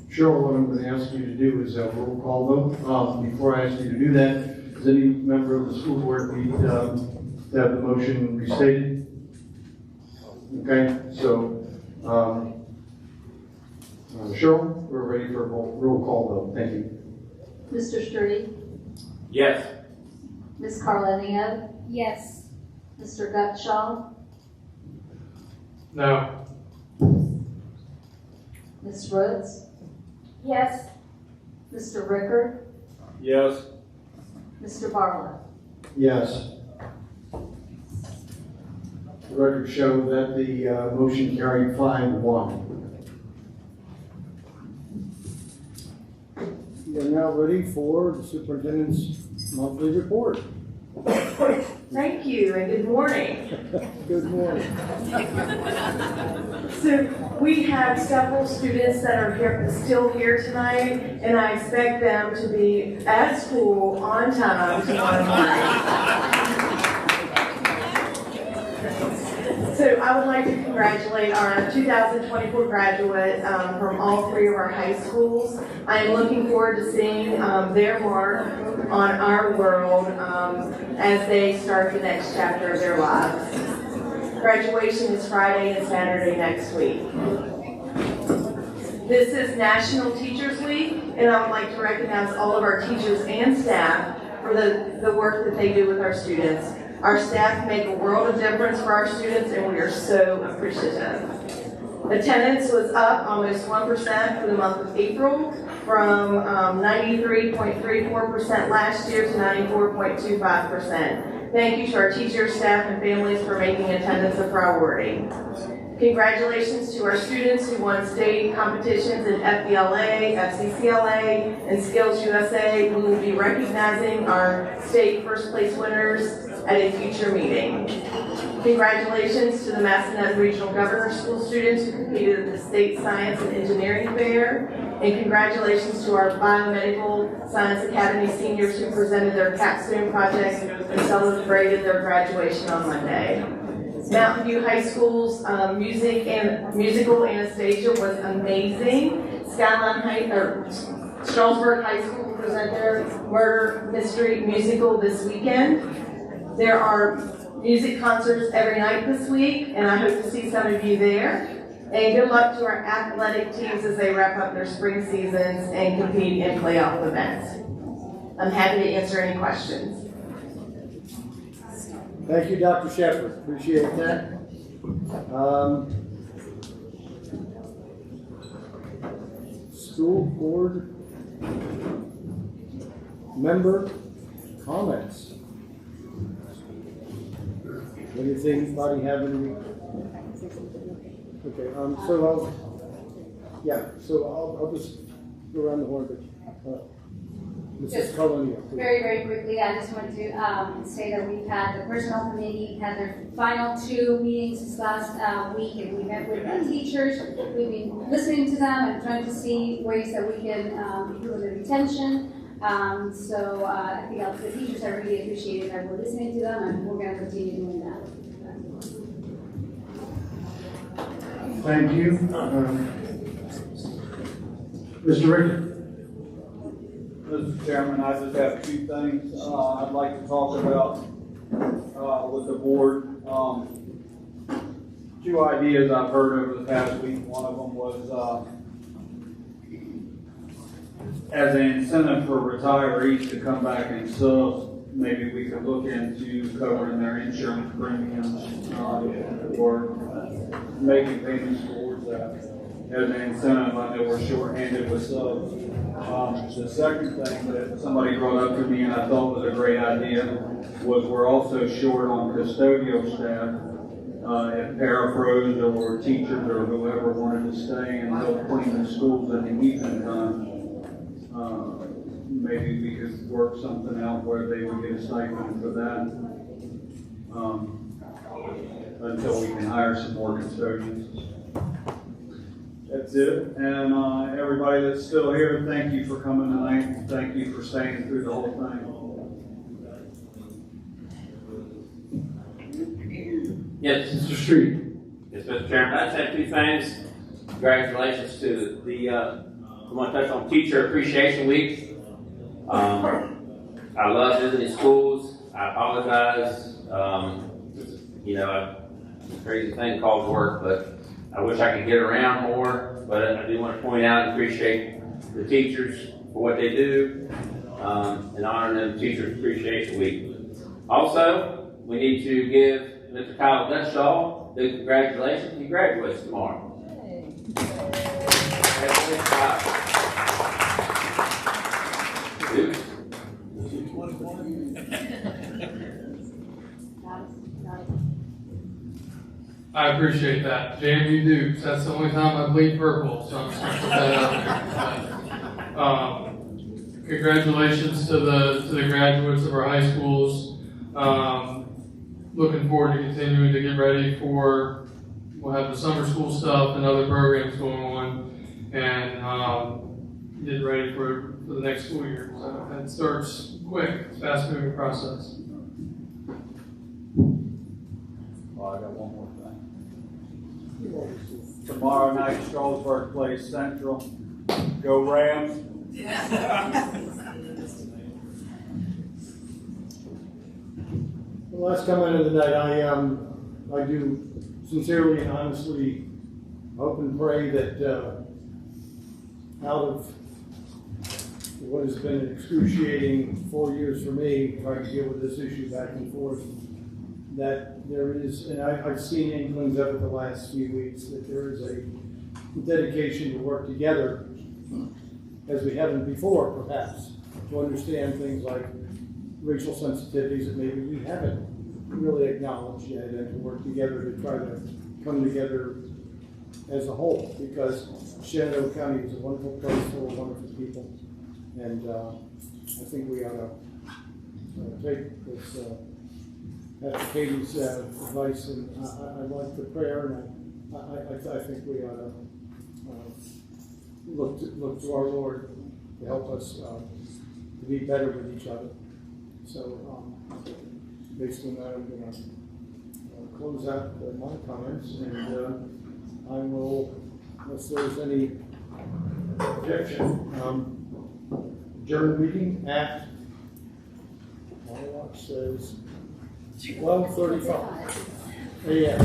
Cheryl, what I'm going to ask you to do is a roll call vote. Before I ask you to do that, does any member of the school board need to have the motion restated? Okay, so Cheryl, we're ready for a roll call vote. Thank you. Mr. Sturdy? Yes. Ms. Karlenia? Yes. Mr. Gutschall? No. Ms. Rhodes? Yes. Mr. Ricker? Yes. Mr. Barlow? Yes. The record show that the motion carried 5-1. We are now ready for the superintendent's monthly report. Thank you and good morning. Good morning. So we have several students that are still here tonight, and I expect them to be at school on time tomorrow morning. So I would like to congratulate our 2024 graduates from all three of our high schools. I am looking forward to seeing their mark on our world as they start the next chapter of their lives. Graduation is Friday and Saturday next week. This is National Teachers Week, and I would like to recognize all of our teachers and staff for the work that they do with our students. Our staff make a world of difference for our students, and we are so appreciative. Attendance was up almost 1% for the month of April, from 93.34% last year to 94.25%. Thank you to our teachers, staff, and families for making attendance a priority. Congratulations to our students who won state competitions in FBLA, FCCLA, and Skills USA. We will be recognizing our state first place winners at a future meeting. Congratulations to the Massanutten Regional Governor School students who competed at the State Science and Engineering Fair, and congratulations to our Biomedical Science Academy seniors who presented their capstone projects and celebrated their graduation on Monday. Mountain View High School's musical Anastasia was amazing. Strasburg High School will present their murder mystery musical this weekend. There are music concerts every night this week, and I hope to see some of you there. And good luck to our athletic teams as they wrap up their spring seasons and compete in playoff events. I'm happy to answer any questions. Thank you, Dr. Shepard. Appreciate that. School board member comments. Anybody have any? Okay, I'll just go around the horn, but Mrs. Colonia. Very, very quickly, I just want to say that we've had the personnel committee had their final 2 meetings this last week, and we met with the teachers. We've been listening to them and trying to see ways that we can improve the retention. I think the teachers have really appreciated that we're listening to them, and we're going to continue doing that. Thank you. Mr. Ricker. Mr. Chairman, I just have 2 things I'd like to talk about with the board. 2 ideas I've heard over the past week. One of them was as an incentive for retirees to come back and sub, maybe we could look into covering their insurance premiums or making payments towards that as an incentive. I know we're short-handed with subs. The second thing that somebody brought up to me and I thought was a great idea was we're also short on custodial staff. If parapros or teachers or whoever wanted to stay and help clean the schools in the evening time, maybe we could work something out where they would get a stipend for that until we can hire some more custodians. That's it. And everybody that's still here, thank you for coming tonight. Thank you for staying through the whole thing. Yes, Mr. Street. Yes, Mr. Chairman. I just have 2 things. Congratulations to the, I want to touch on Teacher Appreciation Week. I love visiting schools. I apologize. It's a crazy thing called work, but I wish I could get around more. But I do want to point out and appreciate the teachers for what they do and honor them Teachers Appreciation Week. Also, we need to give Mr. Kyle Gutshaw big congratulations. He graduates tomorrow. Congratulations, Kyle. Dude. I appreciate that. JMU Dukes, that's the only time I bleed purple, so I'm just gonna put that out there. Congratulations to the graduates of our high schools. Looking forward to continuing to get ready for, we'll have the summer school stuff and other programs going on, and get ready for the next school year. So it starts quick, it's a fast moving process. Well, I got one more thing. Tomorrow night, Strasburg plays Central. Go Rams. The last comment of the night, I do sincerely and honestly hope and pray that out of what has been an excruciating 4 years for me, trying to deal with this issue back and forth, that there is, and I've seen inklings of it the last few weeks, that there is a dedication to work together as we haven't before, perhaps, to understand things like racial sensitivities that maybe we haven't really acknowledged yet, and to work together to try to come together as a whole, because Shenandoah County is a wonderful place full of wonderful people, and I think we ought to take this after Katie's advice, and I like the prayer, and I think we ought to look to our Lord to help us to be better with each other. So, based on that, I'm going to close out my comments, and I will, unless there's any objection, adjourn the meeting at, my watch says 12:35 a.m.